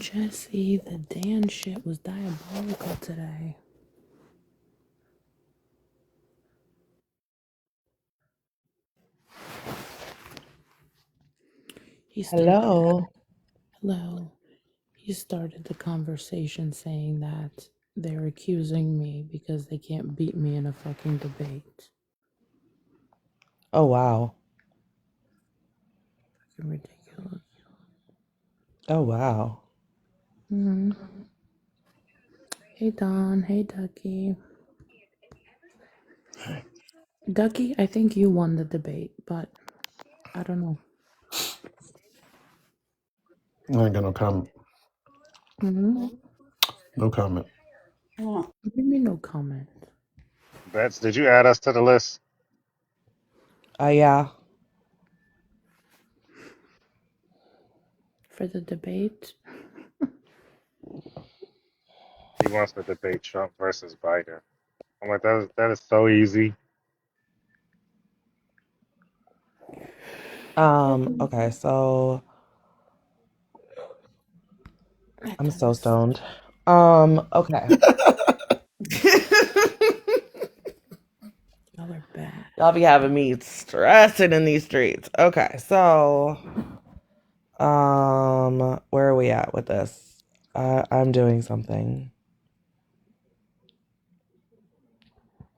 Jesse, the Dan shit was diabolical today. Hello. Hello. He started the conversation saying that they're accusing me because they can't beat me in a fucking debate. Oh, wow. Fucking ridiculous. Oh, wow. Mm-hmm. Hey, Don. Hey, Ducky. Ducky, I think you won the debate, but I don't know. I ain't got no comment. Mm-hmm. No comment. What do you mean no comment? Bets, did you add us to the list? Yeah. For the debate? He wants to debate Trump versus Biden. I'm like, that is so easy. Okay, so I'm so stoned. Okay. Y'all are bad. Y'all be having me stressing in these streets. Okay, so where are we at with this? I'm doing something.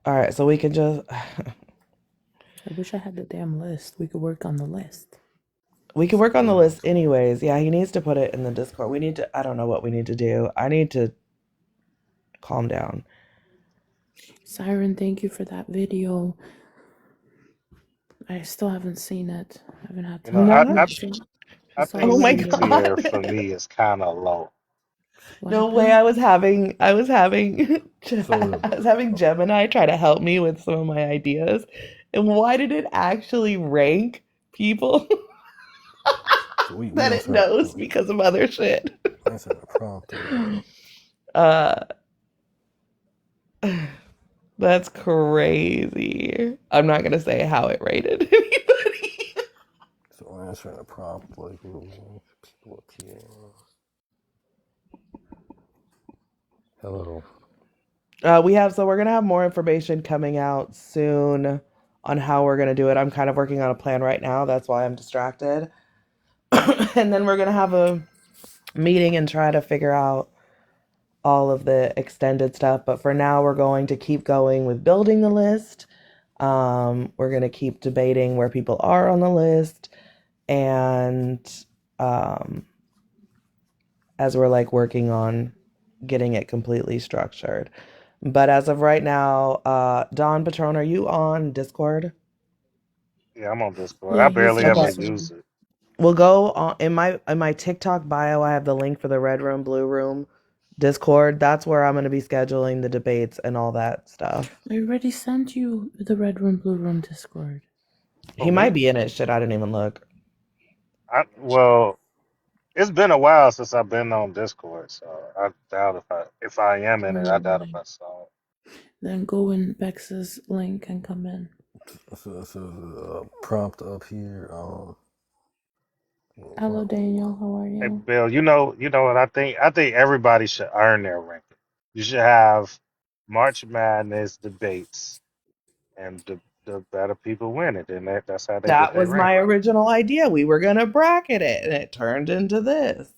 All right, so we can just I wish I had the damn list. We could work on the list. we can work on the list anyways. Yeah, he needs to put it in the Discord. We need to I don't know what we need to do. I need to calm down. Siren, thank you for that video. I still haven't seen it. I haven't had You know, time I to I, watch it. I I saw think Oh you my in the C-tier god. for me is kind of low. what No way. happened? I was having I was having Gemini try to help me with some of my ideas. And why did it actually rank people that it knows because of other shit? Uh that's crazy. I'm not gonna say how it rated anybody. So answering the prompt, like people up here. Hello. We're gonna have more information coming out soon on how we're gonna do it. I'm kind of working on a plan right now. That's why I'm distracted. And then we're gonna have a meeting and try to figure out all of the extended stuff. But for now, we're going to keep going with building the list. We're going to keep debating where people are on the list. And as we're like working on getting it completely structured. But as of right now, Don Patron, are you on Discord? Yeah, I'm on Discord. Yeah, I he's barely in ever Okay. use Discord. it. We'll go on in my TikTok bio. I have the link for the Red Room, Blue Room Discord. That's where I'm going to be scheduling the debates and all that stuff. I already sent you the Red Room, Blue Room Discord. Oh, He might me? be in it. Shit, I didn't even look. Well, it's been a while since I've been on Discord, so I doubt if I am in it, I doubt if I saw it. Then go in Bex's link and come in. So prompt up here. Hello, Daniel. How are Hey, you? Bill, you know what I think? I think everybody should earn their ranking. You should have March Madness debates, and the better people win it, and that's how they get That their was my ranking. original idea. We were going to bracket it, and it turned into this.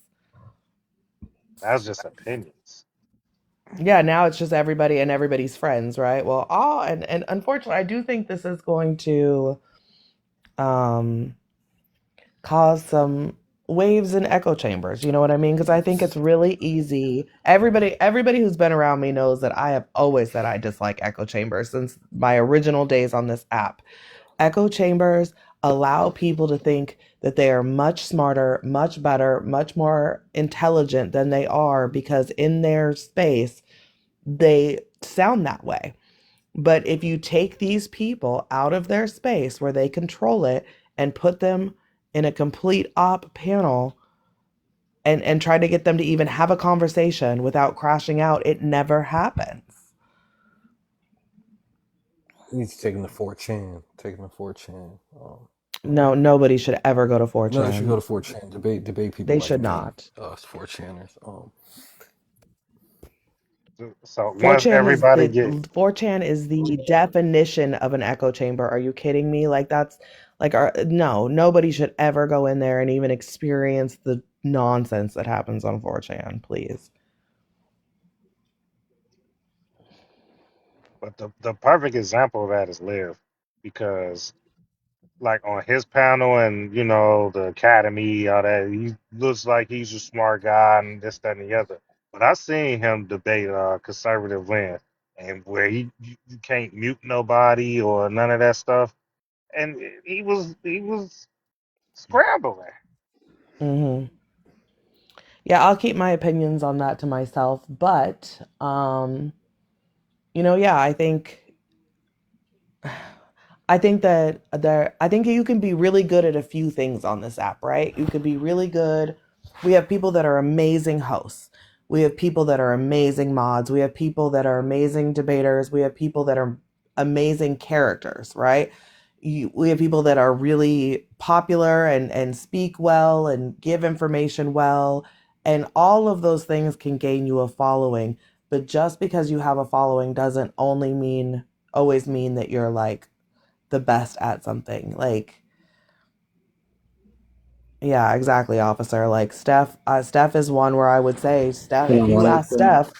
That's just opinions. Yeah, now it's just everybody and everybody's friends, right? Well, and unfortunately, I do think this is going to um, cause some waves and echo chambers. You know what I mean? Because I think it's really easy. Everybody who's been around me knows that I have always said I dislike echo chambers since my original days on this app. Echo chambers allow people to think that they are much smarter, much better, much more intelligent than they are because in their space, they sound that way. But if you take these people out of their space where they control it and put them in a complete op panel and try to get them to even have a conversation without crashing out, it never happens. He's taking the 4chan. Taking the 4chan. No, nobody should ever go to No, they should go 4chan. to 4chan. Debate people They like should me, not. us 4chaners. So once everybody get 4chan is the definition of an echo chamber. Are you kidding me? Like that's like no, nobody should ever go in there and even experience the nonsense that happens on 4chan, please. but the perfect example of that is Liv, because like on his panel and the academy, all that, he looks like he's a smart guy and this, that, and the other. But I seen him debate conservative Lynn, and where you can't mute nobody or none of that stuff, and he was scrambling. Mhm. Yeah, I'll keep my opinions on that to myself, but yeah, I think you can be really good at a few things on this app, right? You could be really good. We have people that are amazing hosts. We have people that are amazing mods. We have people that are amazing debaters. We have people that are amazing characters, right? We have people that are really popular and speak well and give information well. And all of those things can gain you a following. But just because you have a following doesn't always mean that you're like the best at something. Like, yeah, exactly, officer. Like Steph is one where I would say, Steph, if you ask Steph,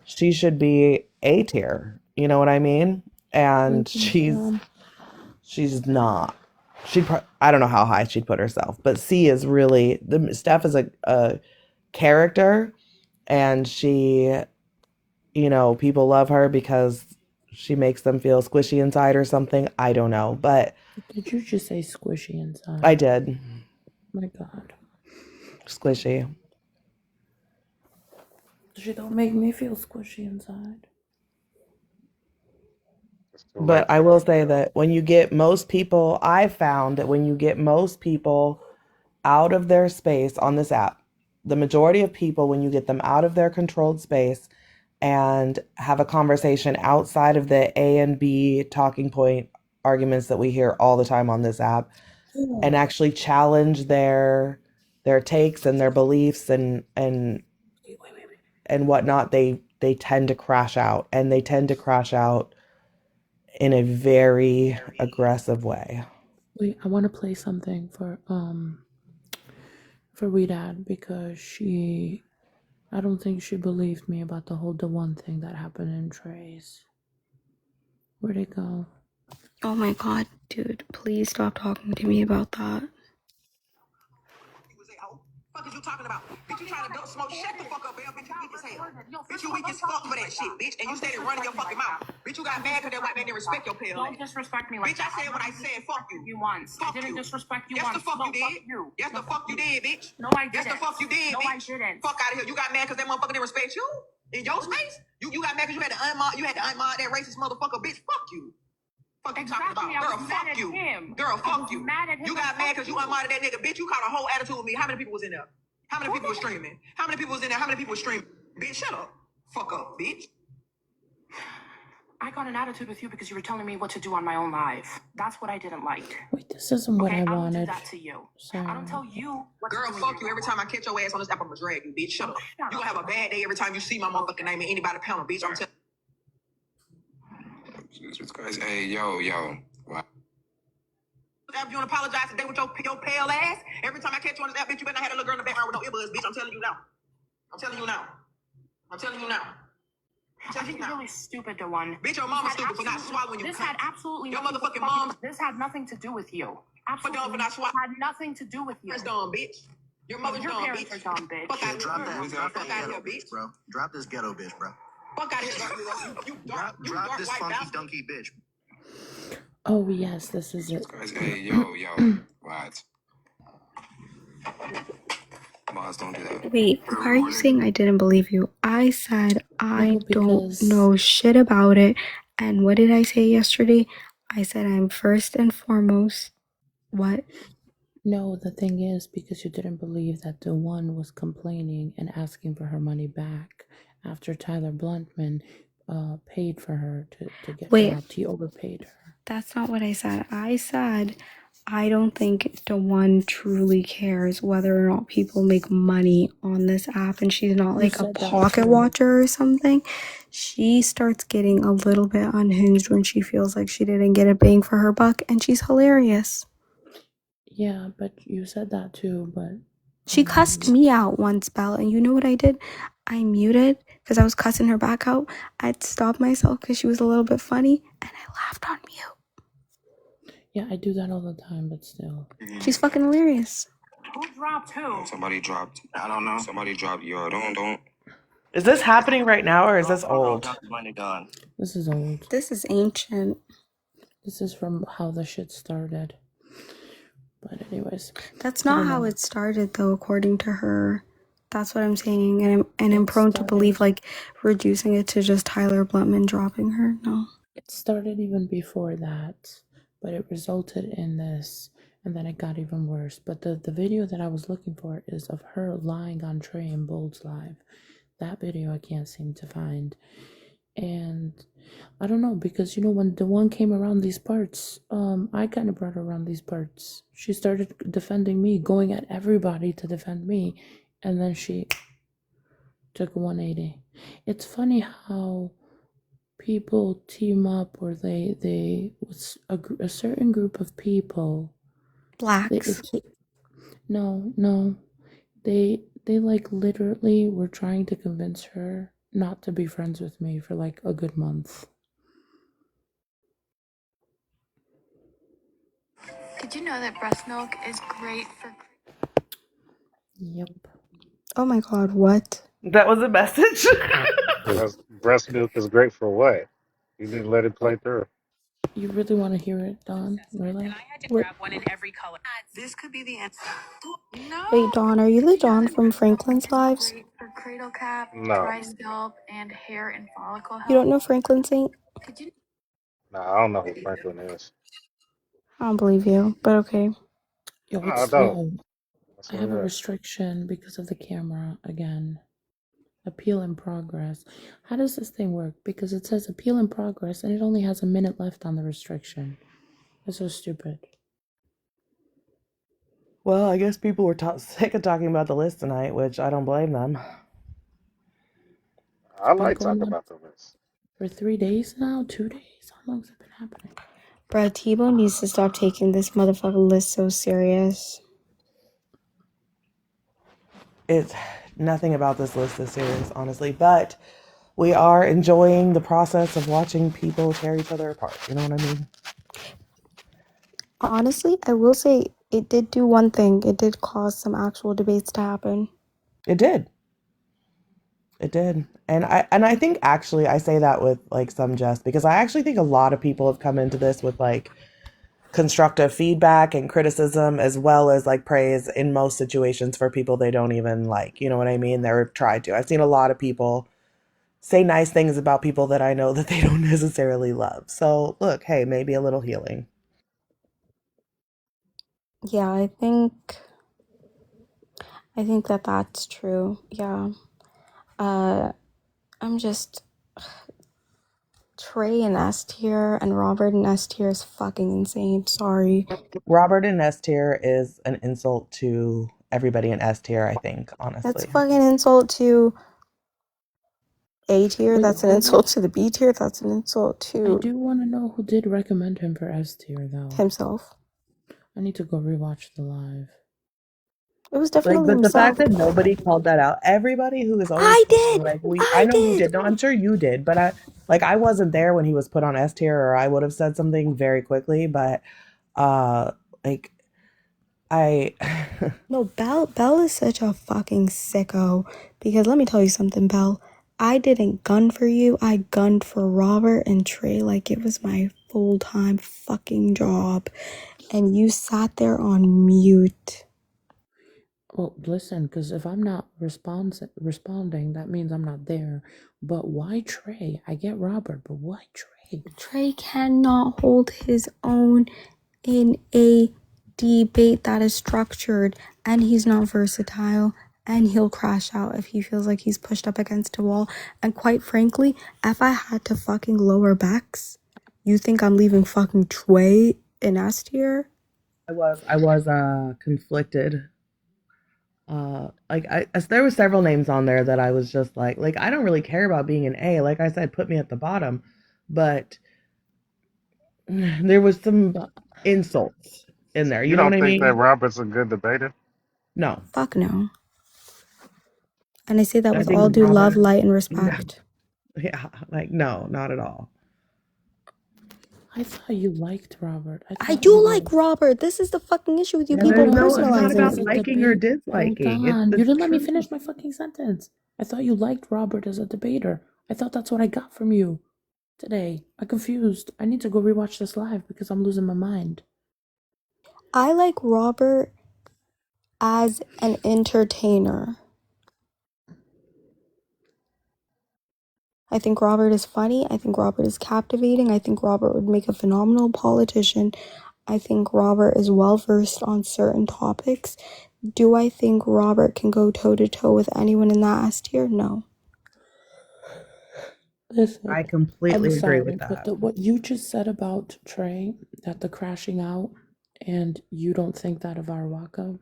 she should be A tier. You know what I mean? And Thank you, ma'am. she's not. I don't know how high she'd put herself, but C is really Steph is a character, and people love her because she makes them feel squishy inside or something. I don't know, but Did you just say squishy inside? I did. My God. Squishy. She don't make me feel squishy inside. It's too But late I for will that say now. that when you get most people, I found that when you get most people out of their space on this app, the majority of people, when you get them out of their controlled space and have a conversation outside of the A and B talking point arguments that we hear all the time on this app, and actually challenge their takes and their beliefs and whatnot, they tend to crash out, and they tend to crash out in a very aggressive way. Wait, I want to play something for Redad because I don't think she believed me about the one thing that happened in Trey's. Where'd it go? Oh my god, dude, please stop talking to me about that. Fuck is you talking about? Bitch, you trying to dump smoke? Shut the fuck up, Bell. Bitch, you weak as hell. Bitch, you weak as fuck for that shit, bitch. And you steady running your fucking mouth. Bitch, you got mad because that white man didn't respect your pale. Don't disrespect me like bitch, I said what I said. Fuck you. You once. Fuck I didn't you. disrespect you Yes, once. the fuck No, you did. fuck you. Yes, the fuck you did, bitch. No, I didn't. Yes, the fuck you did, no, bitch. I didn't. Fuck out of here. You got mad because that motherfucker didn't respect you in your space. You got mad because you had to unmod that racist motherfucker, bitch. Fuck you. Fuck you Exactly, talking about? I Girl, was fuck mad at you. him. Girl, I fuck was you. mad at him You and got mad fuck because you you. unmodded that nigga, bitch. You caught a whole attitude with me. How many people was in there? How many people were streaming? How many people was in there? How many people were streaming? Bitch, shut up. Fuck up, bitch. I got an attitude with you because you were telling me what to do on my own live. That's what I didn't like. Wait, this isn't what Okay, I I don't do wanted. that to you. Sorry. I don't tell you what Girl, to do. fuck you. Every time I catch your ass on this app, I'm gonna drag you, bitch. Shut up. Shut You up. gonna have a bad day every time you see my motherfucking name in anybody panel, bitch. I'm telling Jesus Christ. Hey, yo. Wow. you. You wanna apologize today with your pale ass? Every time I catch you on this app, bitch, you better not have a little girl in the background with no earbuds, bitch. I'm telling you now. I'm telling you now. I'm telling you now. I think you're really stupid, Dewan. Bitch, your mama's stupid for not swallowing you. This had absolutely your nothing motherfucking to fucking- mom. This had nothing to do with you. For Absolutely not swallowing. had nothing to do with you. Your dumb, bitch. Your mother's Your dumb, parents bitch. are dumb, bitch. Fuck out Drop here. that Fuck out here, ghetto bitch. bro. Drop this ghetto bitch, bro. Fuck out here. You Drop dark this white funky bastard. donkey bitch. Oh yes, this is it. Jesus Christ. Hey, yo. What? Mars, don't do that. Wait, why are you saying I didn't believe you? I said I No, don't because know shit about it. And what did I say yesterday? I said I'm first and foremost. What? no, the thing is because you didn't believe that the one was complaining and asking for her money back after Tyler Bluntman paid for her to get Wait, dropped. He overpaid her. that's not what I said. I said I don't think the one truly cares whether or not people make money on this app, and she's not You like a said that pocket too. watcher or something. She starts getting a little bit unhinged when she feels like she didn't get a bang for her buck, and she's hilarious. Yeah, but you said that too, but She cussed me out once, Belle, and you know what I did? I muted because I was cussing her back out. I'd stopped myself because she was a little bit funny, and I laughed on mute. yeah, I do that all the time, but still. She's fucking hilarious. Who dropped who? Somebody dropped. I don't know. Somebody dropped. Yo, don't. Is this happening right now or is this No, old? got the money gone. This is old. This is ancient. This is from how the shit started. But anyways, That's I not don't how know. it started, though, according to her. That's what I'm saying, and I'm It prone to believe started. like reducing it to just Tyler Bluntman dropping her. No. It started even before that, but it resulted in this, and then it got even worse. But the video that I was looking for is of her lying on Trey and Bold's live. That video I can't seem to find. And I don't know, because you know when the one came around these parts, I kind of brought her around these parts. She started defending me, going at everybody to defend me, and then she took a 180. It's funny how people team up, or they with a certain group of people. Blacks. No, they like literally were trying to convince her not to be friends with me for like a good month. Did you know that breast milk is great for... Yep. Oh my god, what? That was a message. Breast milk is great for what? You didn't let it play through. You really want to hear it, Dawn? Really? And I had to grab one in every color. This could be the answer. No! Wait, Dawn, are you the Did you know Dawn that from breast milk Franklin's is Lives? great for cradle cap, No, dry scalp, and hair and follicle health? You don't know Franklin Saint? Did you... no, I don't know who Franklin is. I don't believe you, but okay. Yo, No, it's I don't. slow. That's I have a what restriction because of the camera again. Appeal in progress. How does this thing work? Because it says appeal in progress and it only has a minute left on the restriction. That's so stupid. Well, I guess people were sick of talking about the list tonight, which I don't blame them. I Been like going talking on about the list. for 3 days now? 2 days? How long has it been happening? Bruh, T-Bone needs to stop taking this motherfucking list so serious. It's nothing about this list is serious, honestly, but we are enjoying the process of watching people tear each other apart. You know what I mean? Honestly, I will say it did do one thing. It did cause some actual debates to happen. It did. It did. And I think actually I say that with like some jest because I actually think a lot of people have come into this with like constructive feedback and criticism as well as like praise in most situations for people they don't even like. You know what I mean? They're tried to. I've seen a lot of people say nice things about people that I know that they don't necessarily love. So look, hey, maybe a little healing. Yeah, I think that that's true. Yeah. I'm just Trey and S tier and Robert and S tier is fucking insane. Sorry. Robert in S tier is an insult to everybody in S tier, I think, That's honestly. fucking insult to A tier. Wait, That's an insult to the B tier. That's an insult I to do want to know who did recommend him for S tier though. himself. I need to go rewatch the live. It was Like definitely the himself. fact that nobody called that out. Everybody who is always I saying, did. like I I know you did. did. No, I'm sure you did, but I wasn't there when he was put on S tier, or I would have said something very quickly. But like I No, Belle is such a fucking sicko. Because let me tell you something, Belle. I didn't gun for you. I gunned for Robert and Trey like it was my full-time fucking job. And you sat there on mute. Well, listen, because if I'm not responding, that means I'm not there. But why Trey? I get Robert, but why Trey? Trey cannot hold his own in a debate that is structured, and he's not versatile, and he'll crash out if he feels like he's pushed up against a wall. And quite frankly, if I had to fucking lower backs, you think I'm leaving fucking Trey in S tier? I was conflicted. There were several names on there that I was just like I don't really care about being an A. Like I said, put me at the bottom, but there was some But insults in there. You You know what don't I think that mean? Robert's a good debater? No, Fuck no. And I say that I with all think due love, Robert. light, and No, respect. yeah, like no, not at all. I thought you liked Robert. I I thought do you were. like Robert. This is the fucking issue with you Yeah, people there's No, no. It's not because personalizing about as it. a liking or debate. Hold disliking. It's on. the You didn't let me truth. finish my fucking sentence. I thought you liked Robert as a debater. I thought that's what I got from you today. I'm confused. I need to go rewatch this live because I'm losing my mind. I like Robert as an entertainer. I think Robert is funny. I think Robert is captivating. I think Robert would make a phenomenal politician. I think Robert is well versed on certain topics. Do I think Robert can go toe to toe with anyone in that S tier? No. Listen, I I'm completely agree with sorry, but that. what you just said about Trey, that the crashing out, and you don't think that of Arwaka,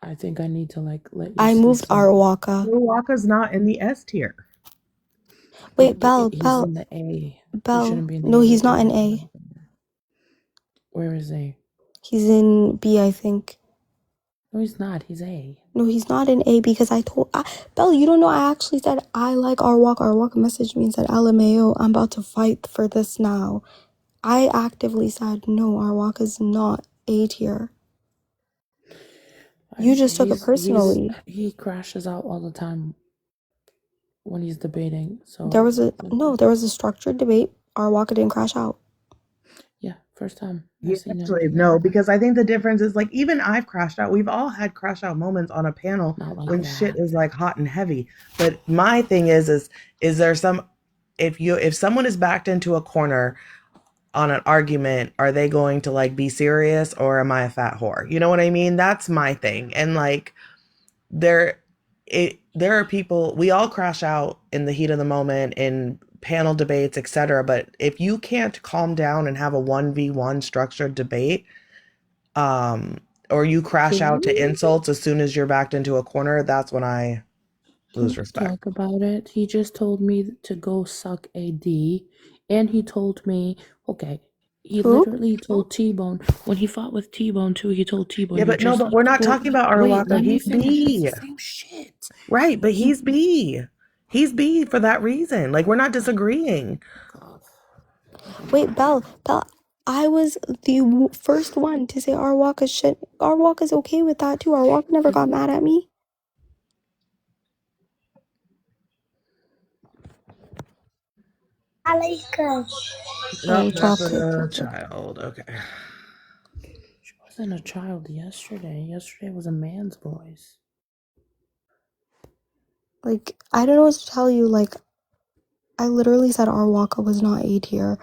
I think I need to like let you I see moved some. Arawaka. Waka's not in the S tier. Wait, Bell, He's Bell, in the A. He Bell. shouldn't be in the No, A. he's not in A. Where is A? He's in B, I think. No, he's not. He's A. No, he's not in A because Bell, you don't know, I actually said I like Arwaka. Arwaka messaged me and said, LMAO, I'm about to fight for this now. I actively said, no, Arwaka's not A tier. You just took it personally. He crashes out all the time when he's debating. So There was a structured debate. Arwaka didn't crash out. yeah, first time Yeah, I've seen him. actually, no, because I think the difference is like even I've crashed out. We've all had crash out moments on a panel Not like when shit that. is like hot and heavy. But my thing is there some if someone is backed into a corner on an argument, are they going to like be serious or am I a fat whore? You know what I mean? That's my thing. And like there there are people, we all crash out in the heat of the moment in panel debates, etc. But if you can't calm down and have a 1v1 structured debate, or you crash Can out to we insults as soon as you're backed into a corner, that's when I lose respect. talk about it? He just told me to go suck a D, and he told me, okay, he Who? literally told T-Bone when he fought with T-Bone too. He told T-Bone, Yeah, "You but no, just but need we're to not go." talking about Wait, Arwaka. let me He's finish. It's B. the same shit. Right, but He he's B. He's B for that reason. Like we're not disagreeing. Wait, Bell, I was the first one to say Arwaka shit. Arwaka's okay with that too. Arwaka never got mad at me. Nope, Oh, that's chocolate. a Okay. child. Okay. She wasn't a child yesterday. Yesterday was a man's voice. Like, I don't know what to tell you. Like, I literally said Arwaka was not A tier,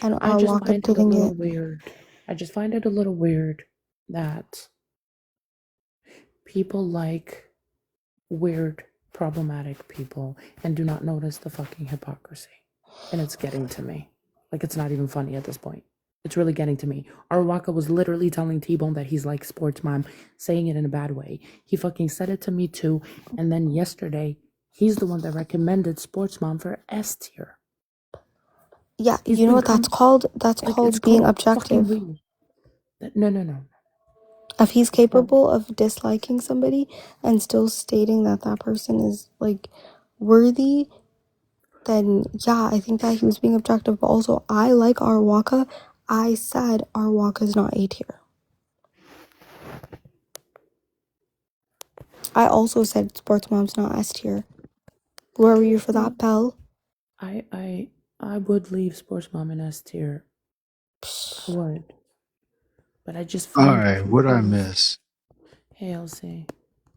and I just Arwaka find it a didn't little get. weird. I just find it a little weird that people like weird, problematic people and do not notice the fucking hypocrisy. And it's getting to me. Like, it's not even funny at this point. It's really getting to me. Arwaka was literally telling T-Bone that he's like sports mom, saying it in a bad way. He fucking said it to me too. And then yesterday, he's the one that recommended sports mom for S tier. Yeah, He's you know been what that's called? That's like, it's called being called fucking objective. weird. No. If he's It's called capable of disliking somebody and still stating that that person is like worthy, then yeah, I think that he was being objective. But also, I like Arwaka. I said Arwaka is not A tier. I also said sports mom's not S tier. Where were you for that, Belle? I would leave sports mom in S tier. I would. But I just All find right, what I people's. miss? Hey, Elsie.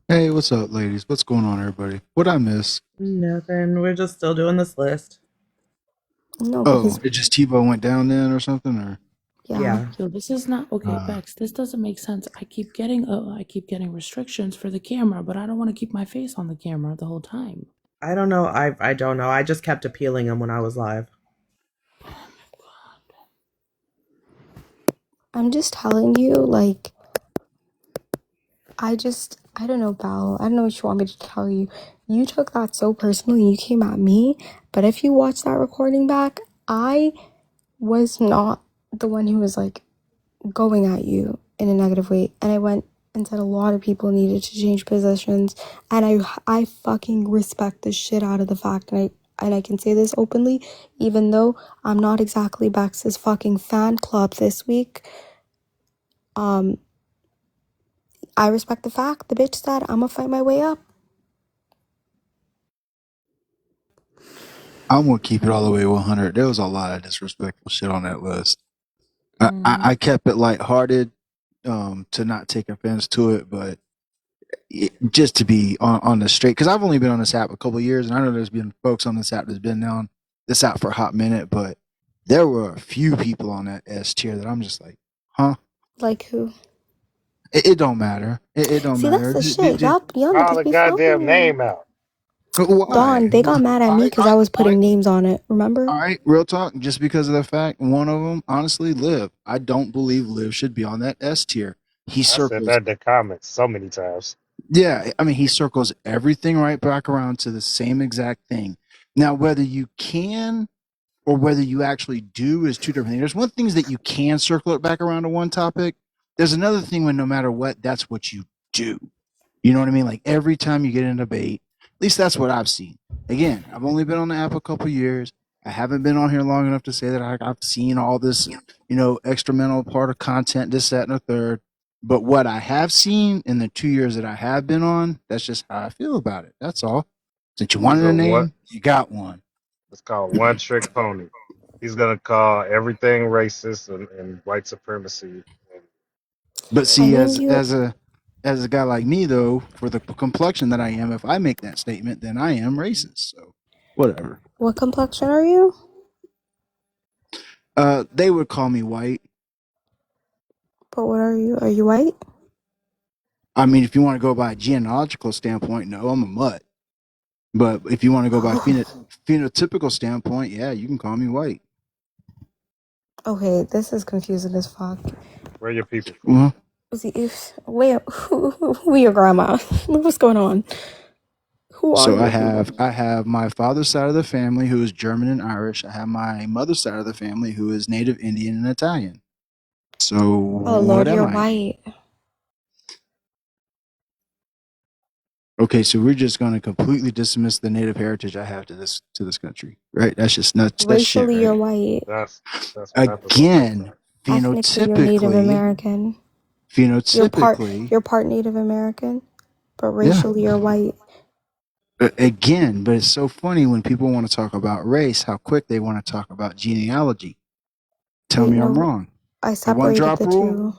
Hey, what's up, ladies? What's going on, everybody? What I miss? Nothing. We're just still doing this list. No, Oh, because it just Tebow went down then, or something, or yeah. Yeah. Yo, this is not okay, Bex. This doesn't make sense. I keep getting restrictions for the camera, but I don't want to keep my face on the camera the whole time. I don't know. I don't know. I just kept appealing them when I was live. I'm just telling you, like, I don't know, Belle. I don't know what you want me to tell you. You took that so personally. You came at me. But if you watch that recording back, I was not the one who was like going at you in a negative way. And I went and said a lot of people needed to change positions. And I fucking respect the shit out of the fact, and I can say this openly, even though I'm not exactly Bex's fucking fan club this week. I respect the fact the bitch said I'm gonna fight my way up. I'm gonna keep it all the way 100. There was a lot of disrespectful shit on that list. I kept it lighthearted, to not take offense to it, but just to be on the straight, because I've only been on this app a couple of years, and I know there's been folks on this app that's been on this app for a hot minute, but there were a few people on that S tier that I'm just like, huh? Like who? It don't matter. It don't See, that's matter. the shit. Y'all Call niggas the be goddamn fucking. name out. Dawn, Why? they got mad at me because I was putting names on it. Remember? All right, real talk. Just because of the fact, one of them, honestly, Liv. I don't believe Liv should be on that S tier. He I said circles, that in the comments so many times. yeah. I mean, he circles everything right back around to the same exact thing. Now, whether you can or whether you actually do is two different things. There's one thing is that you can circle it back around to one topic. There's another thing when no matter what, that's what you do. You know what I mean? Like every time you get in a debate, at least that's what I've seen. Again, I've only been on the app a couple years. I haven't been on here long enough to say that I've seen all this, extra part of content, this, that, and the third. But what I have seen in the 2 years that I have been on, that's just how I feel about it. That's all. Since you He's wanted a a one. name, you got one. It's called one trick pony. He's gonna call everything racist and white supremacy. But I see, mean, as a guy like me though, for the complexion that I am, if I make that statement, then I am racist. So whatever. what complexion are you? They would call me white. But what are you? Are you white? I mean, if you want to go by a genealogical standpoint, no, I'm a mutt. But if you want to go by phenotypical standpoint, yeah, you can call me white. Okay, this is confusing as fuck. Where are your people from? Wait, who your grandma? What's going on? Who are So your people? I have my father's side of the family who is German and Irish. I have my mother's side of the family who is Native Indian and Italian. So Oh what Lord, am you're I? white. Okay, so we're just going to completely dismiss the native heritage I have to this country, right? That's just nuts. That's shit, Racially, you're right? white. That's what happens on Again, FaceTime. Ethnically, you're Native phenotypically, American. phenotypically, You're part Native American, but yeah. racially, you're white. Again, but it's so funny when people want to talk about race, how quick they want to talk about genealogy. Tell Wait, me I'm no, wrong. I The one separated drop the rule, two.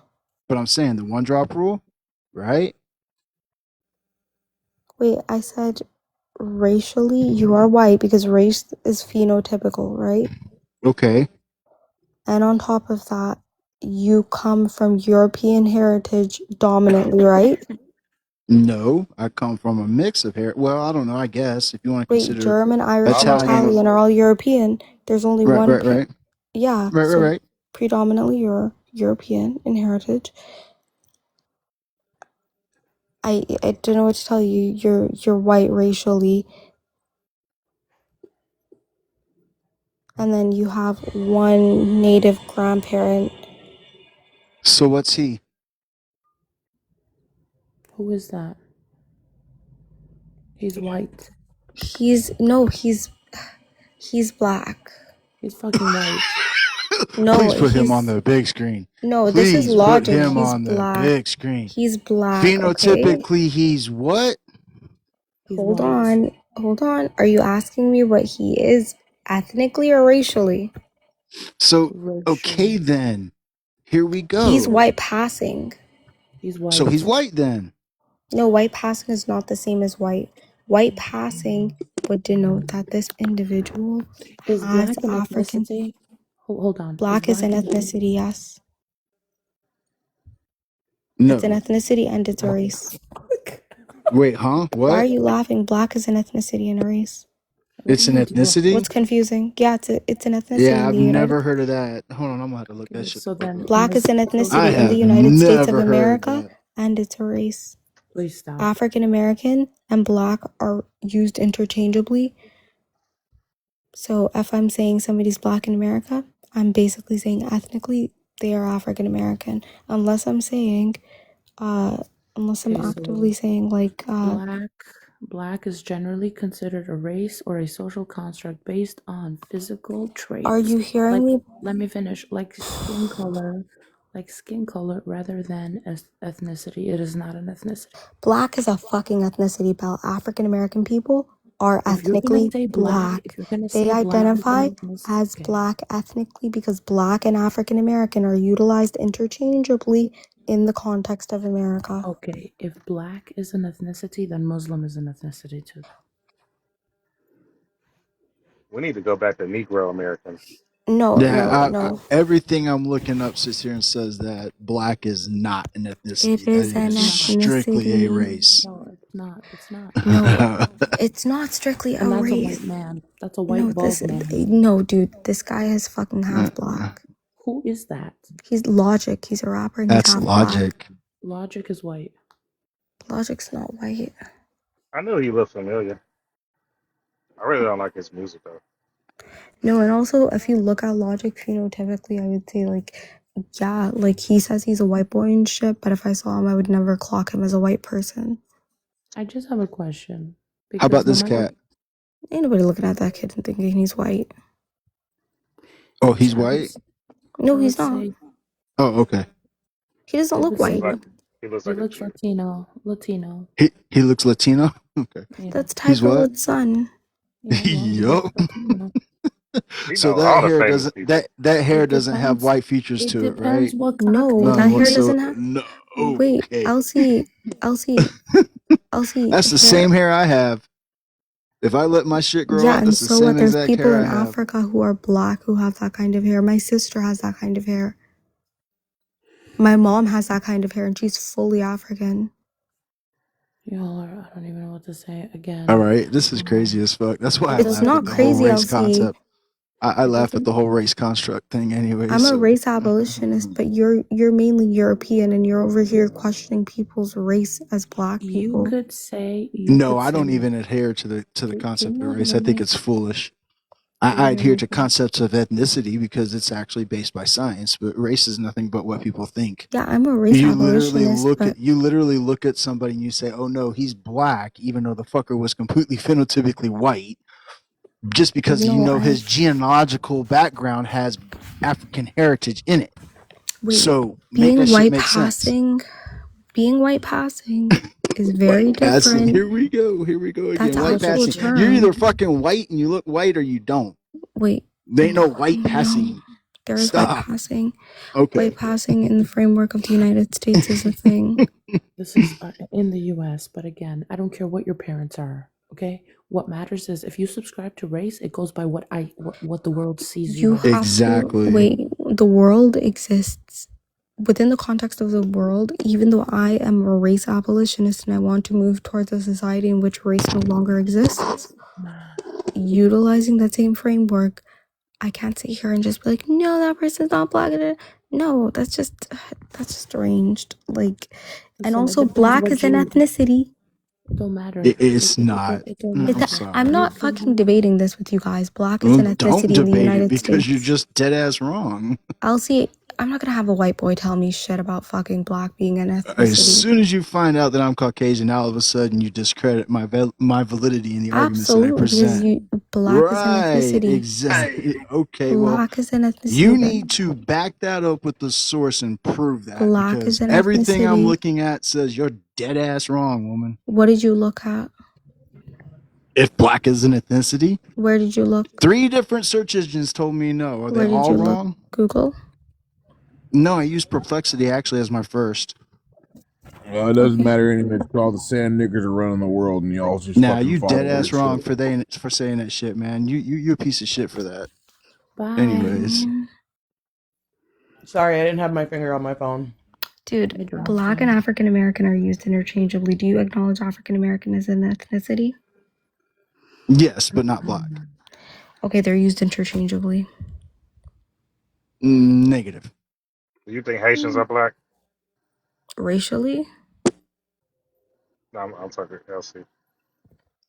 but I'm saying the one drop rule, right? Wait, I said racially, you are white because race is phenotypical, right? Okay. And on top of that, you come from European heritage dominantly, right? No, I come from a mix of hair. Well, I don't know. I guess if you want to Wait, consider German, Irish, and All of Italian, us. Italian are all European. There's only right, one. right, right, Yeah, right, right, so right. predominantly you're European in heritage. I don't know what to tell you. You're white racially, and then you have one native grandparent. So what's he? Who is that? He's white. He's black. He's fucking white. No, Please put him on the big screen. no, this is Please put logic. him He's on the black. big screen. He's black, okay? Phenotypically, he's what? He's Hold white. on. Hold on. Are you asking me what he is ethnically or racially? So, okay, Racially. then. Here we He's go. white passing. He's So he's white. white then. No, white passing is not the same as white. White passing would denote that this individual Is has black an African. ethnicity? Hold on. Is Black is an black an ethnicity, yes. It's an No. ethnicity and it's a race. Wait, huh? Why are What? you laughing? Black is an ethnicity and a race. What do It's you an mean? Do you ethnicity? What's confusing? Yeah, it's an ethnicity Yeah, in I've the United. never heard of that. Hold on, I'm gonna have to look that okay, shit so the fuck then up. Black is an so I ethnicity in the have United States of never heard America, that. and it's a race. Please stop. African American and black are used interchangeably. So if I'm saying somebody's black in America, I'm basically saying ethnically they are African American. Unless I'm Okay, so actively saying like black is generally considered a race or a social construct based on physical traits. Are you hearing me? Let me finish. Like skin color rather than ethnicity. It is not an ethnicity. Black is a fucking ethnicity, Belle. African American people are If you're gonna ethnically say black. if you're gonna They say black is identify an ethnicity, as okay. black ethnically because black and African American are utilized interchangeably in the context of America. Okay, if black is an ethnicity, then Muslim is an ethnicity too. We need to go back to Negro American. No. Everything I'm looking up sits here and says that black is not an ethnicity. It is That an is strictly a ethnicity. race. No, it's not. It's not. No, it's not strictly a And that's a race. white man. That's a white bald man. No, dude, this guy is fucking half black. Who is that? He's Logic. He's a rapper and That's he's half Logic. black. Logic is white. Logic's not white. I knew he looked familiar. I really don't like his music though. No, and also if you look at Logic phenotypically, I would say like, yeah, like he says he's a white boy and shit, but if I saw him, I would never clock him as a white person. I just have a question. How about this cat? Ain't nobody looking at that kid and thinking he's white. Oh, he's white? No, he's not. Oh, okay. He doesn't look white. He looks He like looks Latino. He looks Latino? Okay. Yeah. That's He's Tiger what? Woods' son. Yup. So know that all the hair famous doesn't that hair doesn't have white features to it, right? No, that hair doesn't have. No. Wait, Okay. Elsie. That's the same hair I have. If I let my shit grow Yeah, out, and that's the so same what? There's exact people hair in I have. Africa who are black who have that kind of hair. My sister has that kind of hair. My mom has that kind of hair, and she's fully African. Y'all are, I don't even know what to say again. All right, this is crazy as fuck. That's why I It's laugh not at the whole crazy, race Elsie. concept. I laugh at the whole race construct thing anyway. I'm a race abolitionist, but you're mainly European, and you're over here questioning people's race as black people. You could say No, I don't even adhere to the concept of race. I think it's foolish. I adhere to concepts of ethnicity because it's actually based by science, but race is nothing but what people think. Yeah, I'm a race abolitionist. You literally look at somebody and you say, "Oh no, he's black," even though the fucker was completely phenotypically white, just because his genealogical background has African heritage in it. Wait, so make that shit make sense. Being white passing is very different. Here we go again. That's an white actual passing. term. You're either fucking white and you look white, or you don't. Wait, there ain't no white passing. There is white passing. Okay. White passing in the framework of the United States is a thing. This is in the U.S., but again, I don't care what your parents are. Okay, what matters is if you subscribe to race, it goes by what the world sees you. Exactly. Wait, the world exists within the context of the world. Even though I am a race abolitionist and I want to move towards a society in which race no longer exists, utilizing that same framework, I can't sit here and just be like, no, that person's not black. No, that's just deranged. Like, and also black is an ethnicity. It don't matter. It's not. I'm not fucking debating this with you guys. Black is an ethnicity in the United States. Because you're just dead ass wrong. Elsie, I'm not gonna have a white boy tell me shit about fucking black being an ethnicity. As soon as you find out that I'm Caucasian, all of a sudden you discredit my validity in the arguments that I present. Black is an ethnicity. Exactly. Okay, black is an ethnicity. You need to back that up with the source and prove that. Black is an everything ethnicity. I'm looking at says you're dead ass wrong, woman. What did you look at? If black is an ethnicity? Where did you look? 3 different search engines told me no. Are Where they all wrong? Look? Google? No, I used Perplexity actually as my first. Well, it doesn't matter anymore. All the sand niggers are running the world, and y'all just you dead ass wrong for saying that shit, man. You a piece of shit for that. Bye. Anyways, sorry, I didn't have my finger on my phone. Dude, black and African American are used interchangeably. Do you acknowledge African American as an ethnicity? Yes, but not black. Okay, they're used interchangeably. Negative. Do you think Haitians are black? Racially? I'm talking LC.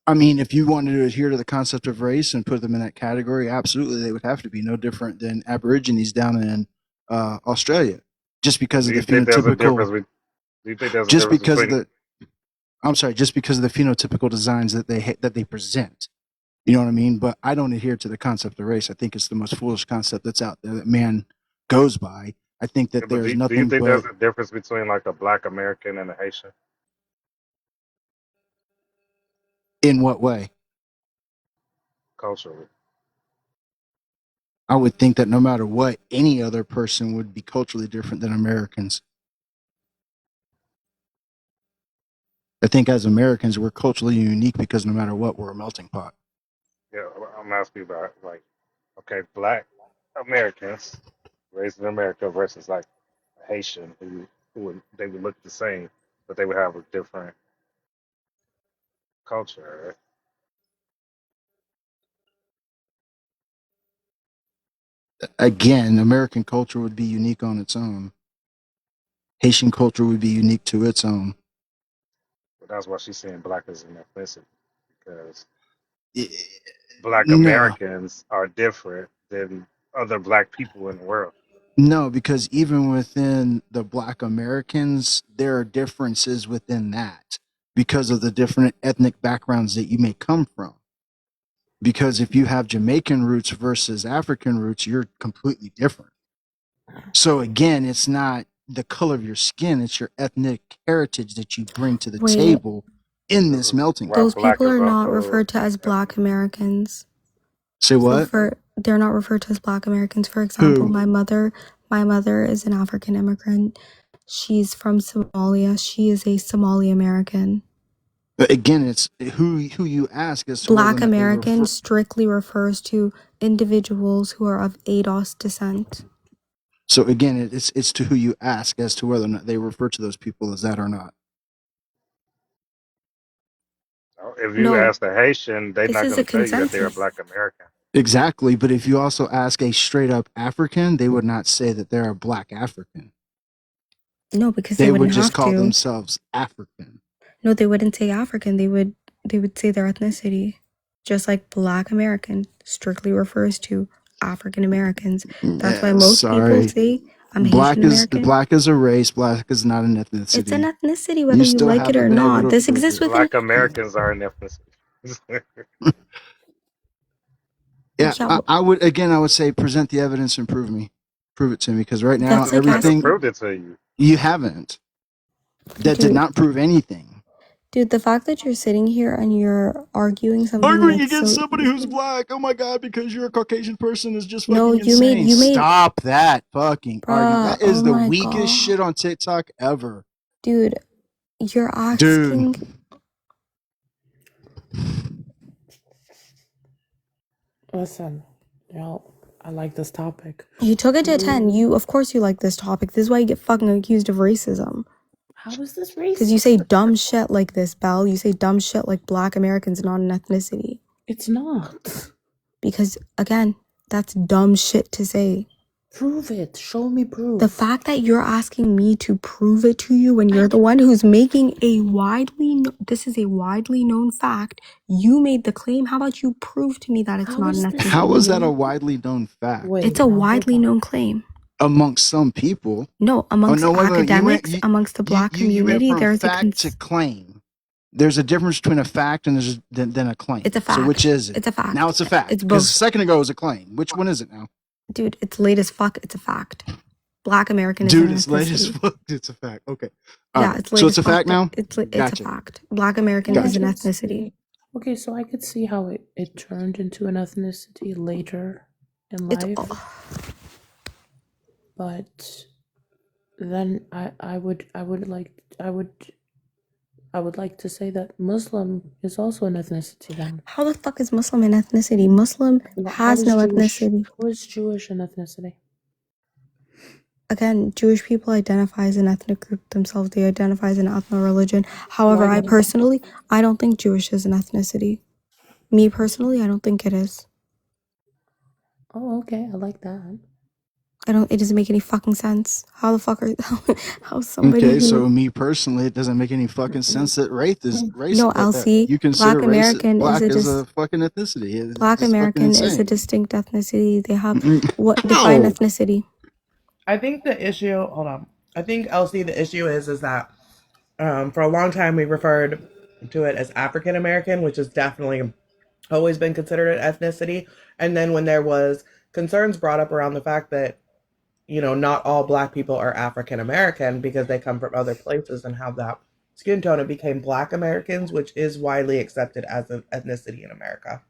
I mean, if you wanted to adhere to the concept of race and put them in that category, absolutely, they would have to be no different than Aborigines down in Australia, just because Do of the you think there's a phenotypical, difference? Do you think there's a just difference because of between? the, I'm sorry, just because of the phenotypical designs that they present. You know what I mean? But I don't adhere to the concept of race. I think it's the most foolish concept that's out there that man goes by. I think Yeah, that but there's do you nothing think there's but a difference between like a Black American and a Haitian in what way? culturally? I would think that no matter what, any other person would be culturally different than Americans. I think as Americans, we're culturally unique because no matter what, we're a melting pot. Yeah, I'm asking you about like, okay, Black Americans raised in America versus like a Haitian who would they would look the same, but they would have a different culture, right? Again, American culture would be unique on its own. Haitian culture would be unique to its own. But that's why she's saying Black as an ethnicity because I- Black no, Americans are different than other Black people in the world. no, because even within the Black Americans, there are differences within that because of the different ethnic backgrounds that you may come from. Because if you have Jamaican roots versus African roots, you're completely different. So again, it's not the color of your skin, it's your ethnic heritage that you bring to the Wait, table in This this is melting why pot. those Black people is are not also referred to as an Black ethnic. Americans. Say So what? they're not referred to as Black Americans. For example, Who? my mother is an African immigrant. She's from Somalia. She is a Somali American. Again, it's who you ask as to whether or Black not they American refer. strictly refers to individuals who are of ADOS descent. So again, it's to who you ask as to whether or not they refer to those people as that or not. If you No, ask the Haitian, they're this not is going a to tell you that they're a consensus. Black American. Exactly, but if you also ask a straight up African, they would not say that they're a black African. No, because they They would wouldn't just have call to. themselves African. No, they wouldn't say African. They would say their ethnicity. Just like Black American strictly refers to African Americans. That's why most people Sorry, say I'm Haitian American. black is a race. Black is not an It's an ethnicity. ethnicity whether You you still like it haven't or been able not. to This prove exists it. within Black Americans are an ethnicity. Yeah, yeah, I would again. I would say present the evidence and prove it to me. Because right now, that's like I just everything proved it to you. you haven't. That did dude, not prove anything. the fact that you're sitting here and you're arguing something Arguing that's against so somebody who's easy. black, oh my god, because you're a Caucasian person is just No, fucking insane. you made Stop that fucking argument. bruh, That oh is the my weakest god. shit on TikTok ever. Dude, you're Dude. asking Listen, I like this topic. you took it to a 10. You of course you like this topic. This is why you get fucking accused of racism. How is this Because you say racist? dumb shit like this, Belle. You say dumb shit like Black Americans not an ethnicity. It's not. Because, again, that's dumb shit to say. Prove it. Show me proof. The fact that you're asking me to prove it to you when you're the one who's making this is a widely known fact. You made the claim. How about you prove to me that it's How not an is this ethnicity? How is that a known? widely known fact? Wait, It's a now hold widely on. known claim. Amongst some people. No, Oh amongst no, wait, wait. academics, amongst the Black You went community, from there's a fact to claim. There's a difference between a fact and then a claim. It's a fact. So which is it? It's a fact. Now it's a fact. It's Because both. a second ago it was a claim. Which one is it now? Dude, it's late as fuck. It's a fact. Black American is Dude, an it's late as ethnicity. fuck. It's a fact. Okay. Yeah, Right. it's late So as it's a fuck. fact now? It's Gotcha. a fact. Black American Well, is an I could ethnicity. see- Okay, so I could see how it turned into an ethnicity later in life. But then I would like to say that Muslim is also an ethnicity then. How the fuck is Muslim an ethnicity? Muslim has no ethnicity. How is Jewish an ethnicity? Again, Jewish people identify as an ethnic group themselves. They identify as an ethno-religion. However, I don't think Jewish is an ethnicity. Me personally, I don't think it is. Oh, okay. I like that. It doesn't make any fucking sense. How the fuck are, how somebody Okay, so who, me personally, it doesn't make any fucking sense that no, Elsie, you consider Black American is black a as just, a fucking ethnicity. It's Black just fucking American is a insane. distinct ethnicity. They have, what, define How? ethnicity. I think the issue, hold on. I think, Elsie, the issue is that for a long time we referred to it as African American, which has definitely always been considered an ethnicity. And then when there was concerns brought up around the fact that, you know, not all Black people are African American because they come from other places and have that skin tone, it became Black Americans, which is widely accepted as an ethnicity in America.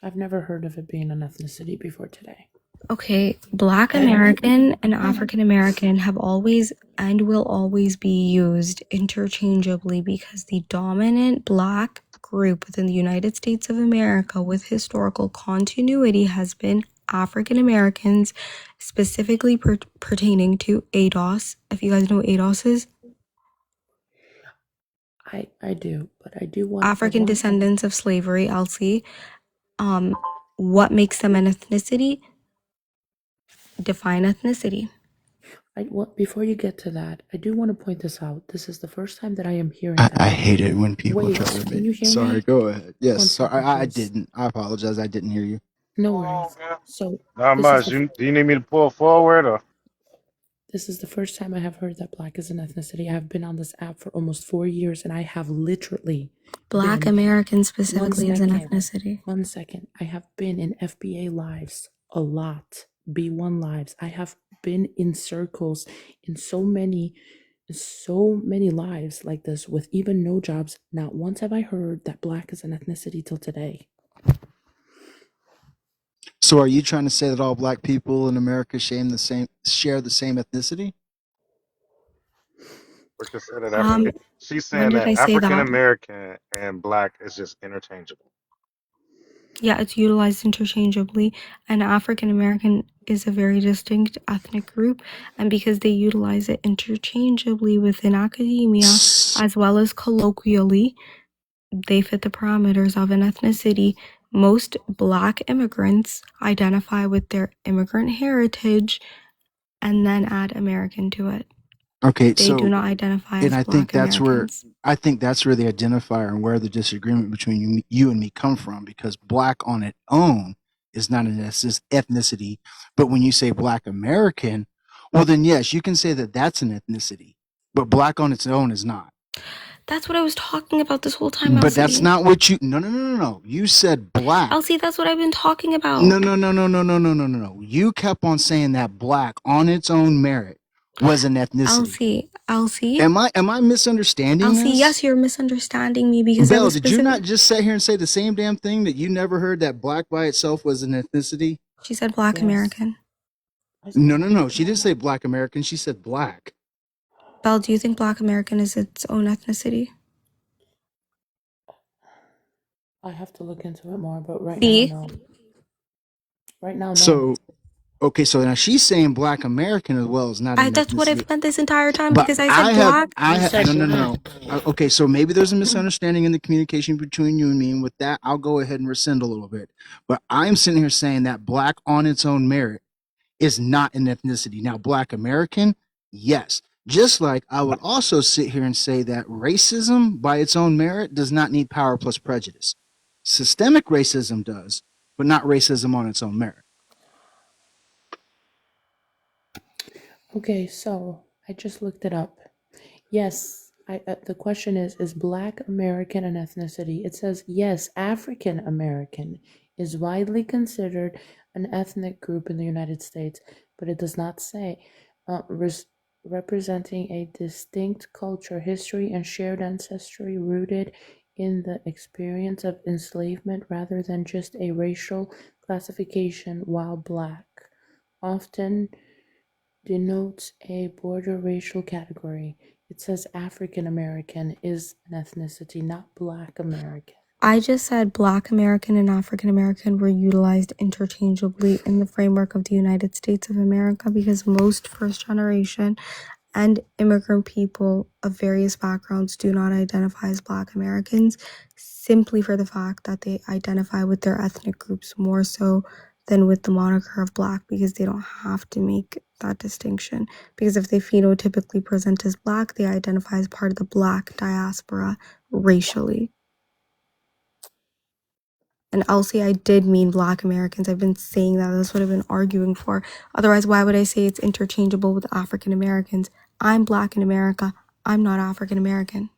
I've never heard of it being an ethnicity before today. Okay, Black American and African American have always and will always be used interchangeably because the dominant Black group within the United States of America with historical continuity has been African Americans, specifically pertaining to ADOS. If you guys know what ADOS is, I do, but I do want African descendants of slavery, Elsie. What makes them an ethnicity? Define ethnicity. Before you get to that, I do want to point this out. This is the first time that I am hearing that. I hate it when people Wait, try to can you hear Sorry, me? go ahead. Yes, One sorry, second, I please. didn't. I apologize. I didn't hear you. No Hold on, worries. man. So Not this is much. Do you need me to pull forward or? this is the first time I have heard that Black is an ethnicity. I have been on this app for almost 4 years, and I have literally Black been, American specifically is an 1 second, ethnicity. 1 second. I have been in FBA lives a lot, B1 lives. I have been in circles in so many lives like this with even no jobs. Not once have I heard that Black is an ethnicity till today. So, are you trying to say that all Black people in America share the same ethnicity? We're considered African. She's When saying did that I say African that? American and Black is just interchangeable. Yeah, it's utilized interchangeably, and African American is a very distinct ethnic group, and because they utilize it interchangeably within academia as well as colloquially, they fit the parameters of an ethnicity. Most Black immigrants identify with their immigrant heritage and then add American to it. Okay, They do not identify and as I think Black Americans. that's where the identifier and where the disagreement between you and me come from, because Black on its own is not an ethnicity, but when you say Black American, well then yes, you can say that that's an ethnicity, but Black on its own is not. That's what I was talking about this whole time, Elsie. But that's not what you. No. You said Black. Elsie, that's what I've been talking about. No. You kept on saying that Black on its own merit was an ethnicity. Elsie. Am I misunderstanding Elsie, this? yes, you're misunderstanding me because Belle, did you not just sit here and say the same damn thing that you never heard that Black by itself was an ethnicity? She said Black American. No. She didn't say Black American. She said Black. Belle, do you think Black American is its own ethnicity? I have to look into it more, but right now, no. Right now, no. So, okay, so now she's saying Black American as well as not an ethnicity. That's what I've meant this entire time because I said Black. No. Okay, so maybe there's a misunderstanding in the communication between you and me, and with that, I'll go ahead and rescind a little bit. But I'm sitting here saying that Black on its own merit is not an ethnicity. Now, Black American, yes. Just like I would also sit here and say that racism by its own merit does not need power plus prejudice. Systemic racism does, but not racism on its own merit. Okay, so I just looked it up. Yes, the question is Black American an ethnicity? It says yes, African American is widely considered an ethnic group in the United States, but it does not say representing a distinct culture, history, and shared ancestry rooted in the experience of enslavement rather than just a racial classification, while Black often denotes a border racial category. It says African American is an ethnicity, not Black American. I just said Black American and African American were utilized interchangeably in the framework of the United States of America because most first generation and immigrant people of various backgrounds do not identify as Black Americans simply for the fact that they identify with their ethnic groups more so than with the moniker of black, because they don't have to make that distinction. Because if they phenotypically present as black, they identify as part of the black diaspora racially. And Elsie, I did mean black Americans. I've been saying that. That's what I've been arguing for. Otherwise, why would I say it's interchangeable with African Americans? I'm black in America. I'm not African American.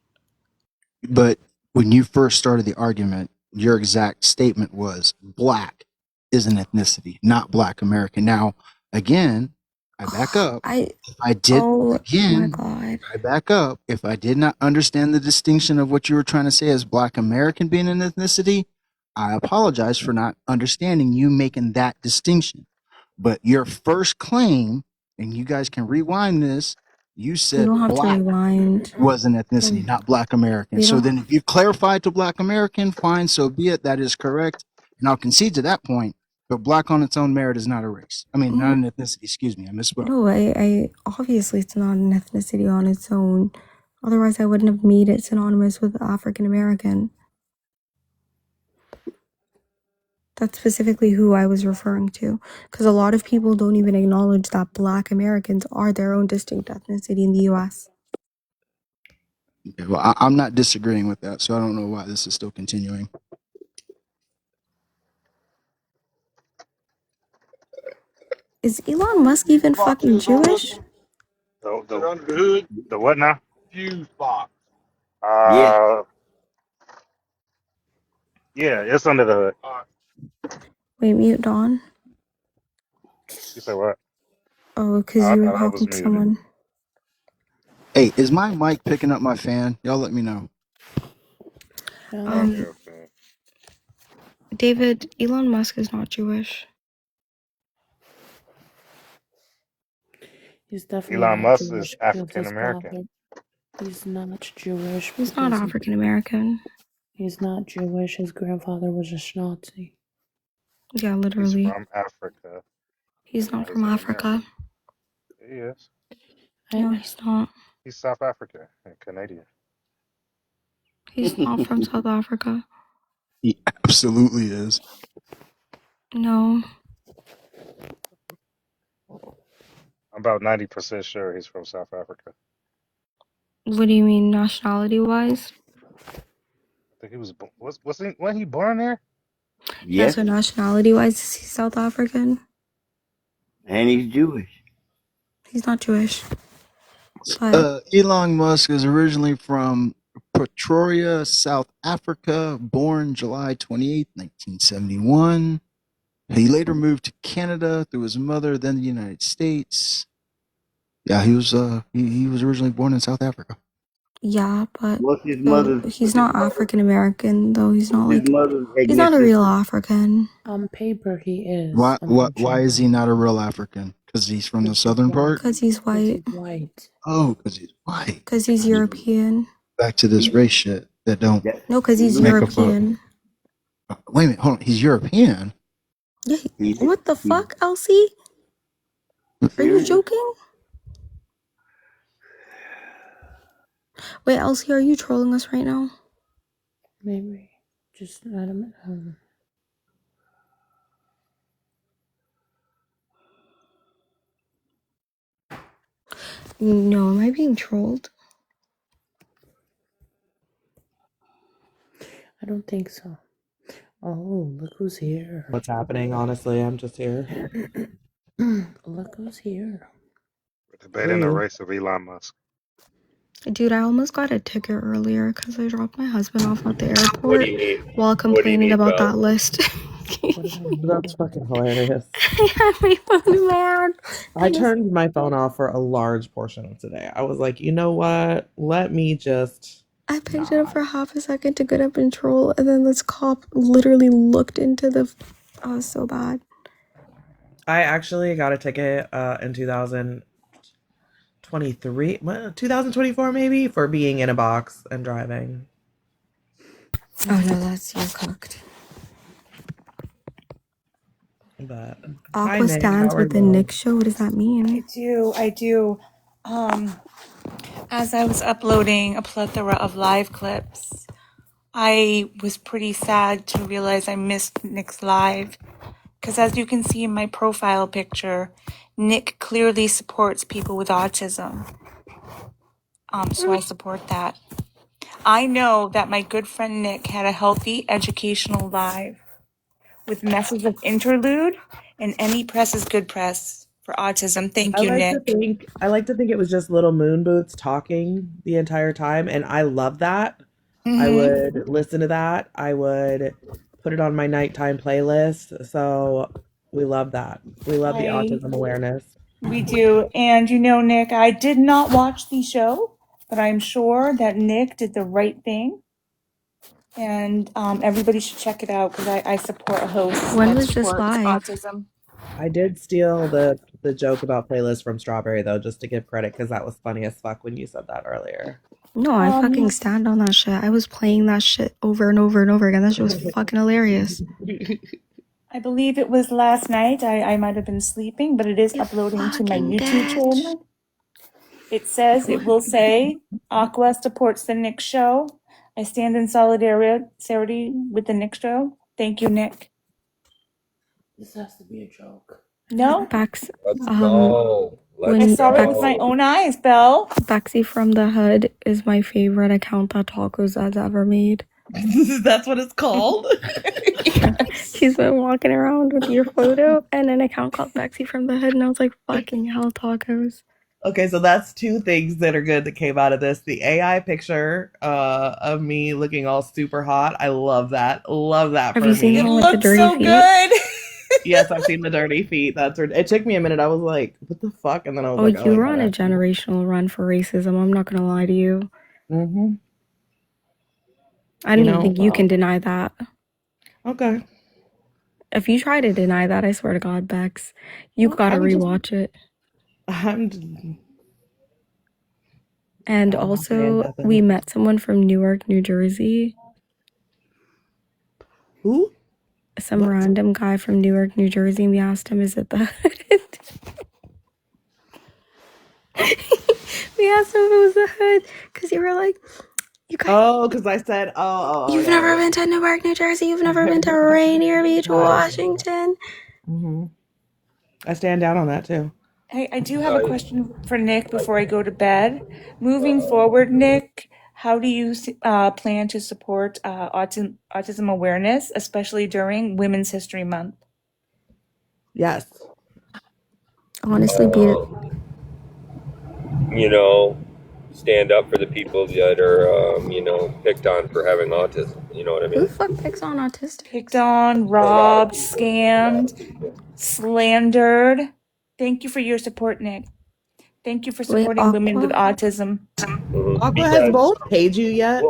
But when you first started the argument, your exact statement was black is an ethnicity, not black American. Now, again, I back up. If I did, Oh my again, God. I back up. If I did not understand the distinction of what you were trying to say as black American being an ethnicity, I apologize for not understanding you making that distinction. But your first claim, and you guys can rewind this, you You said don't have to black rewind. was an ethnicity, not black American. We So don't. then if you clarified to black American, fine, so be it. That is correct. And I'll concede to that point. But black on its own merit is not a race. I mean, not an ethnicity. Excuse me. I misspoke. No, I obviously it's not an ethnicity on its own. Otherwise, I wouldn't have made it synonymous with African American. That's specifically who I was referring to. Because a lot of people don't even acknowledge that black Americans are their own distinct ethnicity in the US. Okay, well, I'm not disagreeing with that, so I don't know why this is still continuing. Is Elon Musk even fucking Jewish? The what now? Fuse box. Yeah. Yeah, it's under the hood. Wait, mute Dawn. You said what? Oh, because I you were thought I was talking to muted. someone. Hey, is my mic picking up my fan? Y'all let me know. Okay. David, Elon Musk is not Jewish. He's definitely Elon not Musk Jewish is because African his American. father. He's not Jewish He's not because African American. he's not Jewish. His grandfather was a Nazi. Yeah, He's literally. from Africa. He's But not he's from an Africa. American. He is. No, he's not. He's South African and Canadian. He's not from South Africa. He absolutely is. No. I'm about 90% sure he's from South Africa. What do you mean, nationality-wise? I think he was. Wasn't he born there? Yeah, Yes. so nationality-wise, is he South African? And he's Jewish. He's not Jewish. But Elon Musk is originally from Pretoria, South Africa, born July 28th, 1971. He later moved to Canada through his mother, then the United States. Yeah, he was originally born in South Africa. yeah, but What's his so mother's? he's not African American though. He's not His like mother's he's not a real ethnicity. African. On paper, he is. Why is he not a real African? Because he's from the southern part? Because he's white. White. Oh, because he's white. Because he's European. Back to this race shit that don't No, because he's make up European. Wait a minute, hold on. He's European? Yeah. What the fuck, Elsie? Are you joking? Wait, Elsie, are you trolling us right now? Maybe. Just, I don't know. No, am I being trolled? I don't think so. Oh, look who's here. What's happening? Honestly, I'm just here. Look who's here. We're debating the race of Elon Musk. Dude, I almost got a ticket earlier because I dropped my husband off at the airport What do you need? while complaining about Bro? that list. That's fucking hilarious. I had my phone in my hand. I turned my phone off for a large portion of today. I was like, you know what? Let me just. I picked it up for half a second to get up and troll, and then this cop literally looked into the. Oh, it was so bad. I actually got a ticket in 2023, 2024 maybe, for being in a box and driving. Oh no, that's you cooked. But Aqua stands with the Nick show. What does that mean? I do. As I was uploading a plethora of live clips, I was pretty sad to realize I missed Nick's live. Because as you can see in my profile picture, Nick clearly supports people with autism. So I support that. I know that my good friend Nick had a healthy educational live with message of interlude, and any press is good press for autism. Thank I you, like Nick. to think it was just little moon boots talking the entire time, and I love that. I would listen to that. I would put it on my nighttime playlist. So we love that. We love the autism awareness. We do. And you know, Nick, I did not watch the show, but I'm sure that Nick did the right thing. And everybody should check it out because I support a host When that was this supports live? autism. I did steal the joke about playlist from Strawberry though, just to give credit because that was funny as fuck when you said that earlier. No, I fucking stand on that shit. I was playing that shit over and over and over again. That shit was fucking hilarious. I believe it was last night. I might have been sleeping, but it is uploading to my Fucking YouTube bitch. channel. It will say, Aqua supports the Nick Show. I stand in solidarity with the Nick Show. Thank you, Nick. This has to be a joke. No? Let's I when saw it with my own eyes, Belle. Baxi from the Hood is my favorite account that Tacos has ever made. That's what it's called? He's been walking around with your photo and an account called Baxi from the Hood, and I was like, fucking hell, Tacos. Okay, so that's two things that are good that came out of this. The AI picture of me looking all super hot. I love that. Love that Have for you seen me. him with the dirty so feet? good. Yes, I've seen the dirty feet. It took me a minute. I was like, what the fuck? And then I was like, You oh were yeah. on a generational run for racism. I'm not gonna lie to you. Mm-hmm. I don't even think you can deny that. Okay. If you try to deny that, I swear to God, Bex, you gotta rewatch it. And also, we met someone from Newark, New Jersey. Who? Some random guy from Newark, New Jersey. And we asked him, is it the Hood? We asked him if it was the Hood because you were like, you guys. Oh, because I said, You've never been to Newark, New Jersey. You've never been to Rainier Beach, Washington. Mm-hmm. I stand down on that too. Hey, I do have a question for Nick before I go to bed. Moving forward, Nick, how do you plan to support autism awareness, especially during Women's History Month? Yes. Honestly, stand up for the people that are, picked on for having autism. You know what I who mean? the fuck picks on autistic? Picked on, robbed, scammed, slandered. Thank you for your support, Nick. Thank you for supporting women with autism. Aqua has Bolt paid you yet?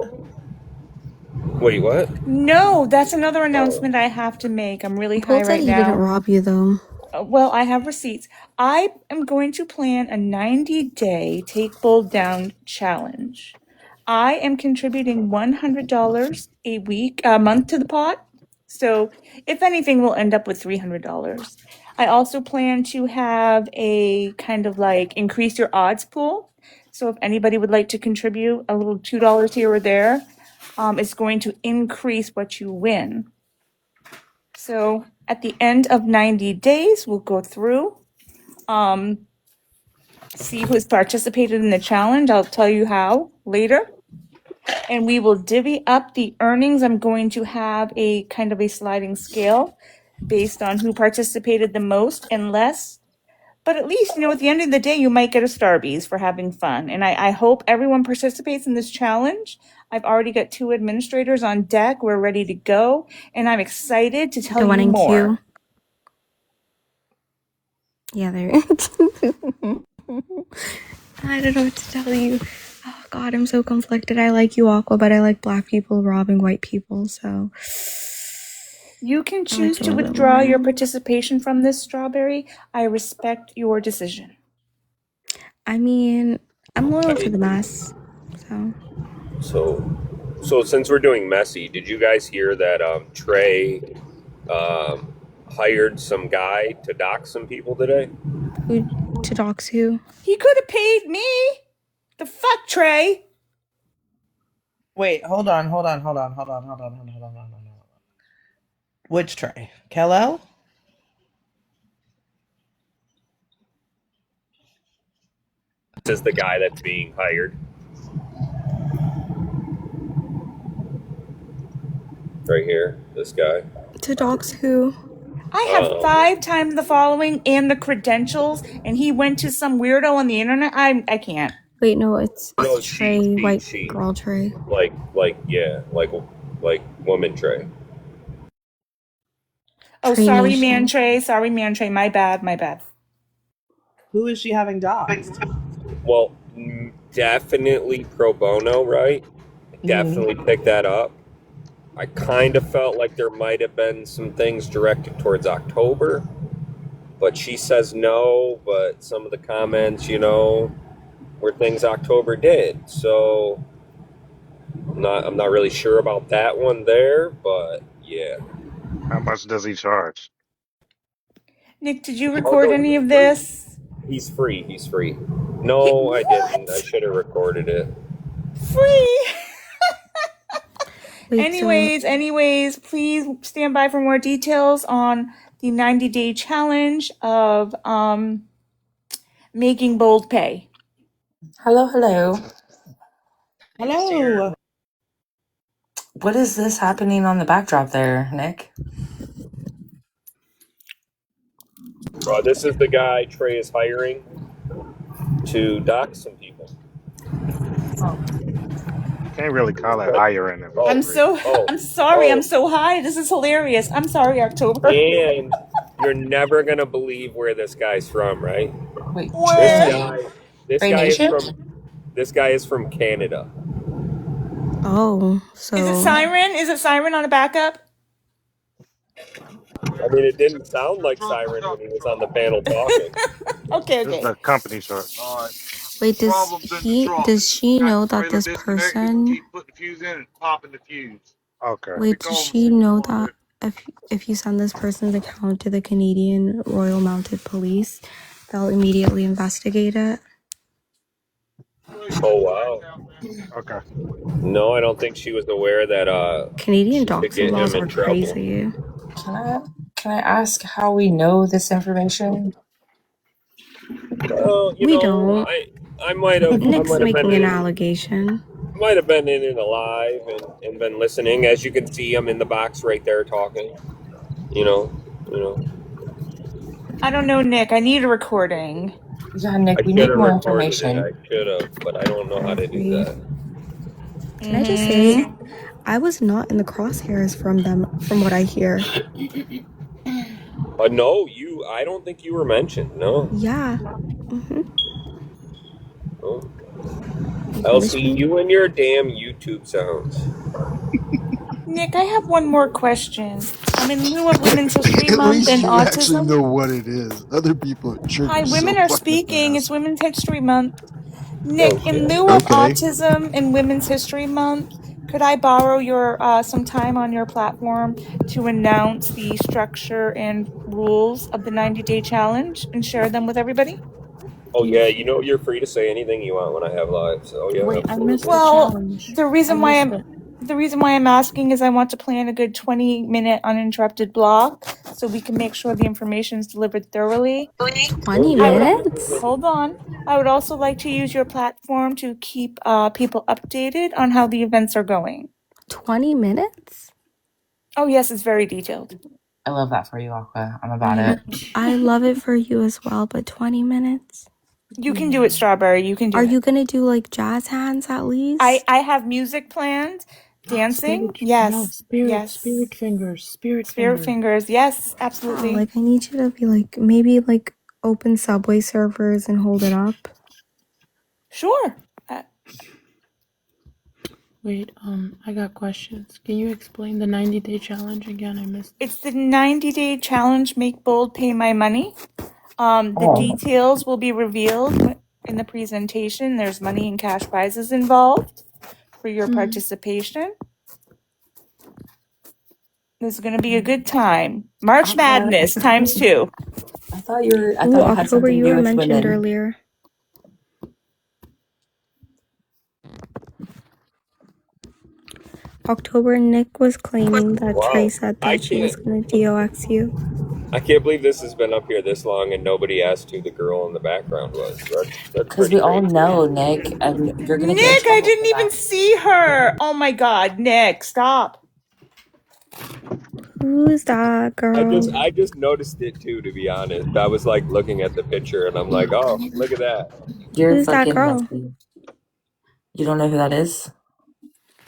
Wait, what? No, that's another announcement I have to make. I'm really high Bolt said right he now. didn't rob you though. Well, I have receipts. I am going to plan a 90-day Take Bold Down challenge. I am contributing $100 a month to the pot. So if anything, we'll end up with $300. I also plan to have a kind of like increase your odds pool. So if anybody would like to contribute a little $2 here or there, it's going to increase what you win. So at the end of 90 days, we'll go through, see who's participated in the challenge. I'll tell you how later. And we will divvy up the earnings. I'm going to have a kind of a sliding scale based on who participated the most and less. But at least, at the end of the day, you might get a Starbies for having fun. And I hope everyone participates in this challenge. I've already got 2 administrators on deck. We're ready to go. And I'm excited to tell you more. Yeah, there. I don't know what to tell you. Oh God, I'm so conflicted. I like you, Aqua, but I like black people robbing white people, so. You can choose to withdraw your participation from this, Strawberry. I respect your decision. I mean, I'm loyal to the mass, so. So since we're doing messy, did you guys hear that Trey hired some guy to dox some people today? Who to dox who? He could have paid me. The fuck, Trey? Wait, hold on. Which Trey? Kal-El? This is the guy that's being hired. Right here, this guy. To dogs who? I have 5 times the following and the credentials, and he went to some weirdo on the internet. I can't. Wait, no, it's No, Trey, white she. girl Trey. Like woman Trey. Oh, Trey sorry, Nation. man, Trey. Sorry, man, Trey. My bad. Who is she having doxxed? Well, definitely pro bono, right? Definitely pick that up. I kind of felt like there might have been some things directed towards October, but she says no, but some of the comments, were things October did. So I'm not really sure about that one there, but yeah. How much does he charge? Nick, did you record any of this? He's free. No, I didn't. I should have recorded it. Free. Wait, Anyways, please stand by for more details on the 90-day challenge of making bold pay. Hello. Hello. What is this happening on the backdrop there, Nick? This is the guy Trey is hiring to dox some people. Can't really call it hiring. I'm sorry. I'm so high. This is hilarious. I'm sorry, October. And you're never gonna believe where this guy's from, right? Wait, This guy is from Canada. Oh, so Is it Siren? Is it Siren on a backup? I mean, it didn't sound like Siren when he was on the panel talking. Okay. This is a company short. wait, does she know that this person? Okay. Wait, does she know that if you send this person's account to the Canadian Royal Mounted Police, they'll immediately investigate it? Oh wow. Okay. No, I don't think she was aware that Canadian doxing laws are trouble. crazy. Can I ask how we know this information? Well, we don't. I might have. Nick's making an allegation. Might have been in a live and been listening. As you can see, I'm in the box right there talking. You know. I don't know, Nick. I need a recording. Yeah, Nick, we need more information. I should have, but I don't know how to do that. Can I just say, I was not in the crosshairs from them, from what I hear. No, I don't think you were mentioned. No. Yeah. Oh. Elsie, you and your damn YouTube sounds. Nick, I have one more question. I'm in lieu of Women's History At Month least and you autism. actually know what it is. Other people at church. Hi, women so are speaking. fast. It's Women's History Month. Nick, in lieu of autism and Women's History Month, could I borrow your some time on your platform to announce the structure and rules of the 90-day challenge and share them with everybody? Oh yeah, you're free to say anything you want when I have live. So yeah. Wait, I missed the Well, challenge. the reason why I'm asking is I want to plan a good 20-minute uninterrupted block so we can make sure the information is delivered thoroughly. 20 minutes? Hold on. I would also like to use your platform to keep people updated on how the events are going. 20 minutes? Oh yes, it's very detailed. I love that for you, Aqua. I'm about it. I love it for you as well, but 20 minutes? You can do it, Strawberry. You can do it. Are you going to do like jazz hands at least? I have music planned. Dancing? Yes. No, spirit fingers. Spirit fingers. Yes, absolutely. Like, I need you to be like, maybe like open Subway servers and hold it up. Sure. Wait, I got questions. Can you explain the 90-day challenge again? I missed it. It's the 90-day challenge, Make Bold, Pay My Money. The details will be revealed in the presentation. There's money and cash prizes involved for your participation. This is going to be a good time. March Madness times 2. I thought you had October, something you to do were with mentioned women. earlier. October, Nick was claiming that Trey said that she was going to DOX you. I can't believe this has been up here this long and nobody asked who the girl in the background was. That's Because pretty we all crazy. know, Nick, and you're gonna get in Nick, I trouble didn't for even that. see her. Oh my God, Nick, stop. Who's that girl? I just noticed it too, to be honest. I was like looking at the picture and I'm like, oh, look at that. You're Who's that fucking girl? messy. You don't know who that is?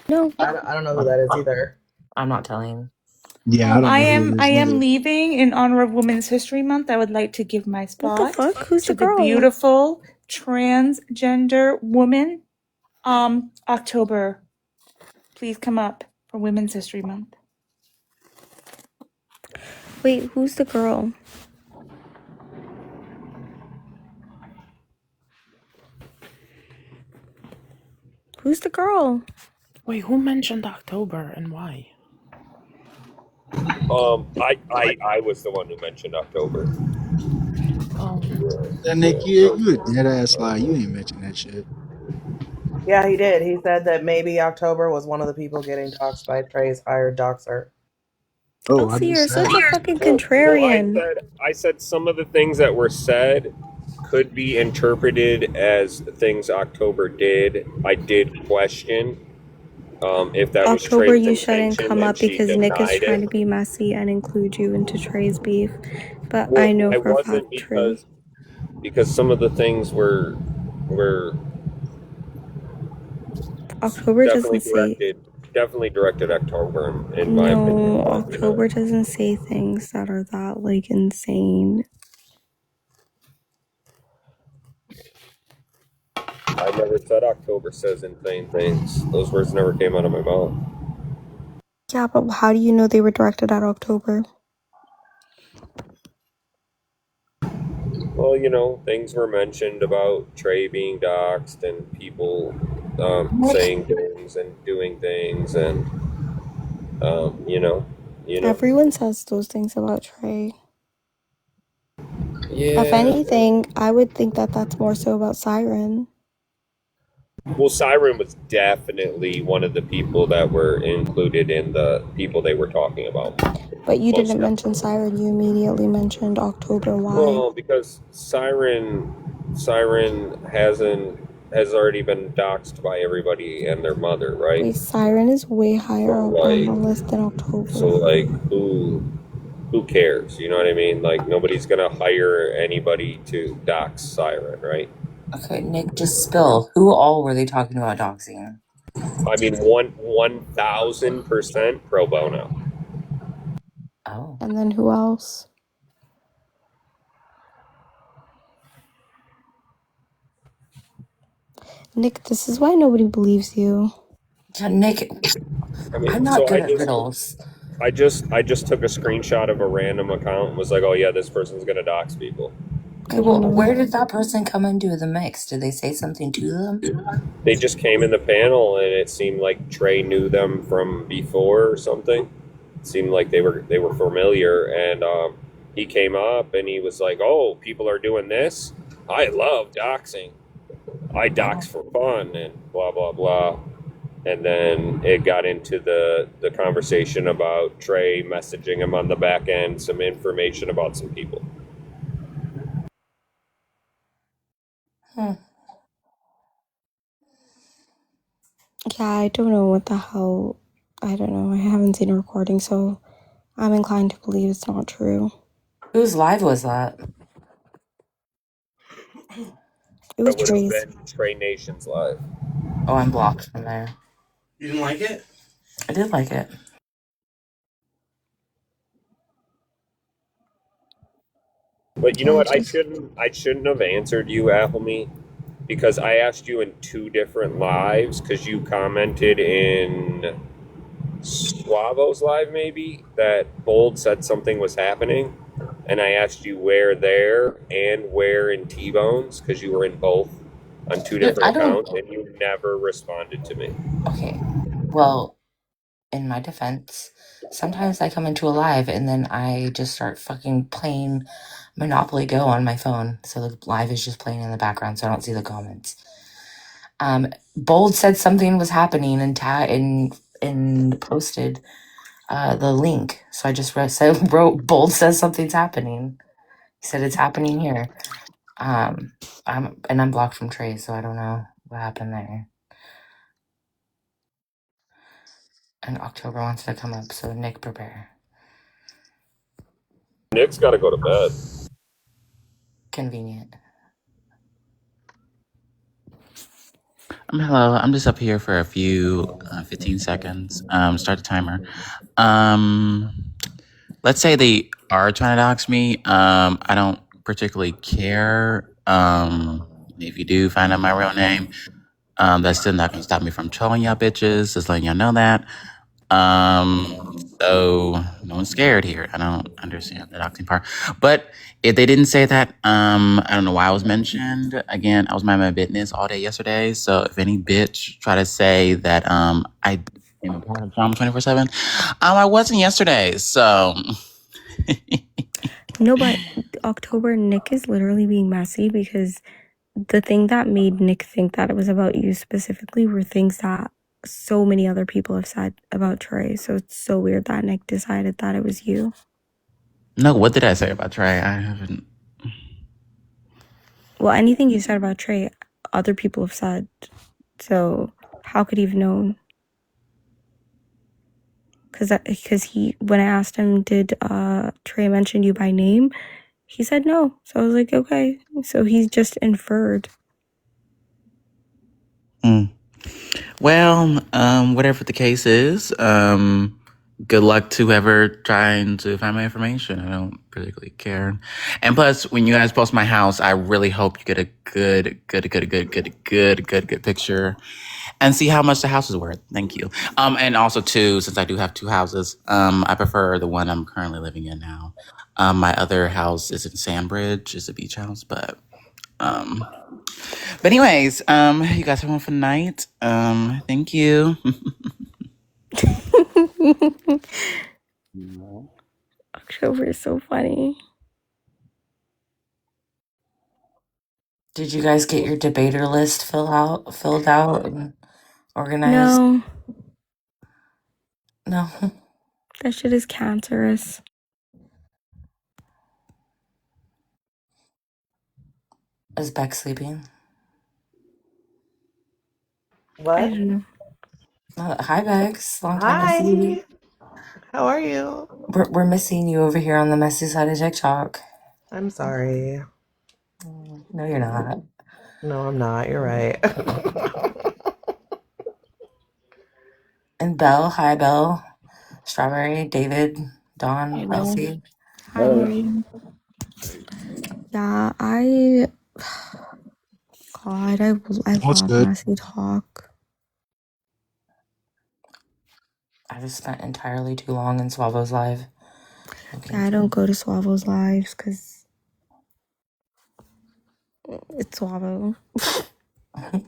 No. I don't know who that is either. I'm not telling. Yeah, I don't I know who it is am either. leaving in honor of Women's History Month. I would like to give my What the spot fuck? Who's to the the girl? beautiful transgender woman. October. Please come up for Women's History Month. Wait, who's the girl? Who's the girl? Wait, who mentioned October and why? I was the one who mentioned October. That Nick, you a dead ass lie. You ain't mentioned that shit. Yeah, he did. He said that maybe October was one of the people getting doxxed by Trey's hired doxer. Oh, I Elsie, you're just said such a it. fucking Well, contrarian. I said some of the things that were said could be interpreted as things October did. I did question if that was October, Trey's you shouldn't intention, come and up she because Nick is denied trying to it. be messy and include you into Trey's beef. But Well, I know I for a wasn't fact Trey. because some of the things were October definitely doesn't say. directed October in my opinion. No, But, you know, October doesn't say things that are that like insane. I never said October says insane things. Those words never came out of my mouth. Yeah, but how do you know they were directed at October? Well, you know, things were mentioned about Trey being doxxed and people saying things and doing things, and you know. Everyone says those things about Trey. If Yeah. anything, I would think that that's more so about Siren. Well, Siren was definitely one of the people that were included in the people they were talking about. But you Most didn't mention definitely. Siren. You immediately mentioned October. Why? Well, because Siren has already been doxxed by everybody and their mother, right? Wait, Siren is way higher So up on the like, list than October. who cares? You know what I mean? Like nobody's gonna hire anybody to dox Siren, right? Okay, Nick, just spill. Who all were they talking about doxing? I mean, 1,000% pro bono. Oh. And then who else? Nick, this is why nobody believes you. Yeah, Nick, I mean, I'm not good at riddles. I just took a screenshot of a random account and was like, oh yeah, this person's gonna dox people. Okay, well, where did that person come into the mix? Did they say something to them? They just came in the panel and it seemed like Trey knew them from before or something. It seemed like they were familiar, and he came up and he was like, oh, people are doing this. I love doxing. I dox for fun and blah blah blah. And then it got into the conversation about Trey messaging him on the back end some information about some people. Yeah, I don't know what the hell. I don't know. I haven't seen a recording, so I'm inclined to believe it's not true. Whose live was that? It was That would have Trey's. been Trey Nation's live. Oh, I'm blocked from there. You didn't like it? I did like it. But you know what? I shouldn't have answered you, Applemy, because I asked you in two different lives because you commented in Suavo's live maybe that Bold said something was happening, and I asked you where there and where in T-Bones because you were in both on two different accounts, and you never responded to me. Okay, well, in my defense, sometimes I come into a live and then I just start fucking playing Monopoly Go on my phone, so the live is just playing in the background, so I don't see the comments. Bold said something was happening and posted the link. So I just wrote bold says something's happening. He said it's happening here. I'm blocked from Trey, so I don't know what happened there. And October wants to come up, so Nick, prepare. Nick's got to go to bed. Convenient. Hello, I'm just up here for a few 15 seconds. Start the timer. Let's say they are trying to dox me. I don't particularly care. If you do find out my real name, that's still not gonna stop me from trolling y'all bitches. Just letting y'all know that. So no one's scared here. I don't understand the doxing part. But if they didn't say that, I don't know why I was mentioned. Again, I was minding my business all day yesterday. So if any bitch try to say that I am a part of drama 24/7, I wasn't yesterday. So No, but October, Nick is literally being messy because the thing that made Nick think that it was about you specifically were things that so many other people have said about Trey. So it's so weird that Nick decided that it was you. no, what did I say about Trey? I haven't. Well, anything you said about Trey, other people have said. So how could he have known? Because he, when I asked him, did Trey mention you by name? He said no. So I was like, okay. So he's just inferred. Well, whatever the case is, good luck to whoever trying to find my information. I don't particularly care. And plus, when you guys post my house, I really hope you get a good picture and see how much the house is worth. Thank you. And also too, since I do have two houses, I prefer the one I'm currently living in now. My other house is in Sandbridge. It's a beach house, but anyways, you guys have one for the night. Thank you. October is so funny. Did you guys get your debater list filled out and organized? No. That shit is cancerous. Is Beck sleeping? What? I don't know. Hi, Bex. Long time no see. Hi. How are you? We're missing you over here on the messy side of TikTok. I'm sorry. No, you're not. No, I'm not. You're right. And Belle, hi Belle, Strawberry, David, Dawn, Hey, Belle. Elsie. Hi. Yeah, God, I What's love good? messy talk. I just spent entirely too long in Swavo's live. Yeah, I don't go to Swavo's lives because it's Swavo. I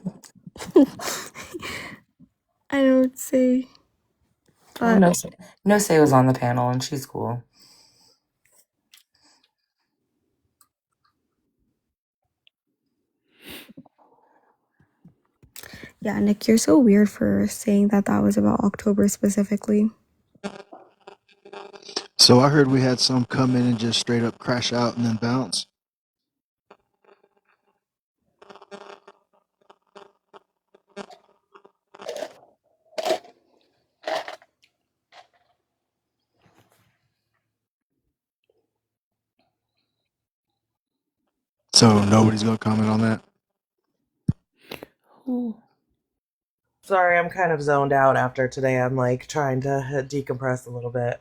don't say. Well, But no say was on the panel and she's cool. yeah, Nick, you're so weird for saying that was about October specifically. So I heard we had some come in and just straight up crash out and then bounce. So nobody's gonna comment on that. Who? Sorry, I'm kind of zoned out after today. I'm like trying to decompress a little bit.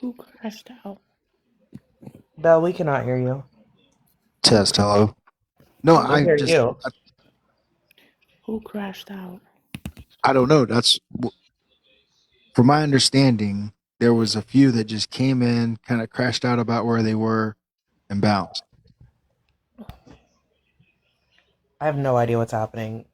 Who crashed out? Belle, we cannot hear you. Test, hello. No, We hear you. Who crashed out? I don't know. That's from my understanding. There was a few that just came in, kind of crashed out about where they were, and bounced. I have no idea what's happening.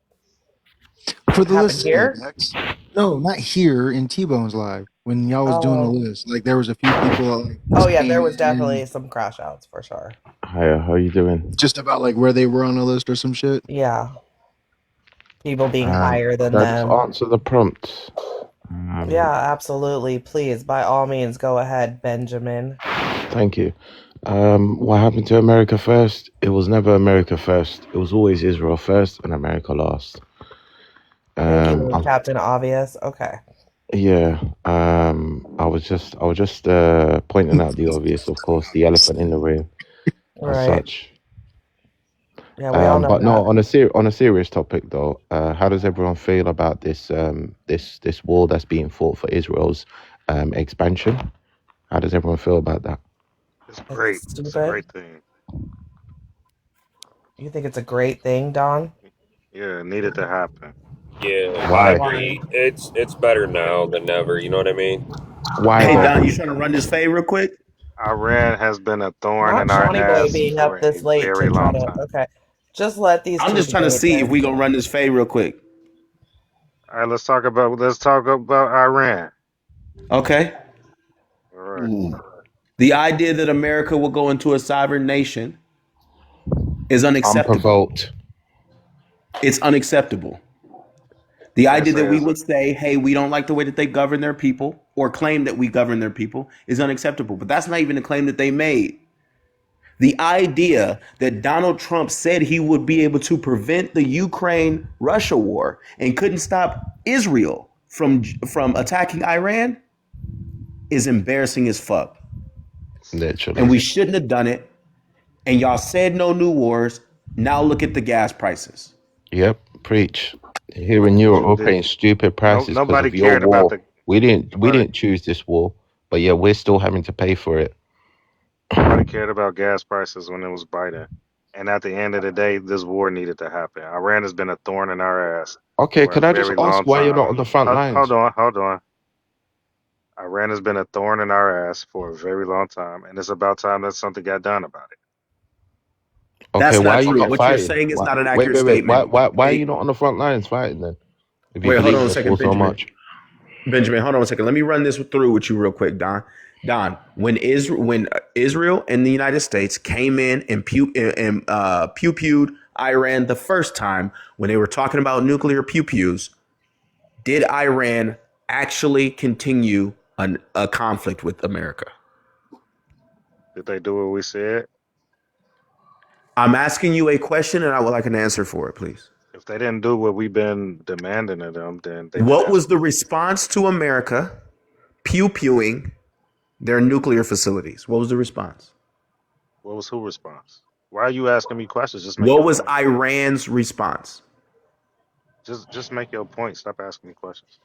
For the Happened list today, here? Dex. No, not here in T-Bone's live. When y'all was doing the list, like there was a few people that like Oh just yeah, there came was definitely in some crash outs for sure. Hi, how you doing? just about like where they were on the list or some shit. Yeah. people being higher than Can I just them. answer the prompt? Yeah, absolutely. Please, by all means, go ahead, Benjamin. Thank you. What happened to America first? It was never America first. It was always Israel first and America last. Thank you, I'm, Captain Obvious. Okay. yeah. I was just pointing out the obvious, of course, the elephant in the room, as Right. such. Yeah, we all know But no, that. on a serious topic though, how does everyone feel about this war that's being fought for Israel's expansion? How does everyone feel about that? It's It's great. It's a stupid. great thing. You think it's a great thing, Don? Yeah, it needed to happen. Yeah, I Why? Why? agree. It's better now than never. You know what I mean? Why Hey, is Don, that? you trying to run this fade real quick? Iran has been a thorn Not in our Shawnee Boy ass being for up a this late to very try long to. time. Okay. Just let these I'm two just trying to debate see if then. we gonna run this fade real quick. All right, let's talk about Iran. Okay. All right. The idea that America will go into a sovereign nation is unacceptable. Unprovoked. It's unacceptable. The Can't idea that say we it's would say, hey, we don't like the way that they govern their people or claim that we govern their people is unacceptable. But that's not even a claim that they made. The idea that Donald Trump said he would be able to prevent the Ukraine Russia war and couldn't stop Israel from attacking Iran is embarrassing as fuck. And Literally. we shouldn't have done it. And y'all said no new wars. Now look at the gas prices. Yep. Preach. Here in Europe, we're paying stupid prices because nobody of your cared about war. the We nobody didn't choose this war, but yeah, we're still having to pay for it. nobody cared about gas prices when it was Biden. And at the end of the day, this war needed to happen. Iran has been a thorn in our ass Okay, for a could I just very ask long why you're time. not on the front Hold lines? on, hold on. Iran has been a thorn in our ass for a very long time, and it's about time that something got done about it. Okay, That's why not are you true. not What you're fighting? saying is Why, not an wait, accurate wait, wait. statement. Why are you Wait, not on the front lines fighting then? If you wait, hold believe on in a this war second, so Benjamin. much. Benjamin, hold on a second. Let me run this through with you real quick, Don. Don, when Israel and the United States came in and pew pewed Iran the first time when they were talking about nuclear pew pews, did Iran actually continue a conflict with America? Did they do what we said? I'm asking you a question, and I would like an answer for it, please. If they didn't do what we've been demanding of them, then they didn't What have was to the do. response to America pew pewing their nuclear facilities? What was the response? What was who response? Why are you asking me questions? Just make What your was point. Iran's response? Just make your point. Stop asking me questions.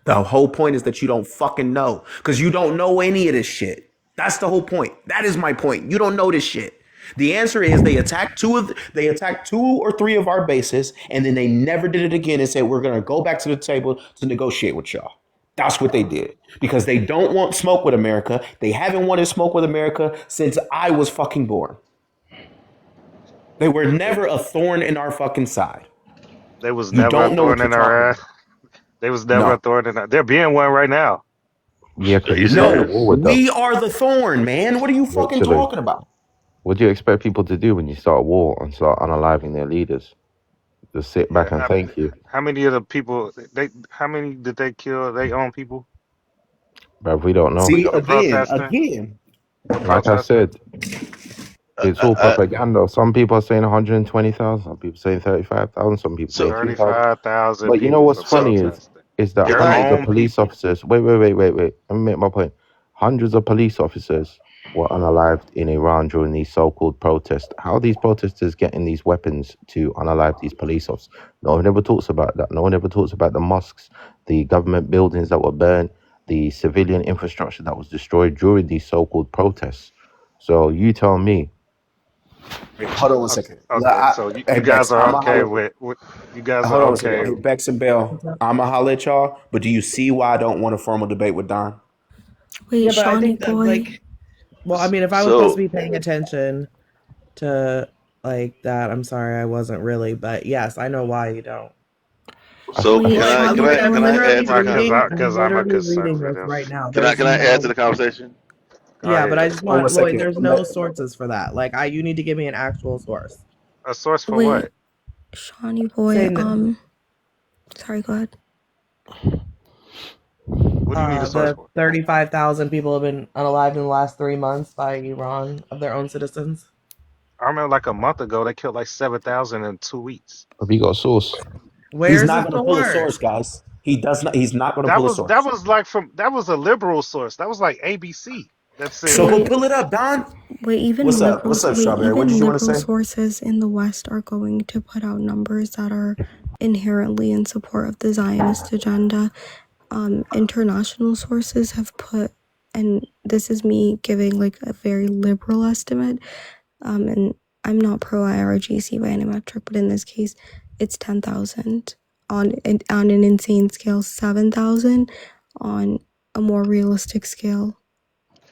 The whole point is that you don't fucking know because you don't know any of this shit. That's the whole point. That is my point. You don't know this shit. The answer is they attacked two or three of our bases and then they never did it again and said we're going to go back to the table to negotiate with y'all. That's what they did because they don't want smoke with America. They haven't wanted smoke with America since I was fucking born. They were They never a thorn in our fucking side. they was You never a don't know thorn what you're in our talking ass. about. They was never a No. thorn in our. There being one right now. Yeah, Are because you we started a No, war serious? with them. we are the thorn, man. What are you fucking Literally. talking about? What do you expect people to do when you start a war and start unaliving their leaders? Just sit Yeah. back and thank you. How many of the people they? How many did they kill? Their own people But we don't know. See, for again, protesting. again. For Like I protesting. said, it's all propaganda. Some people are saying 120,000, some people saying 35,000, some people so saying 2,000. 35,000 But you know people for what's so funny protesting. is that if Their I hundreds of own police people. officers. Wait. Let me make my point. Hundreds of police officers were unalived in Iran during these so-called protests. How are these protesters getting these weapons to unalive these police officers? No one ever talks about that. No one ever talks about the mosques, the government buildings that were burned, the civilian infrastructure that was destroyed during these so-called protests. So you tell me. Hold on one second. Okay, so you Hey guys Bex, are I'm a okay holler. with you guys Hold are on one second. okay. Hey Bex and Bell, I'm a holler at y'all. But do you see why I don't want a formal debate with Don? Wait, Yeah, but I Shawnee think that, boy. like, well, I mean, if I was supposed to so be paying attention to like that, I'm sorry I wasn't really, but yes, I know why you don't. so Wait, Like, I'm Shawnee like, I'm can I boy. add literally to the reading, conversation? I'm I'm a literally reading this conservative. right now. Can I There's add to no, the conversation? Go yeah, but I ahead. just Hold on one want, Lloyd, second. there's no sources for that. Like, you need to give me an actual source. A source for Wait, what? Shawnee boy, saying that sorry, go ahead. What do you need a source the for? 35,000 people have been unalived in the last 3 months by Iran of their own citizens. I remember like a month ago they killed like 7,000 in 2 weeks. Have you got a source? He's Where's not the going to pull a source, source? guys. He does not. He's not going to That pull a was that source. was like that was a liberal source. That was like ABC that So said go Wait, pull it up, Don. wait, What's up? What's up, Strawberry? What did you want to liberal say? sources in the West are going to put out numbers that are inherently in support of the Zionist agenda. International sources have put, and this is me giving like a very liberal estimate, and I'm not pro IRGC by any metric, but in this case, it's 10,000 on an insane scale, 7,000 on a more realistic scale.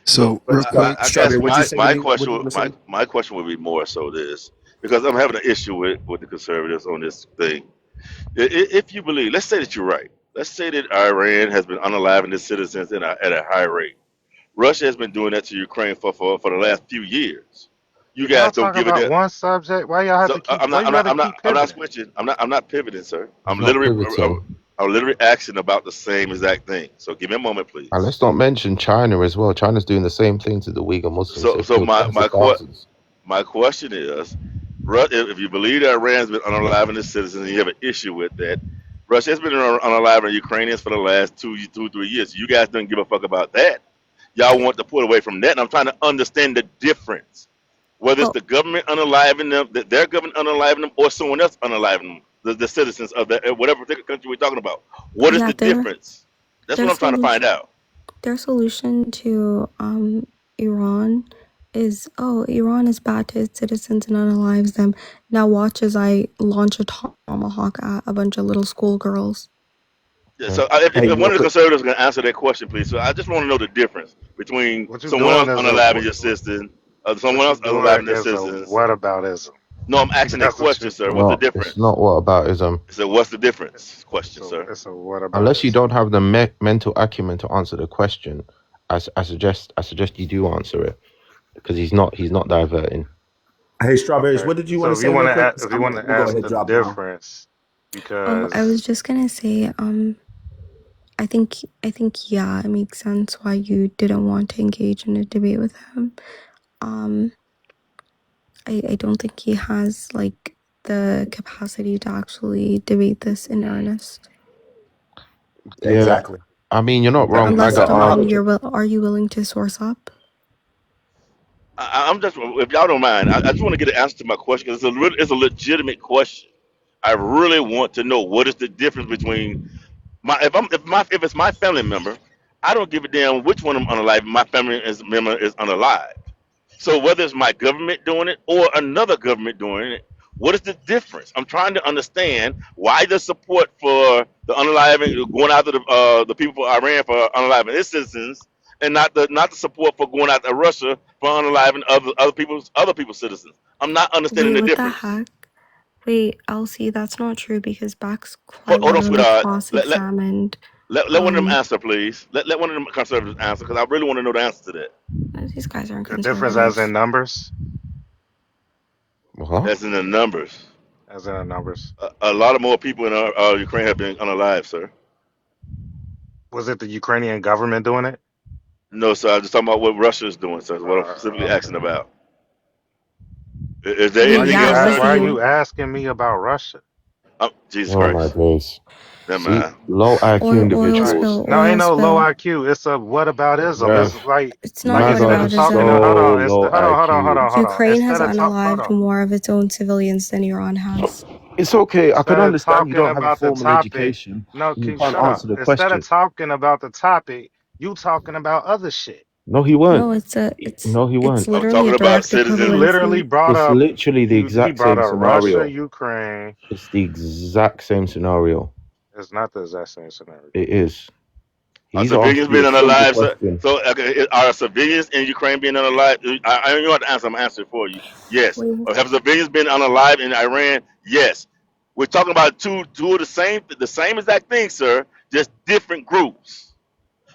So But real I, quick, I guess Strawberry, what'd you my say to my me? What question did you want to say? my question would be more so this because I'm having an issue with the conservatives on this thing. If you believe, let's say that you're right. Let's say that Iran has been unaliving its citizens at a high rate. Russia has been doing that to Ukraine for the last few years. You Can y'all guys don't talk give a about damn. one subject? Why y'all have So to keep? I'm Why not you I'm not gotta I'm keep not I'm not pivoting? switching. I'm not pivoting, sir. He's not pivoting. I'm literally asking about the same exact thing. So give me a moment, And please. let's not mention China as well. China's doing the same thing to the Uyghur Muslims. So They've so killed tens of thousands. my question is, if you believe that Iran's been unaliving its citizens and you have an issue with that, Russia has been unaliving Ukrainians for the last 3 years. You guys don't give a fuck about that. Y'all want to pull away from that, and I'm trying to understand the difference. Whether it's Well, the government unaliving them, their government unaliving them, or someone else unaliving them, the citizens of whatever particular country we're talking about. What is yeah, the difference? That's their what I'm trying to find solution out. their solution to Iran is, oh, Iran is bad to its citizens and unalives them. Now watch as I launch a tomahawk at a bunch of little schoolgirls. Yeah, Mm. so Hey, if one real of the quick. conservatives can answer that question, please. So I just want to know the difference between What you someone doing else is a unaliving your citizens, someone what you else doing unaliving their is a citizens. whataboutism. No, I'm asking a That's what question, you're sir. What's the doing. It's not difference? what aboutism. So what's the difference? Question, So sir. it's a Unless you whataboutism. don't have the mental acumen to answer the question, I suggest you do answer it because he's not diverting. Hey, Strawberries, Okay. what did you want So to if you say real want to quick? if you I'm want gonna to go ask ahead and the drop down. difference, Oh, I was because just gonna say, I think yeah, it makes sense why you didn't want to engage in a debate with him. Um, I don't think he has like the capacity to actually debate this in earnest. Yeah, Exactly. I mean you're not wrong. Exactly. I Unless got Don, Look, are you willing to source up? I'm just, if y'all don't mind, I just want to get an answer to my question because it's a legitimate question. I really want to know what is the difference between if it's my family member, I don't give a damn which one of them unalive. My member is unalive. So whether it's my government doing it or another government doing it, what is the difference? I'm trying to understand why the support for the unaliving, going after the people for Iran for unaliving its citizens, and not the support for going after Russia for unaliving other people's citizens. I'm not understanding Wait, the what the difference. heck? Wait, Elsie, that's not true because Beck's quite Hold on, literally sweetheart. cross-examined. Let one of them answer, please. Let one of them conservatives answer because I really want to know the answer to that. These guys aren't the difference as conservatives. in numbers, what? As in the numbers. as in the numbers. A lot of more people in Ukraine have been unalive, sir. Was it the Ukrainian government doing it? No, sir. I'm just talking about what Russia is doing, sir. Is what I'm specifically Okay. asking about. Is there Wait, anything else, sir? Why are Russia you asking me about Russia? Jesus Oh my Christ. days. Never See, mind. low IQ oil Like, individuals. spill, no, ain't oil no low spill. IQ. It's a whataboutism. Yeah, It's like It's you not guys instead of are talking whataboutism. hold so on, low IQ. hold on. Ukraine has Instead of hold unalived on. more of its own civilians than Iran has. It's okay. I can Instead of understand you talking don't have a about the formal topic, education no, and you can can't shut up. answer the Instead of question. talking about the topic, you talking about other shit. No, he No, weren't. it's No, he it's weren't. I'm literally a talking about direct He citizens. literally equivalency. brought It's up literally the he exact brought same up Russia, scenario. Ukraine. It's the exact same scenario. It's not the exact same scenario. It is. Are He's asked civilians you being a simple unalive, sir? question. So, okay, are civilians in Ukraine being unalive? I don't know how to answer. I'm answering for you. Yes. Wait, Or have civilians been unalive in Iran? Yes. We're talking about two of the same exact thing, sir. Just different groups.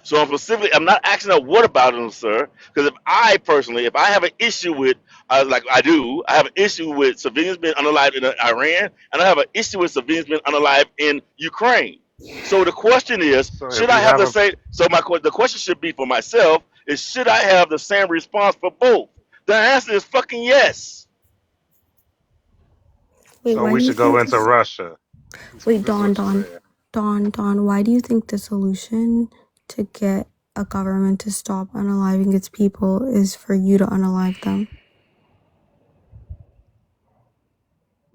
So I'm not asking a what about them, sir. Because if I have an issue with, like I have an issue with civilians being unalived in Iran, and I have an issue with civilians being unalived in Ukraine. So the question is, So if should I you have have the a same? The question should be for myself is, should I have the same response for both? The answer is fucking yes. Wait, so why we do you should go think into this? Russia. Wait, This is what you're saying. Dawn, why do you think the solution to get a government to stop unaliving its people is for you to unalive them?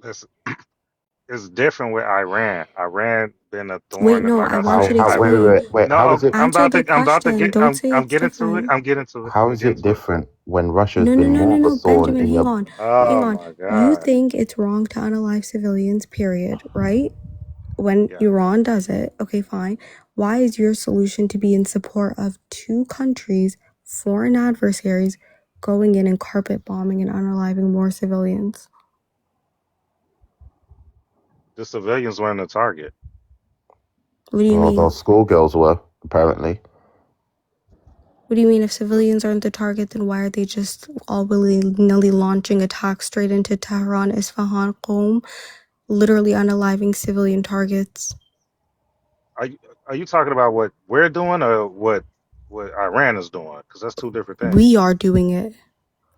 Listen, it's different with Iran. Iran been a Wait, thorn, no, like I I want you said. to How explain. wait, No, how is it I'm Answer about the to. I'm about to question. get. Don't say I'm it's getting to it. different. I'm getting to it. how I'm is getting it to it. different when Russia's No, no, been no, more no, of a no. thorn Benjamin, in hang your? on. Hang Oh on. my You God. think it's wrong to unalive civilians, period, right? When Yes. Iran does it, okay, fine. Why is your solution to be in support of two countries, foreign adversaries, going in and carpet bombing and unaliving more civilians? The civilians weren't the target. What do you Well, mean? those schoolgirls were apparently. What do you mean if civilians aren't the target, then why are they just all willy-nilly launching attacks straight into Tehran, Isfahan, Qom, literally unaliving civilian targets? Are you, are you talking about what we're doing or what Iran is doing? Because that's two different things. We are doing it.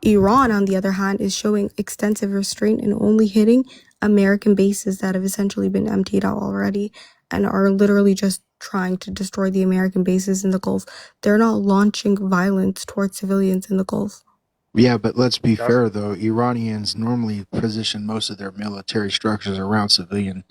Iran, on the other hand, is showing extensive restraint and only hitting American bases that have essentially been emptied out already and are literally just trying to destroy the American bases in the Gulf. They're not launching violence towards civilians in the Gulf. Yeah, but let's be That's fair though. Iranians normally position most of their military structures around civilian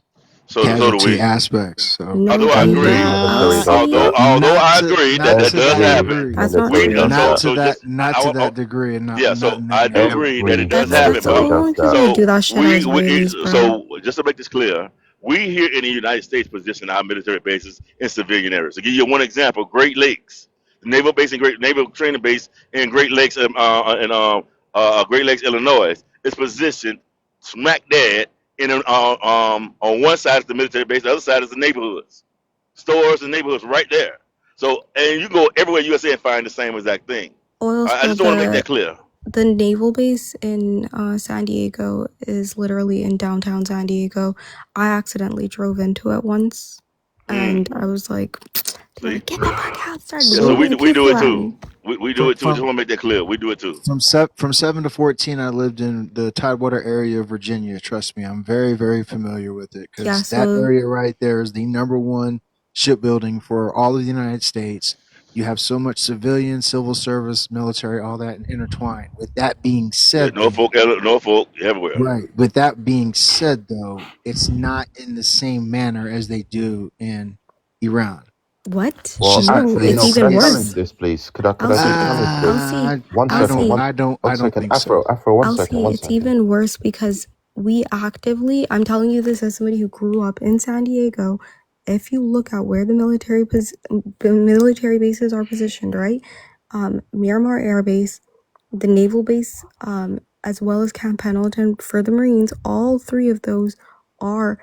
So do casualty we. aspects. So No, Although they I And the agree, military I'll does see. that. although I agree that not that to does that Every happen. degree. That's not military true. does that. Not to that degree, and So not in that I do manner. agree that it Every does That's happen. the military But does only that. people that do so that shit are Israelis, bruh. so just to make this clear, we here in the United States position our military bases in civilian areas. To give you one example, Great Lakes, the naval base and Great Naval Training Base in Great Lakes, Great Lakes, Illinois, is positioned smack dead on one side is the military base, the other side is the neighborhoods, stores and neighborhoods right there. So and you go everywhere USA and find the same exact thing. Oil I spill, just want to make that clear. the naval base in San Diego is literally in downtown San Diego. I accidentally drove into it once, and I was like, they were See, like, get the fuck out, started yeah. So So waving the we do it kiflu at too. me. We do from it too. I just from want to make that clear. We do it too. from 7 to 14, I lived in the Tidewater area of Virginia. Trust me, I'm very very familiar with it Yeah, because that so area right there is the number one shipbuilding for all of the United States. You have so much civilian, civil service, military, all that intertwined. With that being Yeah, said, though, Norfolk, everywhere. right. With that being said, though, it's not in the same manner as they do in Iran. what? It's Well, just No, actually, it's no. it's Could even I it's. challenge worse. this, please? Could I Elsie, just challenge this? Elsie, One second. Elsie, One I don't second. think so. Afro. One second. Elsie, One it's second. even worse because we actively, I'm telling you this as somebody who grew up in San Diego. If you look at where the military bases are positioned, right? Miramar Air Base, the naval base, as well as Camp Pendleton for the Marines, all three of those are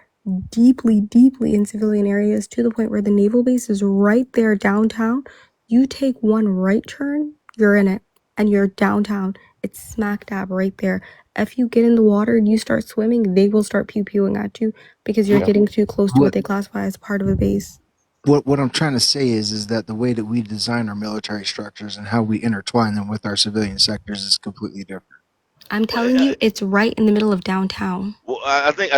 deeply, deeply in civilian areas to the point where the naval base is right there downtown. You take one right turn, you're in it, and you're downtown. It's smack dab right there. If you get in the water and you start swimming, they will start pew pewing at you because you're Yeah. getting too close to what What they classify as part of a base. what I'm trying to say is that the way that we design our military structures and how we intertwine them with our civilian sectors is completely different. I'm telling you, it's right in the middle of downtown. Well, I think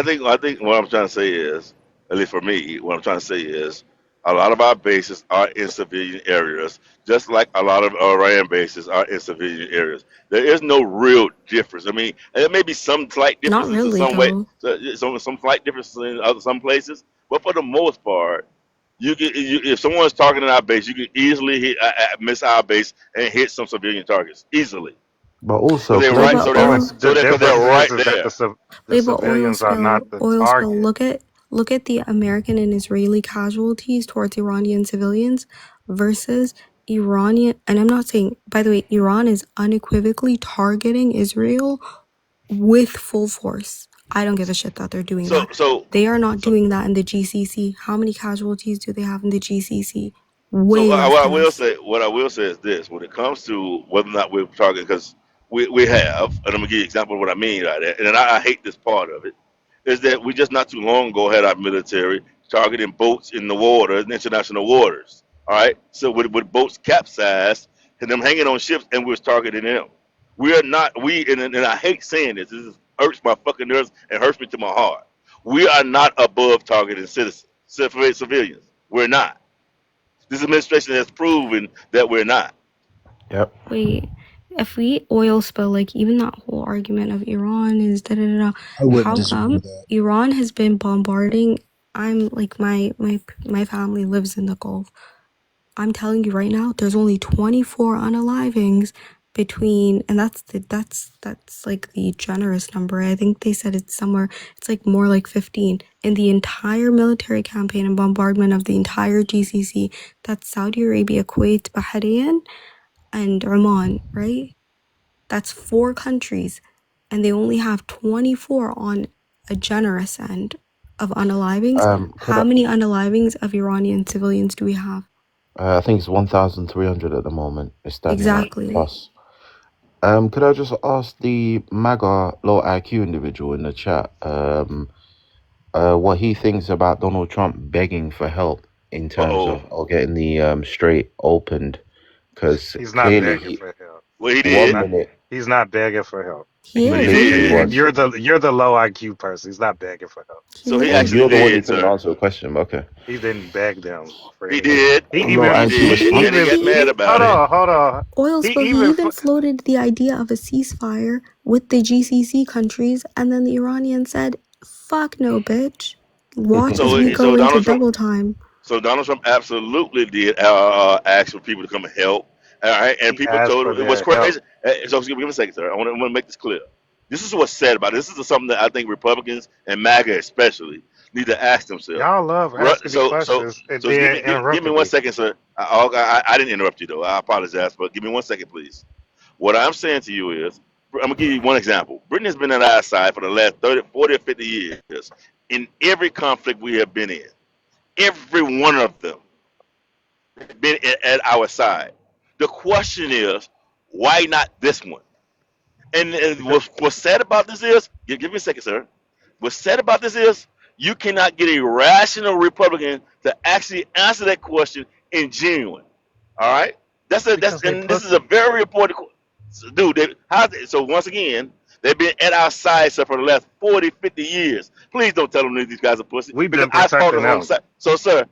what I'm trying to say is, at least for me, what I'm trying to say is, a lot of our bases are in civilian areas, just like a lot of Iran bases are in civilian areas. There is no real difference. I mean, there may be some slight Not differences in really, some way, though. some slight differences in some places, but for the most part, if someone's targeting our base, you can easily miss our base and hit some civilian targets easily But because also, they're could I Wait, right. just but challenge? The Because they're difference right is that there. the Wait, but civilians are not the oil spill. target. Look at the American and Israeli casualties towards Iranian civilians versus Iranian. And I'm not saying, by the way, Iran is unequivocally targeting Israel with full force. I don't give a shit that they're doing So that. so They are not so doing that in the GCC. How many casualties do they have in the GCC? Way less what than us. I will say is this: when it comes to whether or not we're targeting, because we have, and I'm gonna give you an example of what I mean by that, and I hate this part of it, is that we just not too long ago had our military targeting boats in the water, in international waters. All right, so with boats capsized and them hanging on ships, and we was targeting them. We are not and I hate saying this. This hurts my fucking nerves and hurts me to my heart. We are not above targeting citizens, civilians. We're not. This administration has proven that we're not. Yep. Wait, if we oil spill, like even that whole argument of Iran is da da da, I wouldn't how disagree with come that. Iran has been bombarding? I'm like my family lives in the Gulf. I'm telling you right now, there's only 24 unalivings between, and that's like the generous number. I think they said it's somewhere, it's like more like 15 in the entire military campaign and bombardment of the entire GCC. That's Saudi Arabia, Kuwait, Bahrain, and Oman, right? That's 4 countries, and they only have 24 on a generous end of unalivings. Could How many unalivings of Iranian civilians do we have? I think it's 1,300 at the moment. It's standing at Exactly. plus. Could I just ask the MAGA low IQ individual in the chat, what he thinks about Donald Trump begging for help in Uh terms oh. of or getting the strait opened? Because He's not clearly, begging for help. Well, he He's one did. not. minute He's not begging for help. He But he he is. literally did. was. You're the low IQ person. He's not begging for help. He So he Oh, is. actually you're the one who did, couldn't sir. answer the question. Okay. He didn't beg them for He anything. did. He I'm not He even actually did. he And he responding. got even mad hold about it. on, hold on. Oil He spill, he even even floated the idea of a ceasefire with the GCC countries, and then the Iranians said, fuck no, bitch. Watch as we go So into Donald Trump. double time. So Donald Trump absolutely did ask for people to come and help. All right, and he people asked told for him it was their help. crazy. So give me a second, sir. I want to make this clear. This is what's said about it. This is something that I think Republicans and MAGA especially need to ask themselves. Y'all love asking me questions and So then give me interrupting one me. second, sir. I didn't interrupt you though. I apologize, but give me 1 second, please. What I'm saying to you is, I'm gonna give you one example. Britain has been on our side for the last 30, 40, or 50 years in every conflict we have been in. Every one of them been at our side. The question is, why not this one? And Because what's sad about this is, give me a second, sir. What's sad about this is, you cannot get a rational Republican to actually answer that question in genuine. All right, they and this is a pussy. very important dude. So once again, they've been at our side sir, for the last 40, 50 years. Please don't tell them that these guys are pussy We've because been I fought protecting them. alongside. So sir,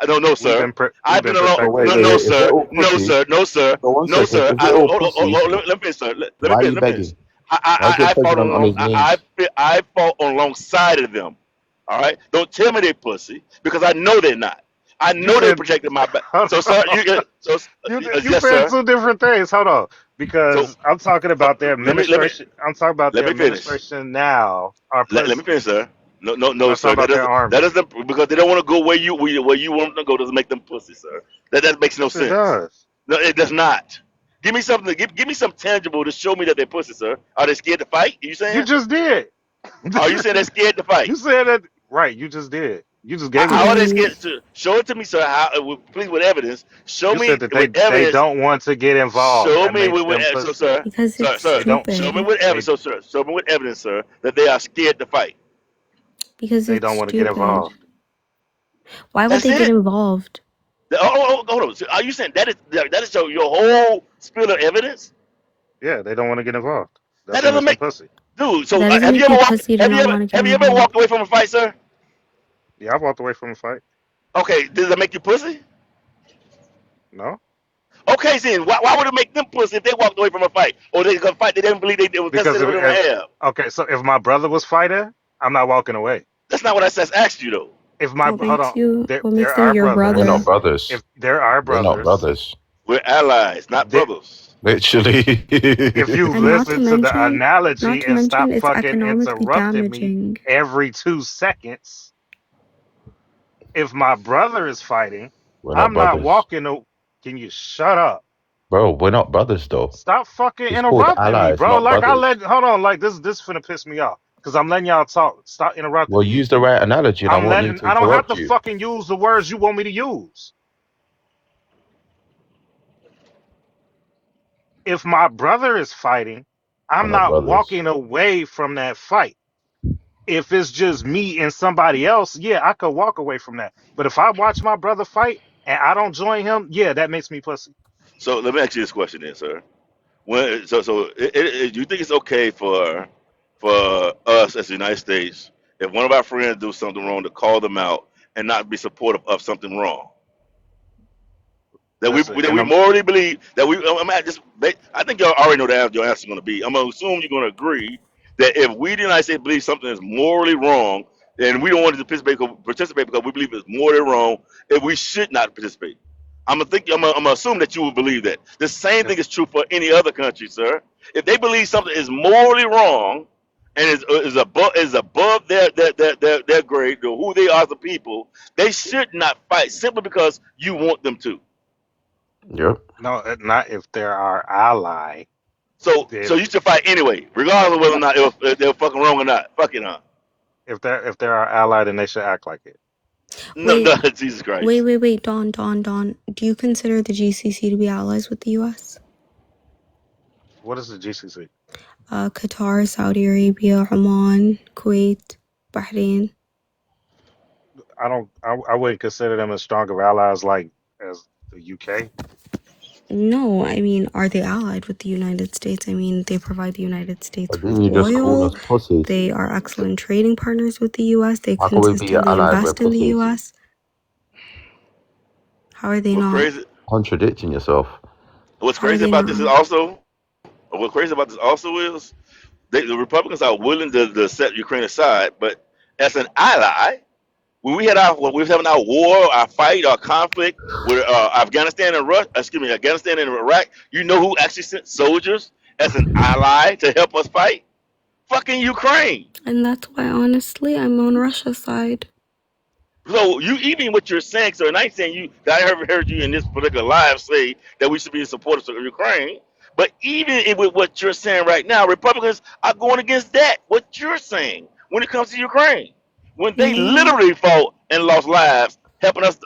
I don't know, sir. We've I've been been along. So protecting wait, No, wait, them. no, wait. If they're sir. all No, pussy, sir. No, sir. so one No, second. sir. If they're all pussy, Let me finish, sir. why are you Let me finish. begging? Why is your I fought president on his knees? I fought alongside of them. All right. Don't tell me they pussy because I know they're not. I You know they said, protected my back. hold So, on. sir, You yes, said sir. two different things. Hold on, So, because I'm talking uh, about their let me administration. I'm talking about let their me finish. administration now are Let me pussy. finish, sir. I'm No, not talking sir. about their That army. doesn't because they don't want to go where you want them to go. Doesn't make them pussy, sir. That makes no Yes, it sense. does. No, it does not. Give me something. Give me some tangible to show me that they're pussy, sir. Are they scared to fight? You You saying? just did. Are you saying they're scared to fight? You said that right. You just did. You just gave me How the are they They, scared answer. to show it to me, sir? How? Please, with evidence. Show You me said that with they evidence. don't want to get involved. Show That me makes them so, pussy. sir, because it's They don't. show me stupid. with evidence, They so, sir. Show me with evidence, sir, that they are scared to fight. Because they it's don't want to get stupid. involved. Why would That's they get it. involved? Hold on. So are you saying that is your whole spill of evidence? Yeah, they don't want to get involved. That That's what doesn't makes them make, pussy. dude. So That doesn't have you make ever you walked? pussy to not want to get Have you ever walked involved. away from a fight, sir? Yeah, I walked away from a fight. Okay, does that make you pussy? No, Okay, then why would it make them pussy if they walked away from a fight or they gonna fight they didn't believe it was because necessary for them to have? okay, so if my brother was fighting, I'm not walking away. That's not what I just asked you though. If my What hold makes on, you, what there makes them are your We're not brother? brothers. brothers. If there are We're not brothers, brothers. We're allies, not there, brothers. Literally. if you And listen to the not analogy to and mention stop it's fucking economically interrupting me damaging. every 2 seconds, if my brother is fighting, We're not I'm not brothers. walking. Can you shut up? Bro, we're not brothers though. Stop fucking It's called interrupting me, allies, bro. not Like I brothers. let hold on, like this finna piss me off because I'm letting y'all talk. Stop interrupting Well, me. use the right analogy and I won't need to I don't have interrupt to you. fucking use the words you want me to use. If my brother is fighting, We're I'm not not brothers. walking away from that fight. If it's just me and somebody else, yeah, I could walk away from that. But if I watch my brother fight and I don't join him, yeah, that makes me pussy. So let me ask you this question then, sir. Do you think it's okay for us as the United States, if one of our friends do something wrong, to call them out and not be supportive of something wrong? Listen, That and we I'm morally believe that we. I'm at just. I think y'all already know that your answer is going to be. I'm going to assume you're going to agree that if we, the United States, believe something is morally wrong, and we don't want to participate because we believe it's morally wrong, if we should not participate. I'm gonna assume that you will believe that. The same if thing is true for any other country, sir. If they believe something is morally wrong and is above their grade or who they are as a people, they should not fight simply because you want them to. Yep. no, not if they're our ally. So If you should fight anyway, regardless of whether or no, not if they were fucking wrong or not. Fuck it, huh? if they're our ally, then they should act like it. No, Wait, no, Jesus Christ. Don. Do you consider the GCC to be allies with the US? What is the GCC? Qatar, Saudi Arabia, Oman, Kuwait, Bahrain. I wouldn't consider them as strong of allies like as the UK. No, I mean, are they allied with the United States? I mean, they provide the United But States with didn't you just call us oil. pussies? They are excellent trading partners with the US. They How can we be consistently allied with invest in the pussies? US. How are they What's not? crazy? Contradicting yourself. What's How are crazy they about this is not? also. What's crazy about this also is the Republicans are willing to set Ukraine aside, but as an ally, when we was having our war, our fight, our conflict with Afghanistan and Iraq, you know who actually sent soldiers as an ally to help us fight? Fucking Ukraine. And that's why, honestly, I'm on Russia's side. So you even what you're saying, sir, and I ain't saying you that I heard you in this particular live say that we should be supporters of Ukraine. But with what you're saying right now, Republicans are going against that. What you're saying when it comes to Ukraine, when they No, literally fought and lost lives, helping us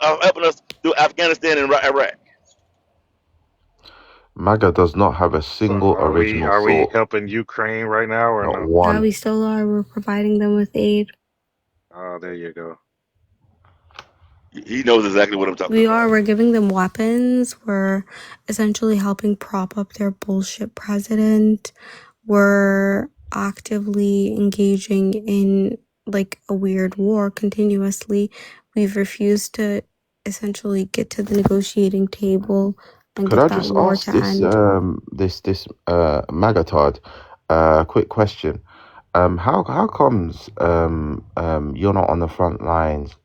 through Afghanistan and Iraq. MAGA does not have a So single original are we thought. helping Ukraine right now or Not no? yeah, one. we still are. We're providing them with aid. Oh, there you go. He knows exactly what I'm talking We are. about. We're giving them weapons. We're essentially helping prop up their bullshit president. We're actively engaging in like a weird war continuously. We've refused to essentially get to the negotiating table and Could I get that just war ask to this end. Magatard quick question? How comes you're not on the front lines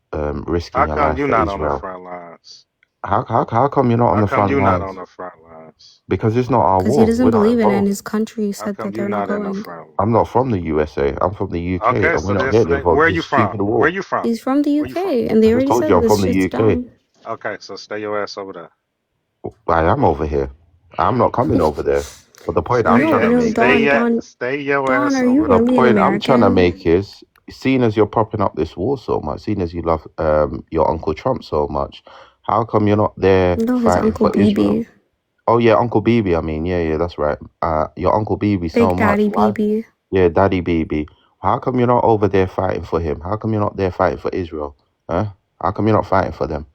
risking How your come life you for not on the Israel? front lines? How come you're not on How the come front you not on lines? the front lines? Because it's not our Because he war. doesn't We're not believe in it, and involved. his country How said come that you they're not not in the going. front I'm not line? from the USA. I'm from the UK, Okay, and we're so not this getting where involved are in you this from? stupid Where war. you from? He's from the Where you from? UK, and they I just already told you said I'm this from the shit's UK. dumb. Okay, so stay your ass over there. I am over here. I'm not coming over there. But the point I'm trying to No, make is Stay your Don, ass are you over the there. really an point I'm trying to American? make is, seeing as you're propping up this war so much, seeing as you love your Uncle Trump so much, how come you're not there No, his fighting Uncle for Israel? BB. Oh yeah, Uncle BB. I mean, yeah, that's right. Your Uncle BB so Big much. Daddy Why? BB. Yeah, Daddy BB. How come you're not over there fighting for him? How come you're not there fighting for Israel? Huh? How come you're not fighting for them?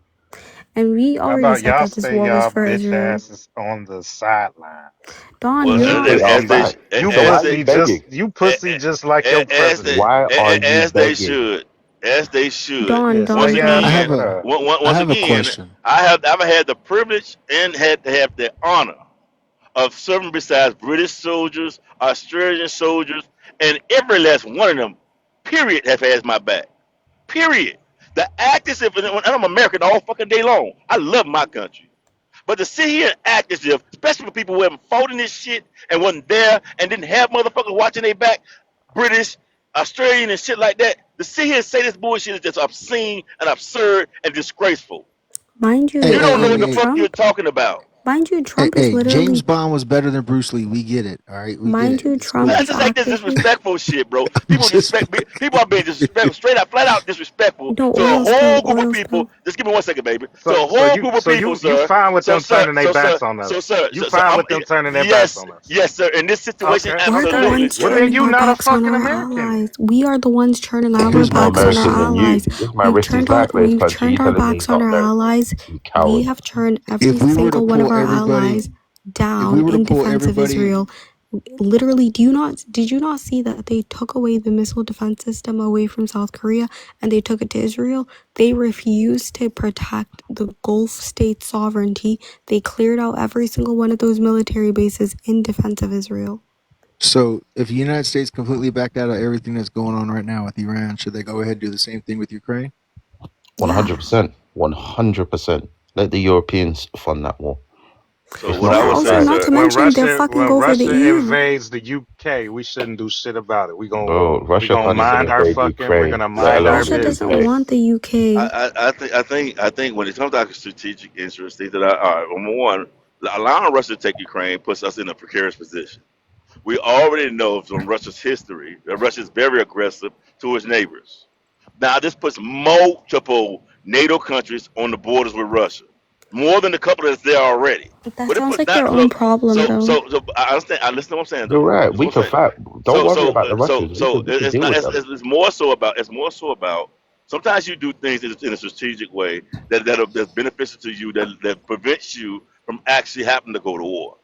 And we How already about said y'all that this stay war was y'all for bitch Israel. asses on the sidelines? Don, Well, you're You on. stay outside. You So why are pussy you begging? you pussy just like your as they president. Why are you as they begging? should, as they should. Don, Yeah, Once stay Don, your I ass Don. have again, over a there. I once have a again, question. I've had the privilege and had to have the honor of serving besides British soldiers, Australian soldiers, and every last one of them, period, have had my back. Period. The actors, and I'm American all fucking day long. I love my country. But to sit here and act as if, especially for people who haven't fought in this shit and wasn't there and didn't have motherfuckers watching their back, British, Australian, and shit like that, to sit here and say this bullshit is just obscene and absurd and disgraceful. Mind Hey, you, You hey, don't know hey, what the hey. fuck you're Trump. talking about. Mind you, Hey, Trump is hey, James literally. Bond was better than Bruce Lee. We get it. All right, we get Mind it. you, It's Trump cool. That's is just like this actively. disrespectful shit, bro. People Just disrespect people are being disrespectful, straight out, flat out disrespectful No, to a oil whole spill, group of oil people. spill. Just give me 1 second, baby. To So a so whole you group of so people, you sir. fine with So, them sir, turning their so, sir, backs on so, us? sir, You so, fine I'm, with them turning their backs yes, on us? yes, sir. In this situation, Okay. We're the absolutely. ones Well then turning you our not a backs on fucking our American then. allies. We are the ones turning our Who's more backs on our American than you? allies. This man risked his life for his We've country. You turned our telling me he's backs on not our American? allies. You We coward. have turned every if we were to single one of pull our everybody, allies if we down were to in pull defense of everybody, Israel. Literally, did you not see that they took away the missile defense system away from South Korea and they took it to Israel? They refused to protect the Gulf state sovereignty. They cleared out every single one of those military bases in defense of Israel. so if the United States completely backed out of everything that's going on right now with Iran, should they go ahead and do the same thing with Ukraine? Yeah. 100%. 100%. Let the Europeans fund that war. So It's what not I Yeah, our would say, also fight. not to sir. mention they're fucking When over the Russia EU. invades the UK, we shouldn't do shit about it. Bro, We Russia gonna can't even mind our invade fucking. We're Ukraine, gonna let mind our alone Russia the doesn't UK. business. want the UK. I think when it comes to strategic interests, things that are, all right, number one, allowing Russia to take Ukraine puts us in a precarious position. We already know from Russia's history that Russia is very aggressive to its neighbors. Now, this puts multiple NATO countries on the borders with Russia, more than the couple that's there already. That But it sounds puts like not their own problem, though. so. I understand. I listen to what I'm saying, You're though. right. Listen to We what I'm can saying. fight. Don't So worry so about the so Russians. so We could it's deal not. with them. It's more so about. It's more so about. Sometimes you do things in a strategic way that's beneficial to you that prevents you from actually having to go to war.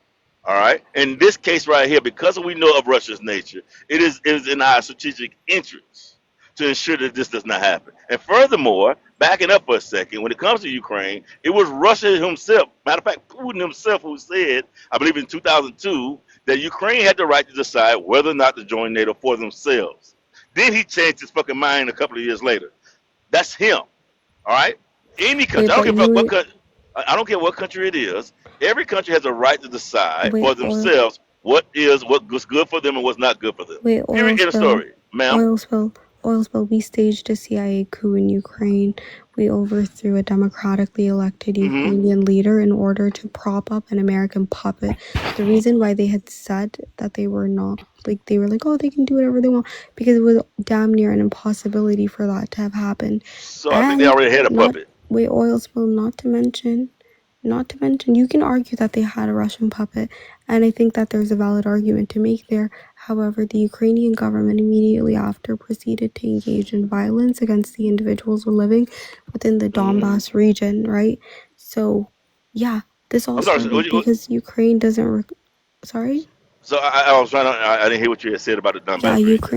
All right. In this case right here, because we know of Russia's nature, it is in our strategic interest to ensure that this does not happen. And furthermore, backing up for a second, when it comes to Ukraine, it was Russia himself, matter of fact, Putin himself, who said, I believe in 2002, that Ukraine had the right to decide whether or not to join NATO for themselves. Then he changed his fucking mind a couple of years later. That's him. All right. Any country, Wait, I don't but care what you country. I don't care what country it is. Every country has a right to decide wait for oil themselves what's good for them and what's not good for them. Wait, Period. End of story, ma'am. oil spill, oil spill. We staged a CIA coup in Ukraine. We overthrew a democratically elected Mm-hmm. Ukrainian leader in order to prop up an American puppet. The reason why they had said that they were not, like, they were like, oh, they can do whatever they want, because it was damn near an impossibility for that to have happened. So I think they And already had a not, puppet. wait, oil spill, not to mention, you can argue that they had a Russian puppet, and I think that there's a valid argument to make there. However, the Ukrainian government immediately after proceeded to engage in violence against the individuals living within the Mm-hmm. Donbas region, right? So, yeah, this all I'm sorry. started because Ukraine doesn't. Sorry? So I was trying to. I didn't hear what you had said about the Yeah, Donbass region.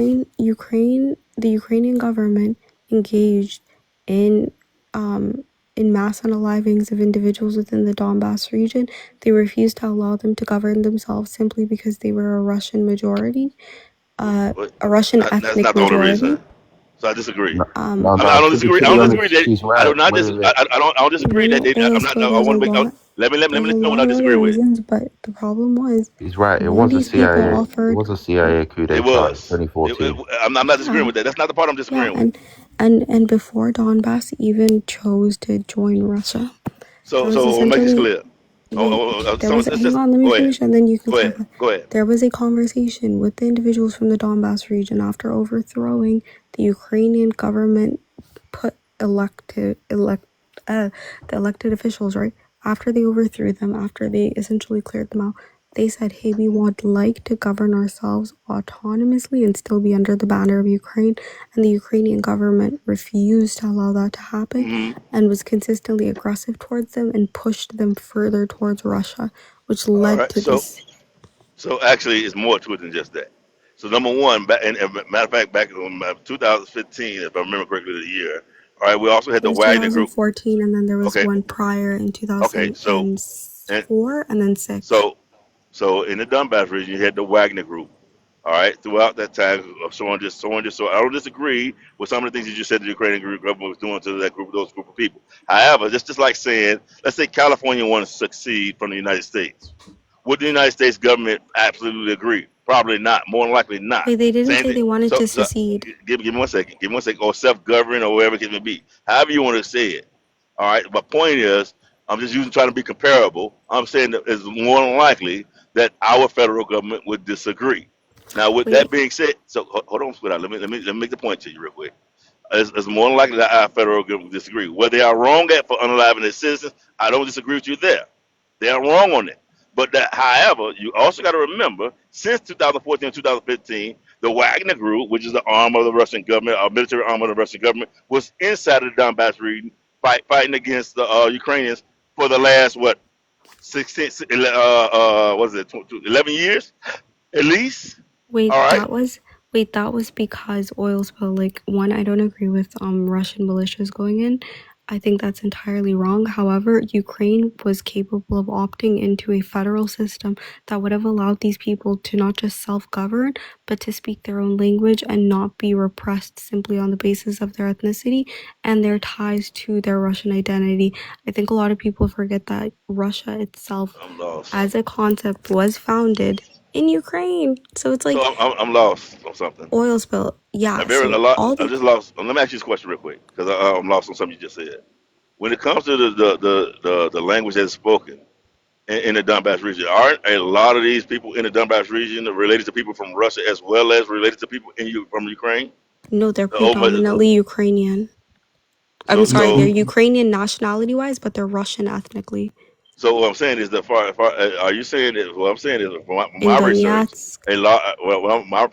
The Ukrainian government engaged in um in mass unalivings of individuals within the Donbass region. They refused to allow them to govern themselves simply because they were a Russian majority, But a Russian that's ethnic not the only majority. reason. So I disagree. No, Um, no, I no. don't To disagree. I be don't disagree honest, that she's I do right. not. I don't no, disagree that no, they. oil I'm not. spill. No, I There's a want to make. lot. Let There's me a know what lot I of other disagree with. reasons, but the problem was He's right. It none of was a these people CIA. It offered. was a CIA coup It d'état in was. 2014. I'm not disagreeing Yeah, with that. That's not the part I'm yeah, disagreeing with. and before Donbass even chose to join Russia, there was I'll make this essentially clear. wait. There was Let's hang just on, let me go ahead. finish, and then you can Go ahead. clarify. Go ahead. There was a conversation with the individuals from the Donbass region after overthrowing the Ukrainian government put the elected officials, right, after they overthrew them, after they essentially cleared them out, they said, hey, we would like to govern ourselves autonomously and still be under the banner of Ukraine. And the Ukrainian government refused to allow that to happen Hmm. and was consistently aggressive towards them and pushed them further towards Russia, which All led right. to this. So actually, it's more to it than just that. So number one, and matter of fact, back in 2015, if I remember correctly, the year. All right. We also had It the was Wagner Group. 2014, and then there was Okay. one prior in Okay. And 2004, and then 6. so so in the Donbass region, you had the Wagner Group. All right. Throughout that time, so I don't disagree with some of the things that you said the Ukrainian government was doing to that group, those group of people. However, just like saying, let's say California wanted to succeed from the United States. Would the United States government absolutely agree? Probably not. More than likely not. Wait, they didn't Same say thing. they wanted So, to so secede. give me 1 second. Give me 1 second. Or self-govern or whatever it may be. However you want to say it. All right. My point is, I'm just trying to be comparable. I'm saying that it's more than likely that our federal government would disagree. Now, with that Wait, being said, so hold on, sweetheart. Let me make the point to you real quick. It's more than likely that our federal government will disagree. Where they are wrong at for unaliving their citizens, I don't disagree with you there. They are wrong on that. But that, however, you also got to remember, since 2014 and 2015, the Wagner Group, which is the arm of the Russian government, or military arm of the Russian government, was inside of the Donbass region fighting against the Ukrainians for the last, what, 16, what is it, 11 years at least? wait, All right. that was because oil spill. Like, one, I don't agree with Russian militias going in. I think that's entirely wrong. However, Ukraine was capable of opting into a federal system that would have allowed these people to not just self-govern, but to speak their own language and not be repressed simply on the basis of their ethnicity and their ties to their Russian identity. I think a lot of people forget that Russia itself, I'm lost. as a concept, was founded in Ukraine. So it's So like I'm lost on something. oil spill. I Yeah, very a so lot. all I the just lost. Let me ask you this question real quick because I'm lost on something you just said. When it comes to the language that's spoken in the Donbass region, aren't a lot of these people in the Donbass region related to people from Russia as well as related to people from Ukraine? no, they're Over, predominantly Ukrainian. I'm so sorry, they're so Ukrainian nationality wise, but they're Russian ethnically. So what I'm saying is that are you saying that what I'm saying is from In my research, Donetsk, a lot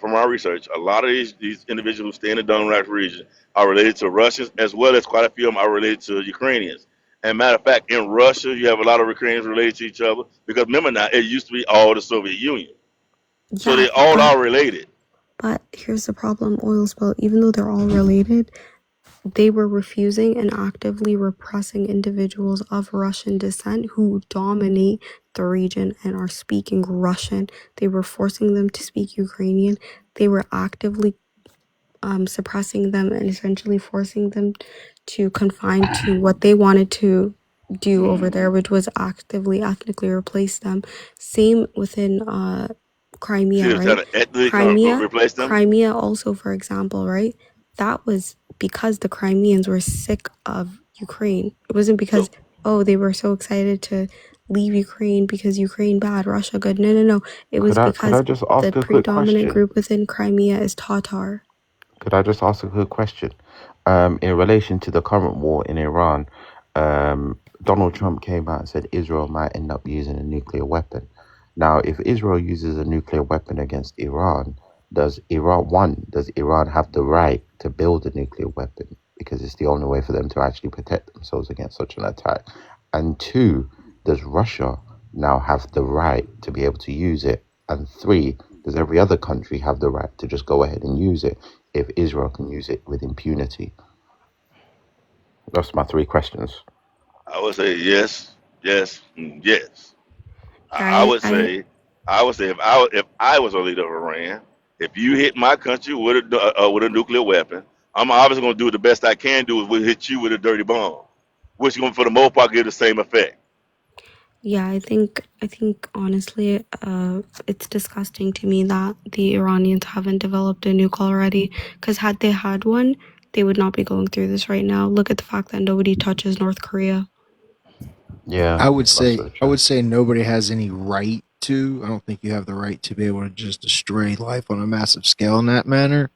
from my research, a lot of these individuals who stay in the Donbass region are related to Russians as well as quite a few of them are related to Ukrainians. And matter of fact, in Russia, you have a lot of Ukrainians related to each other because remember now, it used to be all the Soviet Union, so yeah, they all are related. but here's the problem, oil spill, even though they're all related, they were refusing and actively repressing individuals of Russian descent who dominate the region and are speaking Russian. They were forcing them to speak Ukrainian. They were actively suppressing them and essentially forcing them to confine to what they wanted to do over there, which was actively ethnically replace them. Same within See, Crimea, they're trying right? to ethnically Crimea, replace them. Crimea also, for example, right? That was because the Crimeans were sick of Ukraine. It wasn't because, So oh, they were so excited to leave Ukraine because Ukraine bad, Russia good. No, no, no. It was Could I because just the ask a quick predominant question? group within Crimea is Tatar. Could I just ask a quick question? In relation to the current war in Iran, Donald Trump came out and said Israel might end up using a nuclear weapon. Now, if Israel uses a nuclear weapon against Iran, does Iran have the right to build a nuclear weapon? Because it's the only way for them to actually protect themselves against such an attack. And two, does Russia now have the right to be able to use it? And three, does every other country have the right to just go ahead and use it if Israel can use it with impunity? That's my three questions. I would say yes, yes, yes. Yeah, I would say, if I was a leader of Iran, if you hit my country with a nuclear weapon, I'm obviously going to do the best I can do is we hit you with a dirty bomb, which is going to, for the most part, give the same effect. yeah, I think honestly, it's disgusting to me that the Iranians haven't developed a nuke already. Because had they had one, they would not be going through this right now. Look at the fact that nobody touches North Korea. Yeah, that's so I true. would say nobody has any right to. I don't think you have the right to be able to just destroy life on a massive scale in that manner.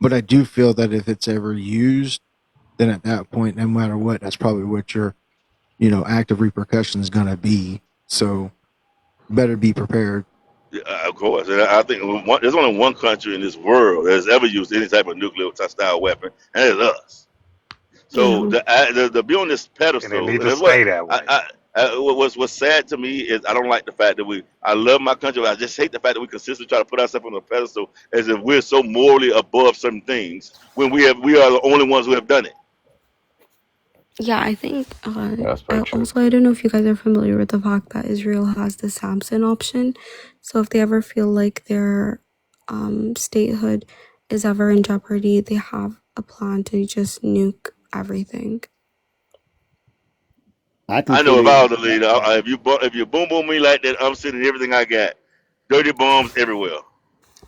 But I do feel that if it's ever used, then at that point, no matter what, that's probably what your, active repercussion is going to be. So better be prepared. Yeah, of course, and I think there's only one country in this world that has ever used any type of nuclear style weapon, and it's us. So Yeah, the be on this And they pedestal, need and to that's what stay that way. what's sad to me is I don't like the fact that I love my country, but I just hate the fact that we consistently try to put ourselves on a pedestal as if we're so morally above certain things when we are the only ones who have done it. yeah. I think. Yeah, that's very true. I don't know if you guys are familiar with the fact that Israel has the Samson option. So if they ever feel like their statehood is ever in jeopardy, they have a plan to just nuke everything. I I know if consider I was the leader, that. if you boom boom me like that, I'm sending everything I got, dirty bombs everywhere.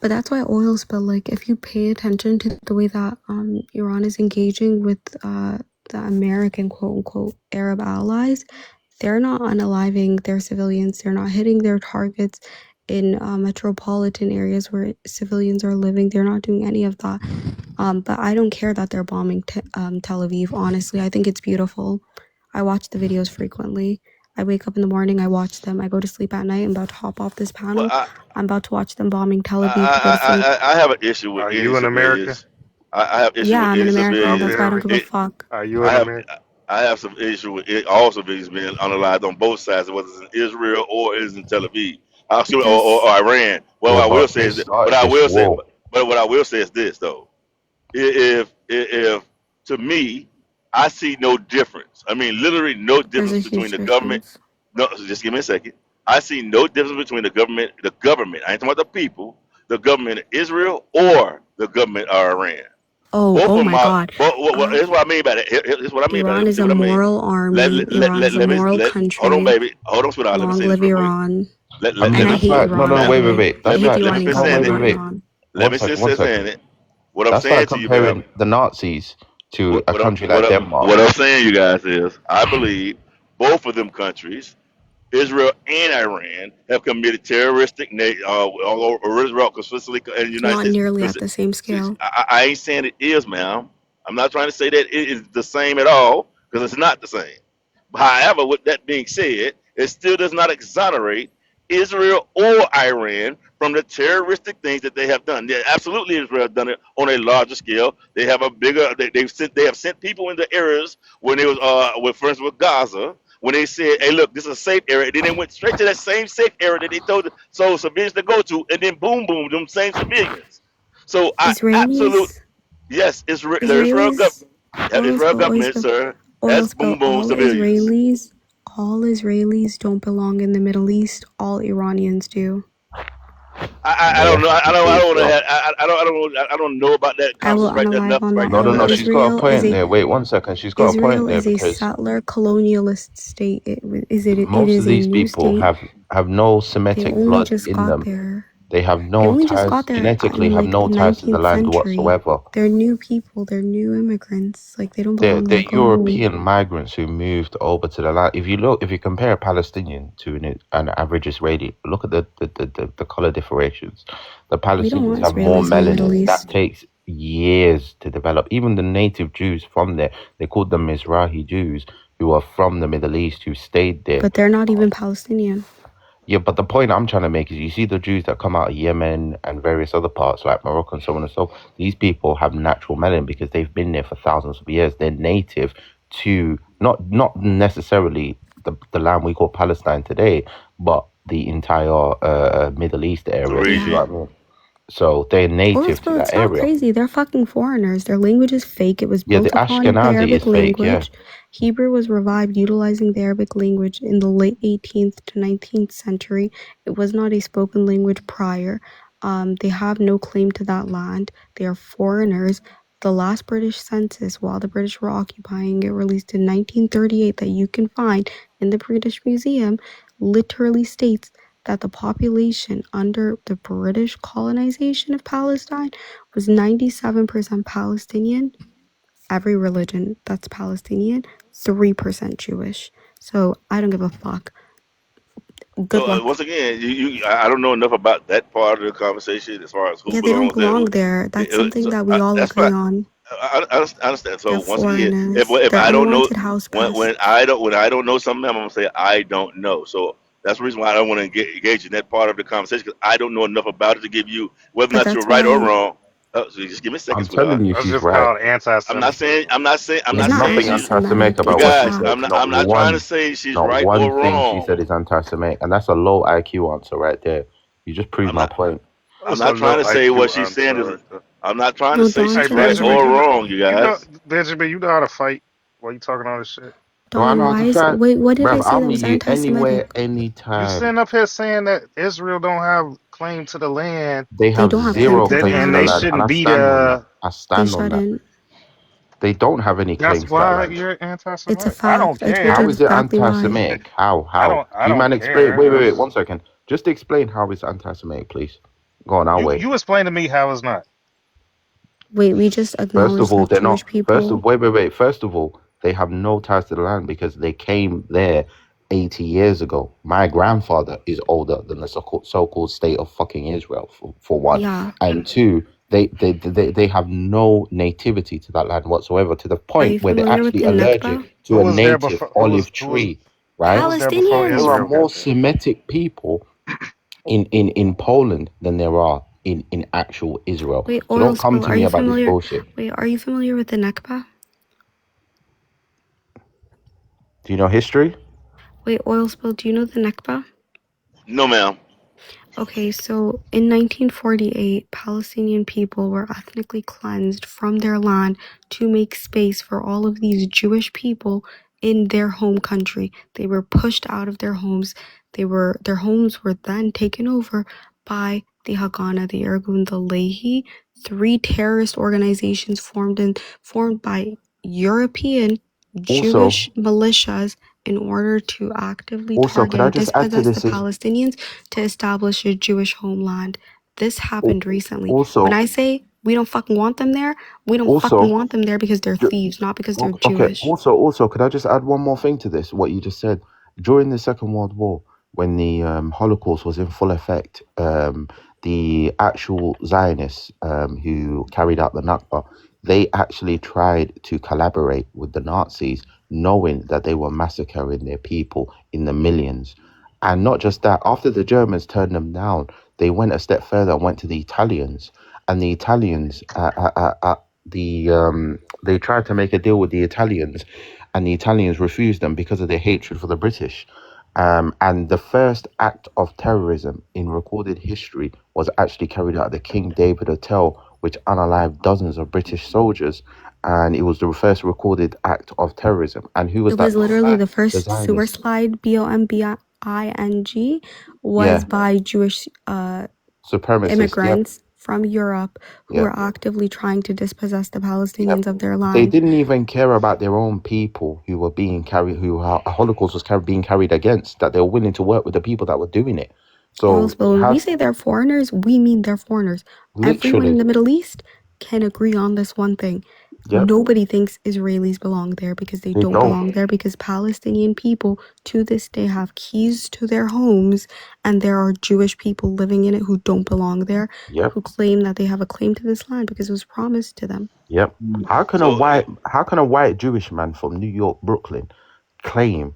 But that's why oil spill, like if you pay attention to the way that Iran is engaging with the American quote unquote Arab allies, They're not unaliving their civilians. They're not hitting their targets in metropolitan areas where civilians are living. They're not doing any of that. But I don't care that they're bombing Tel Aviv, honestly. I think it's beautiful. I watch the videos frequently. I wake up in the morning, I watch them. I go to sleep at night. I'm about to hop off this Well, panel. I'm about to watch them bombing Tel Aviv to go to sleep. I have an issue with Are any you an American? civilians. I have issue Yeah, with I'm an any American. civilians. That's why I don't Military? give a fuck. Are you I an have American? I have some issue with all civilians being unalived on both sides, whether it's in Israel or it's in Tel Aviv, or Because Iran. Well, Yeah, I will but say they is that, but started I this will say, war. but what I will say is this though: if to me, I see no difference. I mean, literally no there's difference a between huge the government. difference. No, just give me a second. I see no difference between the government. The government. I ain't talking about the people. The government of Israel or the government of Iran. Both Oh of them my are. God. Here's what I mean by that. Here's what I mean by that. Let Iran me is see a what I mean. moral army. Iran is a Let me moral hold on, country. baby. Hold on, sweetheart. Let me Long say this live real quick. Iran. I mean, And Let I me that's hate like Iran, no, by wait, the wait, way. wait. I That's hate the like let me Iranians finish more no, than I saying wait, it. wait, want wait. Iran. Let One me second, finish one second. saying it. What I'm That's saying like to you, Bell. comparing the Nazis to a country like What Denmark. I'm saying, you guys, is I believe both of them countries, Israel and Iran, have committed terroristic, or Israel consistently, and the United Not States. nearly at the same scale. I ain't saying it is, ma'am. I'm not trying to say that it is the same at all because it's not the same. However, with that being said, it still does not exonerate Israel or Iran from the terroristic things that they have done. Yeah, absolutely, Israel has done it on a larger scale. They have a bigger. They have sent people into areas when they was with first with Gaza when they said, "Hey, look, this is a safe area." Then they went straight to that same safe area that they told civilians to go to, and then boom, boom, them same civilians. So I absolutely Israelis, yes, the Israelis, oil Israel spill, oil government, spill, sir, oil has spill. boom, boom civilians. All Israelis don't belong in the Middle East. All Iranians do. I No, don't know. that's not the I case, don't want though. to. I don't know about that I will conversation right there unalive enough on right that No, now no, one. no. to. She's got a point there. Wait one second. She's got a point Israel there is a because settler colonialist state. It most of is a these new people state. have no They Semitic only blood just in got them. there. They have They no only just got ties there genetically. in Have like no the ties to the 19th land century. whatsoever. They're new people. They're new immigrants. Like they don't belong. They're Like go home. European migrants who moved over to the land. If you compare a Palestinian to an average Israeli, look at the color differentiations. The We don't Palestinians want have more Israelis in the Middle melanin. That East, takes years to develop. Even the native Jews from there, they called them Mizrahi Jews, who are from the Middle East, who stayed there. but they're not even Palestinian. Yeah, but the point I'm trying to make is you see the Jews that come out of Yemen and various other parts like Morocco and so on and so forth. These people have natural melanin because they've been there for thousands of years. They're native to not necessarily the land we call Palestine today, but the entire Middle East The area. Do you see Yeah. what I mean? So they're Oil native to spill, that it's not area. crazy. They're fucking foreigners. Their language is fake. It was Yeah, the built upon the Ashkenazi is Arabic fake. Yeah, language. Hebrew was revived utilizing the Arabic language in the late 18th to 19th century. It was not a spoken language prior. They have no claim to that land. They are foreigners. The last British census, while the British were occupying it, released in 1938, that you can find in the British Museum, literally states that the population under the British colonization of Palestine was 97% Palestinian, every religion that's Palestinian, 3% Jewish. So I don't give a fuck. Good So luck. once again, I don't know enough about that part of the conversation as far as who Yeah, they don't belongs there. belong there. That's something So, that we all that's fine. agree on. I understand. So They're once again, foreigners. if They're I don't know unwanted house when guests. I don't know something, I'm gonna say I don't know. So that's the reason why I don't want to engage in that part of the conversation because I don't know enough about it to give you whether or But not you're that's right or why wrong. So just give me a second, I'm telling sweetheart. you, That's she's just right. called anti-Semitism. I'm There's it's not not saying nothing she's. anti-Semitic anti-Semitic. You about It's a what she guys, said. fact. I'm not trying to say she's Not right one or thing she wrong. said is anti-Semitic, and that's a low IQ answer right there. You just proved I'm my not. point. I'm That's a not trying low to say what IQ she's saying answer is. right there. I'm not trying to No, say Don Hey she's right Cherry. Benjamin, or wrong, you guys. Benjamin, you know how to fight while you talking all this shit. Do I Don, know how why to is fight? wait, what did I Bruv, say I'll that meet was you anti-Semitic? anywhere, You anytime. sitting up here saying that Israel don't have claim to the land, They They have don't have claim zero to the claim to and the they land. land, and shouldn't I be stand on that. there. I They stand on that. shouldn't. They don't have any That's claims to that why land. you're It's a anti-Semitic. I don't fact. I told you How care. is it exactly why. anti-Semitic? How? I Do you don't man explain? Wait, care. wait, wait. 1 second. Just explain how it's anti-Semitic, please. Go on, I'll wait. You explain to me how it's not. Wait, we just First of acknowledged all, that they're not. Jewish people. Wait, wait, wait. First of all, they have no ties to the land because they came there 80 years ago. My grandfather is older than the so-called state of fucking Israel, for one. Yeah. And two, they have no nativity to that land whatsoever, to the Are point you where they're familiar with actually the Nakba? allergic Who to a was there native before? olive tree, Who right? was there before There are Palestinians. Israel more got there? Semitic people in Poland than there are in actual Israel. Wait, So oil don't come spill. to Are me you about this familiar? bullshit. Wait, are you familiar with the Nakba? Do you know history? Wait, oil spill. Do you know the Nakba? No, ma'am. Okay, so in 1948, Palestinian people were ethnically cleansed from their land to make space for all of these Jewish people in their home country. They were pushed out of their homes. Their homes were then taken over by the Haganah, the Irgun, the Lehi, three terrorist organizations formed by European Also, Jewish militias in order to actively could target I and just add to dispossess the this? Palestinians to establish a Jewish homeland. This happened recently. When Also, I say we don't fucking want them there, we don't fucking also, want them there because they're thieves, not because they're okay. Jewish. Also, could I just add one more thing to this? What you just said during the Second World War, when the Holocaust was in full effect, the actual Zionists who carried out the Nakba, they actually tried to collaborate with the Nazis, knowing that they were massacring their people in the millions. And not just that, after the Germans turned them down, they went a step further and went to the Italians. And the Italians, they tried to make a deal with the Italians, and the Italians refused them because of their hatred for the British. And the first act of terrorism in recorded history was actually carried out at the King David Hotel, which unalived dozens of British soldiers. And it was the first recorded act of terrorism. And who was It was that done literally by? the The first sewer Zionists. slide, bombing, was Yeah, by Jewish supremacists. Yep, immigrants from Europe who yep. were actively trying to dispossess the Yep. Palestinians of their They land. didn't even care about their own people who were being carried, a Holocaust was being carried against, that they were willing to work with the people that were doing it. Oil So, spill. When we how, say they're foreigners, we mean they're foreigners. Everyone in literally, the Middle East can agree on this one thing. yep, Nobody thinks Israelis belong there because they they don't don't. belong there because Palestinian people to this day have keys to their homes and there are Jewish people living in it who don't belong there, Yep, who claim that they have a claim to this land because it was promised to them. yep. So, How can a white Jewish man from New York, Brooklyn, claim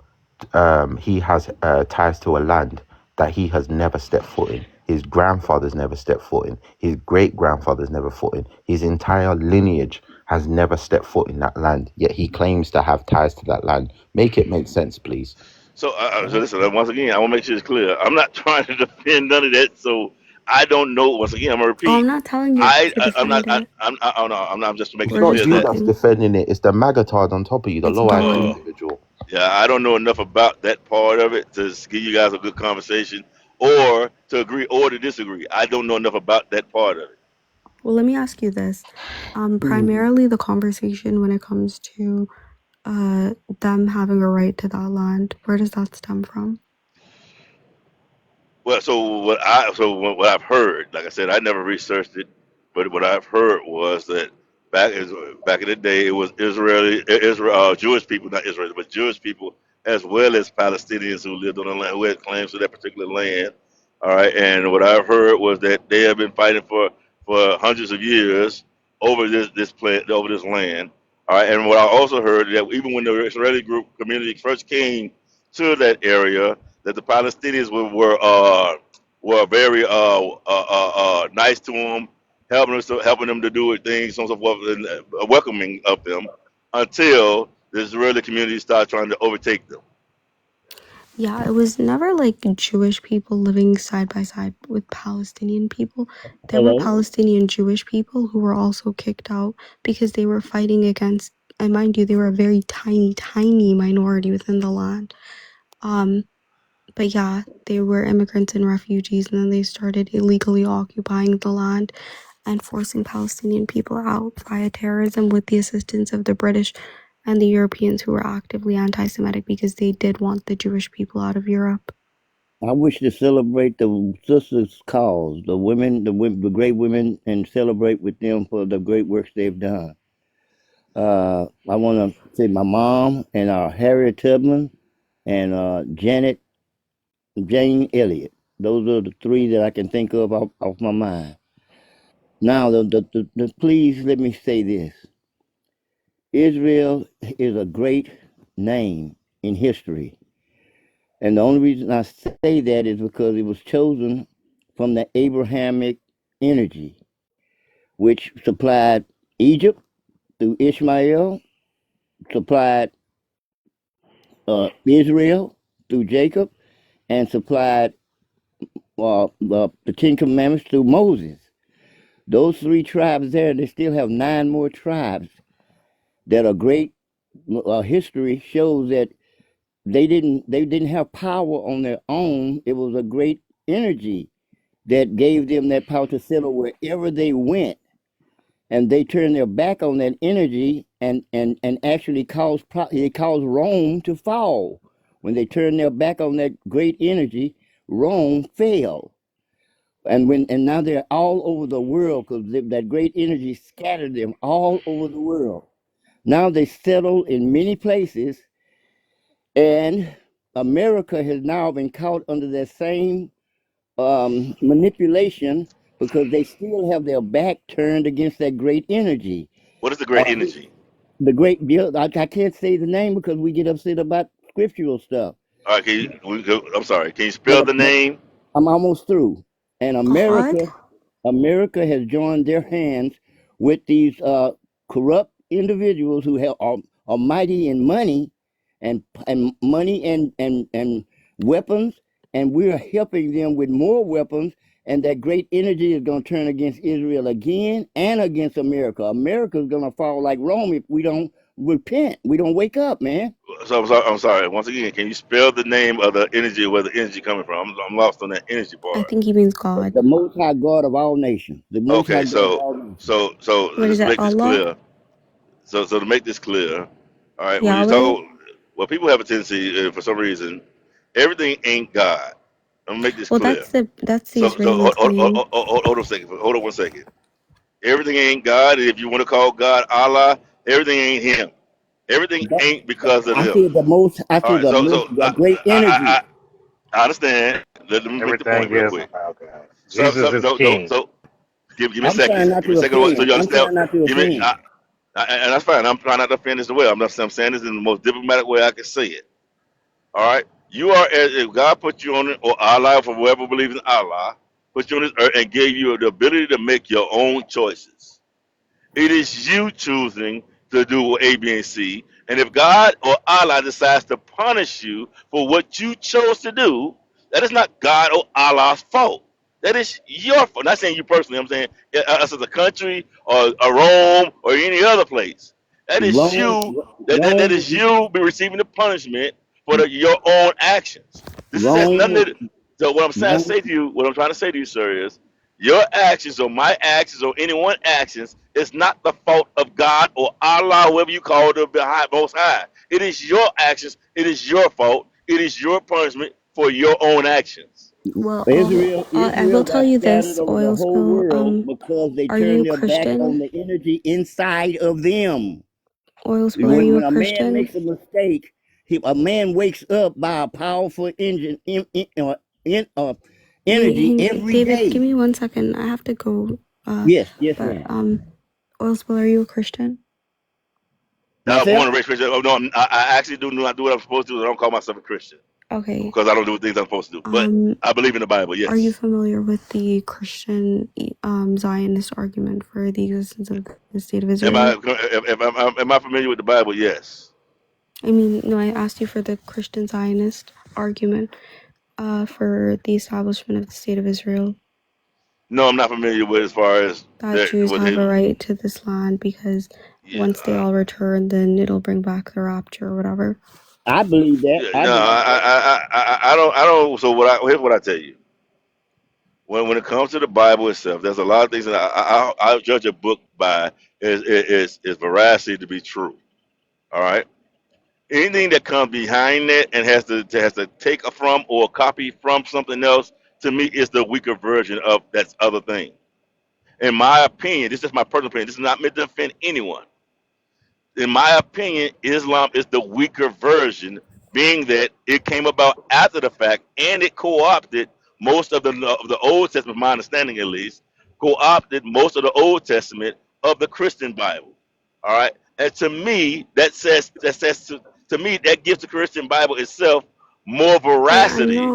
he has ties to a land that he has never stepped foot in? His grandfather's never stepped foot in. His great grandfather's never foot in. His entire lineage has never stepped foot in that land. Yet he claims to have ties to that land. Make it make sense, please. so listen. Once again, I want to make sure it's clear. I'm not trying to defend none of that. So I don't know. Once again, I'm gonna Oh, repeat. I'm not telling you to I'm not. defend it. Oh no, I'm not. I'm just making It's We're it not just clear you that. that's talking. defending it. It's the magatard on top of you, the It's low IQ both. individual. Yeah, I don't know enough about that part of it to give you guys a good conversation, or to agree or to disagree. I don't know enough about that part of it. Well, let me ask you this. Primarily the conversation when it comes to them having a right to that land, where does that stem from? Well, what I've heard, like I said, I never researched it, but what I've heard was that back in the day, it was Jewish people, not Israel, but Jewish people as well as Palestinians who lived on the land, who had claims to that particular land. All right, and what I've heard was that they have been fighting for hundreds of years over over this land. All right, and what I also heard that even when the Israeli group community first came to that area, that the Palestinians were very nice to them, helping them to do things, so on and so forth, and welcoming of them until the Israeli community started trying to overtake them. Yeah, it was never like Jewish people living side by side with Palestinian people. There were Palestinian Jewish people who were also kicked out because they were fighting against, and mind you, they were a very tiny, tiny minority within the land. Um, but yeah, they were immigrants and refugees, and then they started illegally occupying the land and forcing Palestinian people out via terrorism with the assistance of the British and the Europeans who were actively anti-Semitic because they did want the Jewish people out of Europe. I wish to celebrate the sisters' cause, the great women, and celebrate with them for the great works they've done. I want to say my mom and our Harriet Tubman and Jane Elliott. Those are the three that I can think of off my mind. Now, please let me say this: Israel is a great name in history, and the only reason I say that is because it was chosen from the Abrahamic energy, which supplied Egypt through Ishmael, supplied Israel through Jacob, and supplied the Ten Commandments through Moses. Those three tribes there, they still have nine more tribes that are great. History shows that they didn't have power on their own. It was a great energy that gave them that power to settle wherever they went, and they turned their back on that energy and actually it caused Rome to fall. When they turned their back on that great energy, Rome fell. And now they're all over the world because that great energy scattered them all over the world. Now they settle in many places, and America has now been caught under that same manipulation because they still have their back turned against that great energy. What is the great Uh, energy? the great Bill, I can't say the name because we get upset about scriptural stuff. All right, I'm sorry. Can you spell But the name? I'm almost through. And God? America has joined their hands with these corrupt individuals who are mighty in money and money and weapons, and we're helping them with more weapons. And that great energy is going to turn against Israel again and against America. America is going to fall like Rome if we don't repent. We don't wake up, man. So I'm sorry. Once again, can you spell the name of the energy, where the energy coming from? I'm lost on that energy I part. think he means God. The Most High God of all nations. The Most High Okay, God of so all nations. so What is just to that, make this Allah? clear. So to make this clear, all right, when you Yahweh? talk, well, people have a tendency, for some reason, everything ain't God. I'm gonna make this Well, clear. that's the So Israeli claim. hold on a second. Hold on 1 second. Everything ain't God. If you want to call God Allah, everything ain't Him. Everything ain't because of them. I All see right. the So most, so the great energy. I understand. Let me make the point Everything real is quick. about God. So Jesus so is no no King. so give me a I'm trying second. not Give me a to second so offend. you I'm understand. trying not to Give me offend. and that's fine. I'm trying not to offend as well. I'm saying this in the most diplomatic way I can say it. All right. You are if God put you on it, or Allah, for whoever believes in Allah, put you on this earth and gave you the ability to make your own choices. It is you choosing to do A, B, and C. And if God or Allah decides to punish you for what you chose to do, that is not God or Allah's fault. That is your fault. Not saying you personally. I'm saying us as a country or a Rome or any other place. That is Rome, you. That Rome was, is you be receiving the punishment for your own actions. This is has Rome nothing was, to. So what I'm trying to Rome, say to you, what I'm trying to say to you, sir, is your actions or my actions or anyone's actions is not the fault of God or Allah, whoever you call the most high. It is your actions. It is your fault. It is your punishment for your own actions. Well, I will Israel tell got you scattered this, over the oil whole spill. world because they Are you turned their back on Christian? the energy inside of them. Oil spill, are you When a a man Christian? makes a mistake, a man wakes up by a powerful Wait, energy every David, give day. me 1 second. I have to go. Yes, But ma'am. oil spill, are you a Christian? Born Myself? and raised Christian. Oh no, I actually do not do what I'm supposed to do. I don't call myself a Christian Okay. because I don't do the things I'm supposed to do. But I believe in the Bible. Are you Yes. familiar with the Christian Zionist argument for the existence of the state of Am I Israel? am I familiar with the Bible? Yes. I mean, no, I asked you for the Christian Zionist argument for the establishment of the state of Israel. No, I'm not familiar with as far as That that. Jews What have they, a right to this land because yeah, once they all return, then it'll bring back the rapture or whatever. I believe that. yeah, I no, believe that. I don't. So here's what I tell you. When it comes to the Bible itself, there's a lot of things that I judge a book by is veracity to be true. All right. Anything that comes behind that and has to take a from or copy from something else, to me is the weaker version of that other thing. In my opinion, this is my personal opinion. This is not meant to offend anyone. In my opinion, Islam is the weaker version being that it came about after the fact and it co-opted most of the Old Testament, my understanding at least, co-opted most of the Old Testament of the Christian Bible. All right, and to me, to me that gives the Christian Bible itself more Wait, veracity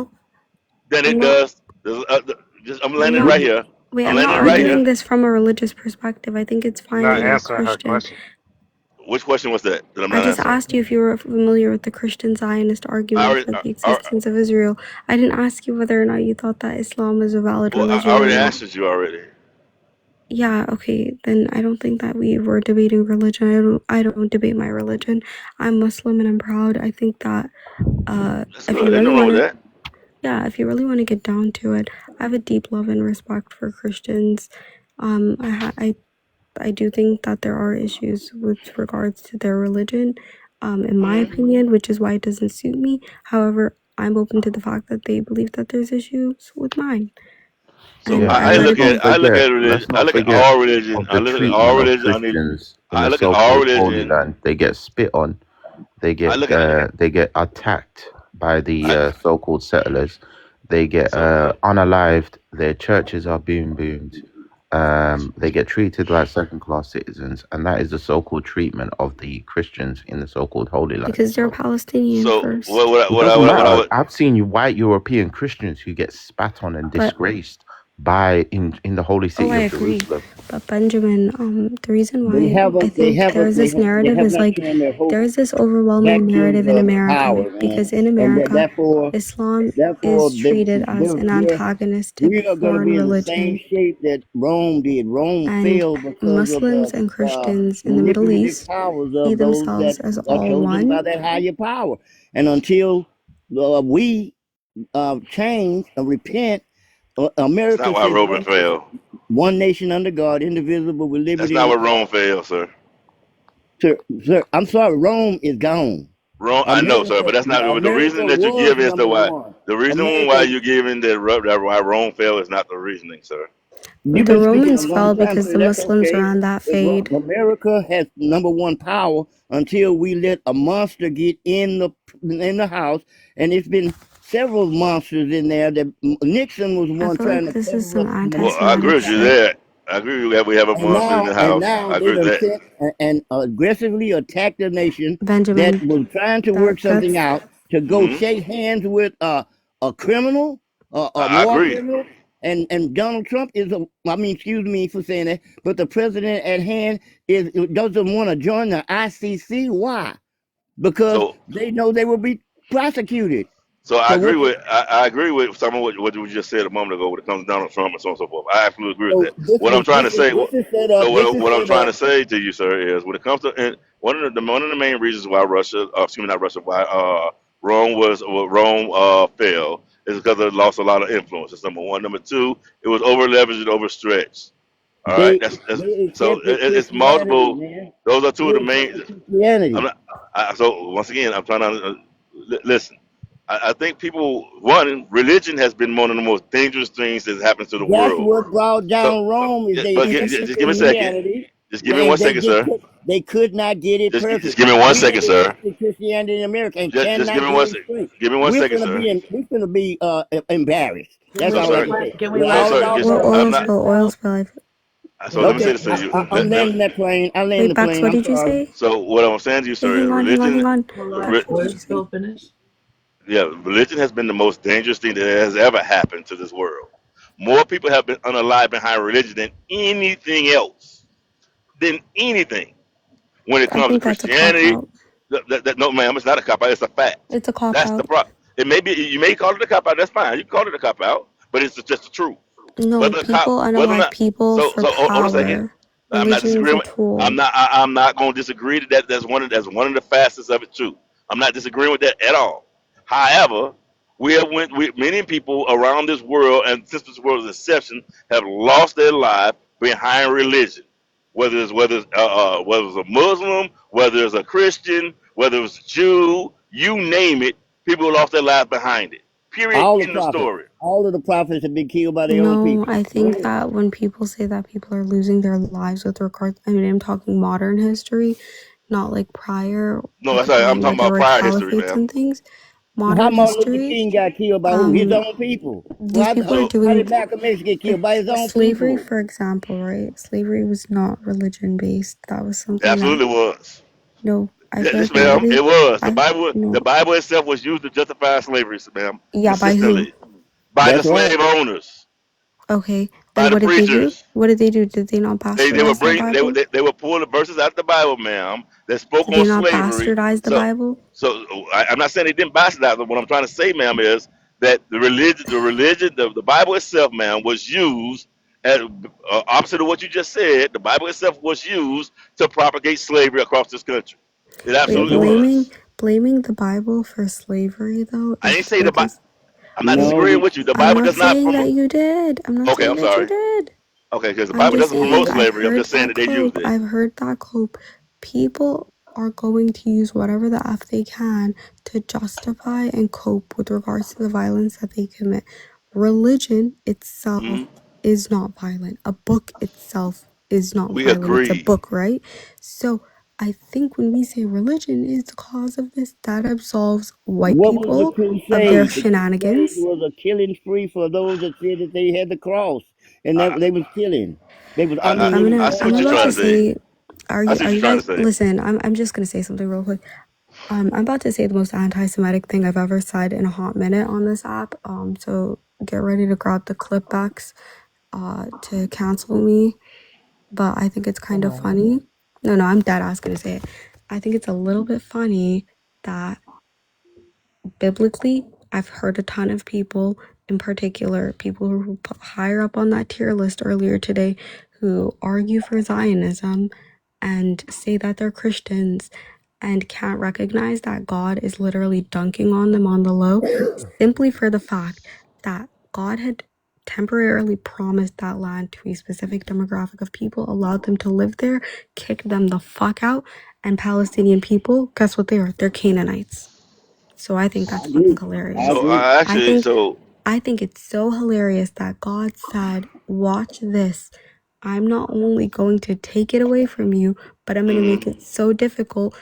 than I'm it not, does. I'm I'm landing not, right here. wait, I'm I'm not landing right here. arguing this from a religious perspective. I think it's You're fine that not you're a answering her Christian. question. Which question was that I'm I not just answering? asked you if you were familiar with the Christian Zionist I argument already, for the I, existence of Israel. I didn't ask you whether or not you thought that Islam is a valid well, I religion or already not. answered you already. Yeah, okay, then I don't think that we were debating religion. I don't debate my religion. I'm Muslim and I'm proud. I think that That's if you good. Ain't really nothing wrong want with to, that. yeah, if you really want to get down to it, I have a deep love and respect for Christians. I do think that there are issues with regards to their religion, in my Mm-hmm. opinion, which is why it doesn't suit me. However, I'm open to the fact that they believe that there's issues with mine, So and Yeah, I and let it be. let's I not look at forget all religion. of I the look at all treatment of religion. Christians in I the look at all so-called Holy religion. Land. They get spit on. I look at They get attacked by the I so-called settlers. They get so unalived. Their churches are boom boomed. They get treated like second-class citizens, and that is the so-called treatment of the Christians in the so-called Holy Land. Because they're So Palestinian so first. it doesn't what I matter. would. I've seen you white European Christians who get spat on and But disgraced by in the holy oh, city I of agree. Jerusalem. But Benjamin, the reason They why I haven't. They think haven't. there's They this have. They narrative have is not like turned their hope there's this back overwhelming to narrative in the America power, because man. in And America, therefore, Islam therefore, is treated as an we antagonistic are going to foreign be in the same religion, shape that Rome did. Rome and failed because of Muslims the and Christians in the Middle manipulative East powers see of those themselves that as are all chosen by one. that higher power. And until we change and repent, That's not America why says Robert failed. one nation under God, indivisible with That's not liberty. what Rome failed, sir. Sir, I'm sorry, Rome is gone. Wrong, I know, sir, but that's not the reason America that you was give is the number why. one. The reason why America, you're giving that why Rome fell is not the reasoning, sir. you've The been speaking a Romans long fell time, because so the that's Muslims are okay. on that fade. America has number one power until we let a monster get in the house, and it's been several monsters in there. That Nixon was I one feel trying like to this is cover some up some Well, I agree anti-Semitic with you shit. there. I agree with that we have a monster in the and house. now I they agree with done that. sent and aggressively attacked a nation that Benjamin, was trying to work something that's out to go Hmm. shake hands with a criminal, a I war agree. criminal. And Donald Trump is I mean, excuse me for saying that, but the president at hand doesn't want to join the ICC. Why? Because So they know they will be prosecuted. So I So agree what? with I agree with some of what you just said a moment ago when it comes to Donald Trump and so on and so forth. I absolutely agree with So that. What I'm trying to say, this is set up. so This is what I'm set trying up. to say to you, sir, is when it comes to and one of the main reasons why Russia, excuse me, not Russia, why Rome fell is because it lost a lot of influence. That's number one. Number two, it was over leveraged and overstretched. All right, that's They so accepted it's Christianity, multiple. man. Those are two of They the main. accepted Christianity. I'm not. So once again, I'm trying to listen. I think people one religion has been one of the most dangerous things that happens to the That's world. what brought So, down Rome. Is they but because accepted just give me a second. Christianity, Just give me and 1 second, sir. they could not get it Just perfect. give me one We second, have sir. accepted Christianity in America and Just give cannot me get one it sec. straight. Give me 1 second, sir. We're gonna be embarrassed. That's we all I Sir, can let say. can we With let so all of sir, our just well, brothers I'm oil and not. spill, sisters. oil spill. So let me say Okay, this to you. I'm landing that plane. I land Wait, the Bex, plane. what I'm did you sorry. say? So what I'm saying to you, Wait, sir, is hang religion. on. we'll let Bex, what did oil you say? spill finish. Yeah, religion has been the most dangerous thing that has ever happened to this world. More people have been unalive behind religion than anything else. Than anything. When it I comes to think that's a cop Christianity, out. no, ma'am, it's not a cop out. It's a fact. It's a cop That's the out. problem. It may be you may call it a cop out. That's fine. You can call it a cop out, but it's just the truth. No, people Whether or unalive not, people for hold on a second. power. I'm not Religion is disagreeing a with. I'm tool. not. I'm not going to disagree that that's one of the facets of it too. I'm not disagreeing with that at all. However, many people around this world and since this world's inception have lost their life behind religion. Whether it's a Muslim, whether it's a Christian, whether it's a Jew, you name it, people lost their lives behind it. Period. All the In the prophets, story. all of the prophets have been killed by their own No, people. I think that when people say that people are losing their lives with regard, I mean, I'm talking modern history. not like prior No, at that's the right. I'm time where talking there about were prior history, caliphates ma'am. and things. How Modern Martin Luther history, King got killed by who? His own people. these people are How did doing Malcolm X get killed by his own slavery, people? for example, right? Slavery was not religion based. That was It something that, absolutely was. no, I feel Yes, like ma'am. nobody, It was. I, The no, Bible itself was used to justify slavery, ma'am, yeah, by who? consistently by the That's right. slave owners, Okay, by then the what did they do? preachers. What did they do? Did they not They would bastardize that bring Bible? they would pull the verses out of the Bible, ma'am, that spoke Did on they not slavery. bastardize the So Bible? I'm not saying they didn't bastardize it. What I'm trying to say, ma'am, is that the Bible itself, ma'am, was used as opposite of what you just said. The Bible itself was used to propagate slavery across this country. It Wait, That's absolutely right. was. blaming the Bible for slavery though I is ain't say the Bible. furthest. I'm not Wait, disagreeing No, with you. The I'm Bible not does not saying that promote. you did. I'm not Okay, saying I'm that you sorry. did. Okay, because the I'm Bible just doesn't saying promote I've slavery. I'm heard just saying that that they used cope. it. I've heard that cope. People are going to use whatever the F they can to justify and cope with regards to the violence that they commit. Religion itself Hmm. is not violent. A book itself is not We violent. It's a agree. book, right? So I think when we say religion is the cause of this, that absolves white what was the people of their Crusades? The Crusades shenanigans. was a killing spree for those that said that they had the cross, and that I, they was killing. They was. I I, mean, I, they was I see going what I'm you're about trying to to say. around. say, I see what are you're you trying guys, to say. listen, I'm just gonna say something real quick. I'm about to say the most anti-Semitic thing I've ever said in a hot minute on this app. So get ready to grab the clipbacks to cancel me. But I think it's kind of funny. No, I'm dead ass gonna say it. I think it's a little bit funny that biblically, I've heard a ton of people, in particular, people who put higher up on that tier list earlier today, who argue for Zionism and say that they're Christians and can't recognize that God is literally dunking on them on the low simply for the fact that God had temporarily promised that land to a specific demographic of people, allowed them to live there, kicked them the fuck out, and Palestinian people, guess what they are? They're Canaanites. So I think I that's fucking agree. I hilarious. So agree. I I actually, think so I think it's so hilarious that God said, "Watch this. I'm not only going to take it away from you, but I'm going to make mhm. it so difficult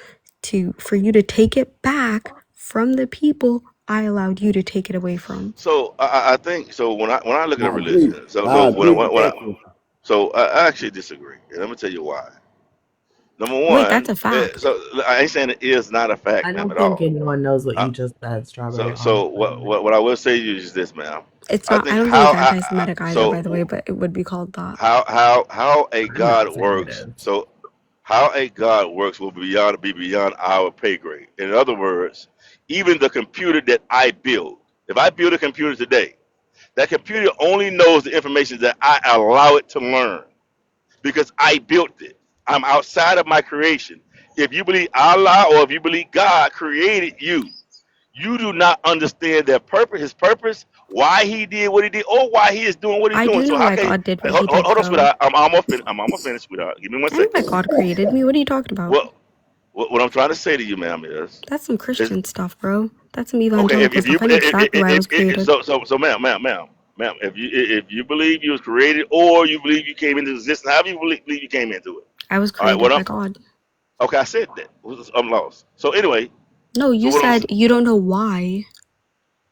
to for you to take it back from the people I allowed you to take it away from." so I think so when I look at a I agree. religion, so I so agree with when that, I sister. so I actually disagree, and let me tell you why. Number Wait, that's one, a fact. so I ain't saying it is not a fact, I ma'am, don't at think all. anyone knows what Uh, you just said, Strawberry, so honestly. what I will say to you is this, ma'am. It's I not I think don't think it's anti-Semitic either, by the way, but it would be called that. how a I'm not God saying it works. is. So how a God works will be beyond our pay grade. In other words, even the computer that I build, if I build a computer today, that computer only knows the information that I allow it to learn because I built it. I'm outside of my creation. If you believe Allah or if you believe God created you, you do not understand their purpose, his purpose, why he did what he did, or why he is doing what he's I doing. do So know how why can God did what hold, he hold, did hold on, though. sweetheart? I'm almost finished, sweetheart. Give me one I know second. why God created me. What are you talking about? Well, what I'm trying to say to you, ma'am, That's some is Christian stuff, bro. That's some okay. evangelical stuff. I know exactly why I was created. So, ma'am, if you believe you was created, or you believe you came into existence, however you believe you came into it. I was All right, created by God. okay, I said that. I'm lost. So anyway, No, so you what I'm said you don't know why.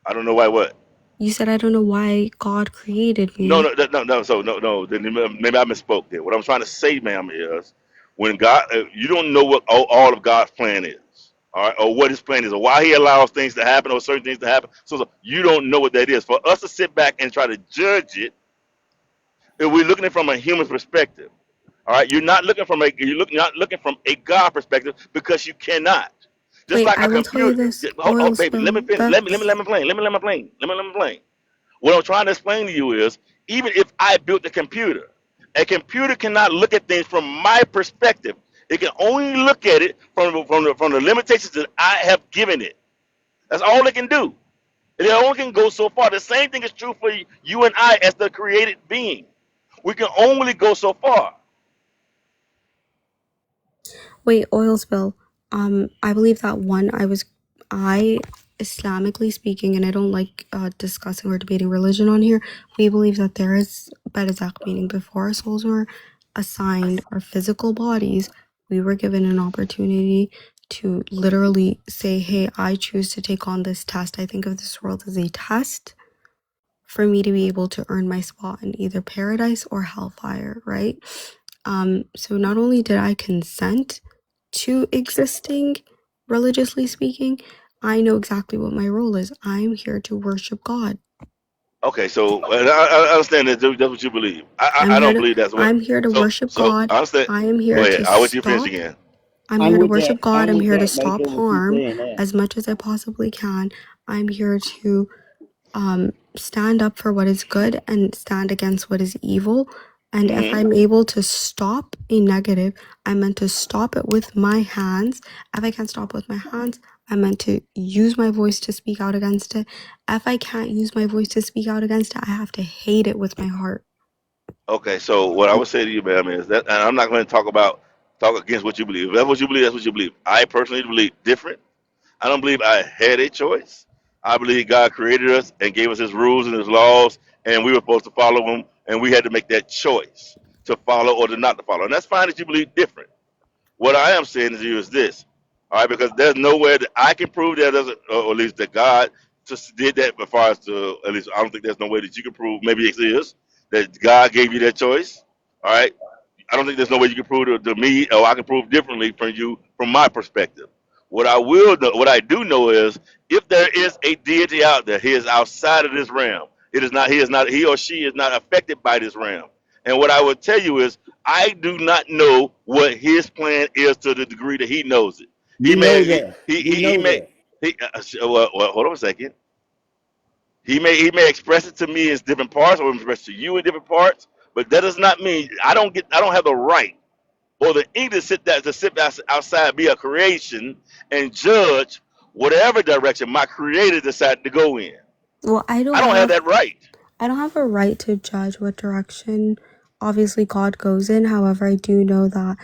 I don't know why what. You said I don't know why God created No, me. no, no. So no. Then maybe I misspoke there. What I'm trying to say, ma'am, is when God, you don't know what all of God's plan is, all right, or what His plan is, or why He allows things to happen, or certain things to happen. So you don't know what that is. For us to sit back and try to judge it, if we're looking at it from a human perspective, all right, you're not looking from a God perspective because you cannot. Just Wait, like I a will tell you computer. this Oh, oil baby, let me spill. finish. That's Let me plane. Let me plane. What I'm trying to explain to you is, even if I built a computer cannot look at things from my perspective. It can only look at it from the limitations that I have given it. That's all it can do. It only can go so far. The same thing is true for you and I as the created being. We can only go so far. wait, oil spill. I believe that one I Islamically speaking, and I don't like discussing or debating religion on here. We believe that there is Barzakh, meaning before our souls were assigned our physical bodies, We were given an opportunity to literally say, hey, I choose to take on this test. I think of this world as a test for me to be able to earn my spot in either paradise or hellfire, right? So not only did I consent to existing, religiously speaking, I know exactly what my role is. I'm here to worship God. Okay, so I understand that that's what you believe. I don't believe that's what. I'm here to worship So God. I understand. I am Go here ahead. to I'll wait till you finish stop. again. I'm I'm here to with that. worship God. I'm I'm with here to that right stop there. What you harm saying there? as much as I possibly can. I'm here to stand up for what is good and stand against what is evil. And if Hmm. I'm able to stop a negative, I meant to stop it with my hands. If I can't stop it with my hands, I meant to use my voice to speak out against it. If I can't use my voice to speak out against it, I have to hate it with my heart. Okay, so what I would say to you, ma'am, is that, and I'm not going to talk against what you believe. If that's what you believe, that's what you believe. I personally believe different. I don't believe I had a choice. I believe God created us and gave us His rules and His laws, and we were supposed to follow them, and we had to make that choice to follow or to not to follow. And that's fine that you believe different. What I am saying to you is this, all right? Because there's nowhere that I can prove that doesn't, or at least that God just did that. As far as to, at least I don't think there's no way that you can prove. Maybe it is that God gave you that choice. All right. I don't think there's no way you can prove to me, or I can prove differently from you from my perspective. What I will know, what I do know is, if there is a deity out there, he is outside of this realm. It is not. He is not. He or she is not affected by this realm. And what I would tell you is, I do not know what his plan is to the degree that he knows it. He We know may. that. We He know may. that. Well, hold on a second. He may express it to me as different parts, or express it to you in different parts. But that does not mean I don't have the right or the ink to sit outside, be a creation, and judge whatever direction my creator decided to go in. Well, I don't have that right. I don't have a right to judge what direction obviously God goes in. However, I do know that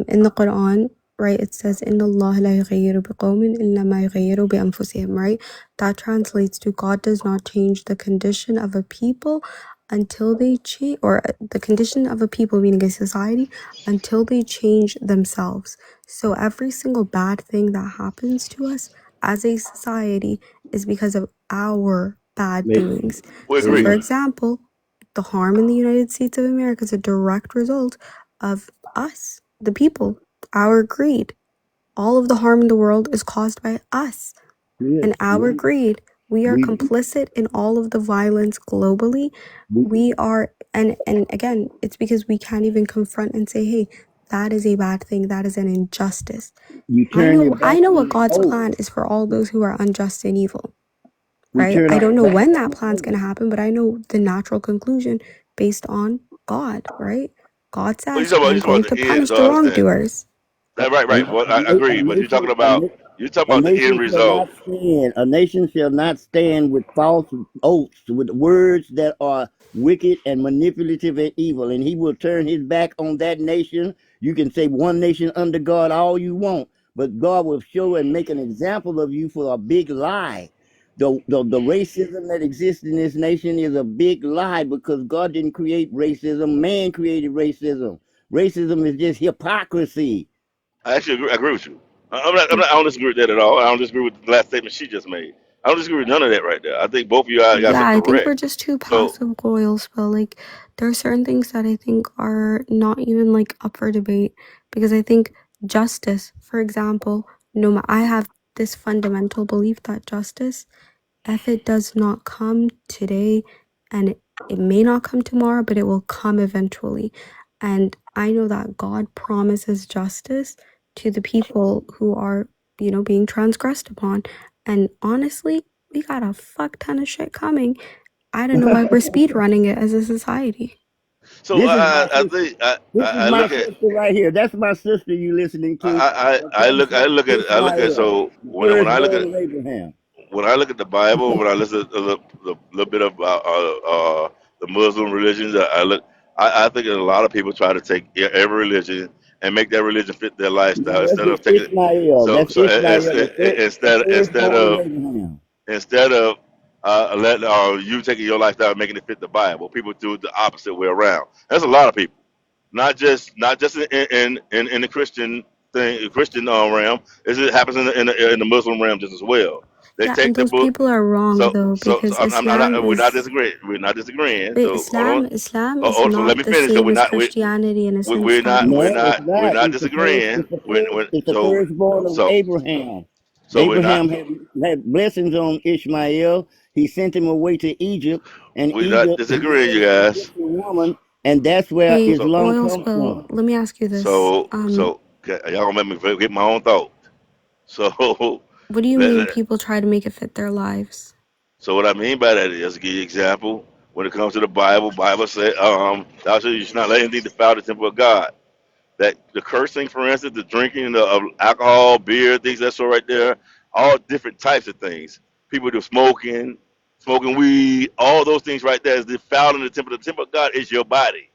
in the Quran, right, it says إِنَّ اللَّهَ لَا يُغَيِّرُ بِقَوْمٍ إِلَّا مَا يُغَيِّرُ بِأَنفُسِهِم, right? That translates to God does not change the condition of a people until they change, or the condition of a people, meaning a society, until they change themselves. So every single bad thing that happens to us as a society is because of our bad Listen, doings. We So, for agree. listen. example, the harm in the United States of America is a direct result of us, the people, our greed. All of the harm in the world is caused by us Yes, and our yes. greed. We are We, complicit in all of the violence globally. we, We are, and again, it's because we can't even confront and say, hey, that is a bad thing. That is an injustice. you I turn your know, back I know on what the God's oath. plan is for all those who are unjust and evil, We right? turn I our don't know back when on that the plan's oath. going to happen, but I know the natural conclusion based on God, right? God Well, says, I'm you talking going about to the end, punish so I the understand. wrongdoers. Right, right. Well, I agree. But you're talking A about the end nation shall result. not stand. A nation shall not stand with false oaths, with words that are wicked and manipulative and evil. And he will turn his back on that nation. You can say one nation under God all you want, but God will show and make an example of you for a big lie. The racism that exists in this nation is a big lie because God didn't create racism. Man created racism. Racism is just hypocrisy. I actually agree with you. I don't disagree with that at all. I don't disagree with the last statement she just made. I don't disagree with none of that right there. I think both of you guys are Yeah, I think correct. we're just too So, passive goyles, but like there are certain things that I think are not even like up for debate because I think justice, for example, I have this fundamental belief that justice, if it does not come today, and it may not come tomorrow, but it will come eventually. And I know that God promises justice to the people who are, being transgressed upon. And honestly, we got a fuck ton of shit coming. I don't know why we're speed running it as a society. so This is my I sister. think This is I my look at sister right here. That's my sister you listening to. From I look at Ishmael, so the when firstborn of Abraham. I look at the Bible, when I listen to the little bit about the Muslim religions, I think that a lot of people try to take every religion and make that religion fit their No, lifestyle that's instead of taking Ishmael. That's Ishmael, the instead firstborn of of Abraham. instead of letting you taking your lifestyle and making it fit the Bible. People do it the opposite way around. That's a lot of people. not just in the Christian thing, Christian realm. It happens in the Muslim realm just as well. They Yeah, and take the those book. people are wrong though, So because I'm not. Islam We're not is disagreeing. We're not disagreeing. wait, So hold on. Islam is So let not me the finish. Because same as Christianity in a sense we're that not we're No, it's not we're not. not disagreeing. It's the So firstborn of so Abraham. so we're not Abraham had blessings on Ishmael. He sent him away to Egypt, and we're not Egypt he disagreeing, you married an guys. Egyptian woman, and that's where wait, So Islam oil comes spill. from. Let me ask you this. so okay, y'all gonna make me get my own thought. So What do you let, mean let- people try to make it fit their lives? so what I mean by that is, to give you an example, when it comes to the Bible said, thou shalt you should not let anything defile the temple of God. That the cursing, for instance, the drinking of alcohol, beer, things that sort right there, all different types of things. People do smoking weed, all those things right there is defiling the temple. The temple of God is your body.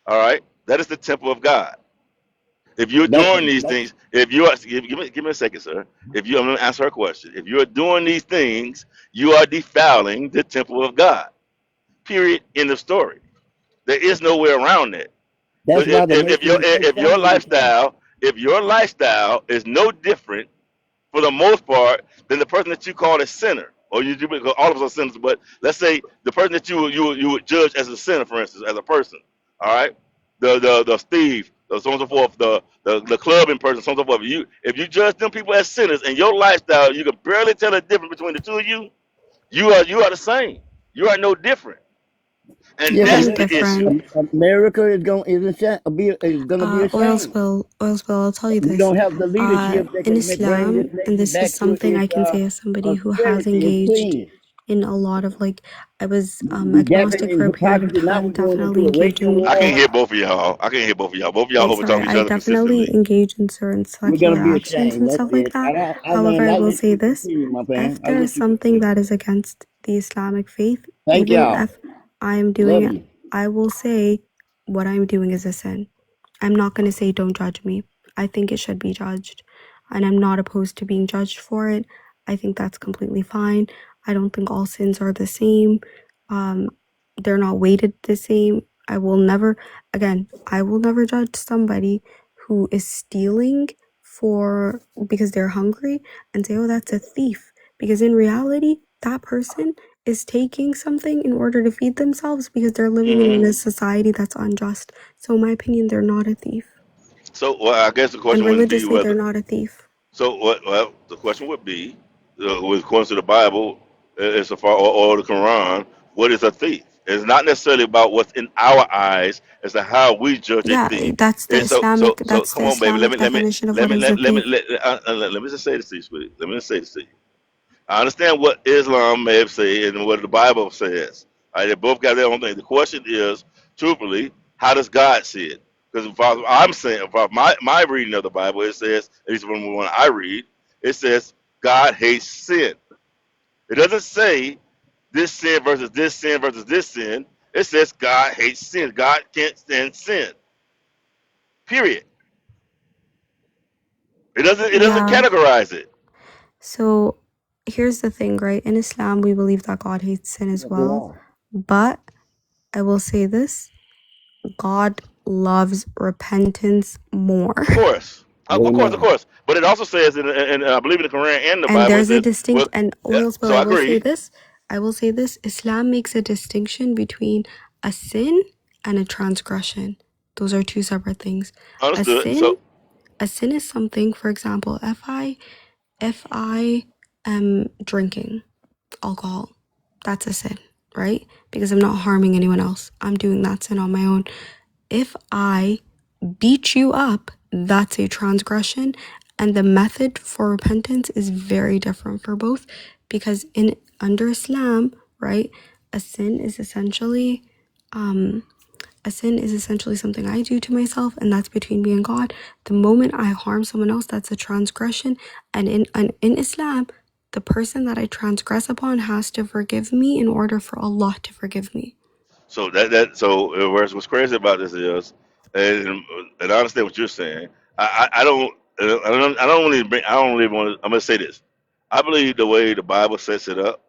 All right, that is the temple of God. If you're That's doing these things, if you are, give me a second, sir. I'm going to answer her question. If you are doing these things, you are defiling the temple of God. Period. End of story. There is no way around that. that's Because if, why the if, if your nation is so sanctified. if your lifestyle is no different for the most part than the person that you call a sinner, or you do, because all of us are sinners, but let's say the person that you would judge as a sinner, for instance, as a person, all right, the thief, the so on and so forth, the clubbing person, so on and so forth. If you judge them people as sinners and your lifestyle, you can barely tell the difference between the two of you. You are the same. You are no different, and Yeah, I but that's am the issue. different. America is going to be ashamed. Oil spill, I'll tell you We this. don't have the leadership that In can bring this Islam, and nation this is back to something I can say as somebody who has austerity and engaged clean. in a lot of like, I was We agnostic definitely for in a period of hypocrisy. Now time, we're going definitely into a racial engaging. I can't war. hear both of y'all. I can't hear both of y'all. Both of y'all over Sorry, talk each I other definitely consistently. engage in certain We're going secular to be actions ashamed. and That's stuff like it. that. I learned. However, I I will let say you this. continue, my If man. I there is let you something continue. that is against the Islamic faith, Thank even y'all. if I am doing Love it, you. I will say what I'm doing is a sin. I'm not going to say don't judge me. I think it should be judged. And I'm not opposed to being judged for it. I think that's completely fine. I don't think all sins are the same. Um, they're not weighted the same. I will never judge somebody who is stealing for because they're hungry and say, oh, that's a thief. Because in reality, that person is taking something in order to feed themselves because they're living in a society that's unjust. So, in my opinion, they're not a thief. So, well, I guess the And question wouldn't be religiously, they're whether. not a thief. So, what? Well, the question would be, with according to the Bible, it's a far or the Quran. What is a thief? It's not necessarily about what's in our eyes as to how we judge a Yeah, thief. And so, that's the come on, baby. Let Islamic me let me definition of let what me is a let, let me thief. let me just say this to you, sweetie. Let me just say this to you. I understand what Islam may have said and what the Bible says. All right, they both got their own thing. The question is, truthfully, how does God see it? Because I'm saying, if my reading of the Bible, it says, at least from the one I read, it says God hates sin. It doesn't say this sin versus this sin versus this sin. It says God hates sin. God can't stand sin. Period. It doesn't Yeah. categorize it. So here's the thing, right? In Islam, we believe that God hates sin as Yes, we well. are. But I will say this God loves repentance more. Of course. Of course, of Amen. course. But it also says, in I believe in the Quran and the And Bible, it there's a says, well, distinct and yeah, oil spill. so I agree. I will say this. Islam makes a distinction between a sin and a transgression. Those are two separate things. A Understood. sin, So, a sin is something, for example, if I am drinking alcohol, that's a sin, right? Because I'm not harming anyone else. I'm doing that sin on my own. If I beat you up, that's a transgression. And the method for repentance is very different for both because in under Islam, right, a sin is essentially something I do to myself, and that's between me and God. The moment I harm someone else, that's a transgression. And in Islam, the person that I transgress upon has to forgive me in order for Allah to forgive me. what's crazy about this is, and I understand what you're saying. I don't really bring. I don't really want to. I'm gonna say this. I believe the way the Bible sets it up.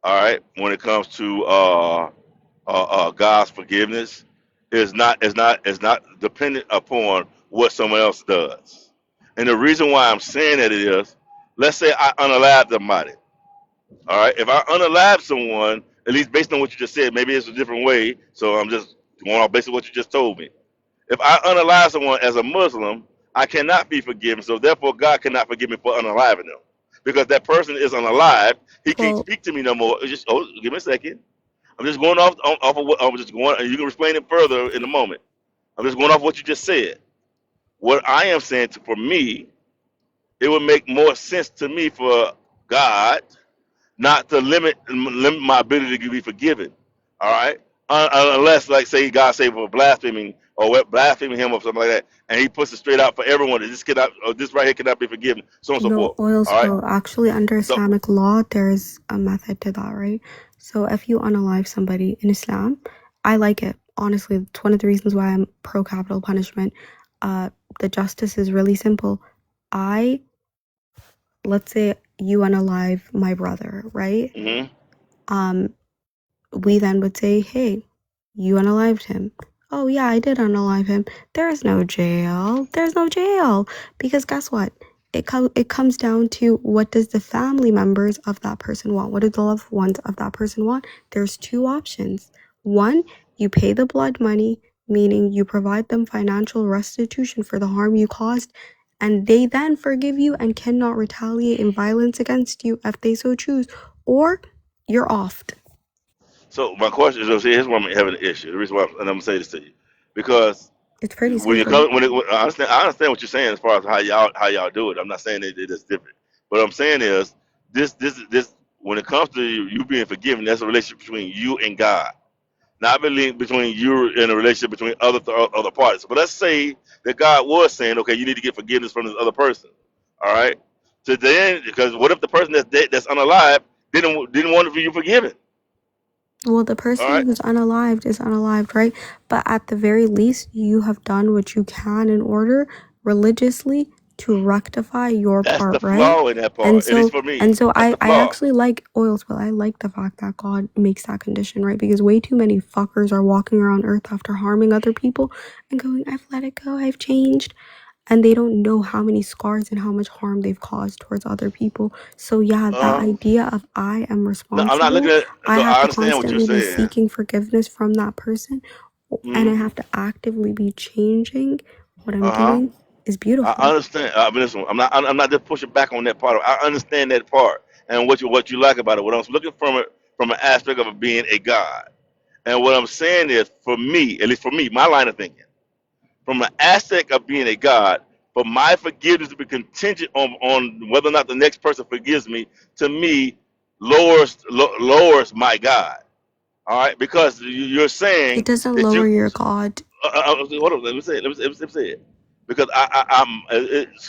All right, when it comes to God's forgiveness, is not dependent upon what someone else does. And the reason why I'm saying that is, let's say I unalive somebody. All right, if I unalive someone, at least based on what you just said, maybe it's a different way. So I'm just going off based on what you just told me. If I unalive someone as a Muslim, I cannot be forgiven. So therefore, God cannot forgive me for unaliving them, because that person is unalive. He can't Well, speak to me no more. It's just, give me a second. I'm just going off of what I'm just going. And you can explain it further in a moment. I'm just going off what you just said. What I am saying for me, it would make more sense to me for God not to limit my ability to be forgiven. All right, unless, like, say God say for blaspheming or blaspheming Him or something like that, and He puts it straight out for everyone that this cannot, or this right here cannot be forgiven, so on and so no forth. oil All right, spill. Actually, under so Islamic law, there's a method to that, right? So if you unalive somebody in Islam, I like it. Honestly, it's one of the reasons why I'm pro capital punishment. Uh, the justice is really simple. Let's say you unalive my brother, right? hmm Um, we then would say, hey, you unalived him. Oh, yeah, I did unalive him. There's no jail. There's no jail. Because guess what? It comes down to, what does the family members of that person want? What do the loved ones of that person want? There's two options. One, you pay the blood money, meaning you provide them financial restitution for the harm you caused, and they then forgive you and cannot retaliate in violence against you if they so choose. Or you're offed. so my question is, here's why I'm having an issue. The reason why, and I'm gonna say this to you, because It's pretty when you simple. come, when I understand what you're saying as far as how y'all do it. I'm not saying it is different. What I'm saying is, this when it comes to you being forgiven, that's a relationship between you and God, not really between you and a relationship between other parties. But let's say that God was saying, okay, you need to get forgiveness from this other person. All right. So then, because what if the person that's dead, that's unalive, didn't want to be forgiven? Well, the All person right. who's unalived is unalived, right? But at the very least, you have done what you can in order religiously to rectify your That's the part, right? flaw in that And part, at least so for and me. so That's I the I flaw. actually like oil spill. I like the fact that God makes that condition, right? Because way too many fuckers are walking around earth after harming other people and going, I've let it go, I've changed, and they don't know how many scars and how much harm they've caused towards other people. So yeah, that Uh, idea of I am no, I'm not looking responsible, at. I So have I to understand what you're constantly be saying. seeking forgiveness from that person, and I Mm, have to actively be changing what I'm uh huh. doing is I beautiful. understand. I mean, listen, I'm not just pushing back on that part. I understand that part and what you like about it. What I'm looking from an aspect of it being a God, and what I'm saying is, for me, at least for me, my line of thinking, from an aspect of being a God, for my forgiveness to be contingent on whether or not the next person forgives me, to me, lowers my God. All right, because you're It saying doesn't that lower you. your God. Hold on, let me say it. Let me say it. Because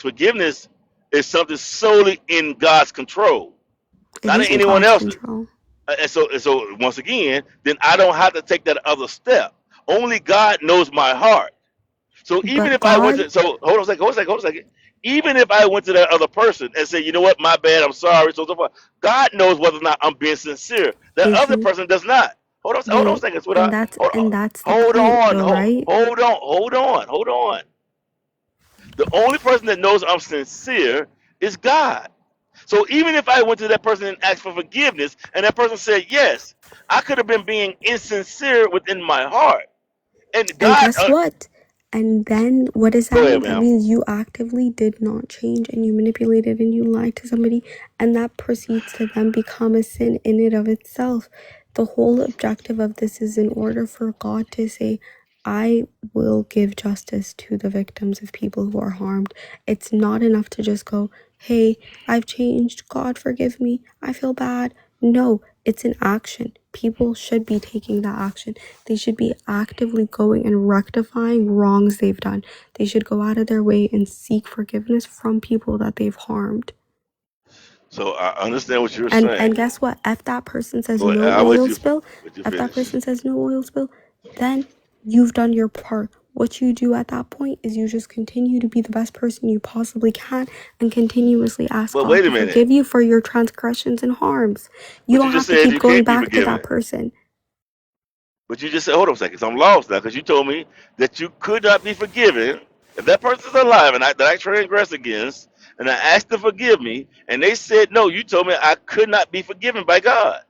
forgiveness is something solely in God's control, It not in is in anyone God's else's. control. And so once again, then I don't have to take that other step. Only God knows my heart. So even But if I went God, to, so hold on a second. Even if I went to that other person and said, you know what, my bad, I'm sorry, so forth, God knows whether or not I'm being sincere. That if other you person does not. Hold on a well, second, and sweetheart. that's Hold on, and that's the hold point on, though, right? hold on. The only person that knows I'm sincere is God. So even if I went to that person and asked for forgiveness, and that person said yes, I could have been being insincere within my heart. And And God, guess what? And then what does that go mean? ahead, That man. means you actively did not change and you manipulated and you lied to somebody, and that proceeds to then become a sin in and of itself. The whole objective of this is in order for God to say, I will give justice to the victims of people who are harmed. It's not enough to just go, hey, I've changed. God, forgive me. I feel bad. No, it's an action. People should be taking that action. They should be actively going and rectifying wrongs they've done. They should go out of their way and seek forgiveness from people that they've harmed. So I understand what you're And saying. guess what? If that person says Go ahead. no I'll oil spill, let you if that finish. person says no oil spill, then you've done your part. What you do at that point is you just continue to be the best person you possibly can and continuously ask But God wait a to minute. forgive you for your transgressions and harms. You But you don't just have to said keep you going can't be back to that forgiven. person. But you just said, hold on a second, so I'm lost now because you told me that you could not be forgiven if that person's alive and that I transgressed against, and I asked to forgive me, and they said no. You told me I could not be forgiven by God.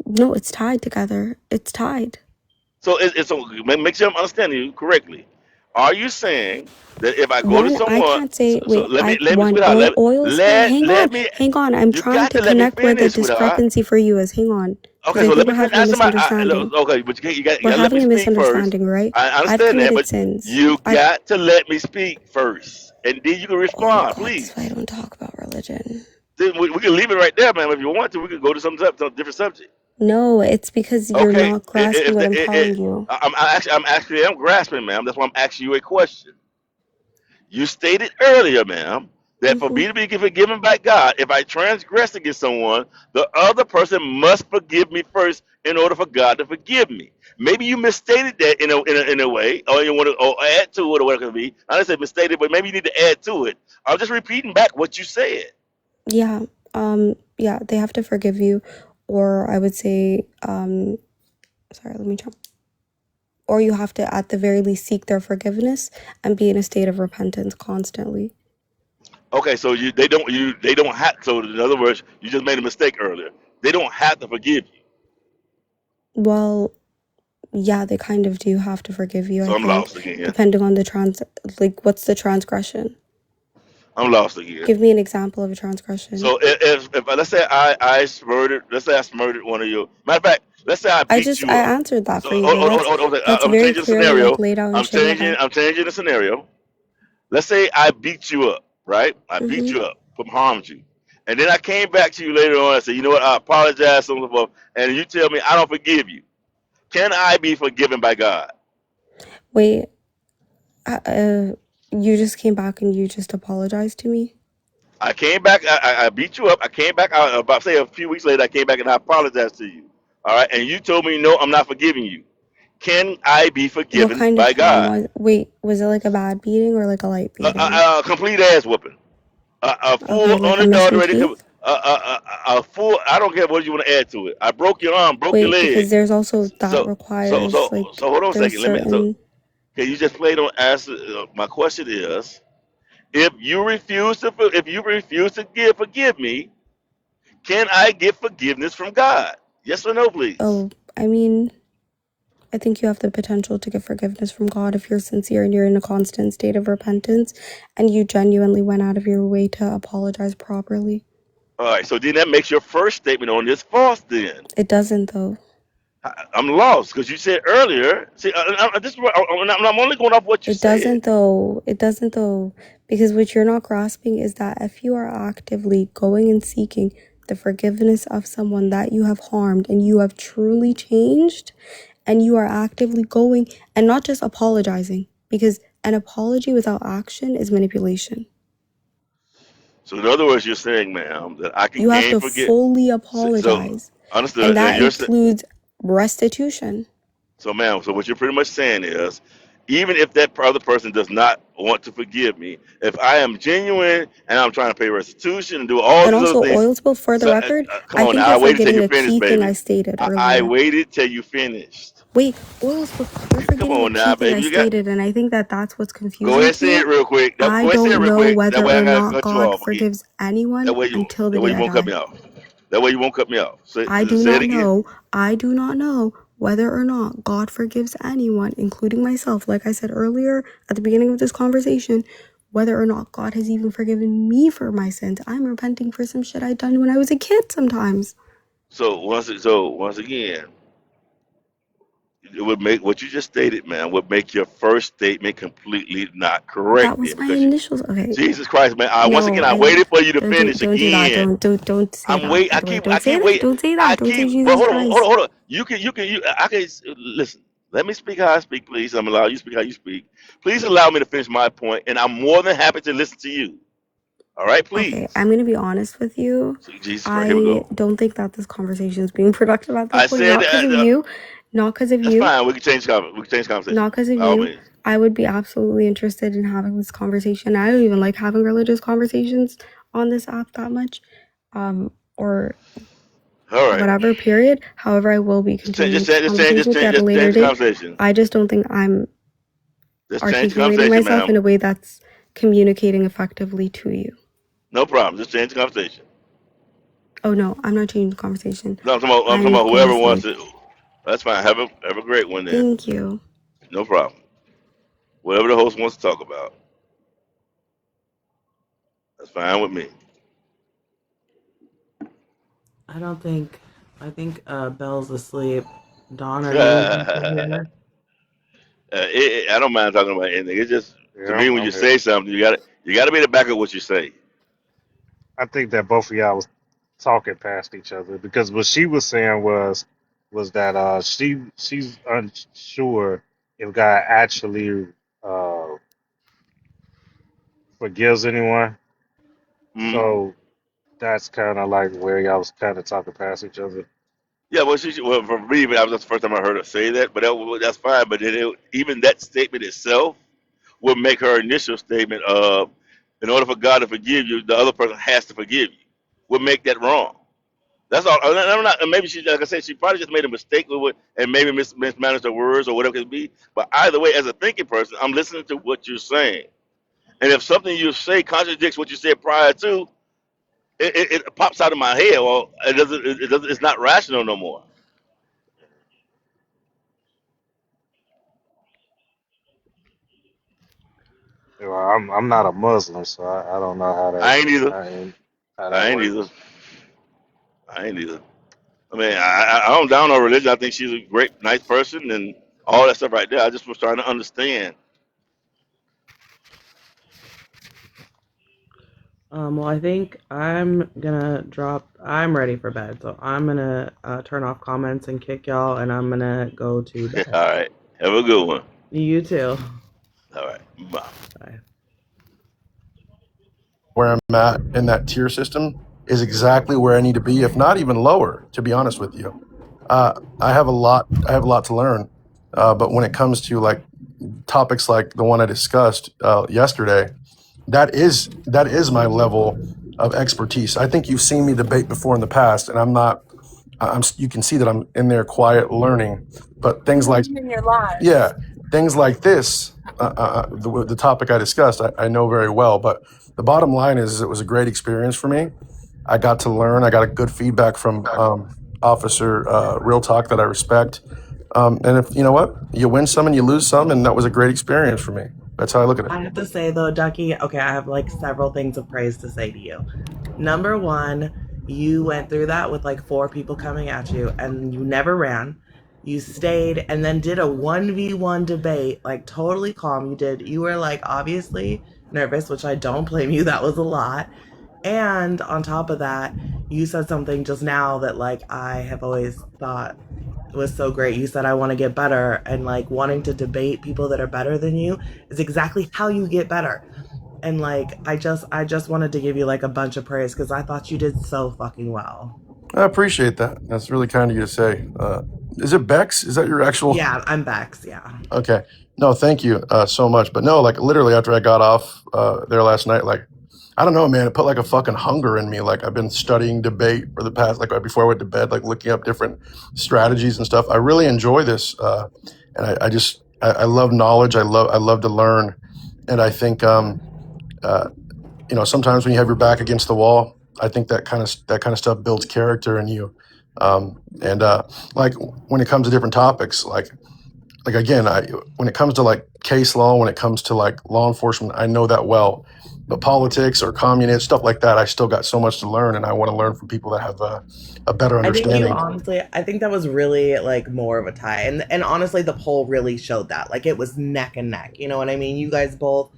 No, it's tied together. It's tied. So so make sure I'm understanding you correctly. Are you saying that if I go to One, I someone, can't say, so wait, let me sweetheart, oil spill. let me, Hang on. I'm you trying got to to let me connect where the finish, sweetheart. discrepancy for you is. Hang on. Because Okay, I so think let me we're finish. having a Answer my. misunderstanding. Okay, but you got We're to let me having a speak first. misunderstanding, right? I I've understand that, committed but sins. you got to let me speak first, and then you can Oh respond, God, this is why I please. don't talk about religion. Then we can leave it right there, man. If you want to, we can go to some different subject. No, it's because you're Okay, not grasping what I'm telling it, you. I'm grasping, ma'am. That's why I'm asking you a question. You stated earlier, ma'am, that for Hmm. me to be forgiven by God, if I transgress against someone, the other person must forgive me first in order for God to forgive me. Maybe you misstated that in a way, or you want to or add to it, or whatever it could be. I didn't say misstated, but maybe you need to add to it. I'm just repeating back what you said. Yeah. Yeah, they have to forgive you, or I would say, sorry, let me try. Or you have to, at the very least, seek their forgiveness and be in a state of repentance constantly. Okay, so they don't have. So in other words, you just made a mistake earlier. They don't have to forgive you. Well, yeah, they kind of do have to forgive you, So I I'm think, lost again. depending on like, what's the transgression? I'm lost again. Give me an example of a transgression. So if let's say I murdered, let's say I murdered one of you. Matter of fact, let's say I beat I you up. answered that So for you, though. I'm That's gonna very change the clearly, like, scenario. laid out in Sharia. I'm changing the scenario. Let's say I beat you up, right? I beat Mm-hmm. you up, harmed you, and then I came back to you later on and said, you know what? I apologize, so on and so forth, and you tell me I don't forgive you. Can I be forgiven by God? Wait, you just came back and you just apologized to me? I came back. I beat you up. I came back about say a few weeks later. I came back and I apologized to you. All right, and you told me no, I'm not forgiving you. Can I be What forgiven kind of by harm God? was, wait, was it like a bad beating or like a light beating? A complete ass whooping. A full Okay, like a missing unadulterated. teeth? A full. I don't care what you want to add to it. I broke your arm, broke your Wait, because leg. there's also that So requires, like, hold on a there's second. Let me. So certain, okay, you just played on answer. My question is, if you refuse to forgive me, can I get forgiveness from God? Yes or no, please. oh, I mean, I think you have the potential to get forgiveness from God if you're sincere and you're in a constant state of repentance and you genuinely went out of your way to apologize properly. All right, so then that makes your first statement on this false. Then It doesn't, though. I'm lost because you said earlier. See, I'm only going off what you It said. doesn't, though. It doesn't, though. Because what you're not grasping is that if you are actively going and seeking the forgiveness of someone that you have harmed and you have truly changed, and you are actively going and not just apologizing, because an apology without action is manipulation. So in other words, you're saying, ma'am, that I can You have gain to forget. fully So apologize, and understood. that includes restitution. So, ma'am, so what you're pretty much saying is, even if that other person does not want to forgive me, if I am genuine and I'm trying to pay restitution and do all And these other also, things, oil spill, for the so record, come I on think now, you're I waited till you forgetting a finished, key thing I baby. stated I earlier. waited till you finished. Wait, oil spill, you're Come forgetting a on key now, thing I baby. You got. stated, and I think that that's what's Go ahead confusing and to say you. it real quick. Go I ahead and say it don't real know quick. That whether way I or gotta not cut you God off again. forgives anyone until the That way day you I won't cut me die. off. That way you won't cut me off. I do Say it not again. know. I do not know whether or not God forgives anyone, including myself. Like I said earlier at the beginning of this conversation, whether or not God has even forgiven me for my sins. I'm repenting for some shit I done when I was a kid sometimes. So once again, it would make what you just stated, man, would make your first statement completely not That correct then, was my because you, initials. Okay. Jesus Christ, man, once No, again I I waited for you to don't finish do that. again. Don't say I'm that, wait. by the way. I Don't say keep that. wait. Don't say I that. Don't say keep. But Jesus hold on, Christ. hold on. I can listen. Let me speak how I speak, please. I'm allow you to speak how you speak. Please allow me to finish my point, and I'm more than happy to listen to you. All right, Okay, please. I'm gonna be honest with you. So Jesus Christ, here we I go. don't think that this conversation is being productive at this I point. said Not because of you. Not because of that's you. fine. We can change we can change conversation Not because of by all you. means. I would be absolutely interested in having this conversation. I don't even like having religious conversations on this app that much. Or All right. whatever, period. However, I will be continuing this conversation with you at a Just later change the date. conversation. I just don't think I'm Just change the articulating conversation, myself in ma'am. a way that's communicating effectively to you. No problem. Just change the conversation. Oh no, I'm not changing the conversation. No, I'm talking I'm about going to whoever wants say to. That's fine. Have a great one then. thank you. No problem. Whatever the host wants to talk about, that's fine with me. I don't think. I think Belle's asleep. Dawn, are you I here? don't mind talking about anything. It's just to Yeah, me when you I'm here. say something, you got to be able to back up what you say. I think that both of y'all was talking past each other because what she was saying was that she's unsure if God actually uh forgives anyone. Hmm. So that's kind of like where y'all was kind of talking past each other. Yeah, well, for me, that was the first time I heard her say that, but that's fine. But then even that statement itself would make her initial statement of, in order for God to forgive you, the other person has to forgive you. Would make that wrong. That's all. And I'm not. And maybe she, like I said, she probably just made a mistake with it and maybe mismanaged her words or whatever it could be. But either way, as a thinking person, I'm listening to what you're saying. And if something you say contradicts what you said prior to, it pops out of my head. Well, it doesn't. It doesn't. It's not rational no more. You know, I'm not a Muslim, so I don't know I ain't either. how that I ain't either. works. I ain't either. I mean, I don't down on religion. I think she's a great, nice person and all that stuff right there. I just was trying to understand. Well, I think I'm gonna drop. I'm ready for bed, so I'm gonna turn off comments and kick y'all, and I'm gonna go to All bed. right. Have a good one. You too. All right. Bye. Bye. Where I'm at in that tier system is exactly where I need to be, if not even lower, to be honest with you. I have a lot. I have a lot to learn, but when it comes to like topics like the one I discussed yesterday, that is my level of expertise. I think you've seen me debate before in the past, and I'm not. You can see that I'm in there quiet learning, but things like In your life. yeah, things like this, the topic I discussed, I know very well. But the bottom line is, it was a great experience for me. I got to learn. I got a good feedback from Officer Real Talk that I respect. And if you know what, you win some and you lose some, and that was a great experience for me. That's how I look at it. I have to say though, Ducky, okay, I have like several things of praise to say to you. Number one, you went through that with like four people coming at you and you never ran. You stayed and then did a 1v1 debate, like totally calm. You were like obviously nervous, which I don't blame you. That was a lot. And on top of that, you said something just now that like I have always thought was so great. You said I want to get better, and like wanting to debate people that are better than you is exactly how you get better. And like I just wanted to give you like a bunch of praise because I thought you did so fucking well. I appreciate that. That's really kind of you to say. Is it Bex? Is that your actual? Yeah, I'm Bex. Yeah. Okay. No, thank you so much. But no, like literally after I got off there last night, like I don't know, man, it put like a fucking hunger in me. Like I've been studying debate for the past, like right before I went to bed, like looking up different strategies and stuff. I really enjoy this, and I love knowledge. I love to learn, and I think uh, sometimes when you have your back against the wall, I think that kind of stuff builds character in you. And like when it comes to different topics, like again, when it comes to like case law, when it comes to like law enforcement, I know that well. But politics or communist stuff like that, I still got so much to learn, and I want to learn from people that have a better I think you understanding. honestly, I think that was really like more of a tie. And honestly the poll really showed that. Like it was neck and neck. You know what I mean? You guys both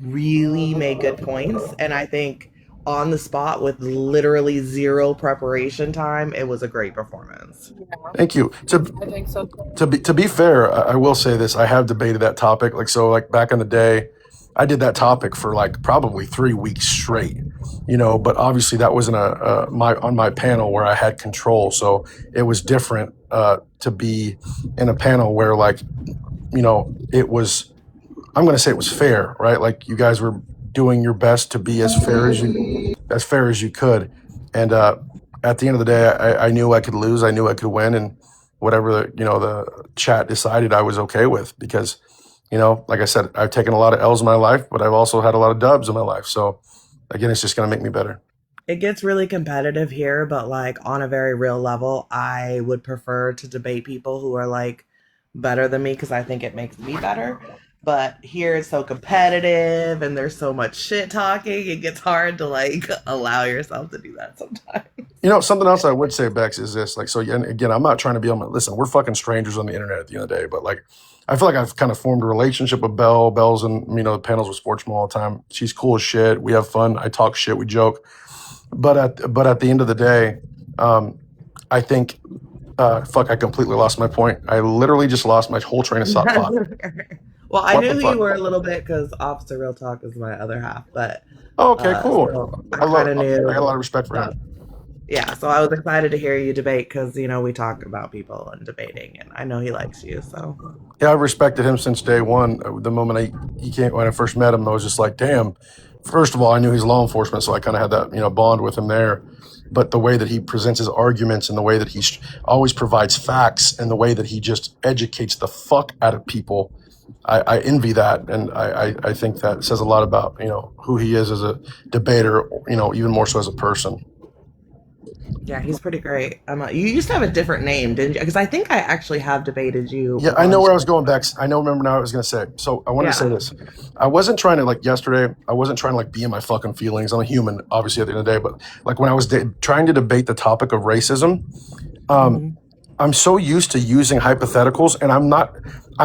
really made good points. And I think on the spot with literally zero preparation time, it was a great performance. Thank you. I think so. To be fair, I will say this: I have debated that topic. Like so, like back in the day, I did that topic for like probably 3 weeks straight. But obviously that wasn't my panel where I had control, so it was different to be in a panel where like it was. I'm going to say it was fair, right? Like you guys were doing your best to be as fair as you could, and at the end of the day, I knew I could lose. I knew I could win, and whatever the chat decided, I was okay with because, like I said, I've taken a lot of L's in my life, but I've also had a lot of dubs in my life. So again, it's just going to make me better. It gets really competitive here, but like on a very real level, I would prefer to debate people who are like better than me because I think it makes me better. But here it's so competitive and there's so much shit talking, it gets hard to like allow yourself to do that sometimes. Something else I would say, Bex, is this. Like, so and again, I'm not trying to be on my listen. We're fucking strangers on the internet at the end of the day, but like, I feel like I've kind of formed a relationship with Bels, and the panels with Sportsman all the time. She's cool as shit. We have fun. I talk shit. We joke. But at the end of the day, I think, fuck, I completely lost my point. I literally just lost my whole train of thought. Well, I What knew the who fuck? you were a little bit because Officer Real Talk is my other half, but Oh, okay, cool. so I I kind of got a knew. lot of respect for him. Yeah, so I was excited to hear you debate because we talk about people and debating, and I know he likes you. So Yeah, I've respected him since day one. The moment he came, when I first met him, I was just like, damn. First of all, I knew he's law enforcement, so I kind of had that bond with him there. But the way that he presents his arguments and the way that he always provides facts and the way that he just educates the fuck out of people, I envy that, and I think that says a lot about who he is as a debater, even more so as a person. yeah, he's pretty great. You used to have a different name, didn't you? Because I think I actually have debated you. Yeah, I know where I was going, Bex. Remember now what I was going to say. So I wanted to say this. I wasn't trying to, like yesterday, I wasn't trying to like be in my fucking feelings. I'm a human, obviously, at the end of the day. But like when I was trying to debate the topic of racism, I'm so used to using hypotheticals, and I'm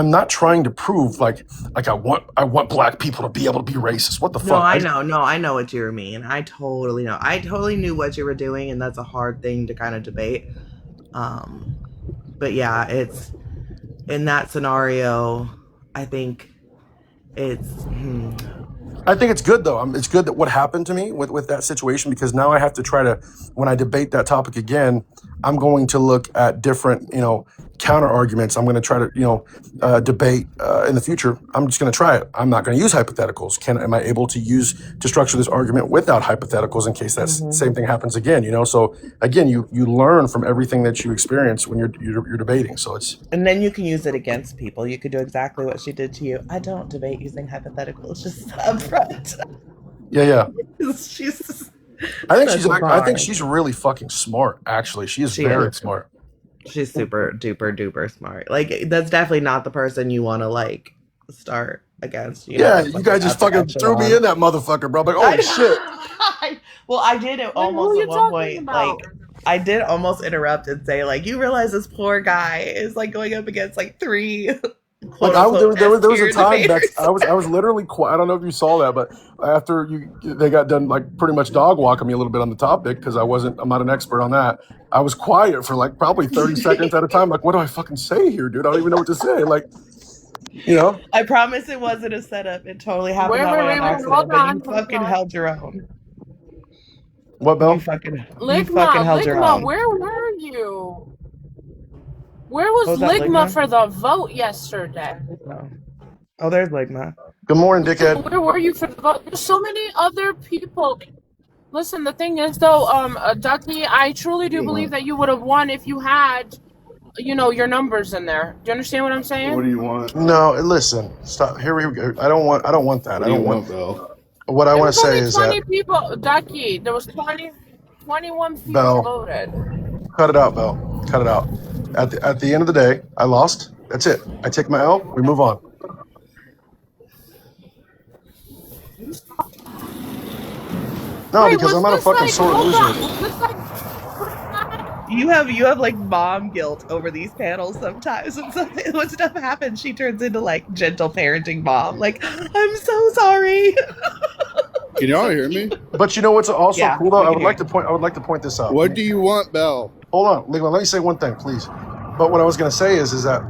not trying to prove like I want black people to be able to be racist. What the No, fuck? I know. No, I know what you mean. I totally know. I totally knew what you were doing, and that's a hard thing to kind of debate. But yeah, it's in that scenario. I think it's. I think it's good though. It's good that what happened to me with that situation, because now I have to try to, when I debate that topic again, I'm going to look at different, counter arguments. I'm going to try to, debate in the future. I'm just going to try it. I'm not going to use hypotheticals. Am I able to structure this argument without hypotheticals in case that same thing happens again? So again, you learn from everything that you experience when you're debating. So it's. And then you can use it against people. You could do exactly what she did to you. I don't debate using hypotheticals, just upfront. Yeah. She's. I think she's really fucking smart. Actually, she is very smart. She's super duper duper smart. Like that's definitely not the person you want to like start against. You guys just fucking threw me in that motherfucker, bro. Like, oh shit. Well, I did it almost at one point. About? Like, I did almost interrupt and say, like, you realize this poor guy is like going up against like three. Like there was a time, Bex, I was literally quiet. I don't know if you saw that, but after they got done like pretty much dog walking me a little bit on the topic because I'm not an expert on that. I was quiet for like probably 30 seconds at a time. Like, what do I fucking say here, dude? I don't even know what to say. Like, I promise it wasn't a setup. It totally happened that way on accident. But you fucking held your own. What, Bell? You fucking held your own. Where were you? Where was Ligma for the vote yesterday? Oh, there's Ligma. Good morning, dickhead. Where were you for the vote? There's so many other people. Listen, the thing is, though, Ducky, I truly do believe that you would have won if you had, your numbers in there. Do you understand what I'm saying? What do you want? No, listen, stop. Here we go. I don't want that. I don't want Bell. What I want to say is that 20 people, Ducky. There was 21 people Bell, voted. Cut it out, Bell. Cut it out. At the end of the day, I lost. That's it. I take my L. We move on. No, because I'm not a fucking sore loser. You have like mom guilt over these panels sometimes. When stuff happens, she turns into like gentle parenting mom. Like, I'm so sorry. Can y'all hear me? But you know what's also cool though? I would like to point this out. What do you want, Bell? Hold on, Ligma, let me say one thing, please. But what I was gonna say is that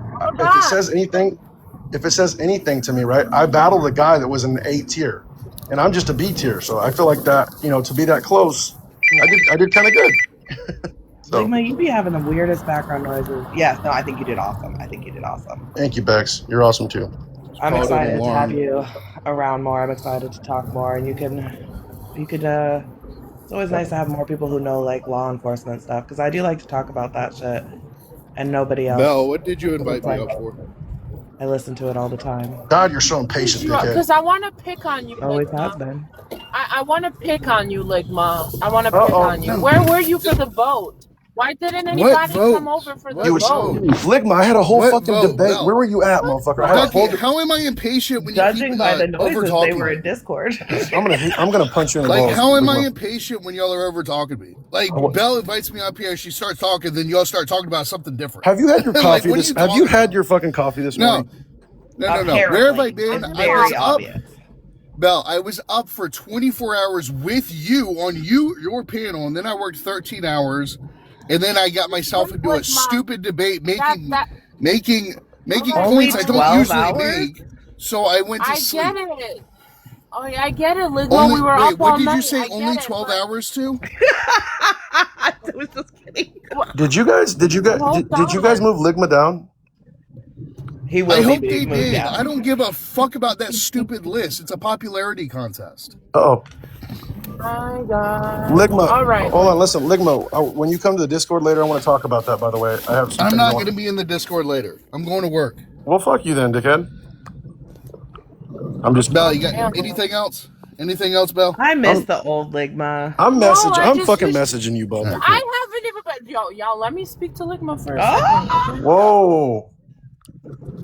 if it says anything to me, right? I battled a guy that was an A tier, and I'm just a B tier. So I feel like that, to be that close, I did kind of good. Ligma, you be having the weirdest background noises. Yes, no, I think you did awesome. Thank you, Bex. You're awesome too. I'm excited to have you around more. I'm excited to talk more, and you could It's always nice to have more people who know like law enforcement stuff because I do like to talk about that shit, and nobody Bell, else. what did you Because invite it's me like up for? I listen to it all the time. God, you're so impatient, dickhead. Because I want to pick on you, Always has Ligma. been. I want to pick on you, Ligma. I want to Uh pick oh. on you. No. Where were you for the vote? Why didn't What anybody come vote? over for the You What was vote? vote? Ligma. I had a whole What fucking vote, debate. Where Bell? were you at, What motherfucker? I had a Ducky, whole. vote? how am I impatient when you keep Judging by the over noises, they talking were me? in Discord. I'm gonna punch you in the Like, balls, how am I Ligma. impatient when y'all are over talking me? Like, I wa- Belle invites me up here, she starts talking, then y'all start talking about something different. Have you had your Like, coffee what are this? you Have you talking had about? your fucking coffee this No, morning? no. Where have I Apparently, been? it's I was very up, obvious. Belle. I was up for 24 hours with you on your panel, and then I worked 13 hours, and then I got myself Wait, into a Ligma. stupid debate, That making that. making All making right, Only points I don't fine. 12 usually hours? make. So I went to I get sleep. it. Oh yeah, I get it, Ligma. Only We were wait, up what all did you night. say? I get Only it, 12 but hours too? I was just kidding. Did you guys? Did you guys? hold Did you guys on. move Ligma down? He I will be hope they being moved did. I down. don't give a fuck about that stupid list. It's a popularity contest. Oh, My God. Ligma. All right, Hold on, Ligma. listen, Ligma. When you come to the Discord later, I want to talk about that. By the way, I have some I'm things I not going want. to be in the Discord later. I'm going to work. Well, fuck you then, dickhead. I'm just. Belle, you got Okay. anything else? Anything else, Belle? I miss I'm. the old Ligma. I'm No, message. I I'm just fucking just messaging you, bud. All right, I cool. haven't even. But y'all, let me speak to Ligma for a second, Oh! okay? Whoa.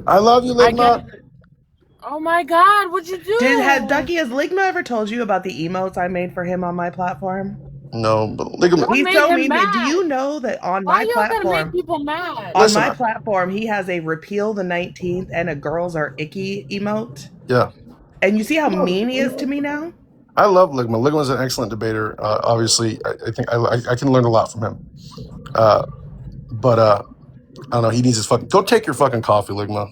I love you, I get Ligma. it. Oh my God, what'd you do? Ducky, has Ligma ever told you about the emotes I made for him on my platform? No, but Ligma. What He made told him me, do mad? you know that Why y'all gotta make people mad? Listen. he has a repeal the 19th and a girls are icky emote? Yeah. And you see how mean he is to me now? I love Ligma. Ligma's an excellent debater. Obviously, I think I can learn a lot from him. But I don't know. He needs his fucking. Go take your fucking coffee, Ligma.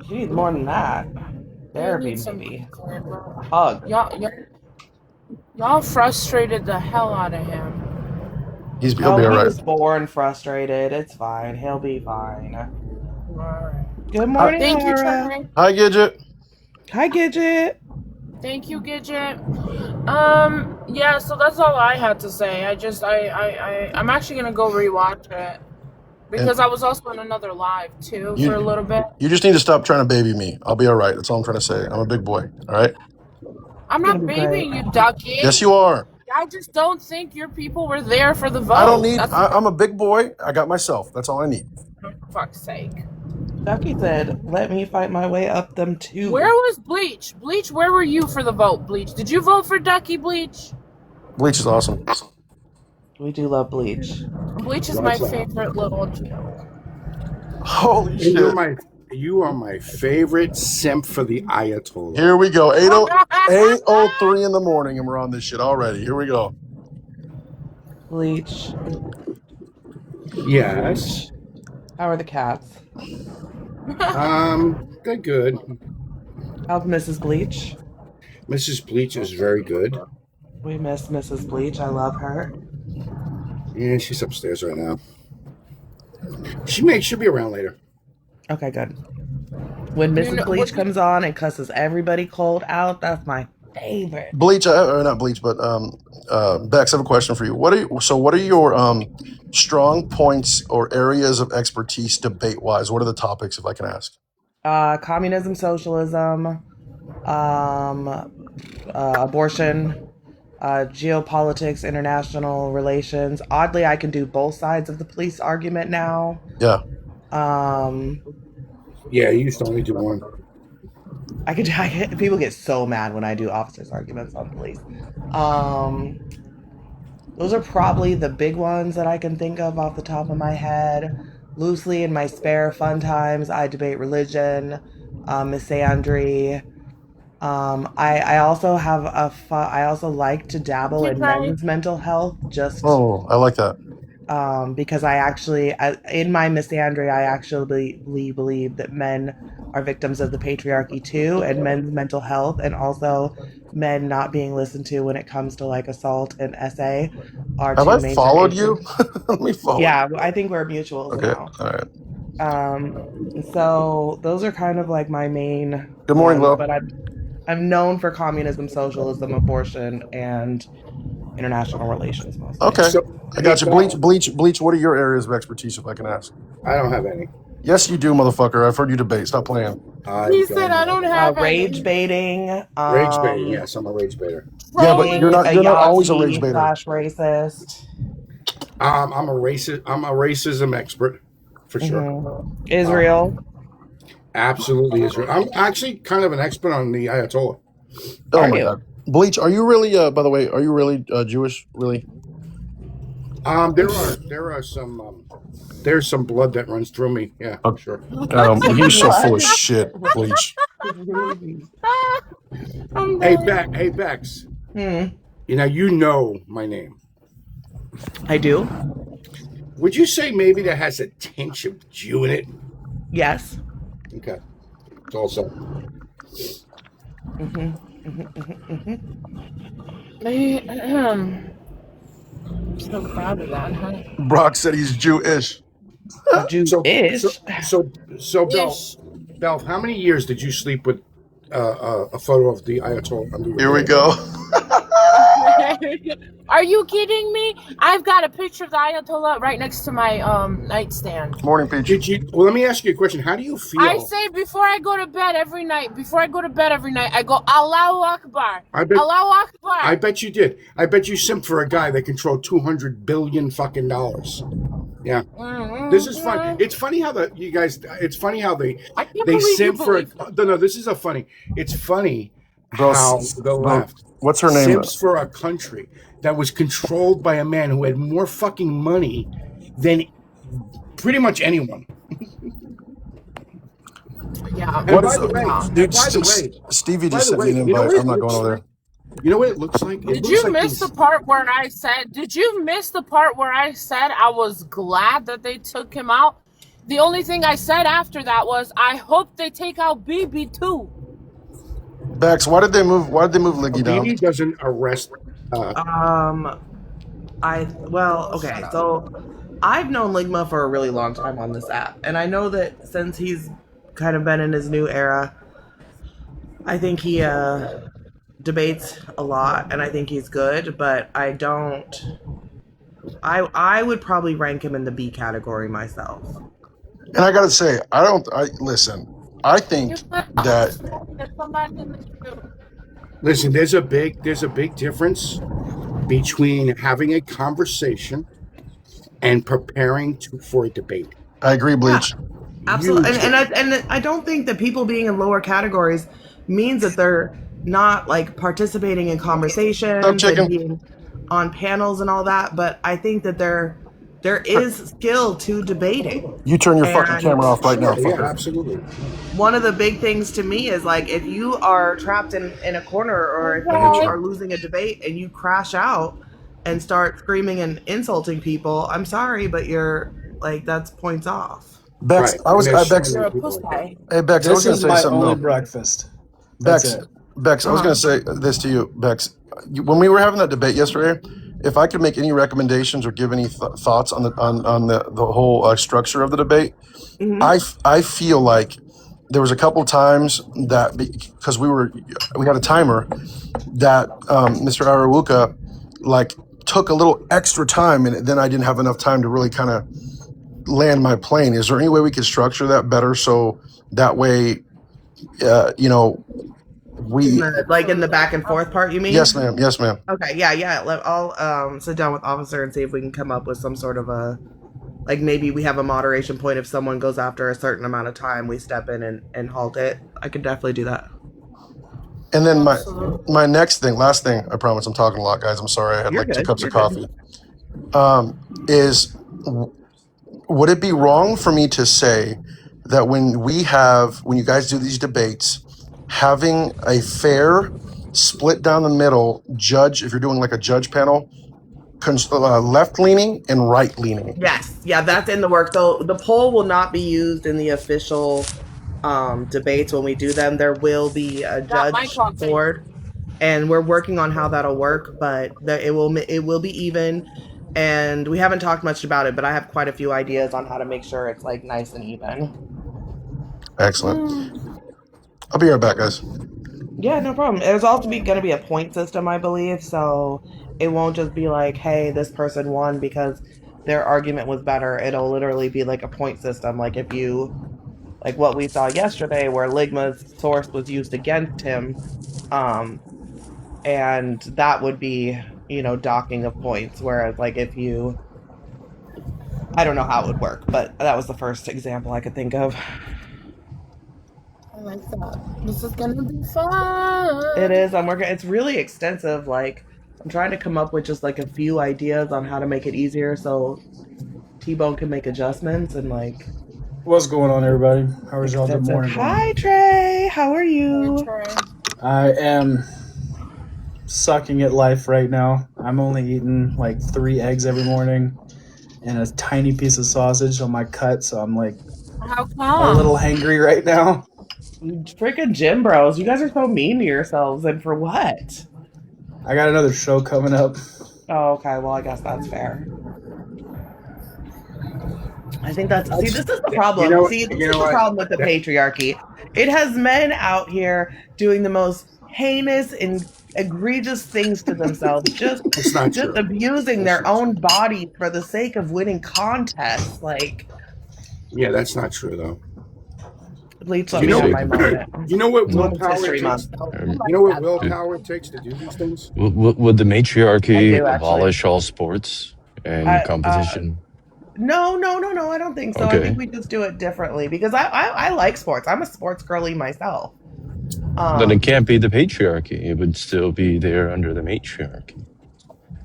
She needs more than that. He Therapy, needs some maybe. counseling, A bro. hug. Y'all frustrated the hell out of him. He'll be Oh, all he right. was born frustrated. It's fine. He'll be fine. Alright. Good Hi, morning, Thank you, Laura. Trey. hi, Gidget. Hi, Gidget. Thank you, Gidget. Yeah, so that's all I had to say. I'm actually gonna go rewatch it. And Because I was also in another live too for a you, little bit. you just need to stop trying to baby me. I'll be all right. That's all I'm trying to say. I'm a big boy. All right. I'm Gonna not be great. babying you, Ducky. Yes, you are. I just don't think your people were there for the I don't vote. need. That's I'm a big boy. I got myself. That's all I need. for fuck's sake. Ducky said, let me fight my way up them Where too. was Bleach? Bleach, where were you for the vote, Bleach? Did you vote for Ducky, Bleach? Bleach is awesome. We do love Bleach. Bleach is my What's up? favorite little joke. Holy And shit. you are my favorite simp for the Ayatollah. Here we go. 8:03 in the morning, and we're on this shit already. Here we go. Bleach. Yes. How are the cats? They're good. How's Mrs. Bleach? Mrs. Bleach is very good. We miss Mrs. Bleach. I love her. Yeah, she's upstairs right now. She'll be around later. Okay, good. When Mrs. Bleach comes on and cusses everybody cold out, that's my favorite. Bleach, or not Bleach, but Bex, I have a question for you. What are your strong points or areas of expertise debate wise? What are the topics, if I can ask? Communism, socialism, abortion, geopolitics, international relations. Oddly, I can do both sides of the police argument now. Yeah. Yeah, you used to only do one. People get so mad when I do officers' arguments on police. Those are probably the big ones that I can think of off the top of my head. Loosely in my spare fun times, I debate religion, misandry. I also have I also like to dabble in men's mental health. Oh, I like that. Because in my misandry, I actually believe that men are victims of the patriarchy too, and men's mental health, and also men not being listened to when it comes to like assault and SA are Have two I major followed issues. you? Let me follow. Yeah, I think we're mutuals Okay. now. All right. So those are kind of like my main Good morning, ones, Lo. but I'm known for communism, socialism, abortion, and international relations mostly. Okay, So, I hey, got you. Bleach, Bell, bleach, bleach. What are your areas of expertise, if I can ask? I don't have any. Yes, you do, motherfucker. I've heard you debate. Stop playing. I'm He said, done. I don't have Rage any. baiting, Rage baiting. Yes, I'm a rage baiter. Yeah, but being Trolling. a you're not always a rage Yahtzee baiter. slash racist. I'm a racist. I'm a racism expert, for sure. Israel. Absolutely Israel. I'm actually kind of an expert on the Ayatollah. Oh Are my you? God, Bleach. Are you really? By the way, are you really Jewish? Really? There are some there's some blood that runs through me. Yeah, for sure. You're so full What? of shit, Bleach. I'm Hey, dead. Hey, Bex. Hmm. You know my name. I do. Would you say maybe that has a tinge of Jew in it? Yes. Okay, it's all set. I'm so proud of that, huh? Brock said he's Jewish. So, Jewish. Bell, Ish. How many years did you sleep with a photo of the Ayatollah under your Here we pillow? go. Are you kidding me? I've got a picture of the Ayatollah right next to my nightstand. Morning, Peach. Did you? Well, let me ask you a question. How do you I feel? say before I go to bed every night, I go Allahu Akbar. I bet. Allahu Akbar. I bet you did. I bet you simped for a guy that controlled $200 billion fucking dollars. Yeah. This is fun. It's funny how you guys. It's funny how I can't they believe you simp for. believe that. No. This is a funny. It's funny Bro, how the bro, left what's her name? simps for a country that was controlled by a man who had more fucking money than pretty much anyone. Yeah. And by the way, dude? Stevie just sent me an you know invite. what I'm it not going looks over like? there. You know what it looks like? It Did looks you like miss the these. part where I said? Did you miss the part where I said I was glad that they took him out? The only thing I said after that was, I hope they take out BB too. Bex, why did they move? Why did they move Liggy down? BB doesn't arrest. Okay, so I've known Ligma for a really long time on this app, and I know that since he's kind of been in his new era, I think he debates a lot, and I think he's good, but I don't. I would probably rank him in the B category myself. And I gotta say, listen. I think that. Listen, there's a big difference between having a conversation and preparing for a debate. I agree, Yeah, Bleach. absolutely. Huge And I don't think that people being in lower categories means that they're not like participating in What's up, conversations and chicken? being on panels and all that, but I think that there is skill to debating. You turn your fucking And camera off right now, Sure, yeah, fucker. absolutely. one of the big things to me is like if you are trapped in a corner or if I hate you you. are losing a debate and you crash out and start screaming and insulting people, I'm sorry, but you're like that's points off. Bex, Right. And there's so Bex. You're many a people like that. pussy. Hey, Bex, I was This gonna is say my something only though. breakfast. That's Bex, it. I was gonna say this to you, Bex. When we were having that debate yesterday, if I could make any recommendations or give any thoughts on the whole structure of the debate, I feel like there was a couple times that because we had a timer that Mr. Arawuka like took a little extra time, and then I didn't have enough time to really kind of land my plane. Is there any way we could structure that better so that way, we? Like in the back and forth part, you mean? Yes, ma'am. Yes, ma'am. Okay, yeah. I'll sit down with officer and see if we can come up with some sort of a like maybe we have a moderation point if someone goes after a certain amount of time, we step in and halt it. I could definitely do that. And then my last thing, I promise I'm talking a lot, guys. I'm sorry. I had You're like 2 good. cups You're of good. coffee. Would it be wrong for me to say that when you guys do these debates, having a fair split down the middle judge, if you're doing like a judge panel, left leaning and right leaning? Yes, yeah, that's in the work. So the poll will not be used in the official debates when we do them. There will be a judge board, and we're working on how that'll work. But it will be even, and we haven't talked much about it. But I have quite a few ideas on how to make sure it's like nice and even. Excellent. I'll be right back, guys. Yeah, no problem. There's also going to be a point system, I believe. So It won't just be like, hey, this person won because their argument was better. It'll literally be like a point system. Like if you, like what we saw yesterday where Ligma's source was used against him, um, and that would be, docking of points. Whereas like if you, I don't know how it would work, but that was the first example I could think of. I like that. This is gonna be fun. It is. I'm working. It's really extensive. Like I'm trying to come up with just like a few ideas on how to make it easier so T-Bone can make adjustments and like What's going on, everybody? How is y'all good extensive. morning going? Hi Trey, how are you? I am sucking at life right now. I'm only eating like 3 eggs every morning and a tiny piece of sausage on my cut, so I'm like How a come? little hangry right now. Freaking gym bros, you guys are so mean to yourselves, and for what? I got another show coming up. Oh, okay. Well, I guess that's fair. I think that's see. This is the problem. This is the problem with the patriarchy. It has men out here doing the most heinous and egregious things to themselves, just abusing their own bodies for the sake of winning contests. Like, yeah, that's not true though. Please let me have my moment. You know what Women's willpower History it takes? Month. You know what willpower it takes to do these things? Would the I matriarchy do, actually. abolish all sports and competition? No, I don't think so. I Okay. think we just do it differently because I like sports. I'm a sports girly myself. Then it can't be the patriarchy. It would still be there under the matriarchy.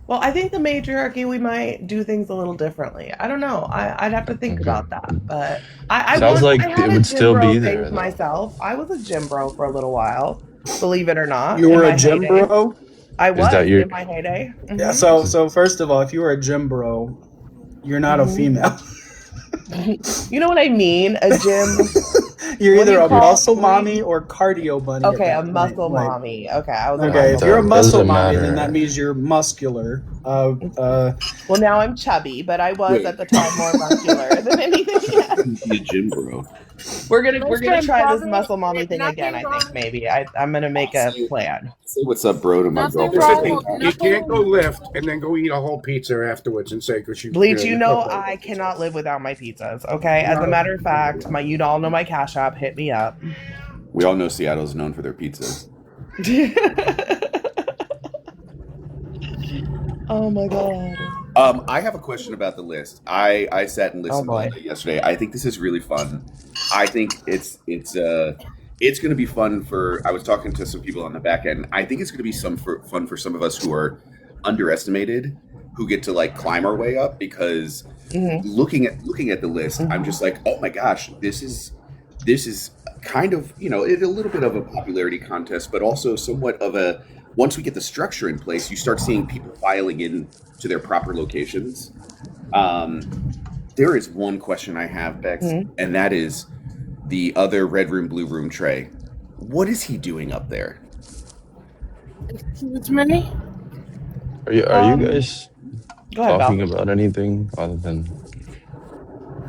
Well, I think the matriarchy, we might do things a little differently. I don't know. I'd have to think about that. But I Sounds like had it a would gym still bro be phase there, though. myself. I was a gym bro for a little while, believe it or not. You in were my a gym heyday. bro? I Is that was your- in my heyday. Mhm. Yeah, so first of all, if you were a gym bro, you're not a female. You know what I mean? A gym. You're What do either you a call- muscle mommy or cardio bunny. Okay, at a that muscle point. Like, mommy. Okay, I was a okay, if muscle you're a mommy. muscle Doesn't mommy, then matter. that means you're muscular. Well, now I'm chubby, but I was at the time more muscular than anything else. The gym bro. We're gonna try this Bobby, muscle mommy thing nothing again. I wrong. think maybe I'm gonna make a plan. Say what's up, bro, to my Nothing girlfriend. wrong. You can't go lift and then go eat a whole pizza afterwards and say because Bleach, I cannot live without my pizzas. Okay, as a matter of fact, you all know my Cash App. Hit me up. We all know Seattle's known for their pizza. Oh my god. I have a question about the list. I sat and listened all day yesterday. I think this is really fun. I think it's going to be fun for. I was talking to some people on the back end. I think it's going to be fun for some of us who are underestimated, who get to like climb our way up. Because looking at the list, I'm just like, oh my gosh, this is kind of a little bit of a popularity contest, but also somewhat of a. Once we get the structure in place, you start seeing people filing in to their proper locations. There is one question I have, Bex, and that is the other red room, blue room Trey. What is he doing up there? Excuse me? Are you guys go ahead, talking Bel. about anything other than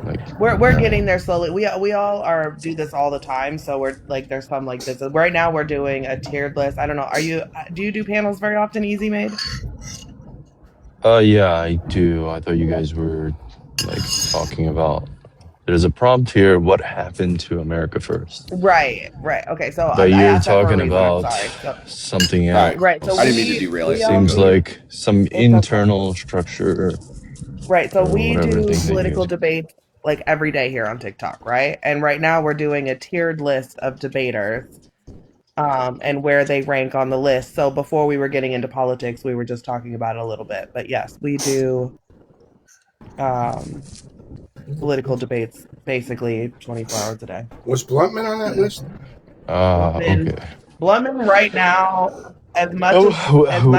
like? We're getting there slowly. We all do this all the time, so we're like there's some like this. Right now we're doing a tiered list. I don't know. Do you do panels very often, Easy Made? Yeah, I do. I thought you guys were like talking about. There's a prompt here. What happened to America First? Right. Okay, so But I you're asked that for a talking reason. about something All else. Right. So I didn't mean to derail it. Seems like some internal structure. Right. So we whatever do thing they political use. debates like every day here on TikTok, right? And right now we're doing a tiered list of debaters, and where they rank on the list. So before we were getting into politics, we were just talking about it a little bit. But yes, we do political debates basically 24 hours a day. Was Bluntman on that list? Okay. Bluntman right now, as much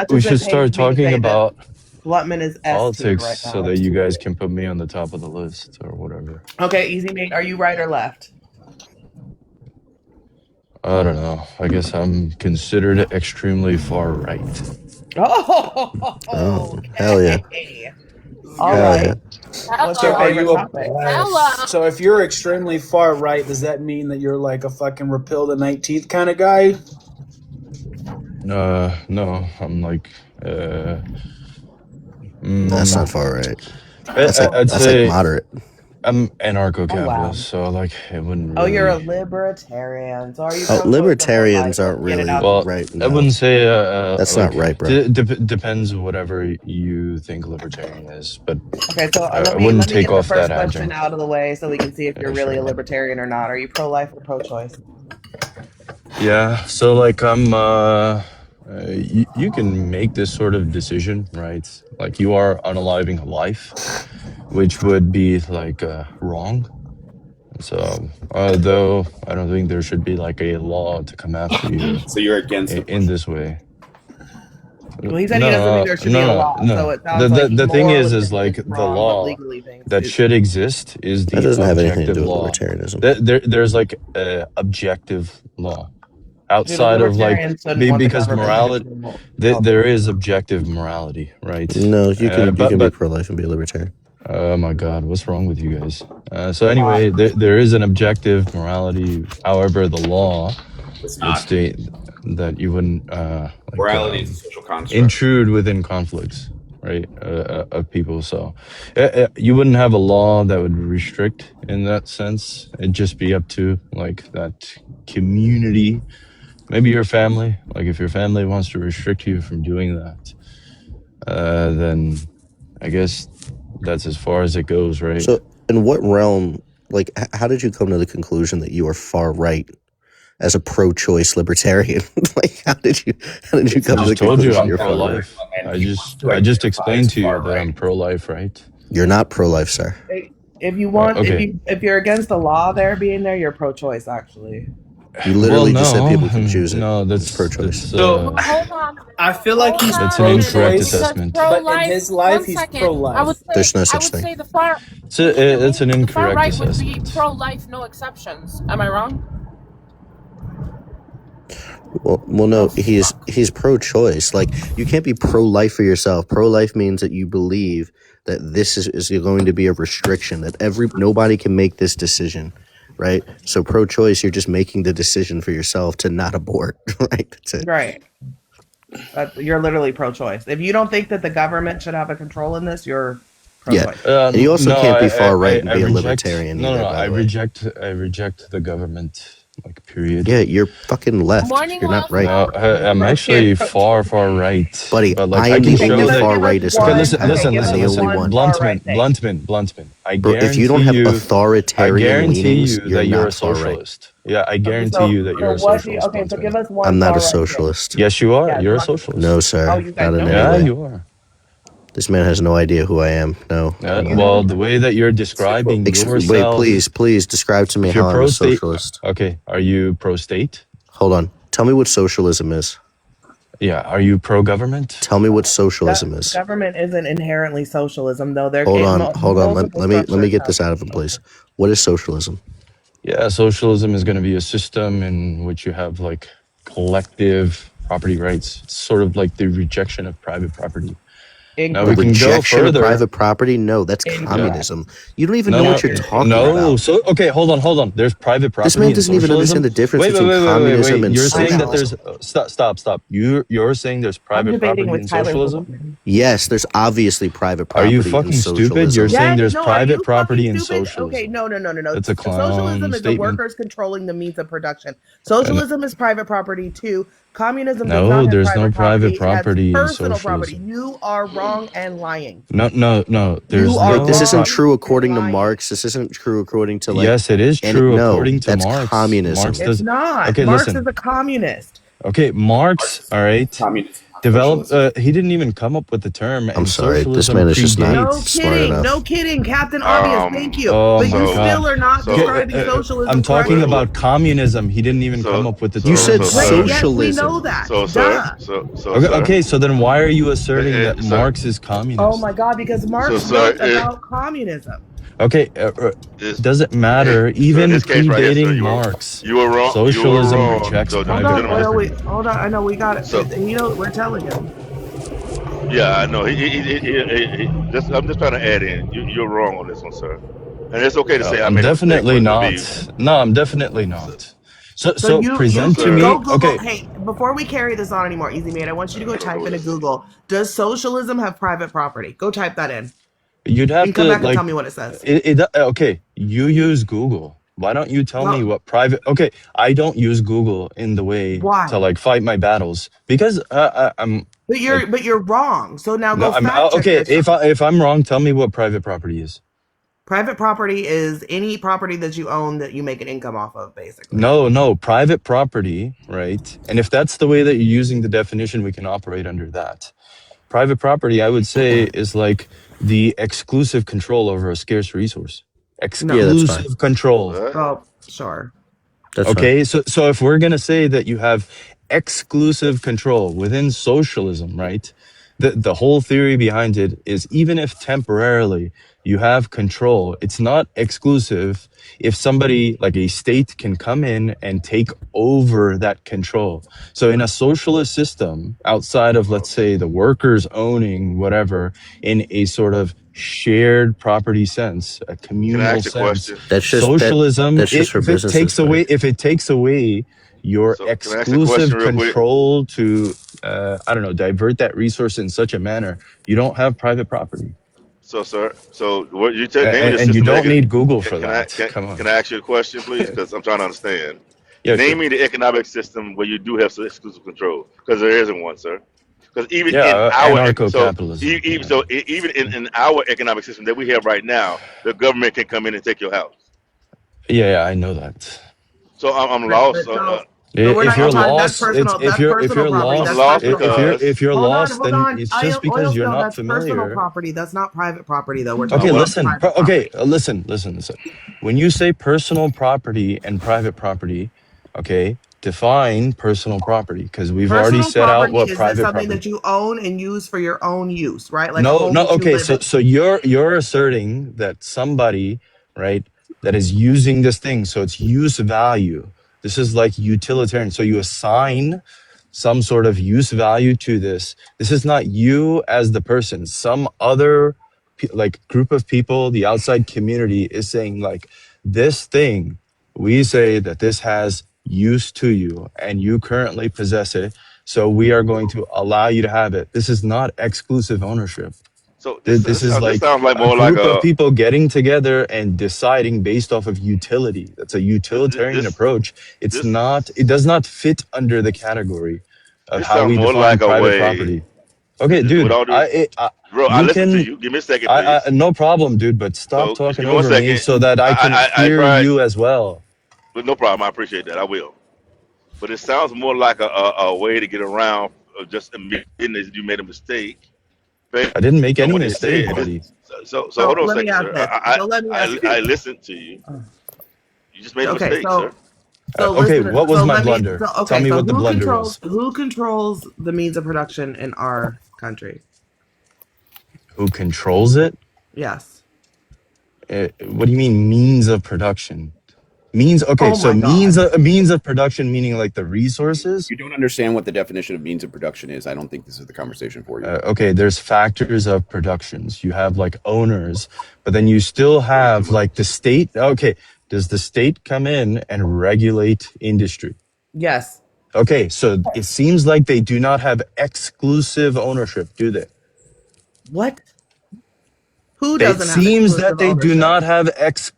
We as should it start pains me to talking say about this, Bluntman is S tier politics right so now. that you guys can put me on the top of the list or whatever. Okay, Easy Mate, are you right or left? I don't know. I guess I'm considered extremely far right. Oh, hell yeah. All right. What's your Are favorite you topic? So if you're extremely far right, does that mean that you're like a fucking repeal the 19th kind of guy? No, I'm like That's not mm, far right. That's I'd that's like say moderate. I'm Oh wow. anarcho-capitalist, so like it wouldn't Oh, you're a really. libertarian. So are you Oh, pro-choice or pro-life? libertarians aren't Let's get it really out the Well, right. I No, wouldn't say that's not like right, bro. depends whatever you think libertarian is, but Okay, so I let me wouldn't let me take get the off that first question adjunct. out of the way so we can see if you're Yeah, really a sure. libertarian or not. Are you pro-life or pro-choice? Yeah, so like you can make this sort of decision, right? Like you are unaliving a life, which would be like wrong. So, though I don't think there should be like a law to come after you So you're against in abortion? this way. Well, he said he doesn't think No, there should be a no, law. So no. it sounds like he The thing morally is thinks like it's the wrong, but law legally thinks that it's should exist is That the doesn't have anything to objective do with law. libertarianism. There's like a objective law dude, a outside of like libertarian shouldn't want the because government to morality. control health. There is objective morality, right? No, you can be But pro-life and be a libertarian. oh my God, what's wrong with you guys? So Why? anyway, there is an objective morality. However, the law It's would not. state that you wouldn't Morality is a social construct. intrude within conflicts, right, of people. So you wouldn't have a law that would restrict in that sense. It'd just be up to like that community, maybe your family. Like if your family wants to restrict you from doing that, then I guess that's as far as it goes, right? So, in what realm, like, how did you come to the conclusion that you are far right as a pro-choice libertarian? Like, how did you It's come I to the just not told you conclusion I'm you're far right? pro-life. and he wants to I just identify explained as to you far that I'm right. pro-life, right? You're not pro-life, sir. If you want, Okay. if you're against the law there being there, you're pro-choice actually. You Well, literally just said no, people can choose it. no, It's pro-choice. So Well, hold on. I feel like Hold he's that's an on a incorrect minute. pro-choice, Because assessment. but in pro-life, his life, one he's second. pro-life. There's no I such would thing. say the far It's an the far incorrect right would be assessment. pro-life, no exceptions. Am I wrong? Well, no, he's pro-choice. Like, you can't be pro-life for yourself. Pro-life means that you believe that this is going to be a restriction, that nobody can make this decision, right? So pro-choice, you're just making the decision for yourself to not abort, right? That's it. Right. You're literally pro-choice. If you don't think that the government should have a control in this, you're Yeah, pro-choice. and you also No, can't be far right and I be a reject. libertarian No, either. no, By the way, I reject the government. Like, period. yeah, you're fucking left. Morning You're not left, right, No, I'm Pro-kid, actually pro-choice. far right. buddy. But like, I I am can the Okay, show only that. far give us rightist Okay, on this one. listen, Okay, panel. listen, give I'm us listen, the only listen. one one. far right thing. Bluntman. Bro, if you don't have I authoritarian guarantee leanings, you you're that you're a not far right. socialist. Yeah, I Okay, guarantee you that so you're a what do you? socialist, Okay, so give Bluntman. us one I'm not a far right thing. socialist. Yes, you are. Yeah, You're a No, socialist. oh, sir, you guys not in know any that? Yeah, way. you are. This man has no idea who I am. No, I'm not. Well, the way that you're describing Wait, yourself, please describe to me if you're how I'm a pro-state, socialist. okay, are you pro-state? Hold on. Tell me what socialism is. Yeah, are you pro-government? Tell me what socialism is. Government isn't inherently socialism, though. Hold on. Multiple Let me structures get have this out of him, please. What is socialism? Yeah, socialism is going to be a system in which you have like collective property rights. It's sort of like the rejection of private property. Now The we can go rejection of further. private property? No, that's communism. You don't even know what you're talking about. So okay, hold on. There's private property. This man and doesn't even socialism. understand the difference Wait. between communism and You're saying that socialism. there's stop. You're saying there's I'm private debating property with in Tyler for socialism? 1 minute. Yes, there's obviously private Are you property in fucking stupid? You're socialism. saying Yes, there's no, are private you property fucking in stupid? Okay, socialism. no. That's a So socialism clown is the statement. workers controlling the means of production. And Socialism is private property too. Communism does not no, have there's no private property. private It has property in personal property. socialism. You are wrong and lying. No. You There's are Wait, this isn't wrong no. true and according to lying. Marx. This isn't true according to Yes, it is any. true No, according to that's Marx. communism. Marx It's does. not. Okay, Marx is listen. a communist. Okay, Marx. All right. Communism, not Developed. socialism. He didn't even come up with the term, I'm and sorry. This socialism man is just not No predates. smart kidding. enough. No kidding. Captain Obvious, thank you. Oh But my you God. still are not Okay, describing socialism I'm talking correctly. about communism. He didn't even come up with the You term. said Great. Yes, we socialism. know that. So, Duh. Okay, so then why are you asserting that sir. Marx is Oh communist? my God, because Marx sir, wrote about communism. Okay, doesn't matter. Even this case right here, sir, predating you were- Marx, you were wrong. socialism You were wrong. rejects So, private Hold on. property. Hold on. I know we got it. So- We're telling him. Yeah, I know. I'm just trying to add in. You're wrong on this one, sir. And it's okay to say I I'm made a mistake. definitely but to not. be- No, I'm definitely not. So So you No, present to can sir. go me. Google. Okay, Hey, before we carry this on anymore, Easy Made, I want you to go I don't know type what into this is. Google. Does socialism have private property? Go type that in you'd and have come to back and tell like me what it says. okay, you use Google. Why don't you tell me Well, what private? Okay, I don't use Google in the way to why? like fight my battles because I'm like But you're wrong. So now no, go I'm fact check okay. yourself. If I'm wrong, tell me what private property is. Private property is any property that you own that you make an income off of, basically. No, no, private property, right? And if that's the way that you're using the definition, we can operate under that. Private property, I would say, is like the exclusive control over a scarce resource. Yeah, No. that's fine. Exclusive control. What? Well, sure. That's fine. Okay, so if we're gonna say that you have exclusive control within socialism, right? The whole theory behind it is even if temporarily you have control, it's not exclusive if somebody like a state can come in and take over that control. So in a socialist system, outside of let's say the workers owning whatever in a sort of shared property sense, a Can I communal ask you a sense, question? socialism, That's just for if it businesses, takes buddy. away your So can I ask you a question exclusive real quick? control to I don't know, divert that resource in such a manner, you don't have private property. So, sir, so what you said, name me the And you system. don't need Google for Can I that. Come on. can I ask you a question, please? Because I'm trying to understand. Yeah, Name sure. me the economic system where you do have some exclusive control, because there isn't one, sir. Because even in Yeah, our anarcho-capitalism. Yeah. even in our economic system that we have right now, the government can come in and take your house. Yeah, I know that. So I'm But lost. but so but we're If not you're even I'm talking. lost, it's That's if personal you're property. I'm That's lost, lost personal property. because if you're lost, Hold then on. it's just because Oil you're spill. not That's personal familiar. property. That's not private property, though. We're Okay, talking what? about listen. private Okay, property. listen. When you say personal property and private property, okay, define personal property because we've already Personal set out property what is that private something property. that you own and use for your own use, right? Like a No, home no. that you Okay, live so in. you're asserting that somebody, right, that is using this thing, so it's use value. This is like utilitarian. So you assign some sort of use value to this. This is not you as the person. Some other like group of people, the outside community is saying like this thing. We say that this has use to you, and you currently possess it. So we are going to allow you to have it. This is not exclusive ownership. So This is this like sounds like a more like group of a people getting together and deciding based off of utility. That's a utilitarian this approach. It's this not, it does not fit under the category of this how sounds we more define like a private way. property. Okay, With dude, all due, bro, I you listen to can, you. Give me a second, please. no problem, dude, but stop So just talking give me one over me second. so that I can I hear probably, you as well. but no problem. I appreciate that. I will. But it sounds more like a way to get around just admitting that you made a mistake based I didn't make on any what they mistake, said. buddy. So So hold on a let me second, ask sir. this. So let me ask I you. listened to you. You just made a Okay, mistake, sir. so Okay, listen. what was So my let me. blunder? So Tell okay. me So what the blunder was. who controls the means of production in our country? Who controls it? Yes. What do you mean means of production? Means, okay, Oh so my God. means of production meaning like the resources. You don't understand what the definition of means of production is. I don't think this is the conversation for you. Okay, there's factors of productions. You have like owners, but then you still Way too have like the much. state. Okay, does the state come in and regulate industry? Yes. Okay, so it seems like they do not have exclusive ownership, do they? What? Who It doesn't have seems that exclusive they do ownership not have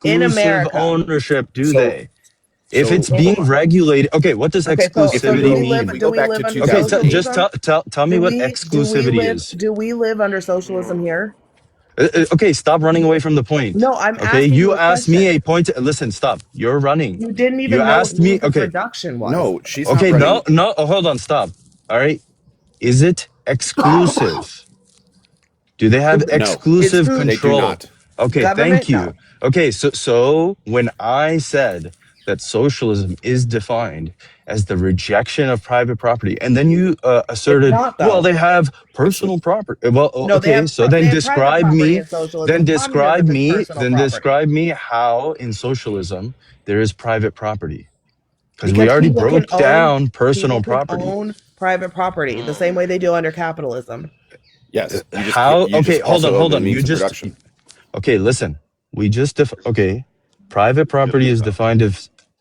in exclusive America? ownership, do So, they? If so it's hold being on. regulated, okay, what does Okay, so do exclusivity we If live we mean? do go we back live to under Okay, 2008, just socialism? tell me what exclusivity is. Do we live under socialism here? Okay, stop running away from the point. No, I'm Okay, asking you you a asked me question. a point. Listen, stop. You're running. You didn't You even know what asked me. means of Okay, production was. no, she's not okay, running. no. Oh, hold on, stop. All right. Is it exclusive? Do they have No, It's exclusive who they do control? not. Okay, thank government? you. No. Okay, so when I said that socialism is defined as the rejection of private property, and then you It's asserted, not well, though. they have It's personal property. Well, No, okay, so they have private property in socialism. Communism is personal then property. describe me how in socialism there is private property, because we Because already broke down people personal can property. own private property the same way they do under capitalism. yes. You just can't. How? You Okay, just hold on, also owe hold the on. You means of just production. okay. Listen, we just okay. Private Just property be is talking. defined as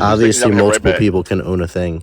Obviously, multiple people can own a thing.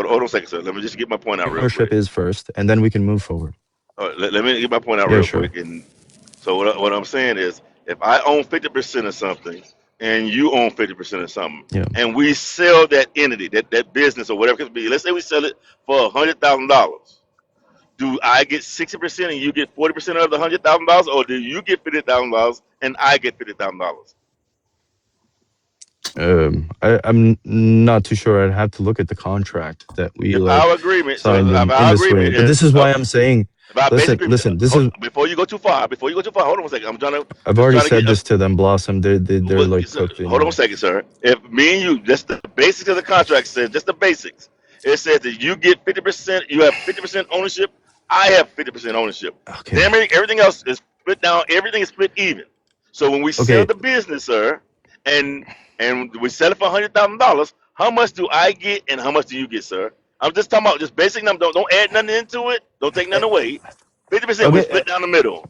hold on a second, sir. Let me just get my point out real ownership quick. is first, and then we can move forward. Let me get my point out Yeah, real sure. quick. And so what I'm saying is, if I own 50% of something and you own 50% of something, Yeah. and we sell that entity, that business or whatever it could be, let's say we sell it for $100,000. Do I get 60% and you get 40% of the $100,000, or do you get $50,000 and I get $50,000? I'm not too sure. I'd have to look at the contract that we If like our agreement, so signed if in our this way. agreement But this is is why I'm saying, if our basic listen, agreement, listen. This is before you go too far, hold on one second. I'm trying to I've just already trying to get said this to them, Blossom. They're like cooked hold on a anyway. second, sir. If me and you, just the basics of the contract says, just the basics. It says that you get 50%, you have 50% ownership, I have 50% ownership. Okay. Then everything else is split down, everything is split even. So when we sell Okay. the business, sir, and we sell it for $100,000, how much do I get and how much do you get, sir? I'm just talking about just basic numbers. Don't add nothing into it. Don't take nothing away. 50% we Okay. split down the middle.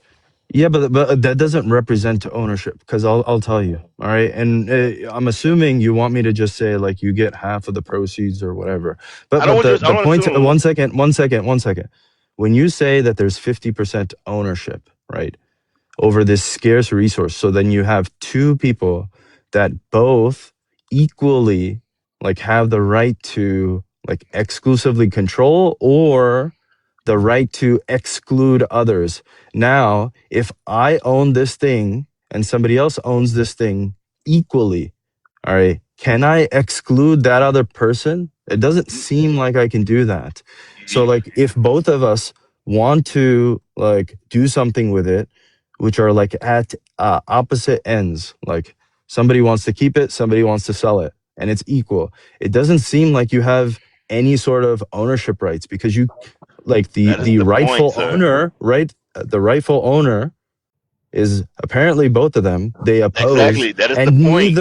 Yeah, but that doesn't represent ownership because I'll tell you. All right, and I'm assuming you want me to just say like you get half of the proceeds or whatever. I But don't want you. I the don't point. assume. One second. When you say that there's 50% ownership, right, over this scarce resource, so then you have two people that both equally like have the right to like exclusively control or the right to exclude others. Now, if I own this thing and somebody else owns this thing equally, all right, can I exclude that other person? It doesn't seem like I can do that. So, like, if both of us want to like do something with it, which are like at opposite ends, like somebody wants to keep it, somebody wants to sell it, and it's equal. It doesn't seem like you have any sort of ownership rights because you like That is the the point, rightful sir. owner, right? The rightful owner is apparently both of them. They oppose, Exactly. That is the and point.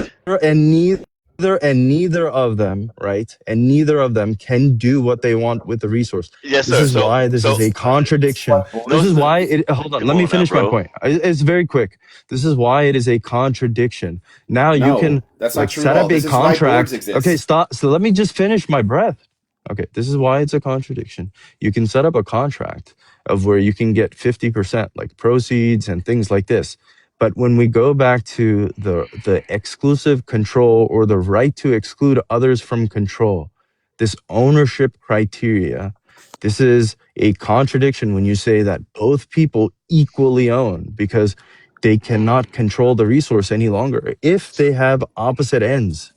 neither of them, right? And neither of them can do what they want with the resource. Yes, This sir. is why this is a contradiction. No, This is sir. why it. Hold on, Come let me on now, finish my bro. point. It's very quick. This is why it is a contradiction. Now you can No, that's not like true at set all. up a This is why boards contract. Okay, exist. stop. So let me just finish my breath. Okay, this is why it's a contradiction. You can set up a contract of where you can get 50% like proceeds and things like this. But when we go back to the exclusive control or the right to exclude others from control, this ownership criteria, this is a contradiction when you say that both people equally own because they cannot control the resource any longer if they have opposite ends.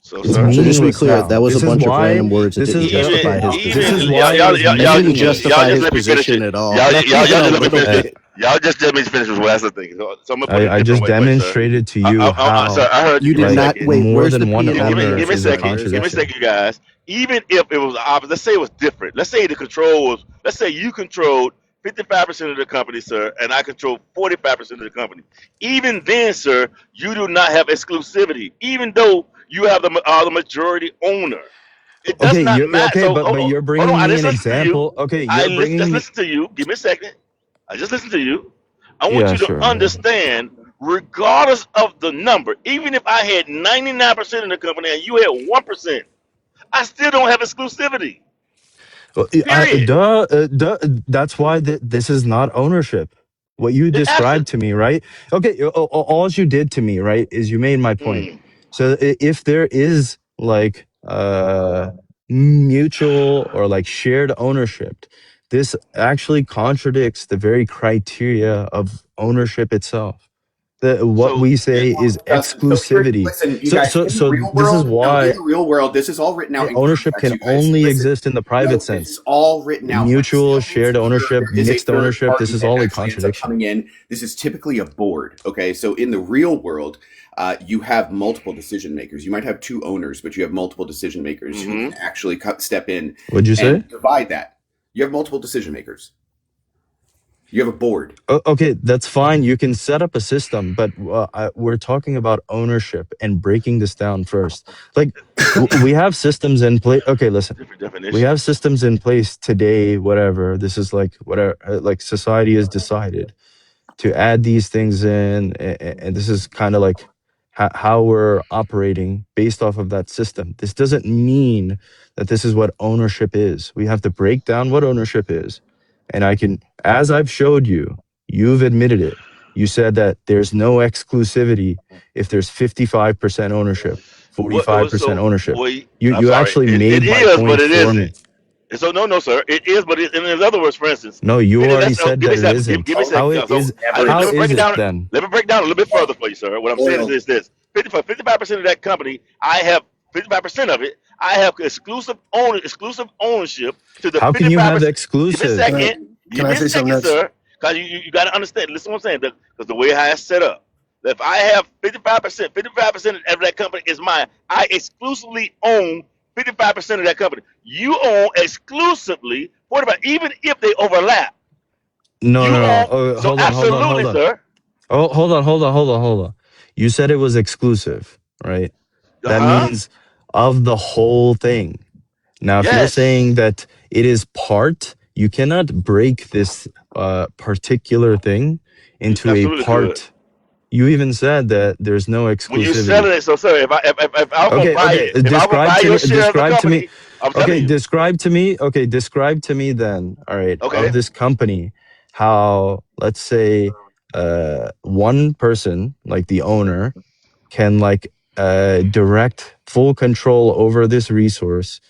So, It's sir. So just to be meaningless clear, now. that was a This is bunch of why random words that this didn't is justify okay. his This is position. why Y'all, it is It didn't meaningless. y'all justify just his let me finish it. position at all, not even Y'all a just let me little finish Uh, it. bit. Y'all just let me finish this last thing. So I'm gonna put it a I different just way, sir. demonstrated to you Sir, how I heard you. You Give me did a like not. second. Wait, more where's the than one P and L in owner there Give me a for is a that, second. Chris? Give me a contradiction. second, you guys. Even if it was the opposite, let's say it was different. Let's say the control was. Let's say you controlled 55% of the company, sir, and I control 45% of the company. Even then, sir, you do not have exclusivity, even though you have the majority owner. It does Okay, not you're matter. okay, So but you're hold on. bringing I me just an listened to you. example. Okay, you're Just bringing me. listen to you. Give me a second. I just listened to you. I want Yeah, you to sure, whatever. understand, regardless of the number, even if I had 99% of the company and you had 1%, I still don't have exclusivity. Well, Period. That's why this is not ownership. What you It described absolutely. to me, right? Okay, all you did to me, right, is you made my point. So if there is like mutual or like shared ownership, this actually contradicts the very criteria of ownership itself. What So we say is exclusivity. Listen, you So guys, so in the so real this is world, no, in why the real world, this is all written out in ownership contracts, can you guys. only Listen, exist in the private no, this sense. is all written out. But Mutual, still, shared ownership, there is a mixed third ownership. This party is that all a actually ends up contradiction. coming in. This is typically a board. Okay, so in the real world, you have multiple decision makers. You might have two owners, but you have multiple decision makers who can actually step in What'd you say? and divide that. You have multiple decision makers. You have a board. Okay, that's fine. You can set up a system, but we're talking about ownership and breaking this down first. Like, we have systems in place. Okay, listen. Different We definition. have systems in place today, whatever. This is like whatever, like society has decided to add these things in, and this is kind of like how we're operating based off of that system. This doesn't mean that this is what ownership is. We have to break down what ownership is, and I can, as I've showed you, you've admitted it. You said that there's no exclusivity if there's 55% ownership, What it was 45% so. ownership. Wait, I'm You sorry. actually It made my is, but point it for me. isn't. So no, sir. It is, but in other words, for instance, No, you already let's said give me a that it second. Give isn't. me a How second. it So is? let How me break is it it down. then? Let me break down a little bit further for you, sir. What I'm saying is this: 55% of that company, I have 55% of it. I have exclusive ownership to the How can you have 55%. Give me a exclusive? second. Can Give I me a say something second, next? sir. Because you got to understand. Listen, to what I'm saying. Because the way how it's set up. That if I have 55% of that company is mine. I exclusively own 55% of that company. You own exclusively 45, even if they overlap. No, You no, no. own, Oh, so hold absolutely, on. sir. Oh, hold on. You said it was exclusive, right? Uh That huh. means of the whole thing. Now, if you're Yes, saying that it is part, you cannot break this particular thing you into a absolutely could. part. You even said that there's no When you exclusivity. selling it, so sir, if I was gonna Okay, buy okay. it, if I was gonna buy your share of the Describe to me. company, I'm telling Okay, you. describe to me then. All right, of Okay. this company, how let's say one person, like the owner, can like direct full control over this resource,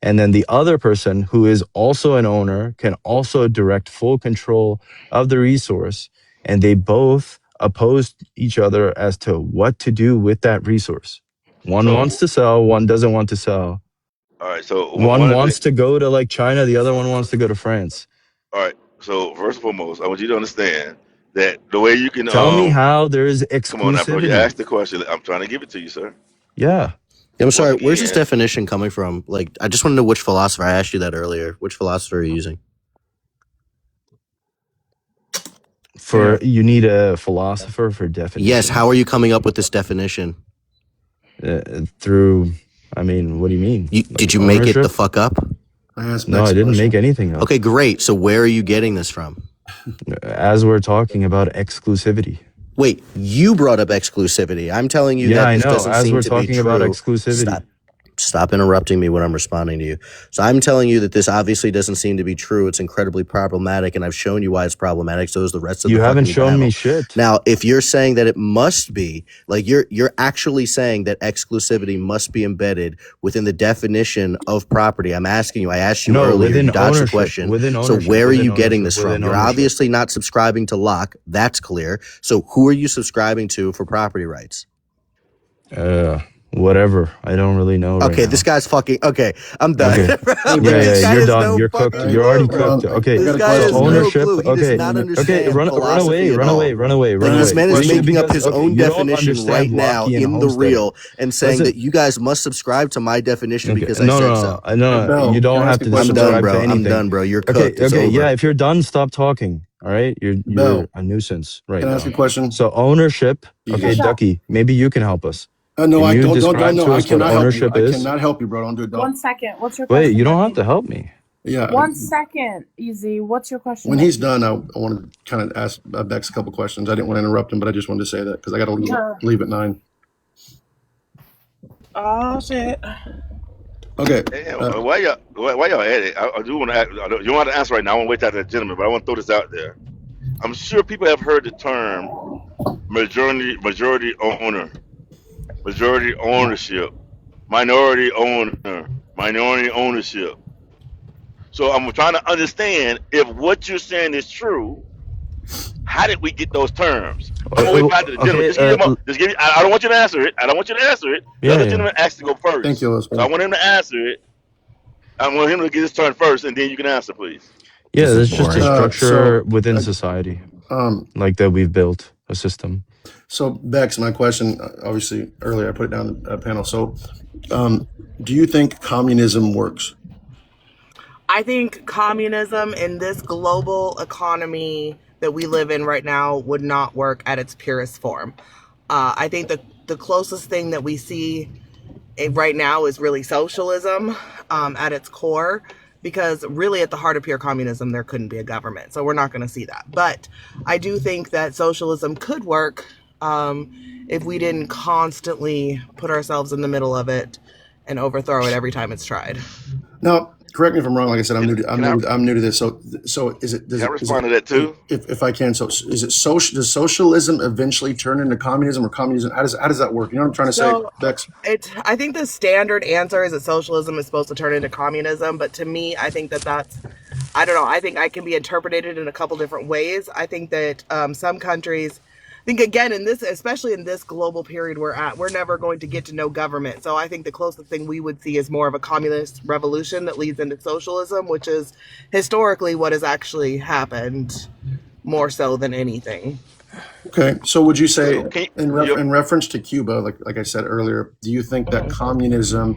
and then the other person who is also an owner can also direct full control of the resource, and they both oppose each other as to what to do with that resource. One wants So to sell, one doesn't want to sell. all right. So One one of the wants to go to like China, the other one wants to go to France. all right. So first and foremost, I want you to understand that the way you can Tell me how there is come on now, bro. You exclusivity. asked the question. I'm trying to give it to you, sir. Yeah. I'm Once sorry. Where's this again, definition coming from? Like, I just want to know which philosopher. I asked you that earlier. Which philosopher are you using? For Yeah. you need a philosopher for Yes. How are definitions. you coming up with this definition? Through, I mean, what do you mean? Did Like you make it the ownership? fuck up? I asked No, Bex I a didn't make question. anything up. Okay, great. So where are you getting this from? As we're talking about exclusivity. Wait, you brought up exclusivity. I'm telling you Yeah, that I this know. doesn't As seem we're to be talking about true. exclusivity. Stop interrupting me when I'm responding to you. So I'm telling you that this obviously doesn't seem to be true. It's incredibly problematic, and I've shown you why it's problematic. So is the rest of the You haven't fucking shown me panel. shit. Now, if you're saying that it must be, like you're actually saying that exclusivity must be embedded within the definition of property. I'm asking you. I asked you No, earlier. You within dodged the ownership. question. Within So ownership. where are Within you getting ownership. this from? Within You're ownership. obviously not subscribing to Locke. That's clear. So who are you subscribing to for property rights? Whatever. I don't really know right Okay, this now. guy's fucking. Okay, I'm done. Okay. Bro, Hey, like Yeah, this Bex. guy you're has done. no You're All cooked. fucking right. You're clue, already Hold bro. cooked. on. I Okay. got This a guy So has question, no Bex. clue. ownership. He does Okay. not Okay. understand Run away. philosophy at Run all. away. Run away. Run Can I Like ask this away. a man is Listen, question? making up because his okay, own you don't definition right understand now Lockean in the homesteading. real and saying Listen. that you guys must subscribe to my definition Okay. because I No, said no, so. no, no, Hey, no. You Bell, can don't I have ask a to I'm question, done, Bell? subscribe to bro. I'm anything. done, bro. You're Okay. cooked. It's Okay. Yeah. over. If you're done, stop talking. All right. You're Bell, a nuisance right can I ask a now. question? So ownership. Okay, Jesus. Ducky. Maybe you can help us. No, Can I you don't describe know. to I us what cannot help you. ownership I is? cannot help you, bro. Don't do it. Don't. 1 second. What's your Wait, question, you don't have Ducky? to help me. Yeah. 1 second, Easy. What's your question, When he's Ducky? done, I want to kind of ask Bex a couple questions. I didn't want to interrupt him, but I just wanted to say that because I got to leave at 9. Oh shit. Okay. hey, why y'all at it? I do want to. You don't want to answer right now. I want to wait till that gentleman, but I want to throw this out there. I'm sure people have heard the term majority owner, majority ownership, minority ownership. So I'm trying to understand if what you're saying is true. How did we get those terms? I'm gonna wait back to the gentleman. Okay. Just give him. Just give. I don't want you to answer it. I don't want you to answer it. The Yeah, other yeah. gentleman asked to go Thank first, you, so I Elizabeth. want him to answer it. I want him to get his turn first, and then you can answer, please. Yeah, This is that's just a boring. structure So, within society, um, like that we've built a system. so Bex, my question, obviously earlier I put it down the panel. So, do you think communism works? I think communism in this global economy that we live in right now would not work at its purest form. I think the closest thing that we see right now is really socialism at its core, because really at the heart of pure communism, there couldn't be a government. So we're not going to see that. But I do think that socialism could work if we didn't constantly put ourselves in the middle of it and overthrow it every time it's tried. Now, correct me if I'm wrong. Like I said, I'm Can I new to this. So is it can I respond to that too? if I can? So is it social? Does socialism eventually turn into communism, or communism? How does that work? You know what I'm trying to say, So Bex? I think the standard answer is that socialism is supposed to turn into communism, but to me, I think that's I don't know. I think I can be interpreted in a couple different ways. I think that some countries, I think again in this, especially in this global period we're at, we're never going to get to no government. So I think the closest thing we would see is more of a communist revolution that leads into socialism, which is historically what has actually happened more so than anything. Okay, so would you say, So can in reference to Cuba, like I said earlier, do you think that communism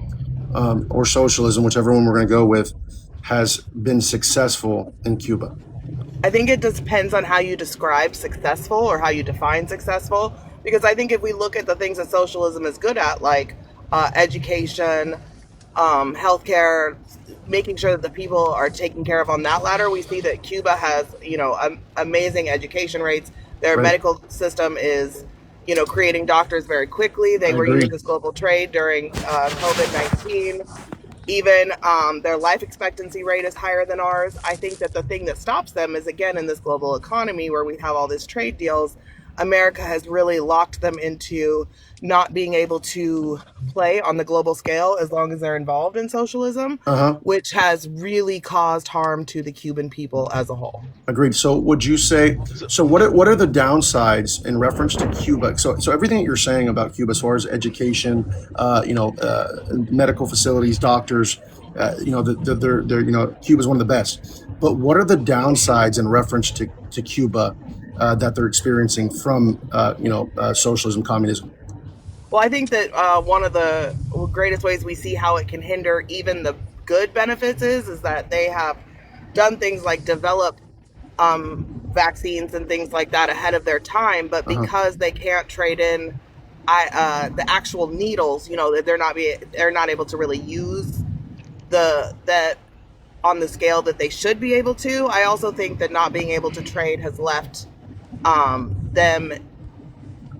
or socialism, whichever one we're going to go with, has been successful in Cuba? I think it depends on how you describe successful or how you define successful. Because I think if we look at the things that socialism is good at, like education, healthcare, making sure that the people are taken care of on that ladder, we see that Cuba has, amazing education rates. Their Right. medical system is, creating doctors very quickly. They I were agree. using this global trade during COVID-19. Even their life expectancy rate is higher than ours. I think that the thing that stops them is, again, in this global economy where we have all these trade deals, America has really locked them into not being able to play on the global scale as long as they're involved in socialism, which has really caused harm to the Cuban people as a whole. Agreed. So would you say, so what are the downsides in reference to Cuba? So everything that you're saying about Cuba as far as education, medical facilities, doctors, Cuba's one of the best. But what are the downsides in reference to Cuba that they're experiencing from socialism, communism? Well, I think that one of the greatest ways we see how it can hinder even the good benefits is that they have done things like develop vaccines and things like that ahead of their time, but because they can't trade in the actual needles, they're not able to really use that on the scale that they should be able to. I also think that not being able to trade has left them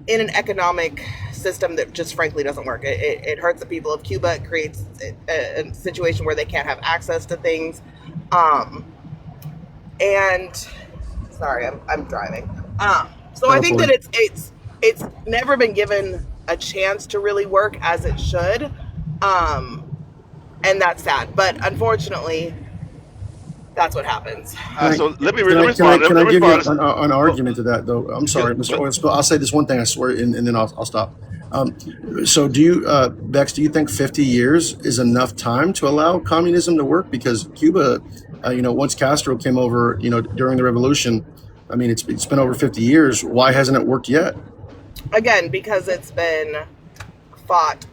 in an economic system that just frankly doesn't work. It hurts the people of Cuba. It creates a situation where they can't have access to things. And sorry, I'm driving. So I think that it's never been given a chance to really work as it should. And that's sad. But unfortunately, that's what happens. So let me Can respond. I Let me give you respond. an argument to that, though? I'm sorry, Go- Mr. Owens, but I'll say this one thing, I swear, and then I'll stop. So do you, Bex, do you think 50 years is enough time to allow communism to work? Because Cuba, once Castro came over, during the revolution, I mean, it's been over 50 years. Why hasn't it worked yet? Again, because it's been fought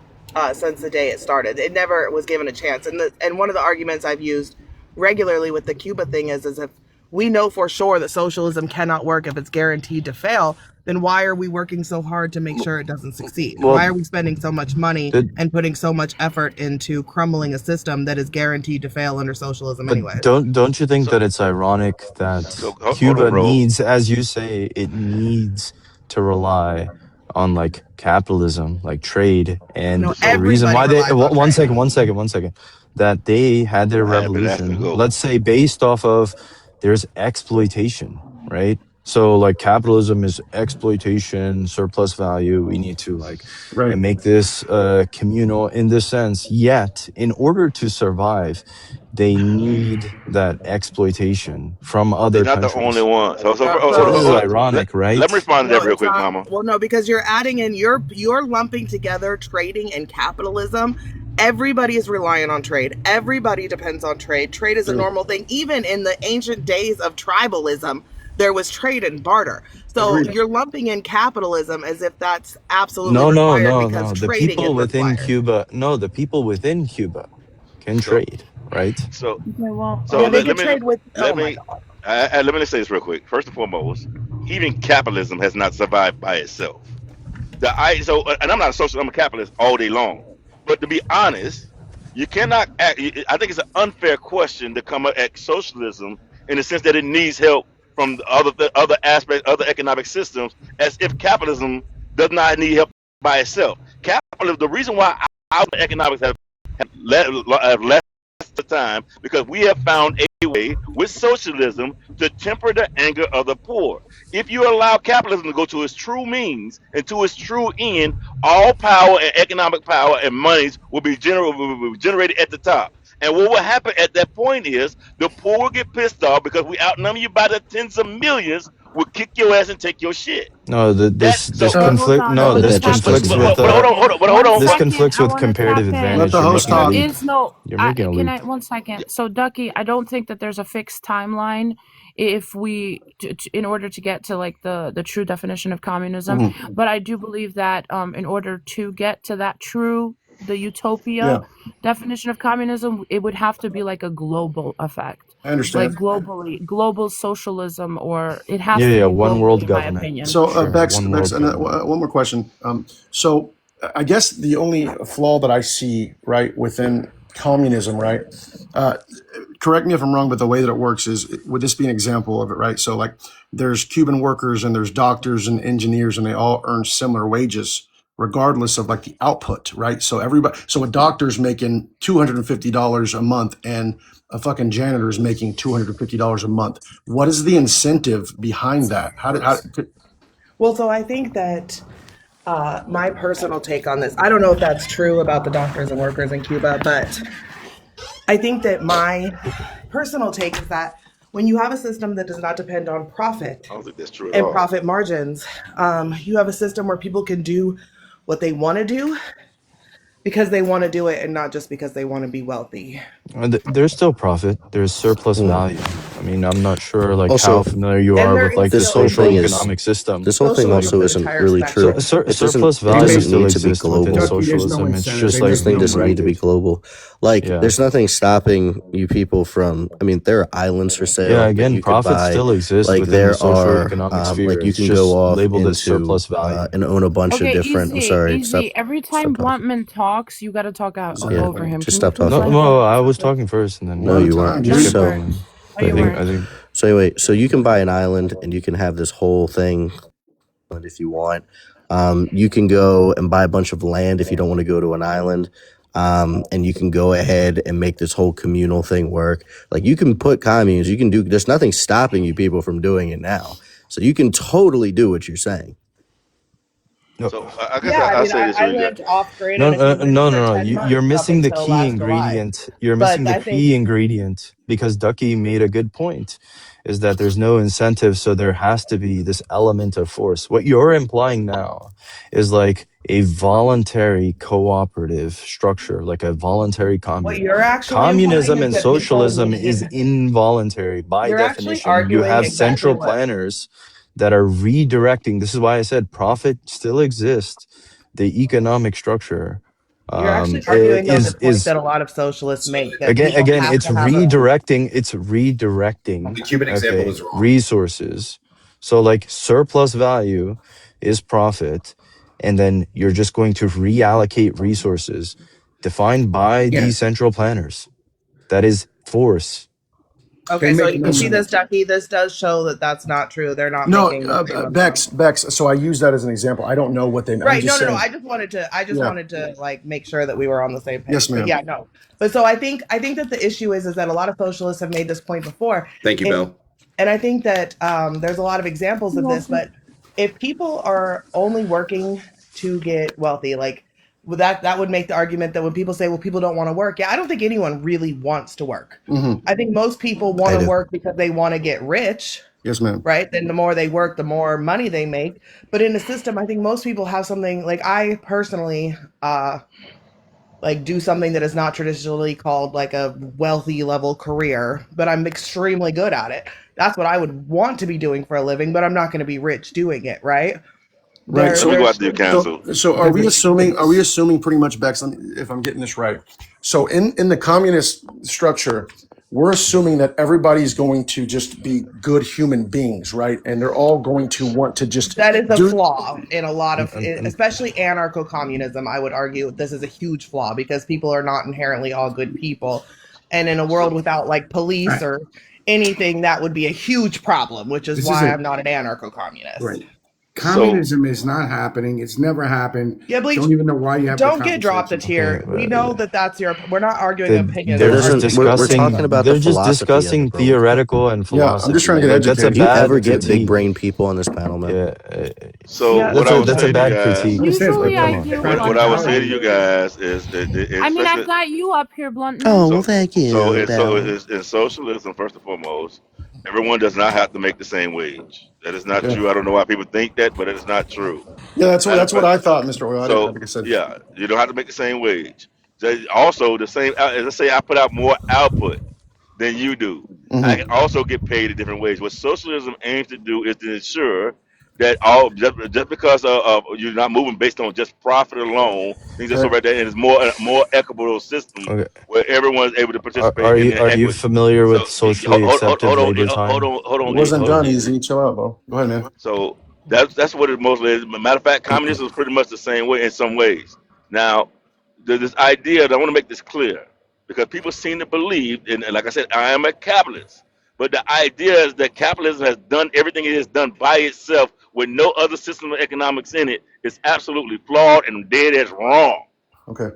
since the day it started. It never was given a chance. And one of the arguments I've used regularly with the Cuba thing is if we know for sure that socialism cannot work if it's guaranteed to fail, then why are we working so hard to make sure it doesn't succeed? Well, Why are we spending so much money and putting so much effort into crumbling a system that is guaranteed to fail under socialism anyway? Don't you think that it's ironic that hold Cuba on, bro. needs, as you say, it needs to rely on like capitalism, like trade, and the reason why they one second, that they had their I have been asking to revolution, go. let's say based off of there's exploitation, right? So like capitalism is exploitation, surplus value. We need to make this communal in this sense. Yet, in order to survive, they need that exploitation from other They're not the only countries. one. So this is ironic, right? Let me respond to No, that real it's quick, not. Mama. Well, no, because you're adding in, you're lumping together trading and capitalism. Everybody is reliant on trade. Everybody depends on trade. Trade is a normal thing. Even in the ancient days of tribalism, there was trade and barter. So you're lumping in capitalism as if that's absolutely required because The trading people is within required. Cuba, the people within Cuba can trade, right? So They can trade with. let Oh my me God. let me say this real quick. First and foremost, even capitalism has not survived by itself. And I'm not a socialist, I'm a capitalist all day long. But to be honest, you cannot act. I think it's an unfair question to come at socialism in the sense that it needs help from the other aspects, other economic systems, as if capitalism does not need help by itself. Capitalism. The reason why our economics have less time because we have found a way with socialism to temper the anger of the poor. If you allow capitalism to go to its true means and to its true end, all power and economic power and monies will be generated at the top. And what will happen at that point is the poor will get pissed off because we outnumber you by the tens of millions. Will kick your ass and take your shit. No, That this so, Okay, hold conflict. on. No, No, But this that just just happen. conflicts doesn't with One but second. hold One on. this second. conflicts I with want to tap comparative in. Let advantage. the You're host making a There talk. leap. is no. You're making a Can leap. I? One second. So, Ducky, I don't think that there's a fixed timeline. If we, in order to get to like the true definition of communism, Mhm. but I do believe that in order to get to that the Yeah, utopia definition of communism, it would have to be like a global effect, I like understand. global socialism, or it Yeah, has to yeah. be One globally, world in my government. opinion. So, Sure, one Bex, world government. one more question. So, I guess the only flaw that I see, right, within communism, right, uh, correct me if I'm wrong, but the way that it works is, would this be an example of it, right? So, like, there's Cuban workers and there's doctors and engineers, and they all earn similar wages, regardless of like the output, right? So so a doctor's making $250 a month, and a fucking janitor is making $250 a month. What is the incentive behind that? Well, so I think that my personal take on this, I don't know if that's true about the doctors and workers in Cuba, but I think that my personal take is that when you have a system that does not depend on profit I don't think that's true at and all. profit margins, you have a system where people can do what they want to do because they want to do it and not just because they want to be wealthy. There's still profit. There's surplus Mm. value. I mean, I'm not sure like how Also, familiar you And are there with is like the this still whole social thing is economic system. this whole thing socialism also the isn't entire really true. spectrum. Surplus It value doesn't still need to be exists within global. Ducky, there's no socialism. It's incentive. just They like This just thing don't doesn't like need to be it. global. Like, yeah, there's nothing stopping you people from. I mean, there are islands for yeah. sale that Again, you could profit buy. still exists Like, within the there are, socio-economic sphere. like, you It's can go just off labeled as into surplus value. and own a bunch of Okay, different. I'm easy, sorry, easy. Every time stop talking. Bluntman talks, you got to talk out Yeah, over him. just Can we stop please talking. No, let him no, finish I his was sentence? talking first, and then No, One at a you time, weren't. No, you dude. So, weren't. Oh, I you think weren't. I think so anyway, so you can buy an island and you can have this whole thing if you want. You can go and buy a bunch of land if you don't want to go to an island. And you can go ahead and make this whole communal thing work. Like, you can put communes, you can do, there's nothing stopping you people from doing it now. So you can totally do what you're saying. no. So I guess Yeah, I I'll mean, say this I real good. lived off grid No, in a Cuban no, no, for no. 10 You're months up missing the until key last July. ingredient. You're But missing the I think, key ingredient because Ducky made a good point is that there's no incentive. So there has to be this element of force. What you're implying now is like a voluntary cooperative structure, like a voluntary what commune. you're actually implying Communism is and that people socialism need, is involuntary by you're actually definition. You arguing have exactly central what planners that are redirecting. This is why I said profit still exists. The economic structure you're actually arguing, though, the is point that a lot of socialists So make that again people have it's to have a, redirecting the Cuban example okay is wrong. resources. So like surplus value is profit, and then you're just going to reallocate resources defined by Yeah, these central planners. That is force. they okay, so make you no can see So, this, sense. Ducky. This does show that that's not true. They're not no, making the same amount. Bex. So I use that as an example. I don't know what I'm Right. No, just no, no. saying. I just Yeah. wanted to like make sure that we were on the same Yes, page. But ma'am. yeah, no. But so I think that the issue is that a lot of socialists have made this point before. Thank you, And Bill. and I think that there's a lot of examples You're of this, welcome. but if people are only working to get wealthy, like that would make the argument that when people say, well, people don't want to work. Yeah, I don't think anyone really wants to work. Mm-hmm. I think most people want I to do. work because they want to get rich, Yes, ma'am. right? Then the more they work, the more money they make. But in the system, I think most people have something like I personally like do something that is not traditionally called like a wealthy level career, but I'm extremely good at it. That's what I would want to be doing for a living, but I'm not going to be rich doing it, right? Right. There Let me go there's after you, So, counsel. are we assuming? Are we assuming pretty much, Bex? If I'm getting this right, so in the communist structure, we're assuming that everybody's going to just be good human beings, right? And they're all going to want to just that is a do. flaw in a lot of, And especially anarcho-communism. I would argue this is a huge flaw because people are not inherently all good people, and in a world without like police Right. or anything, that would be a huge problem, which is This why isn't I'm not an anarcho-communist. right. So Communism is not happening. It's never happened. Yeah, Bleach, Don't even know why you have the don't get dropped a conversation. tier. We know that that's your. We're not arguing They opinions. It they're We're just doesn't. arguing We're facts. talking discussing about the they're just philosophy of it, discussing bro. theoretical and Yeah, I'm just trying philosophy. to get Like that's a educated. Do you bad ever get big critique. brain people on this panel, man? Yeah, so Yeah, what I would that's a say to you bad guys, critique. Understand? Usually Like, I come on. do, what I would say to Bluntman. you guys is, I mean, I've especially got you up here, Bluntman. Oh well, so thank so you, Bell. it's in socialism. First and foremost, everyone does not have to make the same wage. That is not Okay. true. I don't know why people think that, but it is not true. Yeah, Matter of that's what fact, I thought, Mr. Oil. I didn't. so Like I said. yeah, you don't have to make the same wage. Also, the same. Let's say I put out more output than you do. I Hmm. can also get paid a different wage. What socialism aims to do is to ensure that all just because of you're not moving based on just profit alone, things are so Okay. right there, and it's more equitable system Okay. where everyone's able to participate Are in you the are you equity. familiar with So socially accepted hold on, labor time? It hold on, wasn't hold on, done easy. easy. Chill out, bro. Go ahead, man. So that's what it mostly is. Matter of fact, communism is pretty much the same way in some ways. Now, there's this idea that I want to make this clear because people seem to believe, and like I said, I am a capitalist. But the idea is that capitalism has done everything it has done by itself with no other system of economics in it. It's absolutely flawed and dead as wrong. Okay.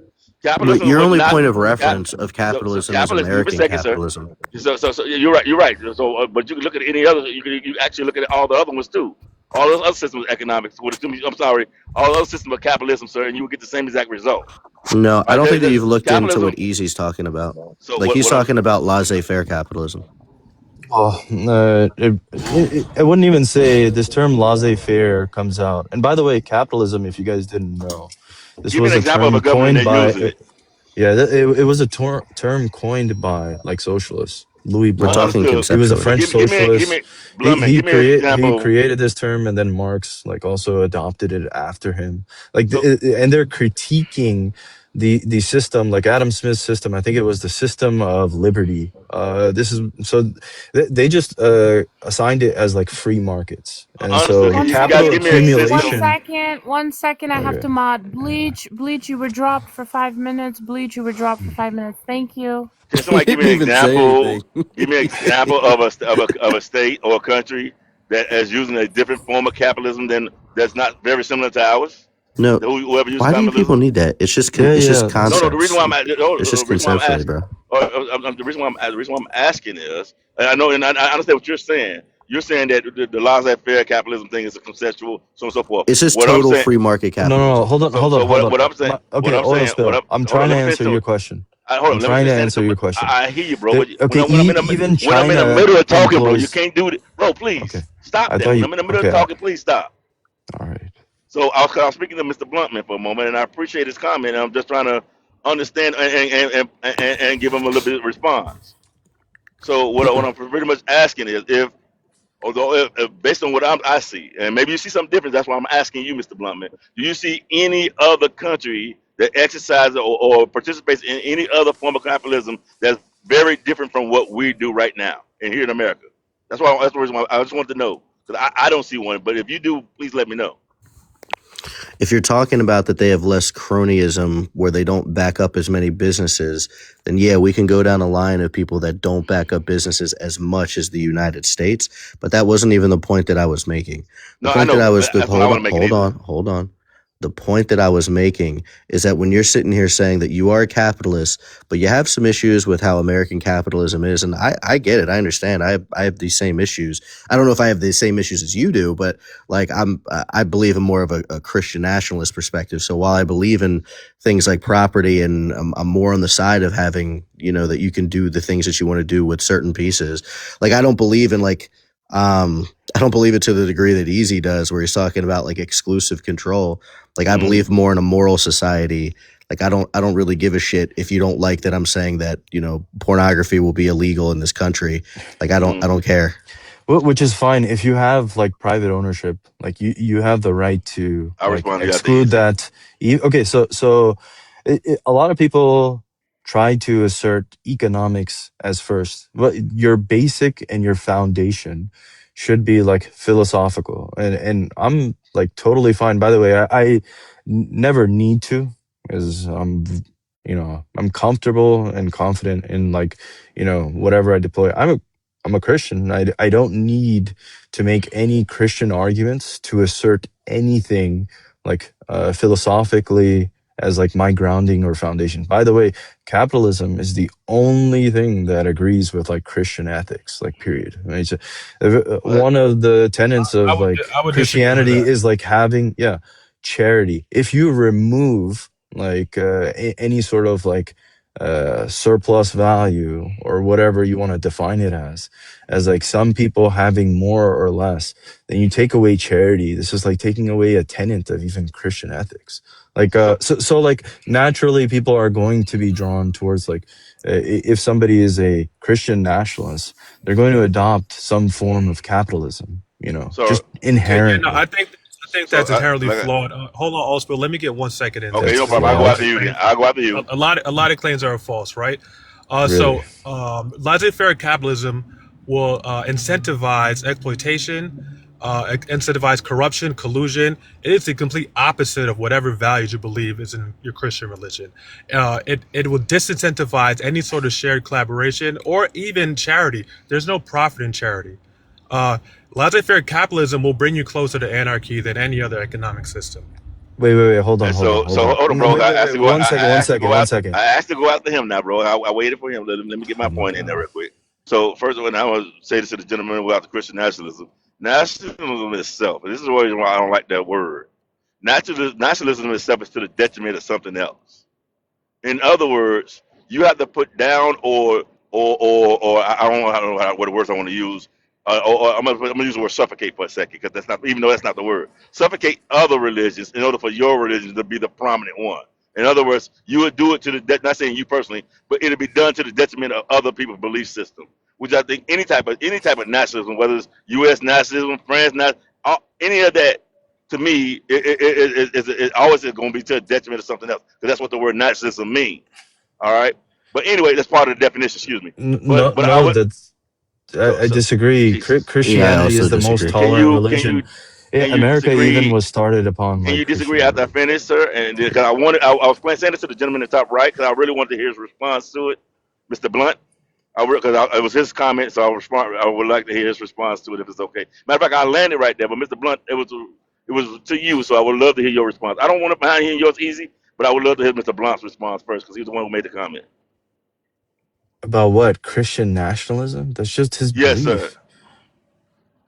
But Capitalism your would only not. point of Cap, reference of so capitalism is capitalism. Give me a American second, sir. capitalism. So you're right. You're right. So, but you can look at any other. You actually look at all the other ones too. All those other systems of economics. I'm sorry. All those systems of capitalism, sir, and you will get the same exact result. No, I Right? don't think that you've looked into Capitalism. what Easy's talking about. So Like he's what I'm. talking about laissez-faire capitalism. Oh, I wouldn't even say this term laissez-faire comes out. And by the way, capitalism, if you guys didn't know, this Give me was an a example of term a government coined that by uses it. yeah, it was a term coined by like socialists. Louis We're Blanc. talking Understood. He was a conceptually. But French give socialist. me, Bluntman. Give me an He example. created this term, and then Marx like also adopted it after him. Like, So and they're critiquing the system, like Adam Smith's system. I think it was the system of liberty. This is so they just assigned it as like free markets, and so understood. One You guys capital second, give me a please. system. accumulation. 1 second. I have Okay. to mod. Bleach, you were dropped for 5 minutes. Bleach, you were dropped for 5 minutes. Thank you. Can He somebody give me didn't an even say example? anything. Give me an example of a state or a country that is using a different form of capitalism than that's not very similar to ours. No, Whoever uses why do you people capitalism. need that? It's just Yeah, it's just yeah. No, the reason concepts. why It's just the reason why I'm conceptually, asking, bro. the reason why I'm asking is, and I know, and I understand what you're saying. You're saying that the laissez-faire capitalism thing is a conceptual, so on and so forth. It's just What I'm total saying, free market No. capitalism. so Hold on. what I'm saying, Okay, oil what spill. I'm hold on, trying to let me finish. answer So, your question. hold I'm on, let me trying to finish saying. answer your question. I hear you, bro. But Okay, even when I'm in the China middle of talking, bro, you employs. can't do it, bro. Okay, Please stop I that. thought When you. I'm in the middle of Okay, talking, please stop. all right. So I was speaking to Mr. Bluntman for a moment, and I appreciate his comment. And I'm just trying to understand and give him a little bit of response. So what I'm pretty much asking is if based on what I see, and maybe you see something different, that's why I'm asking you, Mr. Bluntman. Do you see any other country that exercises or participates in any other form of capitalism that's very different from what we do right now and here in America? That's the reason why I just want to know because I don't see one. But if you do, please let me know. If you're talking about that they have less cronyism where they don't back up as many businesses, then yeah, we can go down a line of people that don't back up businesses as much as the United States. But that wasn't even the point that I was making. The No, I point that know. I was the That's what I hold want on, to make it either. hold on. The point that I was making is that when you're sitting here saying that you are a capitalist, but you have some issues with how American capitalism is, and I get it, I understand. I have these same issues. I don't know if I have the same issues as you do, but like I believe in more of a Christian nationalist perspective. So while I believe in things like property, and I'm more on the side of having, that you can do the things that you want to do with certain pieces. Like I don't believe in I don't believe it to the degree that Easy does, where he's talking about like exclusive control. Like I Mm-hmm. believe more in a moral society. Like I don't really give a shit if you don't like that I'm saying that, pornography will be illegal in this country. Like I Mm-hmm. don't care. Which is fine if you have like private ownership. Like you have the right to I'll like respond to you after exclude easy. that. Okay, so a lot of people try to assert economics as first, but your basic and your foundation should be like philosophical, and I'm like totally fine. By the way, never need to, because I'm comfortable and confident in like whatever I deploy. I'm a Christian. I don't need to make any Christian arguments to assert anything like philosophically as like my grounding or foundation. By the way, capitalism is the only thing that agrees with like Christian ethics, like period. Right? So, one of the tenets of like I would disagree with Christianity that. is like having charity. If you remove like any sort of like surplus value or whatever you want to define it as like some people having more or less, then you take away charity. This is like taking away a tenet of even Christian ethics. Like so like naturally people are going to be drawn towards like if somebody is a Christian nationalist, they're going to adopt some form of capitalism, So just Yeah, no, inherently. I think that's inherently flawed. Hold on, Oswald. Let me get 1 second in okay, there That's no because problem. I'll go flawed. after you then. I'll go after you. a lot of claims are false, right? Really? Laissez-faire capitalism will incentivize exploitation, incentivize corruption, collusion. It is the complete opposite of whatever values you believe is in your Christian religion. It will disincentivize any sort of shared collaboration or even charity. There's no profit in charity. Laissez-faire capitalism will bring you closer to anarchy than any other economic system. Wait, hold on, And hold on, so, hold on. hold on, No, bro. wait, I wait, asked wait. to go. One second, I asked to go one out. second. I asked to go after him now, bro. I waited for him. Let me get my Oh my point in there god. real quick. So first of all, I want to say this to the gentleman about the Christian nationalism. Nationalism itself, and this is the reason why I don't like that word. Nationalism itself is to the detriment of something else. In other words, you have to put down or I don't know what words I want to use. Or I'm gonna use the word suffocate for a second because that's not, even though that's not the word. Suffocate other religions in order for your religion to be the prominent one. In other words, you would do it to the not saying you personally, but it'll be done to the detriment of other people's belief system. Which I think any type of nationalism, whether it's U.S. nationalism, France nationalism, any of that, to me, it always is going to be to the detriment of something else because that's what the word nationalism means. All right, but anyway, that's part of the definition. Excuse me, No, but I no, would. that's I So disagree. Jesus, Yeah, I Christianity also is the most disagree. can tolerant you religion. you America even disagree? was started upon Can like you disagree after I Christianity. finish, sir? And because I was saying this to the gentleman in the top right because I really wanted to hear his response to it, Mr. Blunt. Because it was his comment, so I would like to hear his response to it if it's okay. Matter of fact, I landed right there, but Mr. Blunt, it was to you, so I would love to hear your response. I don't want to behind hearing yours easy, but I would love to hear Mr. Blunt's response first because he's the one who made the comment. About what? Christian nationalism? That's just his Yes, sir. belief.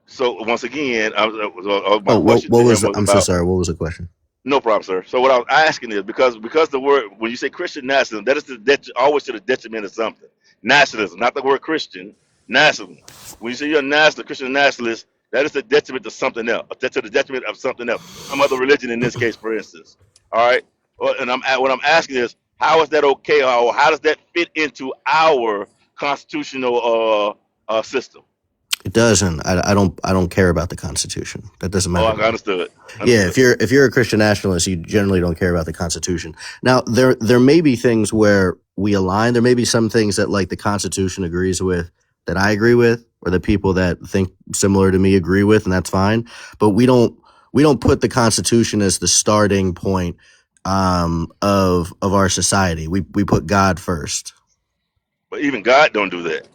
So once again, my Oh, question what to was him the, was I'm so about. sorry. What was the question? No problem, sir. So what I was asking is because the word, when you say Christian nationalism, that is always to the detriment of something. Nationalism, not the word Christian. Nationalism. When you say you're a national Christian nationalist, that is the detriment to something else. To the detriment of something else, some other religion in this case, for instance. All right. Well, and what I'm asking is, how is that okay, or how does that fit into our constitutional system? It doesn't. I don't care about the Constitution. That doesn't Oh, matter I to me. understood. Yeah, Understood. if you're a Christian nationalist, you generally don't care about the Constitution. Now, there may be things where we align. There may be some things that like the Constitution agrees with that I agree with, or the people that think similar to me agree with, and that's fine. But we don't put the Constitution as the starting point of our society. We put God first. But even God don't do that.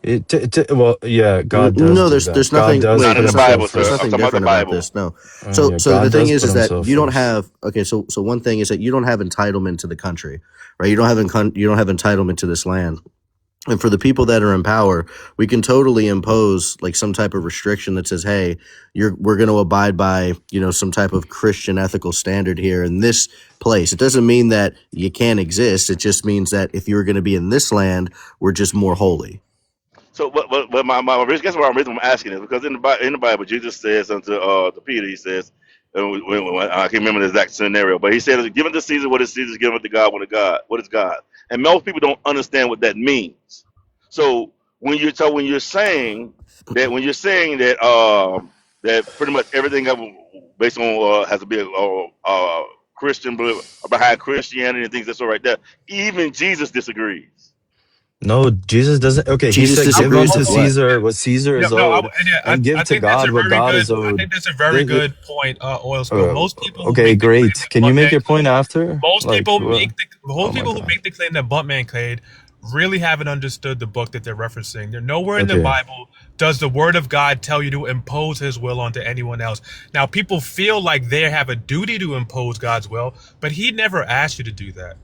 Well, yeah, God does No, do that. there's God nothing. does Wait, Not in put the himself Bible, there's sir. I'm first. nothing talking about the different about Bible. this. No. Yeah, So the God thing does put is that himself you don't first. have. Okay, so one thing is that you don't have entitlement to the country, right? You don't have entitlement to this land. And for the people that are in power, we can totally impose like some type of restriction that says, "Hey, we're going to abide by some type of Christian ethical standard here in this place." It doesn't mean that you can't exist. It just means that if you're going to be in this land, we're just more holy. So, but my guess what reason I'm asking is because in the Bible, Jesus says unto to Peter, he says, I can't remember the exact scenario, but he said, "Given to Caesar what is Caesar's, given to God what is God." And most people don't understand what that means. So when you're saying that pretty much everything based on has to be Christian behind Christianity and things that's all right there. Even Jesus disagrees. No, Jesus doesn't. Okay, he Jesus said, "Give disagrees unto with what? Caesar what Caesar Yeah, is no, owed, and I give to think that's a God what very God good. is I owed." think that's a very The- good point, oil the- spill. Most people who okay, make the claim great. that Can you make Buttman your point code, after? Like, what? most Oh my people who god. make the claim that Buttman code really haven't understood the book that they're referencing. They're nowhere in the Okay. Bible does the word of God tell you to impose his will onto anyone else. Now, people feel like they have a duty to impose God's will, but he never asked you to do that.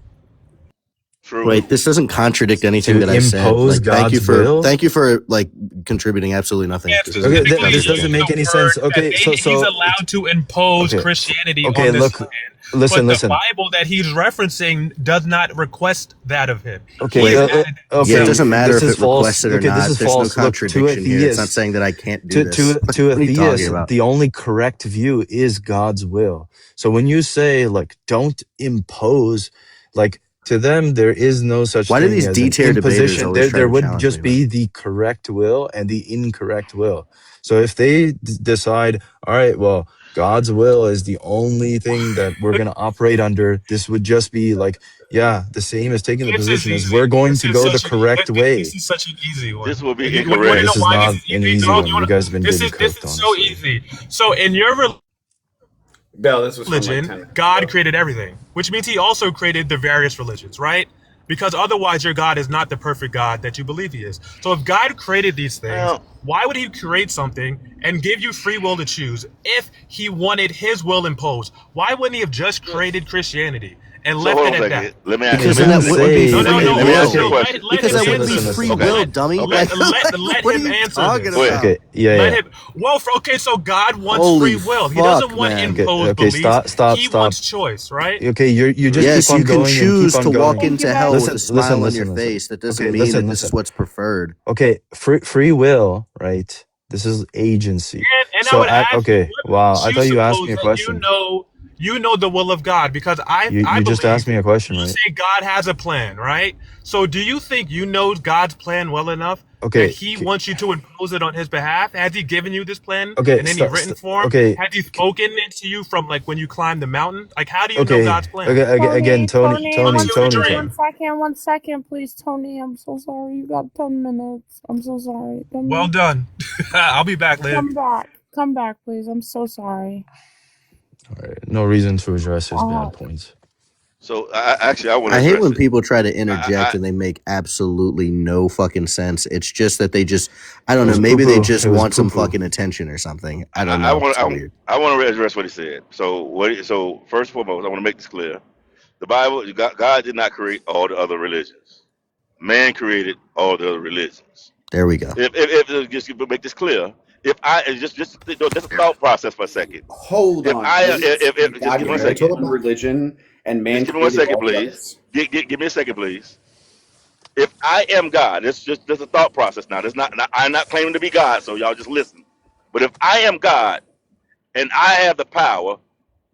True. Wait, this doesn't contradict anything To that I said. impose Like, thank God's will? you for like contributing absolutely nothing. Yeah, This isn't Okay, this contradicting doesn't anything. make any sense. Okay, He's allowed to impose okay, Christianity okay. on this Look, land, listen, but the listen. Bible that he's referencing does not request that of him. Okay, He's Wait, added okay. yeah, it doesn't matter This if is it false. requests it or Okay, this not. is There's no false. Look, to a contradiction here. It's not theist, saying that I can't do this. to a What are you talking theist, about? the only correct view is God's will. So when you say like don't impose, like to them there is no such Why do thing these as an D-tier debaters imposition. always try There to would challenge me, just man? be the correct will and the incorrect will. So if they decide, all right, well, God's will is the only thing that we're going to operate under, this would just be like, yeah, the same as taking the This is position as easy. we're going to go the correct This way. is such an easy one. This would be You want to incorrect. know This is why this not is an easy? easy Hold on, one. You guys have been getting this cooked, is so honestly. easy. So in your Bell, this was from like 10 religion, minutes God ago. created everything, which means he also created the various religions, right? Because otherwise your God is not the perfect God that you believe he is. So if God created these things, Well, why would he create something and give you free will to choose if he wanted his will imposed? Why wouldn't he have just created Christianity and so left hold it on a at that? second. Let me ask. He Because Let me then didn't that let me wouldn't be say. No, free let me ask you a will. question. Because him that wouldn't be answer Listen, this. free okay. will, Let, dummy. Okay. Like, let what are him you answer talking this. Go ahead. about? Okay. Yeah. Let Yeah. him. Well, okay, so God wants Holy free will. He doesn't fuck, want man. Okay. imposed Okay. beliefs. He Stop. wants choice, right? Okay. You just keep Yes, on you can going and keep choose on to walk going. Thank you, into Beth. hell with a Listen. smile on your Listen. face. That doesn't Okay. mean that this is Listen. what's preferred. Okay. Free will, right? This is agency. And I So would ask you, okay. what Wow. makes I you thought you asked suppose me a that question. you know the will of God? Because I You just asked believe me a question, you right? say God has a plan, right? So do you think you know God's plan well enough that Okay. he wants you to impose it on his behalf? Has he given you this plan Okay. in any written form? Okay. Has he spoken it to you from like when you climbed the mountain? Like how do you know Okay. God's plan? Okay. Again, Tony. He comes to you in a dream. One second, please, Tony. I'm so sorry. You got 10 minutes. I'm so sorry. Well done. I'll be back, Liv. Come back, please. I'm so sorry. All right. No reason to address his bad points. So I want to I hate address when it. people try to interject I and they make absolutely no fucking sense. It's just that they just, I It don't know, was maybe poo they poo. just It was want poo some poo. fucking attention or something. I don't I know. want It's weird. I want to address what he said. So first and foremost, I want to make this clear. The Bible, God did not create all the other religions. Man created all the other religions. There we go. If just to make this clear, if I just a thought process for a second. Hold If on, I please. if just God give me 1 created second. one religion, and Just man give me one created second, all the please. others. Give me a second, please. If I am God, it's just a thought process now. That's not I'm not claiming to be God, so y'all just listen. But if I am God and I have the power,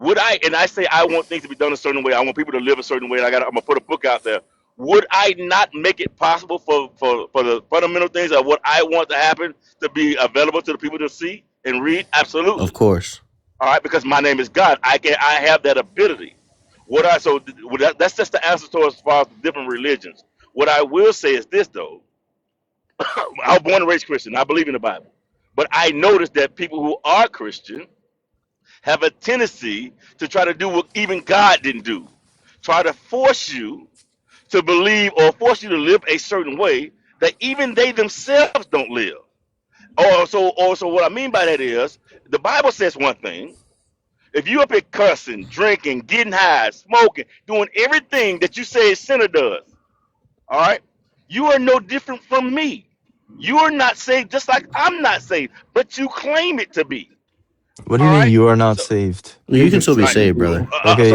would I and I say I want things to be done a certain way, I want people to live a certain way, and I'm gonna put a book out there, would I not make it possible for the fundamental things of what I want to happen to be available to the people to see and read? Of Absolutely. course. All right, because my name is God. I have that ability. That's just the answer to as far as the different religions. What I will say is this though. I was born and raised Christian. I believe in the Bible. But I noticed that people who are Christian have a tendency to try to do what even God didn't do. Try to force you to believe or force you to live a certain way that even they themselves don't live. Or so what I mean by that is the Bible says one thing. If you up here cussing, drinking, getting high, smoking, doing everything that you say a sinner does, all right, you are no different from me. You are not saved just like I'm not saved, but you claim it to be. What do you All mean right. you are not So, saved? You can still be all right. saved, brother. Okay,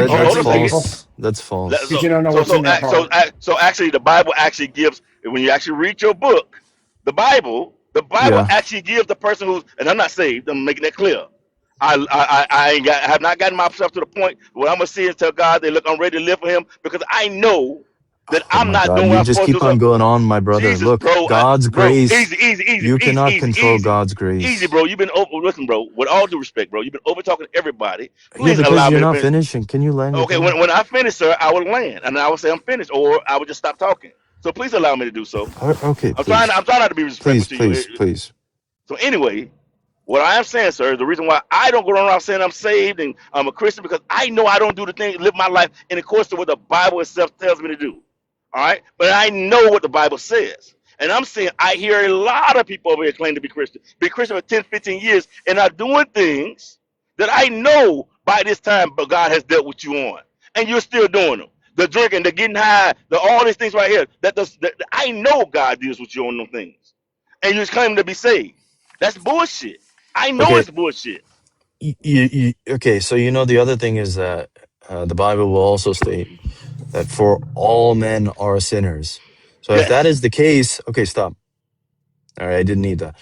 Hold that's on a second. false. That's Let- false. Because So, you don't know so, what's in so, their act- so, heart. act- so actually, the Bible actually gives, when you actually read your book, the Bible Yeah. actually gives the person who's, and I'm not saved, I'm making that clear. I have not gotten myself to the point where I'm going to see and tell God, look, I'm ready to live for him because I know that Oh I'm my not God. doing You what I'm just supposed to keep do. So, on going on, my brother. Jesus, Look, bro, God's bro, grace. easy, easy, easy, You easy, cannot easy, control easy, God's easy, grace. bro. You've been over, listen, bro, with all due respect, bro, you've been over talking to everybody. Yeah, Please because allow you're me to not finish. finishing. Can you land your Okay, plane? when I finish, sir, I will land, and I will say I'm finished, or I will just stop talking. So please allow me to do so. Okay, I'm please. trying not to be respectful Please, to you. please, please. So anyway, what I am saying, sir, is the reason why I don't go around saying I'm saved and I'm a Christian because I know I don't do the thing, live my life in accordance to what the Bible itself tells me to do. All right, but I know what the Bible says. And I'm saying I hear a lot of people over here claim to be Christian for 10, 15 years, and are doing things that I know by this time, but God has dealt with you on, and you're still doing them. The drinking, the getting high, the all these things right here. That I know God deals with you on them things, and you just claim to be saved. That's bullshit. I know Okay, it's bullshit. okay. So you know the other thing is that the Bible will also state that for all men are sinners. So if that Yes. is the case, okay, stop. All right, I didn't need that.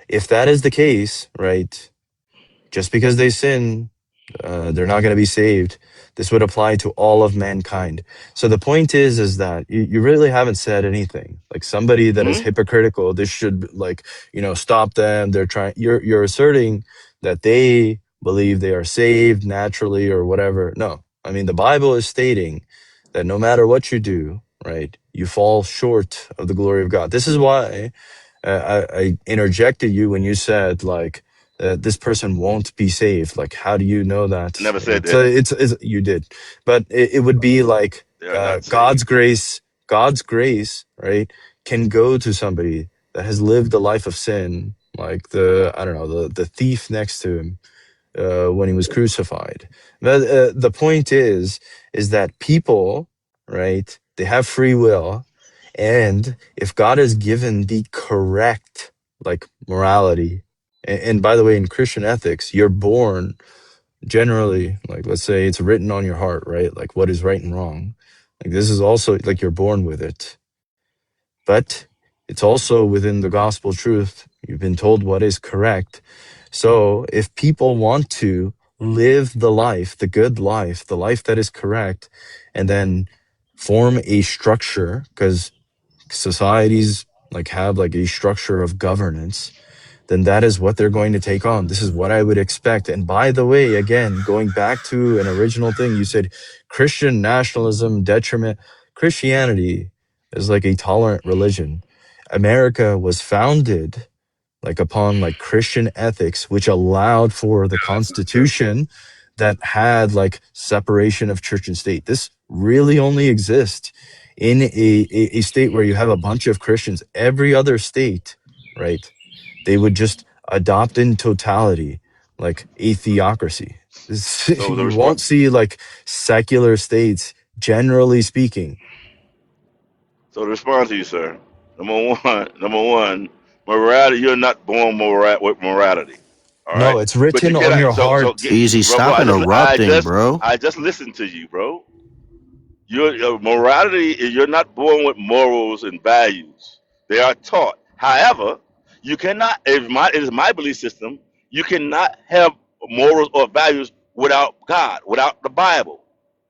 If that is the case, right? Just because they sin, they're not going to be saved. This would apply to all of mankind. So the point is that you really haven't said anything. Like somebody that is Hmm. hypocritical, this should like stop them. They're trying. You're asserting that they believe they are saved naturally or whatever. No, I mean the Bible is stating that no matter what you do, right, you fall short of the glory of God. This is why I interjected you when you said like this person won't be saved. Like, how do you know I that? never said It's that. you did, but it would be like They are not God's saved. grace. God's grace, right, can go to somebody that has lived a life of sin, like the I don't know the thief next to him when he was crucified. But the point is that people, right, they have free will, and if God has given the correct like morality, and by the way, in Christian ethics, you're born generally, like let's say it's written on your heart, right? Like what is right and wrong. Like this is also like you're born with it, but it's also within the gospel truth. You've been told what is correct. So if people want to live the life, the good life, the life that is correct, and then form a structure, because societies like have like a structure of governance, then that is what they're going to take on. This is what I would expect. And by the way, again, going back to an original thing, you said Christian nationalism detriment. Christianity is like a tolerant religion. America was founded like upon like Christian ethics, which allowed for the Constitution that had like separation of church and state. This really only exists in a state where you have a bunch of Christians. Every other state, right? They would just adopt in totality like a theocracy. So the You response. won't see like secular states, generally speaking. So to respond to you, sir, number one, morality. You're not born with morality. All right, No, it's but you written on cannot. your So heart. get, Easy, bro. stop interrupting, bro. I just listened to you, bro. Your morality is you're not born with morals and values. They are taught. However, you cannot. It is my belief system. You cannot have morals or values without God, without the Bible.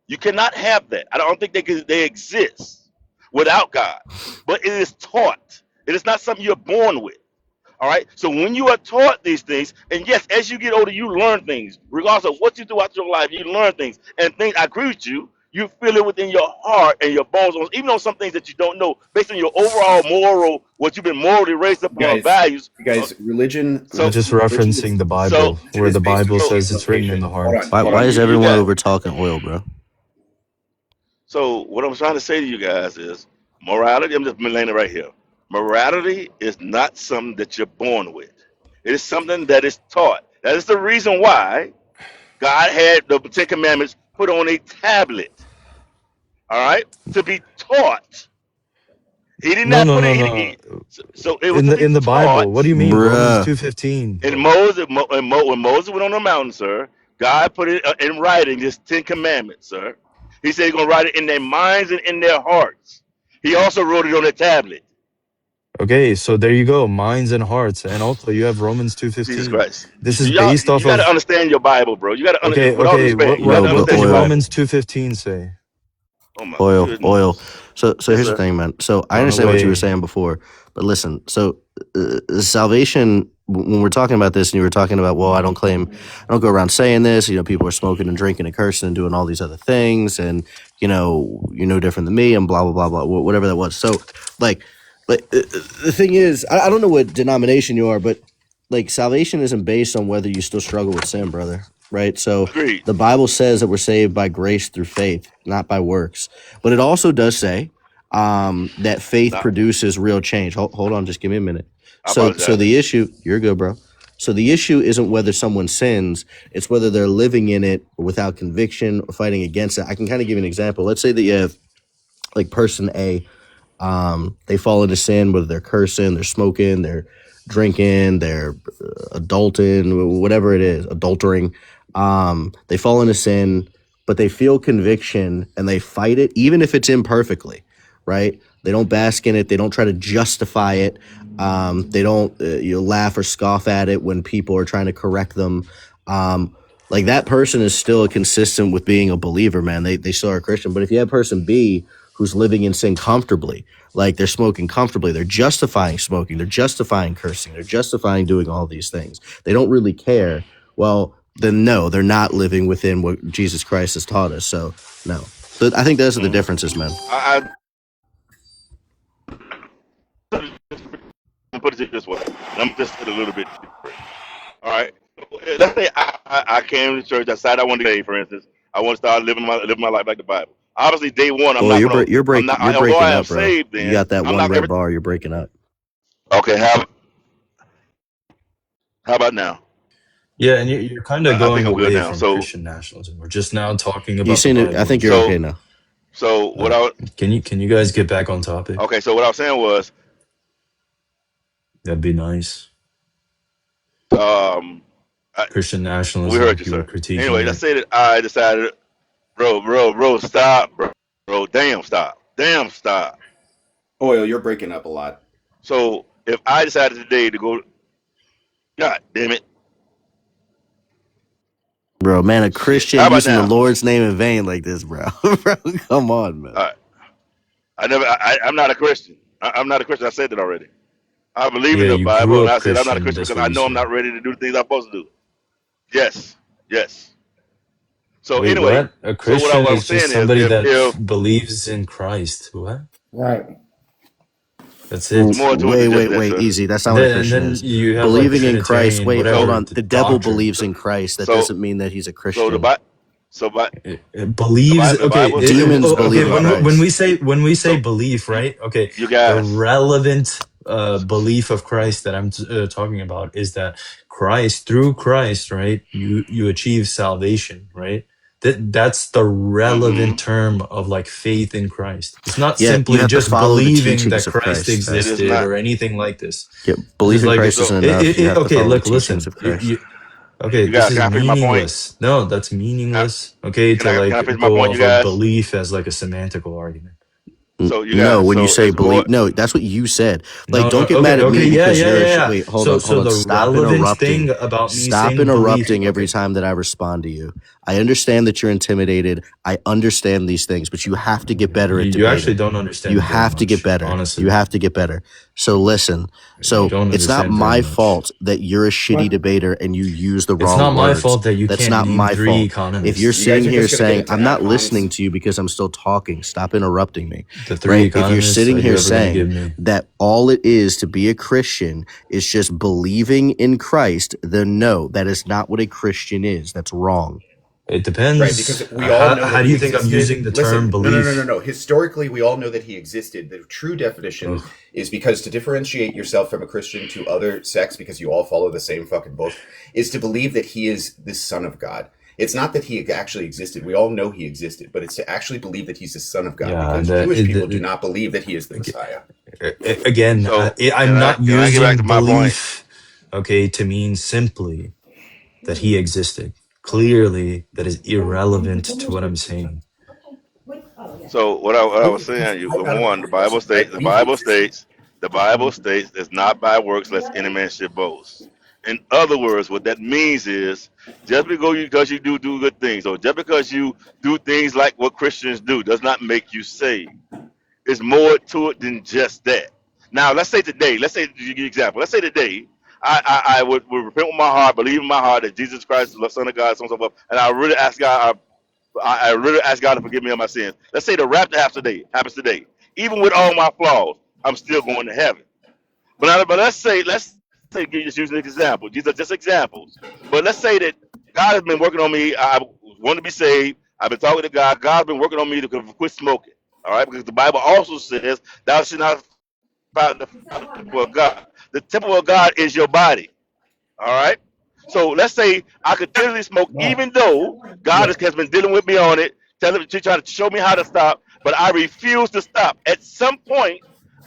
You cannot have that. I don't think they exist without God. But it is taught. It is not something you're born with. All right. So when you are taught these things, and yes, as you get older, you learn things. Regardless of what you do throughout your life, you learn things. And things, I agree with you. You feel it within your heart and your bones, even on some things that you don't know, based on your overall moral, what you've been morally raised up on, Guys, values. religion, I'm So, just religion is referencing the so, Bible, religion where is the based Bible around so, says it's written in transportation. the Hold on, heart. Why, hold why on. is you everyone got it. over talking oil, bro? So what I'm trying to say to you guys is morality. I'm just laying it right here. Morality is not something that you're born with. It is something that is taught. That is the reason why God had the Ten Commandments put on a tablet. All right, to be taught. He did No, not no, put no, it. no. So it was to be In the Bible, what do taught. you mean? Romans Bruh. 2:15. And when Moses went on the mountain, sir, God put it in writing, this Ten Commandments, sir. He said he's going to write it in their minds and in their hearts. He also wrote it on a tablet. Okay, so there you go, minds and hearts, and also you have Romans Jesus 2:15. Christ. This is Y'all, based you off got to of. understand your Bible, bro. You got to, Okay, with all due okay. respect, you got No, to What but understand does your oil, Bible. Romans 2:15 say? Oh, my oil. goodness. So Yes, here's the sir. thing, man. So I Run understand what you were away. saying before, but listen. So salvation. When we're talking about this, and you were talking about, well, I don't go around saying this. You know, people are smoking and drinking and cursing and doing all these other things, and you're no different than me, and blah blah blah blah, whatever that was. So, the thing is, I don't know what denomination you are, but like salvation isn't based on whether you still struggle with sin, brother. Right? So Agreed. the Bible says that we're saved by grace through faith, not by works. But it also does say, that faith Nah, produces real change. Hold on, just give me a minute. I So apologize. the issue, you're good, bro. So the issue isn't whether someone sins; it's whether they're living in it without conviction or fighting against it. I can kind of give you an example. Let's say that you have like person A, they fall into sin, whether they're cursing, they're smoking, they're drinking, they're adulting, whatever it is, adultering. They fall into sin, but they feel conviction and they fight it, even if it's imperfectly, right? They don't bask in it. They don't try to justify it. They don't laugh or scoff at it when people are trying to correct them. Like that person is still consistent with being a believer, man. They still are a Christian. But if you have person B who's living in sin comfortably, like they're smoking comfortably, they're justifying smoking, they're justifying cursing, they're justifying doing all these things. They don't really care. Well, then no, they're not living within what Jesus Christ has taught us. So no. So I think those are the differences, man. I put it this way. I'm just a little bit different. All right. Let's say I came to church. I decided I wanted to, for instance, I want to start living my life like the Bible. Obviously, day one, I'm Oh, not gonna. I'm not. you're Although breaking I am up, bro. saved, You then got that I'm one not red every. bar. You're breaking up. Okay. How about now? Yeah, and you're kind of I think going I'm good away now. from Christian nationalism. We're just now talking You about the seen it? I Bible in think you're okay general. now. So what I Can you guys get back on topic? okay. So what I was saying was, That'd be nice. um, Christian we nationalism. heard you, You were sir. critiquing Anyway, let's it. say that I decided, bro, stop, bro, damn, stop. Oil, you're breaking up a lot. So if I decided today to go, God damn it, Bro, man, a shit. How Christian about using the now? Lord's name in vain like this, bro. Bro, come on, man. All right. I'm not a Christian. I'm not a Christian. I said that already. I believe in Yeah, the you Bible, grew and up I said I'm not a Christian. Christian That's because what I you know I'm said. not ready to do the things I'm supposed to do. Yes, yes. So Wait, anyway, what? A so Christian what I was is just saying is, somebody that if believes in Christ. What? Right. That's it's it. more to it than just that, Wait, sir. easy. That's not what a And Christian then is. you have like Believing in Christ. Trinitarian, Wait, hold whatever on. The devil doctrine. believes in Christ. That So doesn't mean that he's a so Christian. So by It believes. the Okay, Bible says Demons okay. believe in When we Christ. say so. belief, right? Okay, You the guys, relevant belief of Christ that I'm talking about is that Christ, through Christ, right? You achieve salvation, right? That's the mm-hmm. relevant term of like faith in Christ. It's not Yeah, you simply have to just follow the believing teachings that of Christ Christ. It is existed not. or anything like this. Yeah, This belief is in like Christ So isn't enough. You have to okay. follow the Look, teachings listen. of Christ. Okay, you this guys, is can I finish my point? meaningless. No, that's Can meaningless. Okay, to can I like finish my go point, you off of guys? belief as like a semantical argument. So you No, guys, when you so say it's more. believe, no, that's what you said. Like, No, no, don't get mad okay, at me yeah, because yeah, you're yeah, a yeah. wait. So, Hold so on. the Stop relevant thing interrupting. about me Stop saying belief, interrupting every okay, time that I respond to you. I understand that you're intimidated. I understand these things, but you have to get better at you actually debating. don't You understand very have to get much, better. You honestly. have to get better. So listen. You So don't it's not understand very my much. fault that you're a shitty debater and you use the It's wrong not my words. fault that you That's can't not name my three fault. If you're You economists. guys sitting are here just going to get saying, into I'm not ad-homs. listening to you because I'm still talking, stop interrupting me, The three right? If you're economists, sitting are you here ever going to saying give me? that all it is to be a Christian is just believing in Christ, then no, that is not what a Christian is. That's wrong. It Right, because depends. we all know How that do he you think I'm existed. using the term Listen, belief? no. Historically, we all know that he existed. The true definition Ugh. is because to differentiate yourself from a Christian to other sects, because you all follow the same fucking book, is to believe that he is the Son of God. It's not that he actually existed. We all know he existed, but it's to actually believe that he's the Son of God, Yeah, because Jewish people do not believe that he is the Messiah. again, So I'm not can I get back using to my point? belief, okay, to mean simply that he existed. Clearly, that is irrelevant to what I'm saying. So what I was saying, you one, the Bible states it's not by works lest any man should boast. In other words, what that means is just because you do good things, or just because you do things like what Christians do, does not make you saved. There's more to it than just that. Now, let's say today, let's say to give you an example. Let's say today, I would repent with my heart, believe in my heart that Jesus Christ is the Son of God, so on and so forth, and I really ask God, I really ask God to forgive me of my sins. Let's say the rapture happens today. Even with all my flaws, I'm still going to heaven. But let's say, just using an example. These are just examples. But let's say that God has been working on me. I want to be saved. I've been talking to God. God's been working on me to quit smoking. All right, because the Bible also says, "Thou shalt not defile the temple of God." The temple of God is your body. All right. So let's say I continually smoke, Right. even though God Yeah. has been dealing with me on it, telling to try to show me how to stop, but I refuse to stop. At some point,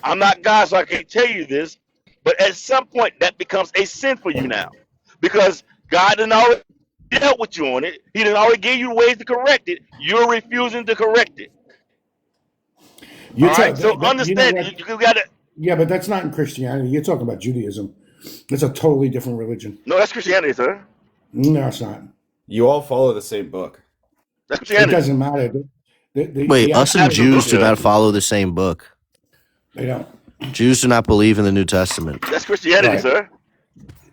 I'm not God, so I can't tell you this, but at some point that becomes a sin for you now, because God didn't always dealt with you on it. He didn't always give you ways to correct it. You're refusing to correct it. You're All right. So that, you know understand, what? you got to. Yeah, but that's not in Christianity. You're talking about Judaism. It's a totally different religion. No, that's Christianity, sir. No, it's not. You all follow the same book. That's It Christianity. doesn't matter. Wait, The us actual and Jews do Absolutely. not follow the same book. they don't. Jews do not believe in the New Testament. That's Christianity, Right. sir.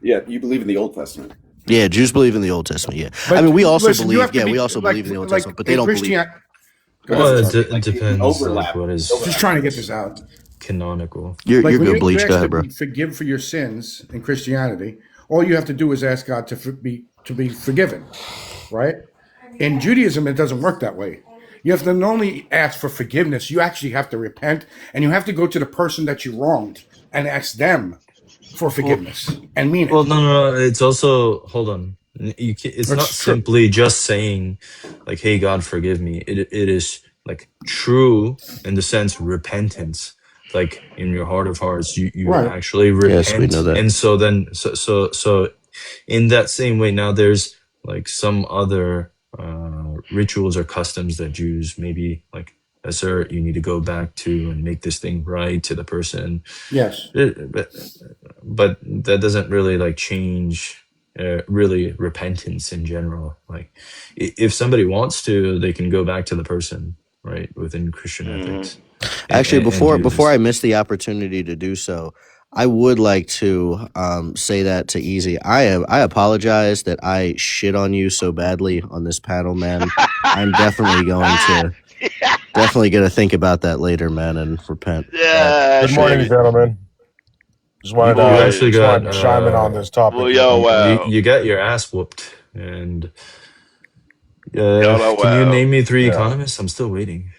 Yeah, you believe in the Old Testament. Yeah, Jews believe in the Old Testament. Yeah, I But mean, we also listen, you have believe. to Yeah, be we also like believe in the Old like Testament, but they a don't believe. Christian. Go Well, ahead. Well, that's it what I'm saying. Like the depends, like overlap. what is Just trying to get this out. canonical. You're Like when good, you Bleach. Go ask ahead, to bro. be forgive for your sins in Christianity, all you have to do is ask God to be forgiven, right? In Judaism, it doesn't work that way. You have to not only ask for forgiveness, you actually have to repent, and you have to go to the person that you wronged and ask them for Well, forgiveness and mean well, it. no. It's also hold on. It's not That's true. simply just saying, like, "Hey, God, forgive me." It is like true in the sense repentance. Like in your heart of hearts, you Right. actually Yes, we know repent, that. and so then so in that same way, now there's like some other rituals or customs that Jews maybe like assert you need to go back to and make this thing right to the person. Yes. But that doesn't really like change really repentance in general. Like if somebody wants to, they can go back to the person, right, within Christian Hmm. ethics, Actually, and do before this. I miss the opportunity to do so, I would like to say that to Easy. I apologize that I shit on you so badly on this panel, man. I'm definitely going to think about that later, man, and repent. Yeah, For Good sure. morning, baby. gentlemen. You actually Just got wanted to chime in on this Well, topic real yo, quick. wow. you got your ass whooped. And Y'all are can you wow. name me 3 Yeah. economists? I'm still waiting.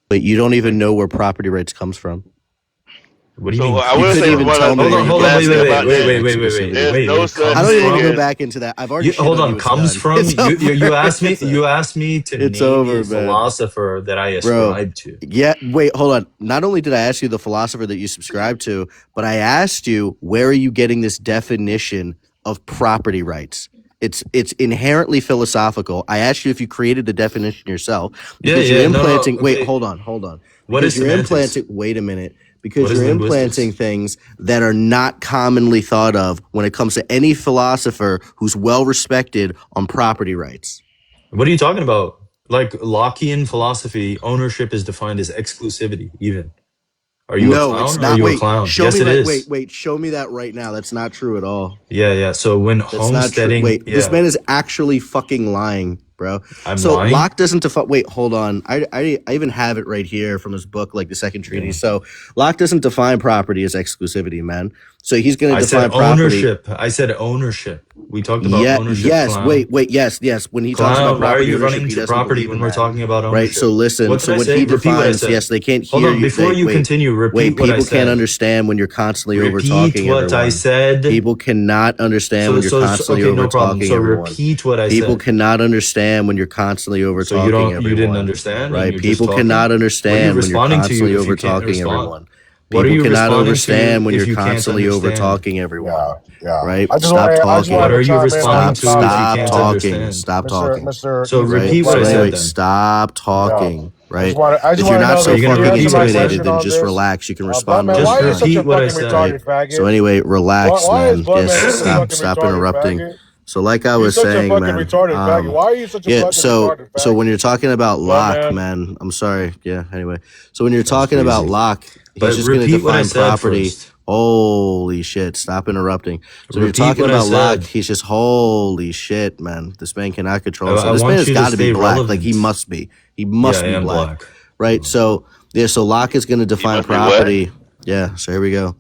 But you don't even know where property rights comes from. What do you So mean I You will comes couldn't say even from? one tell other me thing. where You you Hold keep on, get wait, this asking wait, wait, about wait, definition that. of wait, wait, wait, exclusivity. There's wait. no It I such comes don't even thing want to go from. as back into that. I've already shit Hold on on, you. It's comes done. from It's over. you asked me to It's name a over, man. philosopher that I Bro, ascribe to. yeah, wait, hold on. Not only did I ask you the philosopher that you subscribe to, but I asked you where are you getting this definition of property rights? It's inherently philosophical. I asked you if you created the definition yourself Yeah, because you're yeah, no, implanting. Wait, okay. hold on. What is Because you're semantics? implanting. Wait a minute. What Because is you're implanting linguistics? things that are not commonly thought of when it comes to any philosopher who's well respected on property rights. What are you talking about? Like Lockean philosophy, ownership is defined as exclusivity, even. Are you a No, it's clown? Are not. you a Wait, clown? show Yes, me it right. is. Wait. Show me that right now. That's not true at all. Yeah, yeah. So when That's not true. homesteading, Wait, this yeah, man is actually fucking lying, bro. I'm So lying. Locke doesn't define. Wait, hold on. I even have it right here from his book, like the Second Treaty. Yeah. So Locke doesn't define property as exclusivity, man. So he's going to I said define property. ownership. I said ownership. We talked about Yeah. ownership, Yes. clown. Wait. Yes. When he talks about Clown, why are property you ownership, running he to doesn't property believe when in we're that. talking about Right. So ownership? listen. What did So I when say? he Repeat what I defines, said. yes, they can't Hold hear on, you. before you Wait. continue, repeat what I People can't said. understand when you're constantly over Repeat talking what I everyone. said. People cannot understand when So, you're so, so constantly okay, over no problem. talking So everyone. repeat what I People said. cannot understand when you're constantly over So you talking don't, you didn't everyone. understand and Right? you're just People talking? cannot What are you understand when you're responding to constantly if over you can't talking respond? everyone. What are People you cannot responding to understand when if you're you can't constantly over understand? talking everyone. Yeah. Right? I Stop just What wanted talking. are to you chime in on responding this to if you topic, can't Stop understand? talking. Mr. So Easy. Right? repeat what So I Right said anyway, then. stop Yeah. talking. Right? I just If you're want to not know Are so you this. going Can to you fucking repeat answer what my I said? intimidated, question then on just this? relax. You can Blood respond man, to Just why us are you now. such a repeat what I fucking said. retarded faggot? So anyway, relax, Why is man. Blood man Just such a fucking stop retarded interrupting. faggot? So like I He's was such a saying, fucking man. retarded faggot. Why are you such a Yeah. fucking retarded So when faggot? you're talking about Blood Locke, man. man, I'm sorry. Yeah. Anyway, so when you're That's talking about crazy. Locke, he's But just going to repeat what I define said property. first. Holy shit! Stop interrupting. So when you're Repeat talking what I about Locke, said. he's just holy shit, man. This man cannot control I himself. This man want has you to got to be stay black. Like he relevant. must be. He Yeah, I must be am black, black. right? So yeah. So Locke is going to He define must be what? property. Yeah. So here we go.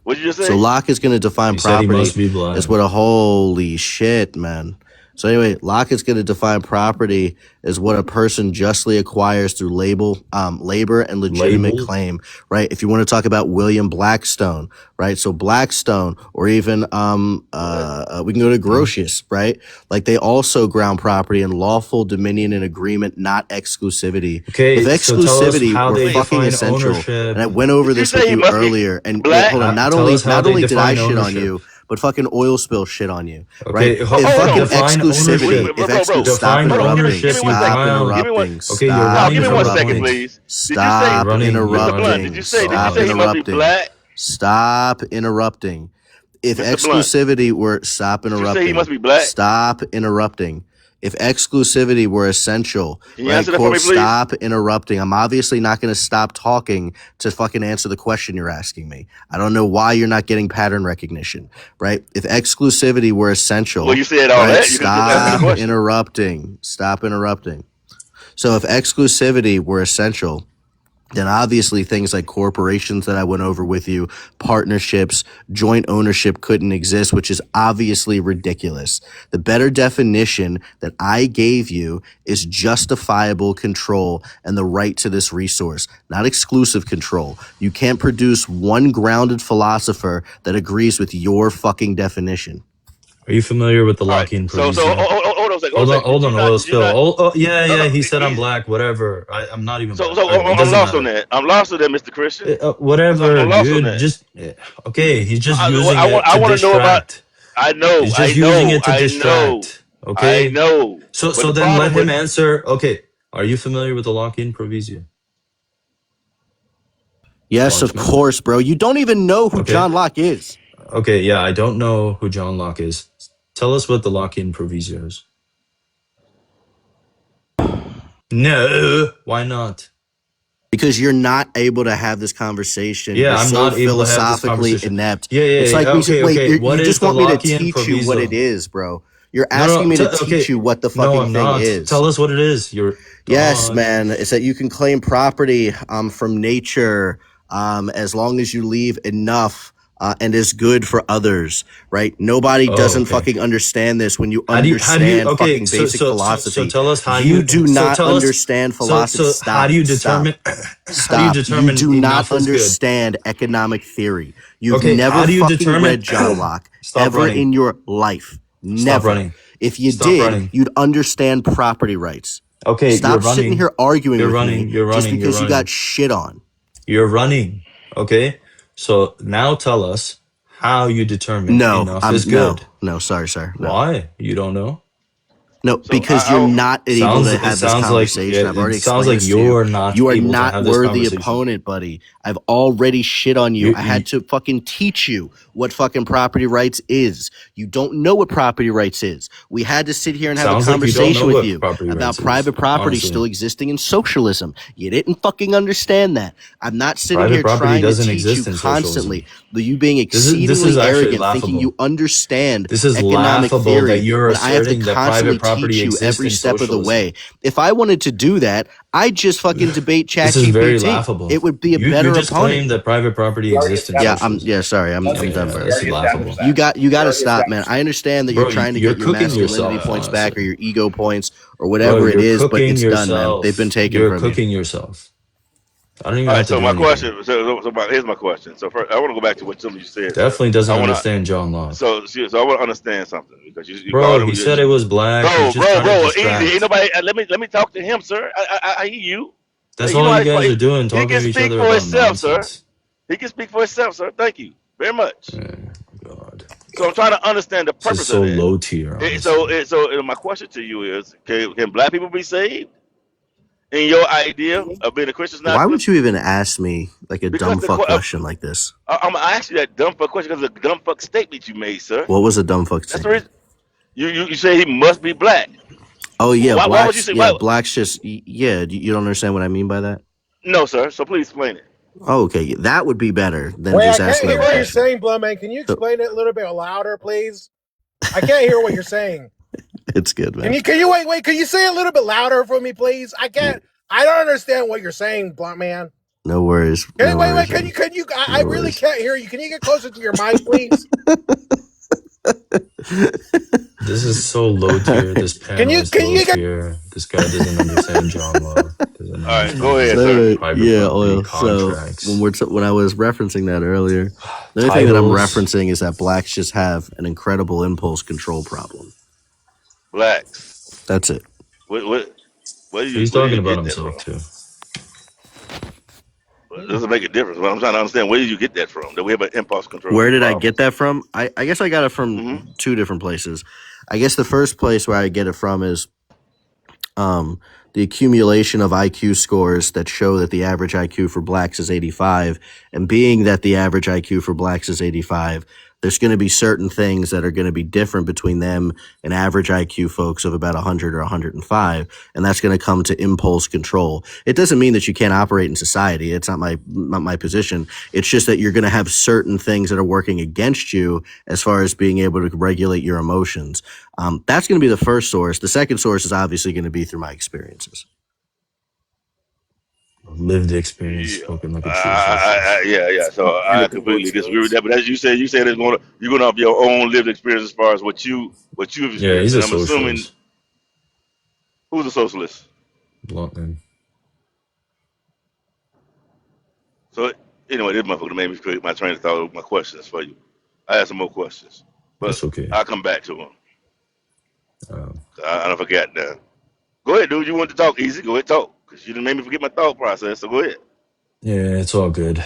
What did you just So say? Locke is going to define He said he property must be as blind. what a holy shit, man. So anyway, Lockett's going to define property as what a person justly acquires through labor and legitimate Label. claim, right? If you want to talk about William Blackstone, right? So Blackstone, or even we can go to Grotius, right? Like they also ground property in lawful dominion and agreement, not exclusivity. Okay, If so tell us exclusivity how were they fucking define essential, ownership. and I went over Did you this with say he you must be earlier, and wait, black? hold on, Tell us how they did I define shit on ownership. you, but fucking oil spill shit on you, Okay, right? hold If fucking on. define exclusivity, ownership. Bro. stop Define Hold on. interrupting, ownership. Give me 1 You second. stop clown. Give me one. interrupting, Okay, you're No, stop running give me from 1 the second, point. interrupting, please. Did you say, You're stop running. You're Mr. Blunt? running. interrupting, Did you stop say he must be interrupting, black, stop interrupting. If Mr. Blunt? exclusivity were, stop Did you say he must interrupting, be black? stop interrupting. If exclusivity were essential, Can you right? answer that for Quote, me, please? stop interrupting. I'm obviously not going to stop talking to fucking answer the question you're asking me. I don't know why you're not getting pattern recognition, right? If exclusivity were essential, Well, you said all right? that. You could just answer the Stop question. interrupting. Stop interrupting. So if exclusivity were essential, then obviously things like corporations that I went over with you, partnerships, joint ownership couldn't exist, which is obviously ridiculous. The better definition that I gave you is justifiable control and the right to this resource, not exclusive control. You can't produce one grounded philosopher that agrees with your fucking definition. Are you familiar with the All right. lock-in So proviso? hold on a second. Hold on, hold Did on, you oil not? Did you spill. not? Oh, yeah. No. He said I'm black. Whatever. I'm not even So black. All right, it I'm doesn't lost on matter. that. I'm lost on that, Mr. Christian. Whatever, I'm lost on dude. that. Just okay. He's just using it I to want to know about. distract. I know. He's just using it to I know. distract. Okay. But So the then let problem him with answer. Okay. Are you familiar with the lock-in proviso? Yes, of Marksman. course, bro. You don't even know who Okay. John Locke is. Okay. Yeah, I don't know who John Locke is. Tell us what the lock-in proviso is. No. Why not? Because you're not able to have this conversation. Yeah, You're I'm so not able to have this philosophically conversation. inept. Yeah. It's like me. Wait, Okay. What you is just the want me to lock-in teach you what it proviso? is, bro. You're No. asking me to Okay. teach you what the No, fucking I'm thing not. is. Tell us what it is. You're Yes, done. man. It's that you can claim property from nature as long as you leave enough and is good for others, right? Nobody doesn't okay. fucking understand this when you How do you understand okay, fucking basic philosophy. So tell us how you do so not tell us understand philosophy. so Stop. how do you Stop. determine how do you Stop. You determine do not enough is good? understand economic theory. You've Okay, never how do you fucking determine read John Locke Stop ever running. in your life. Stop Never. running. If you Stop did, running. you'd understand property rights. Okay, you're Stop sitting running. here arguing You're with running. me You're just running. You're because you running. got shit on. You're running. Okay? So now tell us how you determine enough is good. No, sorry, sir. No. Why? You don't know? No, so because you're not able to have this like conversation. I've already it sounds explained like this to you. you're not You are able to not have this worthy conversation. opponent, buddy. I've already shit on you. I had to fucking teach you what fucking property rights is. You don't know what property rights is. We had to sit here and have a Sounds like you don't conversation know with what you property about rights is, private property honestly. still existing in socialism. You didn't fucking understand that. I'm not sitting Private here property trying to doesn't teach you exist in constantly. socialism. You being This is exceedingly actually arrogant, thinking you laughable. understand This is economic laughable theory that you're when I have to asserting that constantly private property teach you exists every in step of the socialism. way. If I wanted to do that, I'd just fucking debate This is very ChatGPT. laughable. It would be a You better just opponent. claimed that private property exists in socialism. Sorry, I'm done, bro. This is laughable. You got to stop, man. I understand that Bro, you're trying to you're get your cooking masculinity yourself, points back or honestly. your ego points or Bro, whatever it you're is, but cooking it's done, man. They've been yourself. taken You're from you. cooking yourself. I don't even all right. have to So do my anything. question. Here's my question. So first, I want to go back to what something you said. Definitely doesn't I want to. understand John Locke. So I want to understand something because you called Bro, him. he said it was black. He's just trying to Easy. Ain't distract. nobody. Let me talk to him, sir. I hear you. That's You know all how you he guys fight. are doing, He talking can to each speak other for about himself, sir. nonsense. He can speak for himself, sir. Thank you very much. God. So I'm trying to understand the This is purpose so of that. low tier, honestly. So my question to you is: Can black people be saved? In your idea of being a Christian Why would nationalist? you even ask me like a Because dumb fuck question like this? I'm gonna ask you that dumb fuck question because of the dumb fuck statement you made, sir. What was a dumb fuck That's the statement? reason. You say he must be black. Oh yeah, Why would you blacks. say Yeah, why? blacks just. Yeah, you don't understand what I mean by that? No, sir. So please explain it. Oh, okay, that would be better than Wait, I just can't asking hear a what you're question. saying, Blumman. Can you So, explain it a little bit louder, please? I can't hear what you're saying. it's good, man. Can you wait? Can you say it a little bit louder for me, please? I don't understand what you're saying, Bluntman. No worries. Can No wait, worries, can man. you I No really worries. can't hear you. Can you get closer to your mic, please? This is so low tier. This Can panel you is can low you get tier. This guy doesn't understand John Locke. Doesn't All right, go understand ahead, So sir. anyway, private yeah, property oil. So contracts, when I was referencing that earlier, the only thing that I'm titles. referencing is that blacks just have an incredible impulse control problem. Blacks. That's it. What He's where do talking you about get that himself from? too. It doesn't make a difference. But I'm trying to understand, where did you get that from? That we have an impulse control Where did I problem. get that from? I guess I got it from Hmm. two different places. I guess the first place where I get it from is um, the accumulation of IQ scores that show that the average IQ for blacks is 85. And being that the average IQ for blacks is 85, there's going to be certain things that are going to be different between them and average IQ folks of about 100 or 105. And that's going to come to impulse control. It doesn't mean that you can't operate in society. It's not my position. It's just that you're going to have certain things that are working against you as far as being able to regulate your emotions. That's going to be the first source. The second source is obviously going to be through my experiences. Lived experience, Yeah, spoken like a true socialist. yeah. So And a I couple completely disagree with experience. that. But as you said it's you're going off your own lived experience as far as what you've Yeah, experienced. he's And a I'm assuming socialist. who's a socialist. Bluntly, So anyway, this motherfucker made me create my train of thought with my questions for you. I had some more questions, but it's okay. I'll come back to them. Um, I don't forget that. Go ahead, dude. You want to talk easy? Go ahead, talk. Because you didn't make me forget my thought process. So go ahead. yeah, it's all good.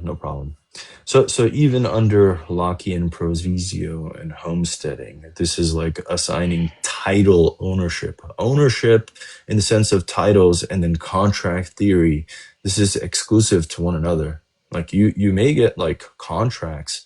No problem. So even under Lockean provisio and homesteading, this is like assigning title ownership. Ownership in the sense of titles, and then contract theory. This is exclusive to one another. Like you may get like contracts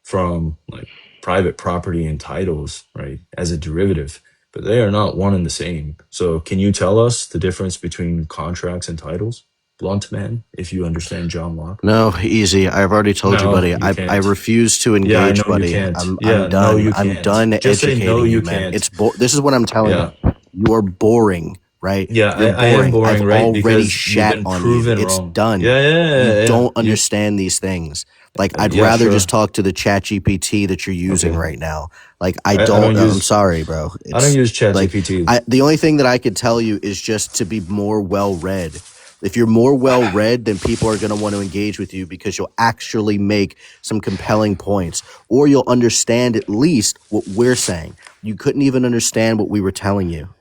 from like private property and titles, right, as a derivative, but they are not one and the same. So can you tell us the difference between contracts and titles? Blunt man, if you understand John Locke. No, easy. I've already told you, No, buddy. you I can't. refuse to Yeah, I engage, know you buddy. can't. I'm Yeah, no, done. you I'm can't. done Just say no, educating you, you man. can't. This is what I'm telling Yeah, you. You're boring, right? yeah, You're I am boring. I've boring, right? already Because you've shat been on you. proven It's wrong. done. Yeah, yeah, You yeah, yeah. don't understand these things. Like I'd Yeah, rather just sure. talk to the chat GPT that you're using Okay. right now. Like I don't I'm use sorry, bro. I don't It's use like ChatGPT. the only thing that I could tell you is just to be more well read. If you're more well read, then people are going to want to engage with you because you'll actually make some compelling points, or you'll understand at least what we're saying. You couldn't even understand what we were telling you.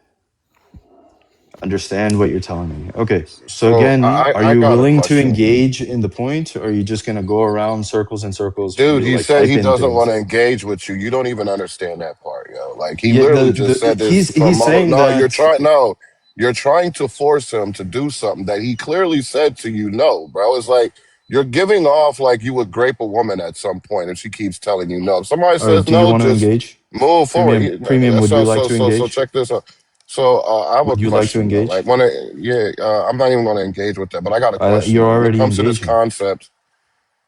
Understand what you're telling me. Okay. So So again, are I you got a willing to question. engage in the point, or are you just gonna go around circles and circles for me Dude, to he like said type he in doesn't want things? to engage with you. You don't even understand that part, yo. Like he Yeah, literally just said this for he's saying no, you're that. trying no, you're trying to force him to do something that he clearly said to you no, bro. It's like you're giving off like you would grape a woman at some point and she keeps telling you no. If somebody Or says do you no, want to just engage? move forward. Premium, would you like to So engage? check this out. So I have a Would you like to question though. engage? Like I'm not even going to engage with that, but I got a question You're though. When it already comes to this engaging. concept,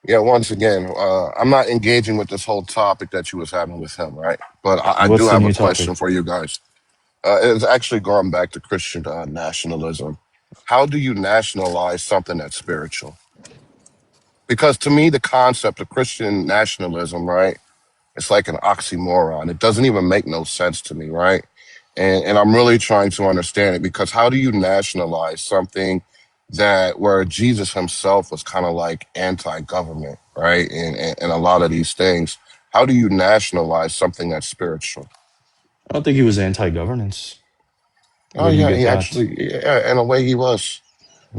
yeah, once again, I'm not engaging with this whole topic that you was having with him, right? But I do What's the have a new question topic? for you guys. It's actually going back to Christian nationalism. How do you nationalize something that's spiritual? Because to me, the concept of Christian nationalism, right, it's like an oxymoron. It doesn't even make no sense to me, right? And I'm really trying to understand it because how do you nationalize something that where Jesus himself was kind of like anti-government, right? And a lot of these things. How do you nationalize something that's spiritual? I don't think he was anti-governance. Oh Where do you yeah, get he that? actually, yeah, in a way he was.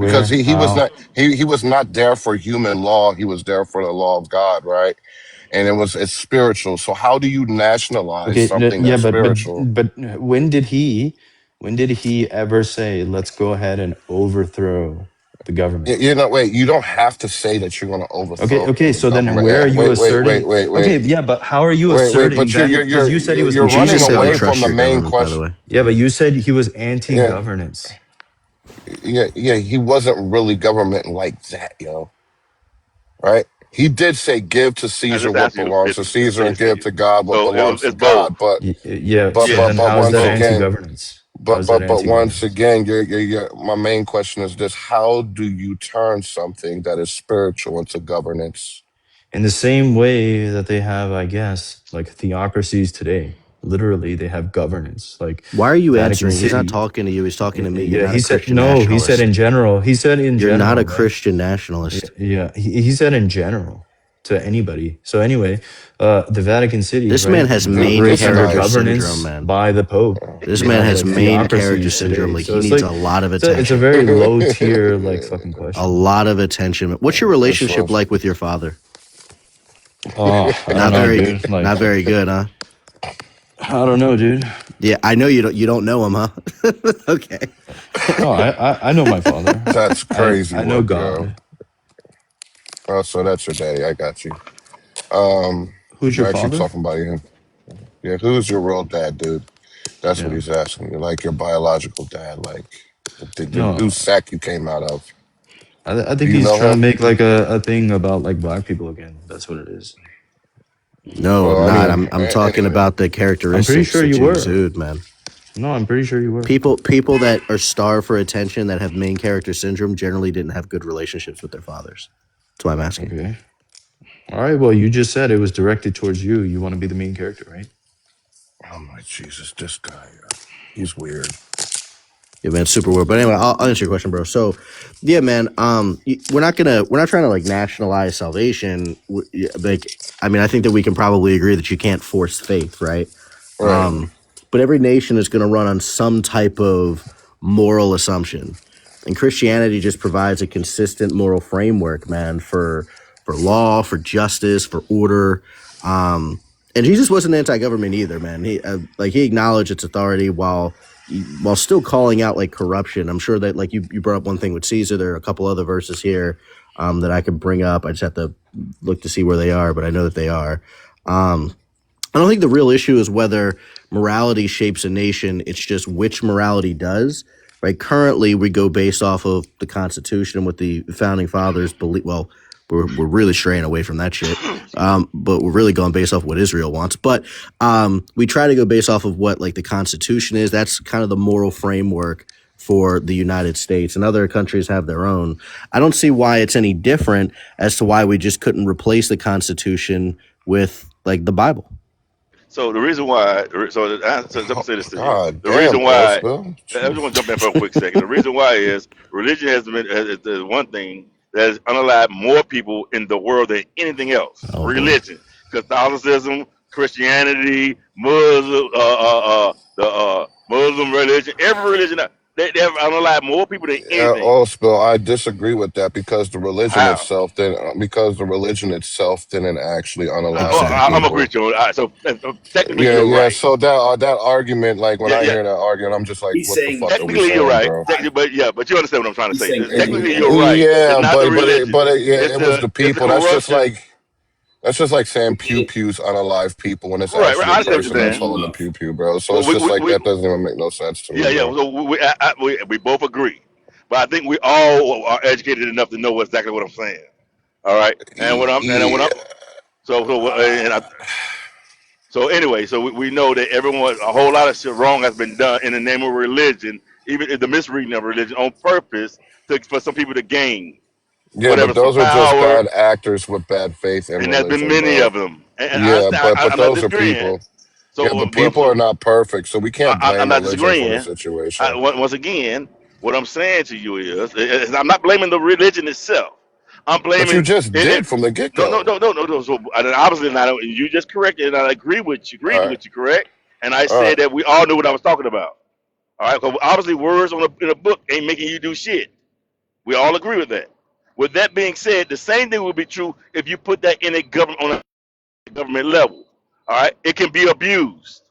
Because Where? he was How? not he was not there for human law, he was there for the law of God, right? And it's spiritual. So how do you nationalize Okay, something yeah, that's spiritual? but when did he ever say, "Let's go ahead and overthrow the government"? You know, wait, you don't have to say that you're going to Okay, overthrow okay. the So then, government. where are you Wait, asserting? Okay, yeah, but how are you asserting but that? Because you said he was running Jesus said we away anti-government. from trust the your main government, by the question. way. Yeah, but you said he was Yeah, anti-governance. yeah, he wasn't really government like that, yo. Right? He did say, "Give to I Caesar just what asked you belongs to to Caesar, and finish for give you. to God what So belongs to it's both. God." But Yeah. So then, Yes, how is it's once that both. again, anti-governance? How is that but once anti-governance? again, my main question is this: how do you turn something that is spiritual into governance? In the same way that they have, I guess, like theocracies today. Literally, they have governance. Like Why are you Vatican answering? He's not City. talking to you. He's talking to me. You're Yeah, not he a said Christian no. He said nationalist. in general. He said in You're general, not a man. Christian nationalist. Yeah, he said in general to anybody. So anyway, the Vatican City, This right, man has main operates under character syndrome, governance man. by the Pope. This We man have has like main character theocracies syndrome. today, Like so he it's needs like a lot of it's a attention. very low tier like fucking A question. lot of attention. What's your relationship like with your father? Oh, I don't Not know, very, dude. Like, not very good, huh? I don't know, dude. Yeah, I know you don't. You don't know him, huh? Okay. No, I know my father. That's crazy I know work, yo. God. Oh, so that's your daddy. I got you. Who's your We're actually father? talking about him. Yeah, who's your real dad, dude? That's what Yeah. he's asking you. Like your biological dad, like No, whose sack you came out of. I Do think you he's know trying to him? make like a thing about like black people again. That's what it is. No, I'm Well, I not. mean, I'm talking about the I'm pretty characteristics sure that you you were. exude, man. No, I'm pretty sure you were. People that are starved for attention that have main character syndrome generally didn't have good relationships with their fathers. That's why I'm asking. Okay. All right. Well, you just said it was directed towards you. You want to be the main character, right? oh my Jesus, this guy, he's weird. Yeah, man, super weird. But anyway, I'll answer your question, bro. So, yeah, man, we're not trying to like nationalize salvation. Like, I mean, I think that we can probably agree that you can't force faith, right? Right. But every nation is going to run on some type of moral assumption, and Christianity just provides a consistent moral framework, man, for law, for justice, for order. And Jesus wasn't anti-government either, man. He acknowledged its authority while still calling out like corruption. I'm sure that like you brought up one thing with Caesar. There are a couple other verses here that I could bring up. I just have to look to see where they are, but I know that they are. I don't think the real issue is whether morality shapes a nation. It's just which morality does. Right. Currently, we go based off of the Constitution and what the founding fathers believe. Well, we're really straying away from that shit. But we're really going based off what Israel wants. But we try to go based off of what like the Constitution is. That's kind of the moral framework for the United States, and other countries have their own. I don't see why it's any different as to why we just couldn't replace the Constitution with like the Bible. So the reason why, so let me say this to you. God The damn, reason why, Bill. I just want to jump in for a quick second. The reason why is religion is the one thing that has unalived more people in the world than anything else. Oh boy. Religion, Catholicism, Christianity, Muslim, Muslim religion, every religion, they have unalived more people than anything. Oh, Spill, I disagree with that because How? the religion itself didn't actually unalive more I'm agree people. with you. All right, so technically Yeah, you're yeah. right. So that argument, like when Yeah, I yeah. hear that argument, I'm just like, He's what the saying fuck are we Technically, you're saying, right. bro? But you understand what I'm trying to he's say. saying Technically, everyone. you're right. It's Yeah, not the religion. yeah, it was the It's the people. corruption. That's just like saying We get pew it. pews unalive people when it's Right, right. actually I a We get understand what person you're that's saying. everybody holding the love. pew pew, bro. So Well, it's just like that doesn't even make no sense to me, yeah. bro. So we both agree, but I think we all are educated enough to know exactly what I'm saying. All right, Yeah. and I, so anyway, so we know that a whole lot of shit wrong has been done in the name of religion, even in the misreading of religion on purpose for some people to gain Yeah, whatever, but some those are just power, bad actors with bad faith in and there's been religion, many bro. of them. And I Yeah, understand. but I'm not those are disagreeing. people. Yeah, So, but people are not perfect, so we can't I'm blame not religion for the disagreeing. situation. Once again, what I'm saying to you is I'm not blaming the religion itself. I'm But you blaming just it. did from the get No, no, go. no, no, no, no. So obviously, not you just corrected, and I agree with you. Agreed All right, with you, correct? And I all right. said that we all knew what I was talking about. All right, because obviously, words in a book ain't making you do shit. We all agree with that. With that being said, the same thing would be true if you put that in a government on a government level. All right, it can be abused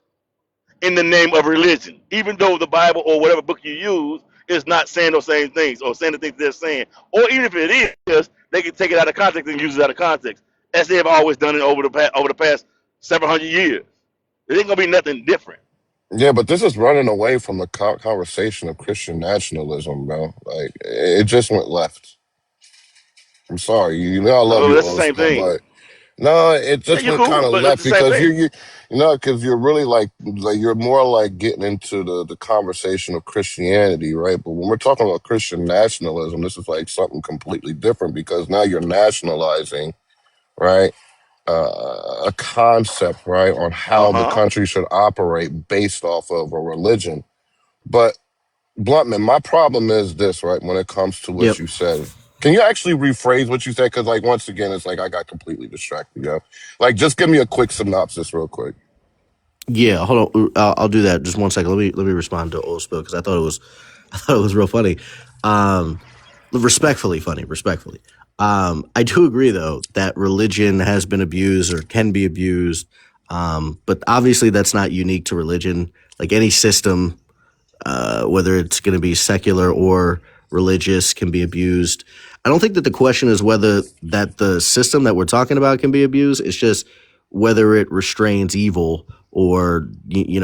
in the name of religion, even though the Bible or whatever book you use is not saying those same things or saying the things they're saying, or even if it is, they can take it out of context and use it out of context, as they have always done it over the past several hundred years. It ain't gonna be nothing different. Yeah, but this is running away from the conversation of Christian nationalism, bro. Like it just went left. I'm sorry, you know I love Oh, you, that's the same Ospo, thing. but no, it Yeah, just you're went kind cool, of but it's left the same because thing. because you're really like you're more like getting into the conversation of Christianity, right? But when we're talking about Christian nationalism, this is like something completely different because now you're nationalizing, right? a concept, right, on Uh how the huh. country should operate based off of a religion. But Bluntman, my problem is this, right? When it comes to what Yep. you said, can you actually rephrase what you said? Because, like, once again, it's like I got completely distracted. Yo, like, just give me a quick synopsis, real quick. Yeah, hold on. I'll do that. Just one second. Let me respond to old spill because I thought it was real funny. Um, respectfully funny. Respectfully. I do agree though that religion has been abused or can be abused. But obviously that's not unique to religion. Like any system, whether it's going to be secular or religious, can be abused. I don't think that the question is whether that the system that we're talking about can be abused. It's just whether it restrains evil or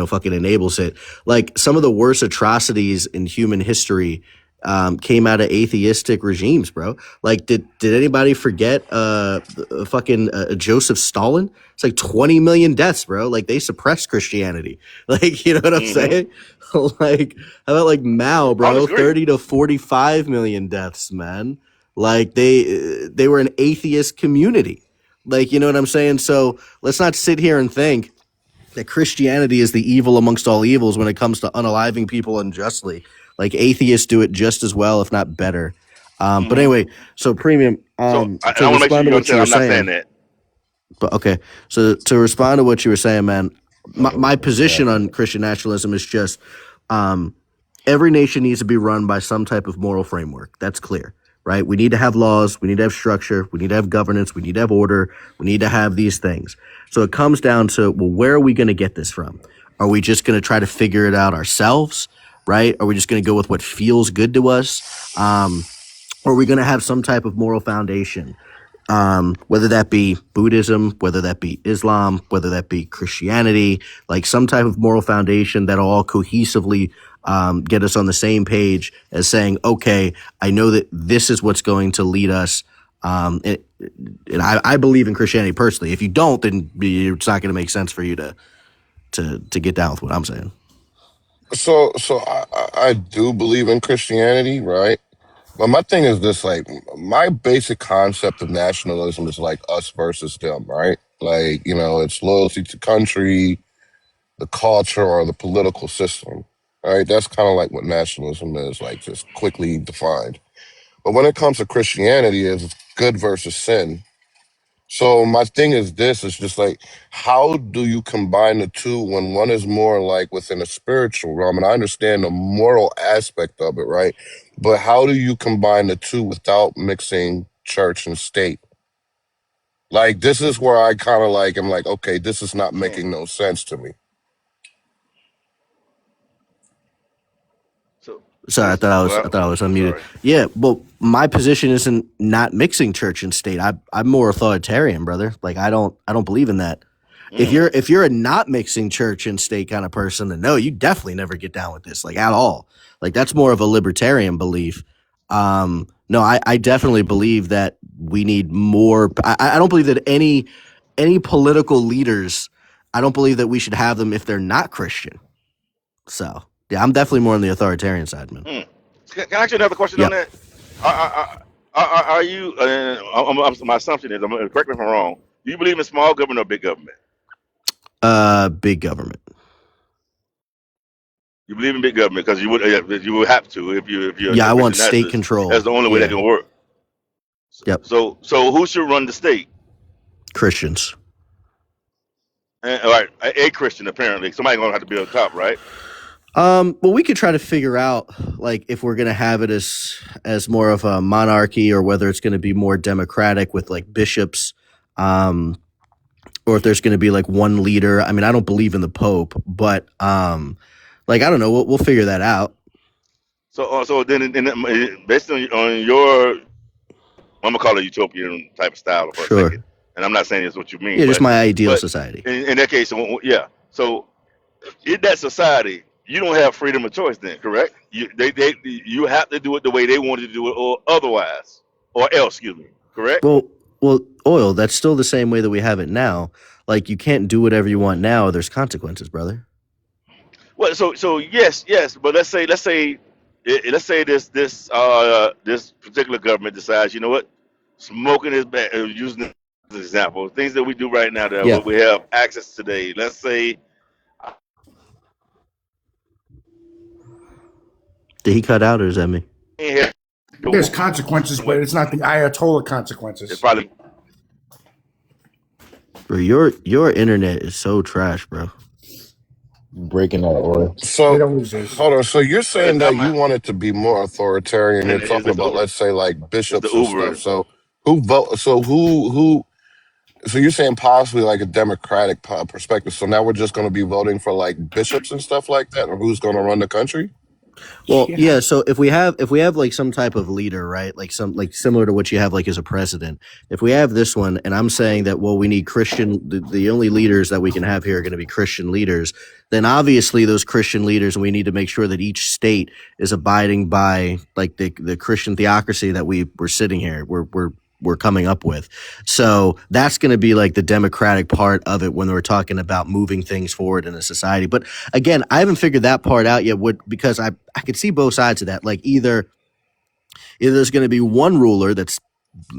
fucking enables it. Like some of the worst atrocities in human history came out of atheistic regimes, bro. Like, did anybody forget fucking Joseph Stalin? It's like 20 million deaths, bro. Like they suppressed Christianity. Like, you know what I'm Mm-hmm. saying? Like, how about like Mao, I don't bro? disagree. 30 to 45 million deaths, man. Like they were an atheist community. Like, you know what I'm saying? So let's not sit here and think that Christianity is the evil amongst all evils when it comes to unaliving people unjustly. Like atheists do it just as well, if not better. But Mm-hmm. anyway, so premium. So To I want to make sure respond to you what you understand. were I'm not saying saying, that. but okay. So to respond to what you were saying, man, my Oh position man. on Christian nationalism is just um, every nation needs to be run by some type of moral framework. That's clear, right? We need to have laws. We need to have structure. We need to have governance. We need to have order. We need to have these things. So it comes down to, well, where are we going to get this from? Are we just going to try to figure it out ourselves, right? Are we just going to go with what feels good to us? Or are we going to have some type of moral foundation? Whether that be Buddhism, whether that be Islam, whether that be Christianity, like some type of moral foundation that'll all cohesively get us on the same page as saying, okay, I know that this is what's going to lead us. And I believe in Christianity personally. If you don't, then it's not going to make sense for you to get down with what I'm saying. So I do believe in Christianity, right? But my thing is this, like, my basic concept of nationalism is like us versus them, right? Like, it's loyalty to country, the culture, or the political system, right? That's kind of like what nationalism is, like, just quickly defined. But when it comes to Christianity, it's good versus sin. So my thing is this, it's just like, how do you combine the two when one is more like within a spiritual realm? And I understand the moral aspect of it, right? But how do you combine the two without mixing church and state? Like, this is where I kind of like, I'm like, okay, this is not Mm. making no sense to me. So Sorry, this. I thought I was unmuted. Sorry. Yeah, well, my position isn't not mixing church and state. I'm more authoritarian, brother. Like I don't believe in that. Mm. If you're a not mixing church and state kind of person, then no, you definitely never get down with this, like at all. Like that's more of a libertarian belief. No, I definitely believe that we need more. I don't believe that any political leaders. I don't believe that we should have them if they're not Christian. So yeah, I'm definitely more on the authoritarian side, man. Mm. Can I ask you another question on Yep. that? Are you? My assumption is, correct me if I'm wrong. Do you believe in small government or big government? Big government. You believe in big government because you would have to if you're Yeah, a I want Christian state nationalist. That's control. the only way that Yeah. can work. Yep. So who should run the state? Christians. All right, a Christian apparently. Somebody gonna have to be on top, right? Well, we could try to figure out like if we're gonna have it as more of a monarchy or whether it's gonna be more democratic with like bishops, or if there's gonna be like one leader. I mean, I don't believe in the Pope, but like I don't know. We'll figure that out. So then, based on your, I'm gonna call it utopian type of style for a Sure. second, and I'm not saying it's what you mean, Yeah, just my ideal but society. in that case, yeah. So in that society, you don't have freedom of choice, then, correct? You have to do it the way they wanted to do it, or otherwise, or else, excuse me, correct? Well, oil. That's still the same way that we have it now. Like you can't do whatever you want now. There's consequences, brother. Well, so yes, but let's say this particular government decides, you know what, smoking is bad, using As an example, things that we do right now that Yeah. we have access today. Let's say, Did he cut out or is that me? There's consequences, but it's not the Ayatollah consequences. It probably. Bro, your internet is so trash, bro. Breaking that oil. So hold on. So you're saying that you want it to be more authoritarian? You're talking It's the about, Uber. let's say, like It's the bishops and stuff. Uber. So who vote? So who? So you're saying possibly like a democratic perspective. So now we're just going to be voting for like bishops and stuff like that, or who's going to run the country? Well, yeah. So if we have like some type of leader, right, like some like similar to what you have like as a president, if we have this one, and I'm saying that well, we need Christian. The only leaders that we can have here are going to be Christian leaders. Then obviously those Christian leaders, and we need to make sure that each state is abiding by like the Christian theocracy that we're sitting here. We're coming up with. So that's going to be like the democratic part of it when we're talking about moving things forward in a society. But again, I haven't figured that part out yet because I could see both sides of that. Like either there's going to be one ruler that's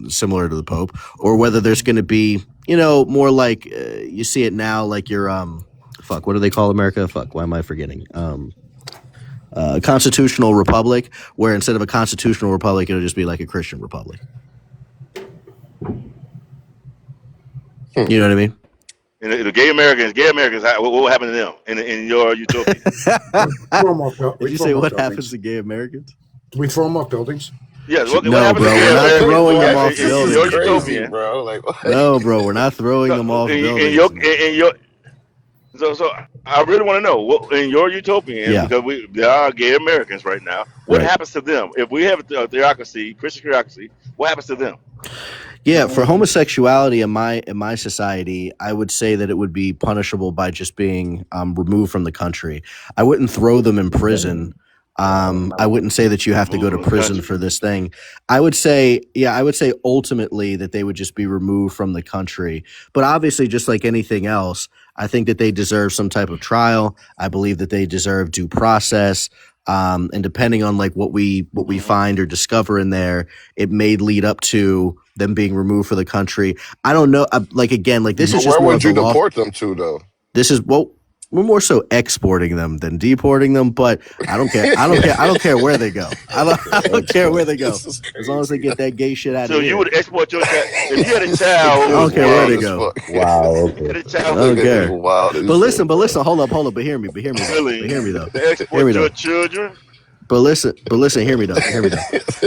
similar to the Pope, or whether there's going to be, more like you see it now, like your what do they call America? Why am I forgetting? Constitutional republic, where instead of a constitutional republic, it'll just be like a Christian republic. You know what I mean? And the gay Americans, what will happen to them in your utopia? Did you say what happens to gay Americans? Do we throw them off buildings? Yeah, what No, happens bro, to gay we're not Americans? throwing them off Your buildings. utopia, bro. Like, no, bro, we're not throwing them off buildings. So I really want to know what in your utopian, because there are gay Americans right now. What happens to them if we have a theocracy, Christian theocracy? What happens to them? Yeah, for homosexuality in my society, I would say that it would be punishable by just being removed from the country. I wouldn't throw them in prison. I wouldn't say that you have to go to prison for this thing. I would say ultimately that they would just be removed from the country. But obviously, just like anything else, I think that they deserve some type of trial. I believe that they deserve due process. And depending on like what we find or discover in there, it may lead up to them being removed from the country. I don't know. Like again, like this is just where more would of you the law. deport them to, though? This is we're more so exporting them than deporting them, but I don't care. I don't care where they go. I don't care where they go. As long as they get that gay shit out of here. So you would export your child if you had a child. I don't care where they go. Wow. Okay. I don't care. But listen, hold up. But hear me though. To export your children. But listen, hear me though.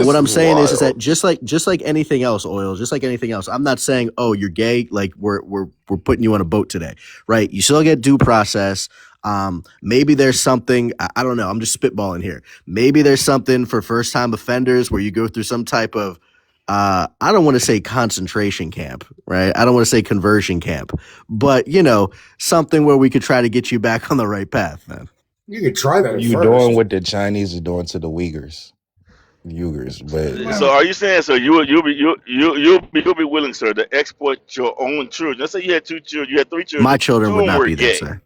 What I'm saying is that just like anything else, oil, just like anything else, I'm not saying, oh, you're gay, like we're putting you on a boat today, right? You still get due process. Maybe there's something, I don't know, I'm just spitballing here. Maybe there's something for first time offenders where you go through some type of I don't want to say concentration camp, right? I don't want to say conversion camp, but something where we could try to get you back on the right path, man. You could try that. You doing what the Chinese are doing to the Uyghurs, but So are you saying you'll be willing, sir, to export your own children? Let's say you had 2 children, you had 3 children. My children would not be gay. there, sir.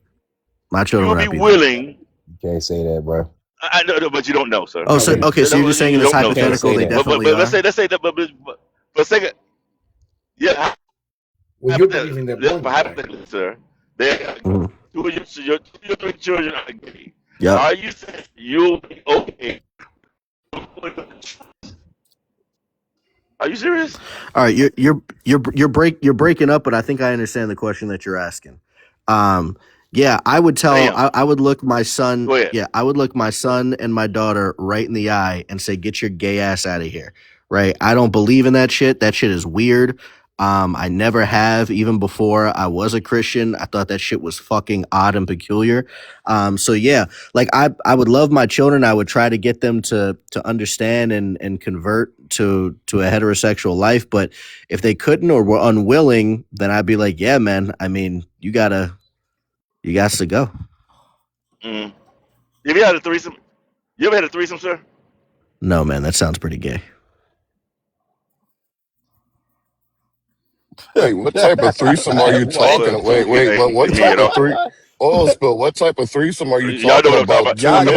My children would not be willing. You can't say that, bro. I know, but you don't know, sir. Oh, so okay, so you're just saying in this hypothetical they definitely but let's say that, but second, yeah. Well, you're believing that hypothetically, sir. Two of your 3 children are gay. Yeah. Are you saying you'll be okay? Are you serious? All right, you're breaking up, but I think I understand the question that you're asking. Yeah, I would tell I would look my son. Yeah, I would look my son and my daughter right in the eye and say, "Get your gay ass out of here." Right? I don't believe in that shit. That shit is weird. I never have, even before I was a Christian. I thought that shit was fucking odd and peculiar. So yeah, like I would love my children. I would try to get them to understand and convert to a heterosexual life. But if they couldn't or were unwilling, then I'd be like, yeah, man, I mean, you got to go. Have you had a threesome? You ever had a threesome, sir? No, man, that sounds pretty gay. Hey, what type of threesome are you talking? Wait, but what type of oil spill? What type of threesome are you talking about? 2 men, 2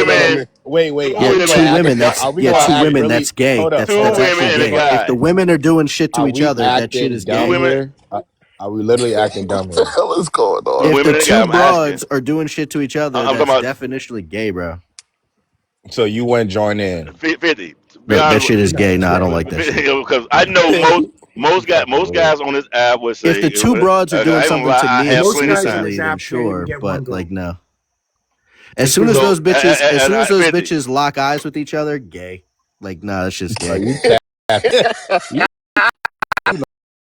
women, Wait. Two Yeah, Are we women, gonna two act? women. Are That's we yeah, gonna two act women. really? That's gay. Hold up. two That's women actually and a gay. If the guy. women are doing shit to Are each we other, that shit acting is Two dumb gay. women, here? Are we literally acting dumb the here? hell is going two on? If the women and a guy. two I'm asking. broads are doing shit to each other, I'm that's talking definitionally gay, bro. So you wouldn't join in? about 50. To be No, that honest, shit is No, gay. it's No, I don't gay. like that shit. because I know You fucking most weird. guys on this app would If say, the two broads are doing I ain't gonna something lie, to I me have Most plenty of guys on time. this explicitly, then app can't even sure, get one but like girl. no. As Just soon because as So, those bitches, as soon as those 50. bitches lock eyes with each other, gay. Like nah, that's just Are gay. you cat? You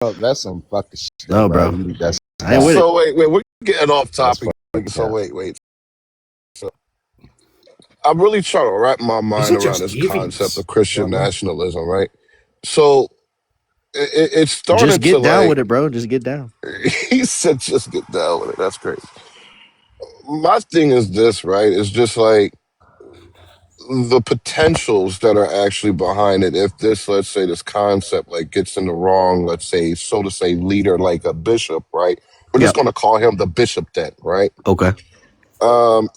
know, that's some fucking shit, No, bro. bro, That's I ain't with cap. it. So wait, we're getting off That's topic. fucking So cap. wait. So I'm really trying to wrap my is mind it around just this concept givings? of Christian Well, nationalism, right? So it's Just starting to get down like with it, bro. Just get down. he said, just get down with it. That's great. My thing is this, right? It's just like the potentials that are actually behind it. If this, let's say, this concept like gets in the wrong, let's say, so to say, leader like a bishop, right? We're just Yep. going to call him the bishop then, right? Okay.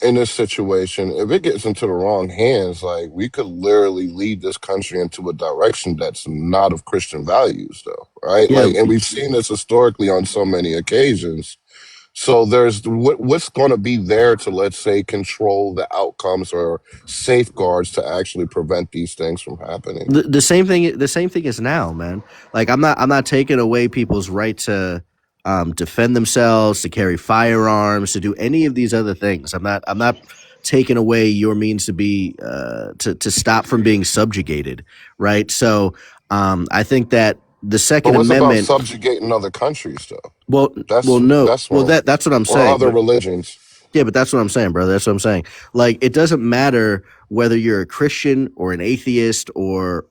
In this situation, if it gets into the wrong hands, like we could literally lead this country into a direction that's not of Christian values, though, right? Yeah. Like, and we've seen this historically on so many occasions. So there's what's going to be there to, let's say, control the outcomes or safeguards to actually prevent these things from happening. The same thing. The same thing is now, man. Like I'm not taking away people's right to defend themselves, to carry firearms, to do any of these other things. I'm not taking away your means to be to stop from being subjugated, right? So I think that the But Second what's about Amendment. subjugating other countries, though? Well, That's no. that's Well, what, that's what I'm or saying. other But religions. yeah, but that's what I'm saying, brother. That's what I'm saying. Like, it doesn't matter whether you're a Christian or an atheist or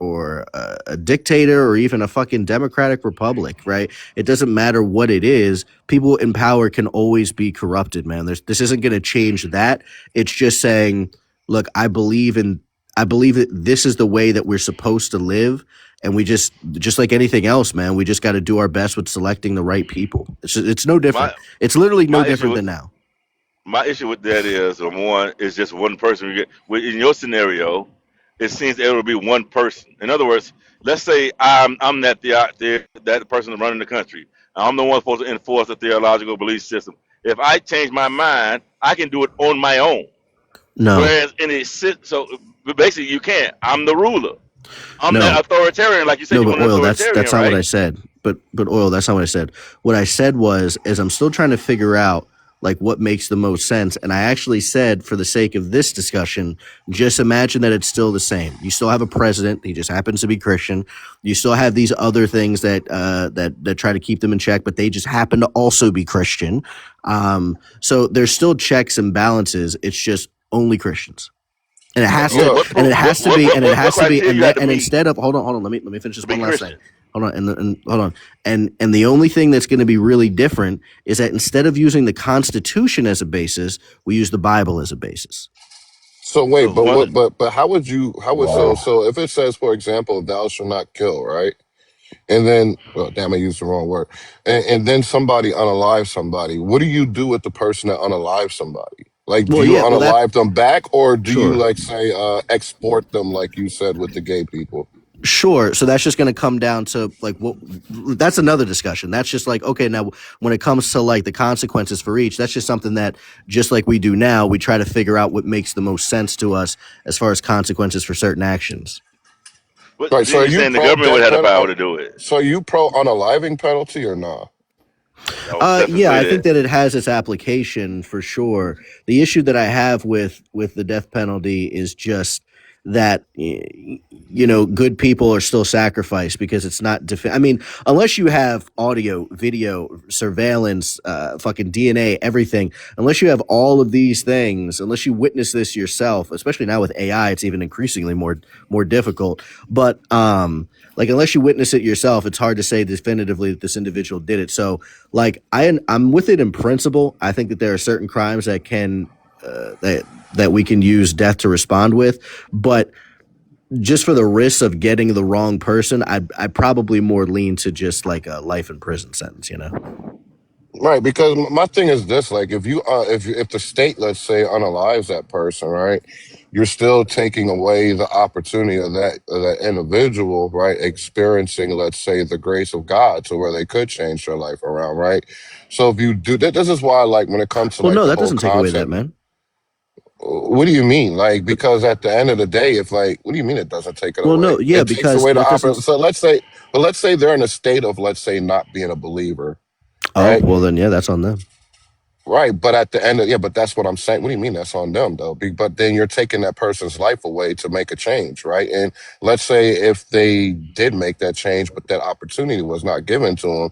a dictator or even a fucking democratic republic, right? It doesn't matter what it is. People in power can always be corrupted, man. This isn't going to change that. It's just saying, look, I believe that this is the way that we're supposed to live, and we just like anything else, man. We just got to do our best with selecting the right people. It's no My different. It's literally no my different issue than now. my issue with that is one is just one person. In your scenario, it seems there will be one person. In other words, let's say I'm that person running the country. I'm the one supposed to enforce the theological belief system. If I change my mind, I can do it on my own. No, Whereas but basically you can't. I'm the ruler. I'm no, that authoritarian, like you said. no. You But want an oil. That's authoritarian, not what I right? said. But oil. That's not what I said. What I said was is I'm still trying to figure out like what makes the most sense. And I actually said, for the sake of this discussion, just imagine that it's still the same. You still have a president. He just happens to be Christian. You still have these other things that try to keep them in check, but they just happen to also be Christian. So there's still checks and balances. It's just only Christians. And it has to, Yeah, and it has to be, and it What has to be, criteria and you have that, to and meet instead of, hold on, let me finish to this be one last thing. Christian? Hold on, and hold on, and the only thing that's going to be really different is that instead of using the Constitution as a basis, we use the Bible as a basis. so wait, So but one, how would so if it says, for example, thou shalt not kill, right? And then, well, damn, I used the wrong word. And then somebody unalive somebody. What do you do with the person that unalive somebody? Like, do Well, you yeah, well that unalive them back, or do you, sure. like, say, export them, like you said with the gay people? Sure. So that's just going to come down to like what that's another discussion. That's just like, okay, now when it comes to like the consequences for each, that's just something that just like we do now, we try to figure out what makes the most sense to us as far as consequences for certain actions. but Right. So are you're you saying the pro government would death have the power penalty? to do it? So are you pro unaliving penalty or not? I would definitely Yeah, say I think that. that it has its application for sure. The issue that I have with the death penalty is just that good people are still sacrificed because it's not. I mean, unless you have audio, video, surveillance, fucking DNA, everything. Unless you have all of these things, unless you witness this yourself, especially now with AI, it's even increasingly more difficult. But like unless you witness it yourself, it's hard to say definitively that this individual did it. So like I'm with it in principle. I think that there are certain crimes that can that we can use death to respond with, but just for the risks of getting the wrong person, I probably more lean to just like a life in prison sentence. Right, because my thing is this: like, if the state, let's say, unalives that person, right? you're still taking away the opportunity of that individual, right, experiencing, let's say, the grace of God to where they could change their life around, right? So if you do that, this is why, like, when it comes to Well, like no, the that whole doesn't take away that, concept, man. what do you mean? Like, because at the end of the day, if like, what do you mean it doesn't take it Well, away? no, yeah, It takes because away the that doesn't. opportunity. So let's say they're in a state of, let's say, not being a believer, Oh, right? well, then yeah, that's on them. Right, but at the end of, yeah, but that's what I'm saying. What do you mean that's on them though? But then you're taking that person's life away to make a change, right? And let's say if they did make that change, but that opportunity was not given to them,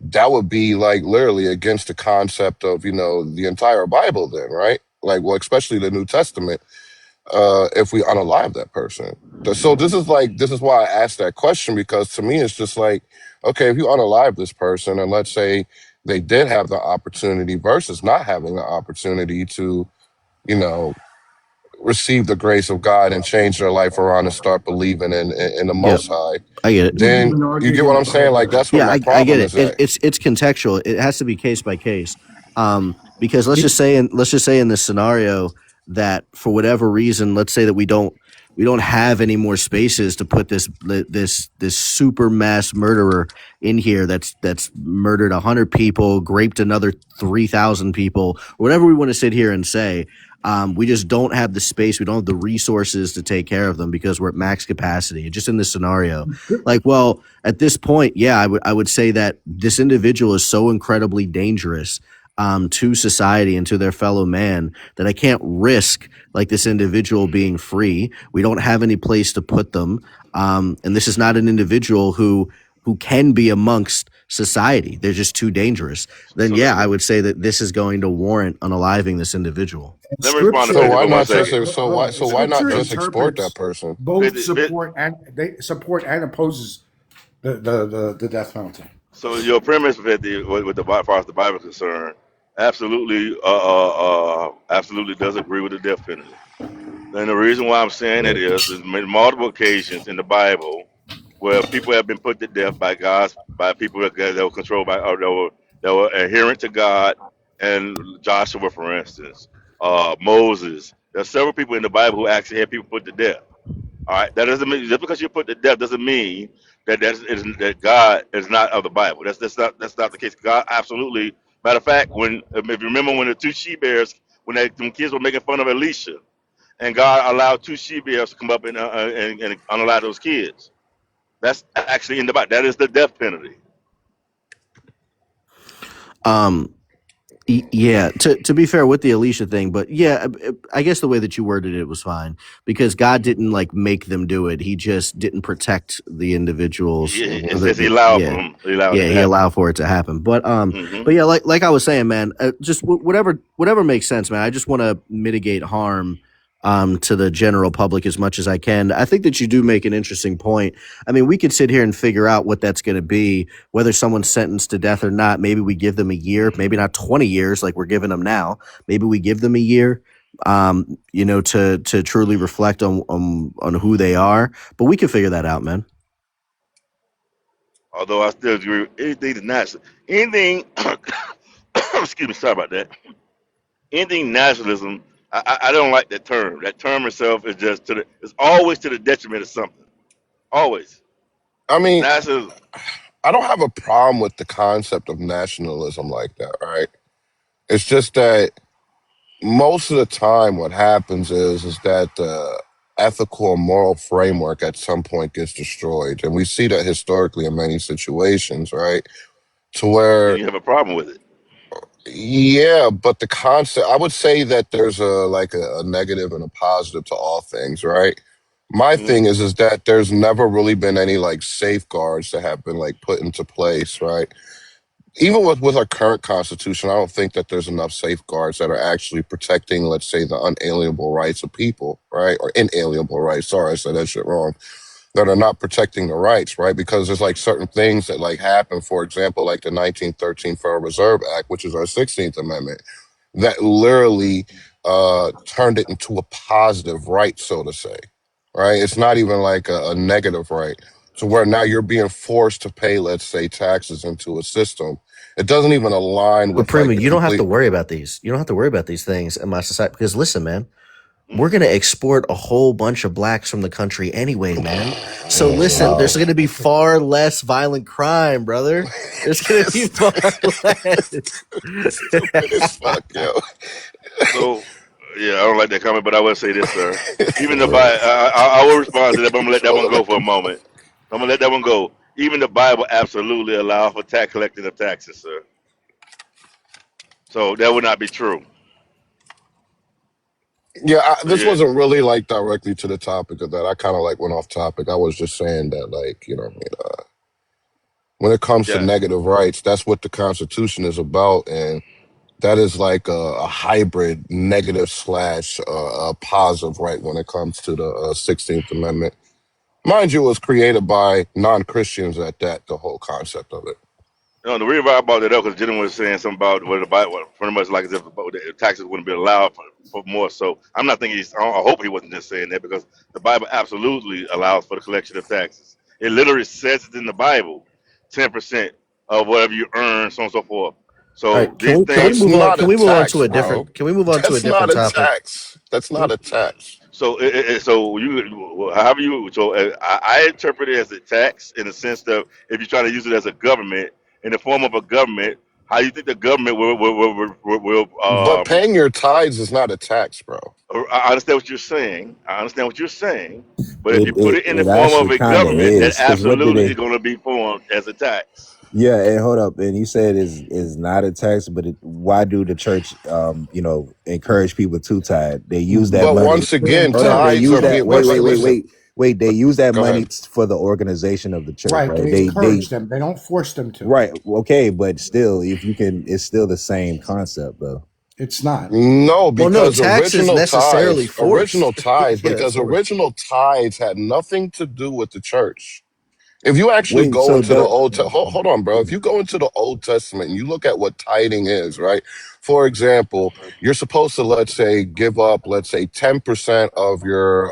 that would be like literally against the concept of, the entire Bible then, right? Like, well, especially the New Testament, if we unalive that person. So this is why I asked that question, because to me it's just like, okay, if you unalive this person and let's say they did have the opportunity versus not having the opportunity to, you know, receive the grace of God and change their life around and start believing in the Yep, Most High, I get it. You can't then even you argue get what I'm against the saying? Bible Like then. that's where Yeah, my I get problem it. is at. It's contextual. It has to be case by case. Because let's just say in this scenario that for whatever reason, let's say that we don't have any more spaces to put this super mass murderer in here that's murdered 100 people, raped another 3,000 people, whatever we want to sit here and say. We just don't have the space. We don't have the resources to take care of them because we're at max capacity. Just in this scenario, like, well, at this point, yeah, I would say that this individual is so incredibly dangerous to society and to their fellow man that I can't risk like this individual being free. We don't have any place to put them, and this is not an individual who can be amongst society. They're just too dangerous. Then So yeah, I would say that this is going to warrant unaliving this individual. And let me respond to So 50 scripture, why for one not just second. and why not scripture So just export that interprets person? both 50, support and opposes the death penalty. so your premise 50 with the as far as the Bible is concerned, absolutely does agree with the death penalty. And the reason why I'm saying that is there's been multiple occasions in the Bible where people have been put to death by people that were controlled by, or that were adherent to God, and Joshua, for instance, Moses. There's several people in the Bible who actually had people put to death. All right, that doesn't mean just because you're put to death doesn't mean that God is not of the Bible. That's not the case. God absolutely. Matter of fact, when if you remember when the two she bears, when kids were making fun of Elisha, and God allowed two she bears to come up and unalive those kids. That's actually in the Bible. That is the death penalty. Um, Yeah, to be fair with the Alicia thing, but yeah, I guess the way that you worded it was fine because God didn't like make them do it. He just didn't protect the individuals. It says He allowed for them. He allowed it Yeah, to he happen. allowed for it to happen. Hmm. But yeah, like I was saying, man, just whatever makes sense, man. I just want to mitigate harm to the general public as much as I can. I think that you do make an interesting point. I mean, we could sit here and figure out what that's going to be, whether someone's sentenced to death or not. Maybe we give them a year, maybe not 20 years like we're giving them now. Maybe we give them a year, to truly reflect on who they are. But we can figure that out, man. Although I still agree with anything that's national. Anything, excuse me, sorry about that. Anything nationalism, I don't like that term. That term itself is just it's always to the detriment of something. Always. I mean, Nationalism. I don't have a problem with the concept of nationalism like that, right? It's just that most of the time what happens is that the ethical and moral framework at some point gets destroyed. And we see that historically in many situations, right? To Then where, you have a problem with it. yeah, but the concept, I would say that there's a negative and a positive to all things, right? My Hmm. thing is that there's never really been any like safeguards that have been like put into place, right? Even with our current constitution, I don't think that there's enough safeguards that are actually protecting, let's say, the unalienable rights of people, right? Or inalienable rights. Sorry, I said that shit wrong. That are not protecting the rights, right? Because there's like certain things that like happen. For example, like the 1913 Federal Reserve Act, which is our 16th Amendment, that literally turned it into a positive right, so to say, right? It's not even like a negative right. So where now you're being forced to pay, let's say, taxes into a system. It doesn't even align But with Prima, like the you don't have to complete. worry about these. You don't have to worry about these things in my society because listen, man. we're going to export a whole bunch of blacks from the country anyway, man. So listen, Wow. there's going to be far less violent crime, brother. There's going to be far less. Stupid as fuck, yo. So, yeah, I don't like that comment, but I will say this, sir. Even the Bro. Bible, I will respond to that, but I'm gonna let that one Trolling go like for a a moment. I'm gonna let that one go. Even the Bible absolutely allows for tax collecting of taxes, sir. So that would not be true. Yeah, So this yeah, wasn't really like directly to the topic of that. I kind of like went off topic. I was just saying that, like, you know, what I mean, when it comes to yeah. negative rights, that's what the Constitution is about, and that is like a hybrid negative slash positive right when it comes to the 16th Amendment. Mind you, it was created by non-Christians at that. The whole concept of it. No, the reason why I brought that up because Jenna was saying something about what the Bible, pretty much like as if the taxes wouldn't be allowed for more. So I'm not thinking I hope he wasn't just saying that because the Bible absolutely allows for the collection of taxes. It literally says it in the Bible, 10% of whatever you earn, so on and so forth. All So right, these can we things. That's move on? not Can a we move on to tax, a bro. different? Can we move on to a That's not different a topic? tax. That's Can not a tax. So, so you, however you, so I interpret it as a tax in the sense that if you're trying to use it as a government in the form of a government, how you think the government But paying your tithes is not a tax, bro. I understand what you're saying. I understand what you're saying, but if It you put it, it in the it form of actually a kind of government, that is because what did absolutely is they? going to be formed as a tax. Yeah, and hold up, and you said is not a tax, but why do the church, encourage people to tithe? They use that But money. once again, Hold up, they tithes use are that. being. Wait, wait, wait, Listen, wait, wait. They use that go money ahead. for the organization of the church, Right. right? They They encourage them. They don't force them to. right. Okay, but still, if you can, it's still the same concept, though. It's not. No, well, no, because tax is necessarily original forced. tithes, Yeah, it's because forced. original tithes had nothing to do with the church. If you actually Wait, go so into the don't. hold on, bro. If you go into the Old Testament and you look at what tithing is, right? For example, you're supposed to, let's say, give up, let's say, 10% of your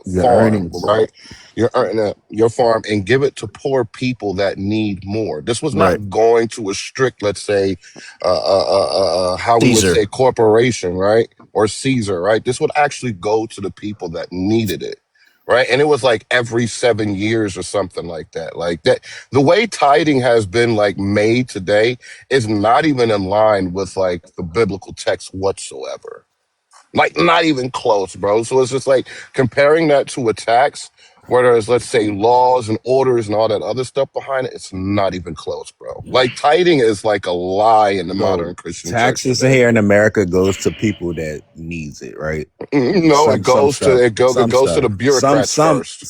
Your farm, earnings, right? Your farm and give it to poor people that need more. This was right? not going to restrict, let's say, how we would Caesar. say corporation, right? Or Caesar, right? This would actually go to the people that needed it, right? And it was like every 7 years or something like that. Like that, the way tithing has been like made today is not even in line with like the biblical text whatsoever. Like not even close, bro. So it's just like comparing that to a tax, where there's, let's say, laws and orders and all that other stuff behind it. It's not even close, bro. Like tithing is like a lie in the So modern Christian church taxes today. here in America goes to people that needs it, right? No, Some stuff, it goes to the bureaucrats first.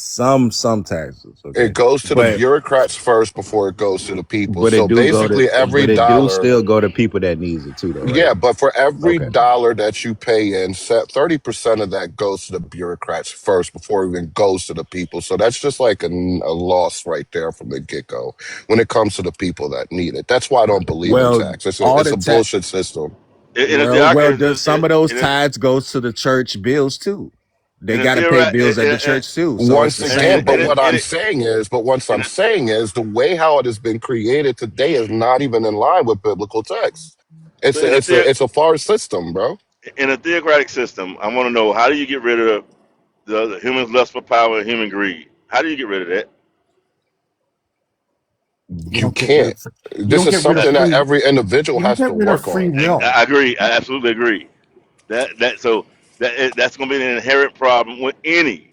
some taxes, It okay, goes to the but bureaucrats first before it goes to the people. but it So do go to, basically, every but it do dollar, still go to people that needs it too, though, right? yeah, but for every Okay. dollar that you pay in, 30% of that goes to the bureaucrats first before it even goes to the people. So that's just like a loss right there from the get go when it comes to the people that need it. That's why I don't believe in Well, tax. all It's the a tax. bullshit system. In a Well, theocracy, some of those tithes goes to the church bills too. They in a got to pay theory, bills at the church too, so it's Once the same again, but thing. what I'm saying is, the way how it has been created today is not even in line with biblical text. so in a the, It's a far system, bro. in a theocratic system, I want to know how do you get rid of the human's lust for power and human greed? How do you get rid of that? You You don't get rid can't. of. You This don't is get rid of something that free. every individual You don't has get to rid of work free on. will. I agree. I absolutely agree. So that's going to be an inherent problem with any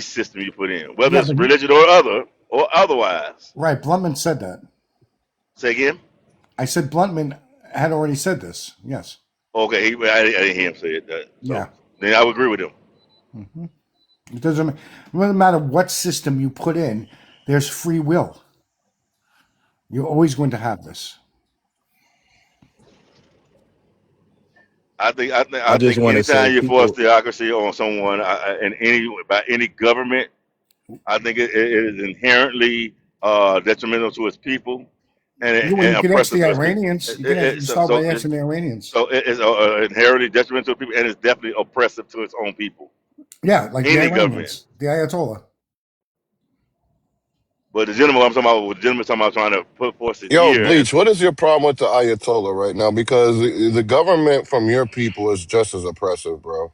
system you put in, whether Yeah, it's but religion or other or otherwise. right. Bluntman said that. Say again. I said Bluntman had already said this. Yes. Okay, I didn't hear him say it. So Yeah. then I would agree with him. hmm It doesn't matter what system you put in. There's free will. You're always going to have this. I I just think want to say anytime you force people. theocracy on someone and by any government, I think it is inherently detrimental to its people Yeah, well, and you can ask oppressive the to its people. Iranians. You start by asking the Iranians. It's inherently detrimental to people and it's definitely oppressive to its own people. Yeah, like the Any government. Iranians, the Ayatollah. But the gentleman I'm talking about, trying to put force it Yo, here is Bleach, what is your problem with the Ayatollah right now? Because the government from your people is just as oppressive, bro.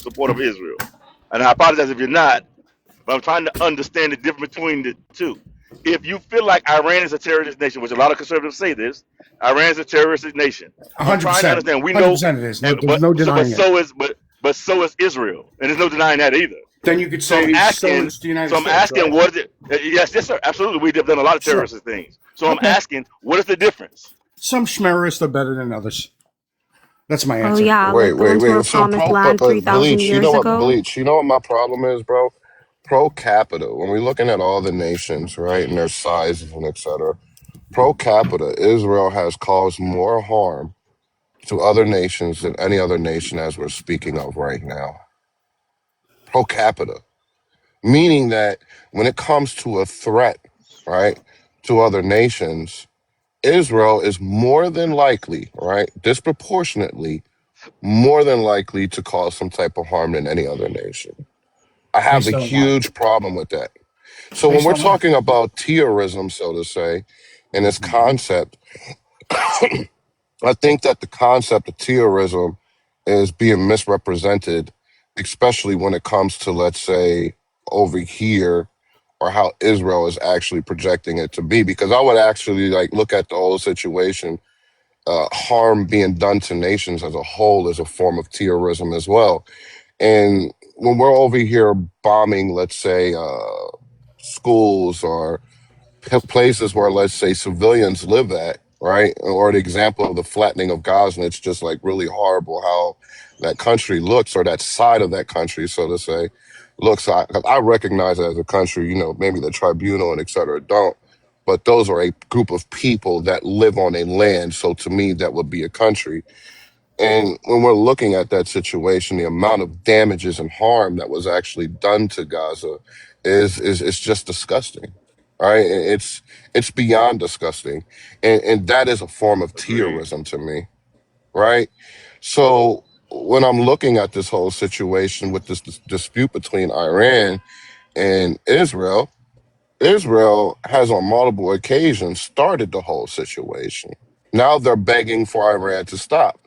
support of Israel. and I apologize if you're not, but I'm trying to understand the difference between the two. If you feel like Iran is a terrorist nation, which a lot of conservatives say this, Iran is a terrorist nation. I'm trying to 100%. understand. We know, 100% it is. No, and, there's no denying it. but so is Israel, and there's no denying that either. Then you could So I'm say so asking, is the United States, right? what is it? Yes, yes, sir, absolutely. We've done a lot of Sure. terrorist things. So I'm Okay. asking, what is the difference? Some schmerrists are better than others. That's my Oh answer. yeah, Wait, like the wait, ones who were wait. So promised pro, land but 3,000 bleach. You know years what ago. bleach? You know what my problem is, bro? Pro capita. When we're looking at all the nations, right, and their sizes and et cetera, pro capita, Israel has caused more harm to other nations than any other nation as we're speaking of right now. Pro capita, meaning that when it comes to a threat, right, to other nations, Israel is more than likely, right, disproportionately more than likely to cause some type of harm than any other nation. I have a Based on what? huge problem with that. So when Based we're on what? talking about terrorism, so to say, and its concept, I think that the concept of terrorism is being misrepresented, especially when it comes to, let's say, over here, or how Israel is actually projecting it to be. Because I would actually like look at the whole situation, harm being done to nations as a whole is a form of terrorism as well. And when we're over here bombing, let's say, schools or places where, let's say, civilians live at, right? Or the example of the flattening of Gaza, and it's just like really horrible how that country looks, or that side of that country, so to say, looks. I recognize it as a country, you know, maybe the tribunal and et cetera don't. But those are a group of people that live on a land. So to me, that would be a country. And when we're looking at that situation, the amount of damages and harm that was actually done to Gaza is just disgusting. Right? It's beyond disgusting. And that is a form of Agreed. terrorism to me. Right? So when I'm looking at this whole situation with this dispute between Iran and Israel, Israel has on multiple occasions started the whole situation. Now they're begging for Iran to stop.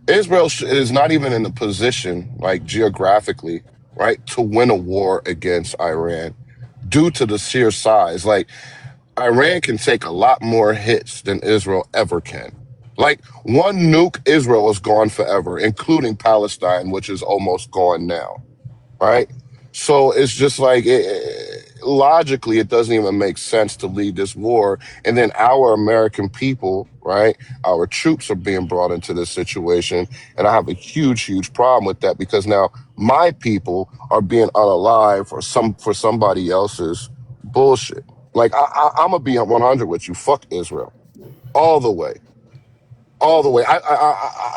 Israel is not even in a position, like geographically, right, to win a war against Iran due to the sheer size. Like, Iran can take a lot more hits than Israel ever can. Like, one nuke, Israel is gone forever, including Palestine, which is almost gone now, right? So it's just like logically, it doesn't even make sense to lead this war. And then our American people, right? Our troops are being brought into this situation. And I have a huge, huge problem with that because now my people are being unalive for somebody else's bullshit. Like I'm gonna be 100 with you. Fuck Israel all the way, all the way.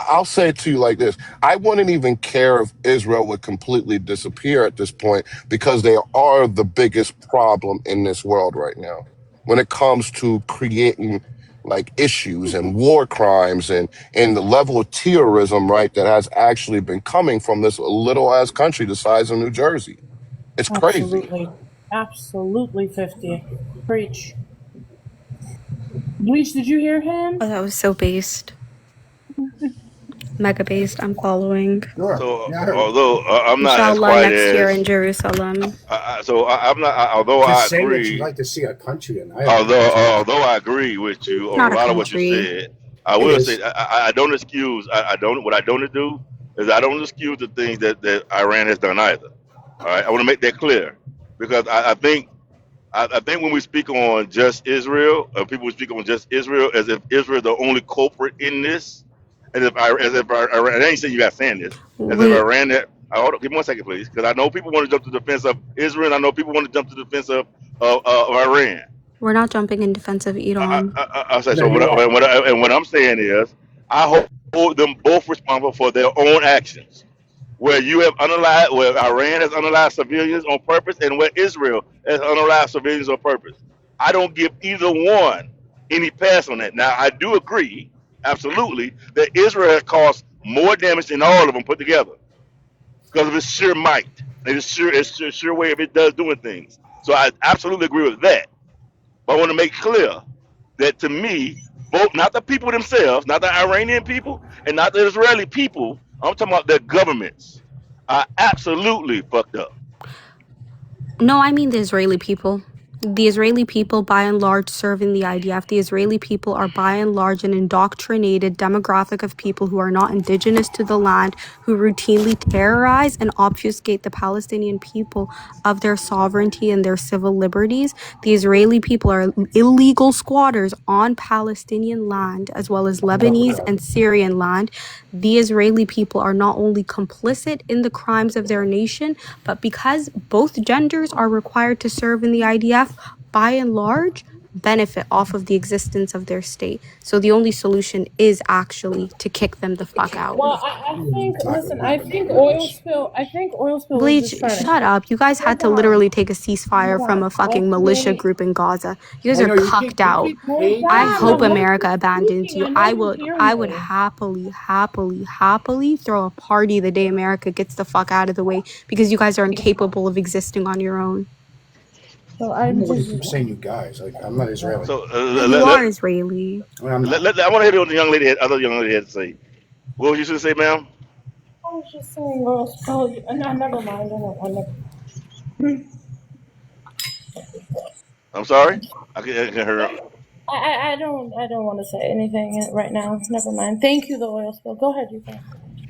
I'll say it to you like this: I wouldn't even care if Israel would completely disappear at this point because they are the biggest problem in this world right now when it comes to creating like issues and war crimes and the level of terrorism, right, that has actually been coming from this little ass country the size of New Jersey. It's crazy. Absolutely. Absolutely 50. Preach. Bleach, did you hear him? Oh, that was so based. Mega based. I'm following. Sure. So Yeah, I heard. although I'm not as Inshallah, quite next year as in Jerusalem. I'm not. Although I Just say what you'd agree, like to see a country annihilate. That's all. although I agree with you on a Not a lot of what you country. said, I It will is. say I don't excuse. I don't. What I don't do is I don't excuse the things that Iran has done either. All right, I want to make that clear because I think when we speak on just Israel, people speak on just Israel as if Israel is the only culprit in this, Iran. I ain't saying you guys saying this, as if We Iran. Hold on, give me 1 second, please, because I know people want to jump to the defense of Israel. And I know people want to jump to the defense of Iran. we're not jumping in defense of Iran. I say No, so. you are. And what I'm saying is, I hold them both responsible for their own actions where you have unalived, where Iran has unalived civilians on purpose, and where Israel has unalived civilians on purpose. I don't give either one any pass on that. Now, I do agree, absolutely, that Israel has caused more damage than all of them put together because of its sheer might and its sheer way of it does doing things. So I absolutely agree with that. But I want to make clear that to me, both not the people themselves, not the Iranian people, and not the Israeli people. I'm talking about their governments are absolutely fucked up. No, I mean the Israeli people. The Israeli people, by and large, serve in the IDF. The Israeli people are, by and large, an indoctrinated demographic of people who are not indigenous to the land, who routinely terrorize and obfuscate the Palestinian people of their sovereignty and their civil liberties. The Israeli people are illegal squatters on Palestinian land, as well as Lebanese and Syrian land. The Israeli people are not only complicit in the crimes of their nation, but because both genders are required to serve in the IDF, by and large, benefit off of the existence of their state. So the only solution is actually to kick them the fuck out. Well, I think, listen, I think oil spill was Bleach, just trying to. shut up. You guys had Hold to on, literally take a ceasefire hold from on. a fucking militia Okay. group in Gaza. You guys I are know cucked out. Hold I on. hope I'm America abandons speaking. you. I know I you would hear I would me. happily throw a party the day America gets the fuck out of the way because you guys are incapable of existing on your own. So I don't I'm know why you just. keep saying you guys. Like, I'm not Israeli. So Yeah, you are Israeli. Well, I'm not. I want to hear what the young lady, other young lady had to say. What was you going to say, ma'am? I was just saying oil spill. No, never mind. I never. I'm sorry. I can hear. I don't want to say anything right now. Never mind. Thank you, the oil spill. Go ahead, you guys.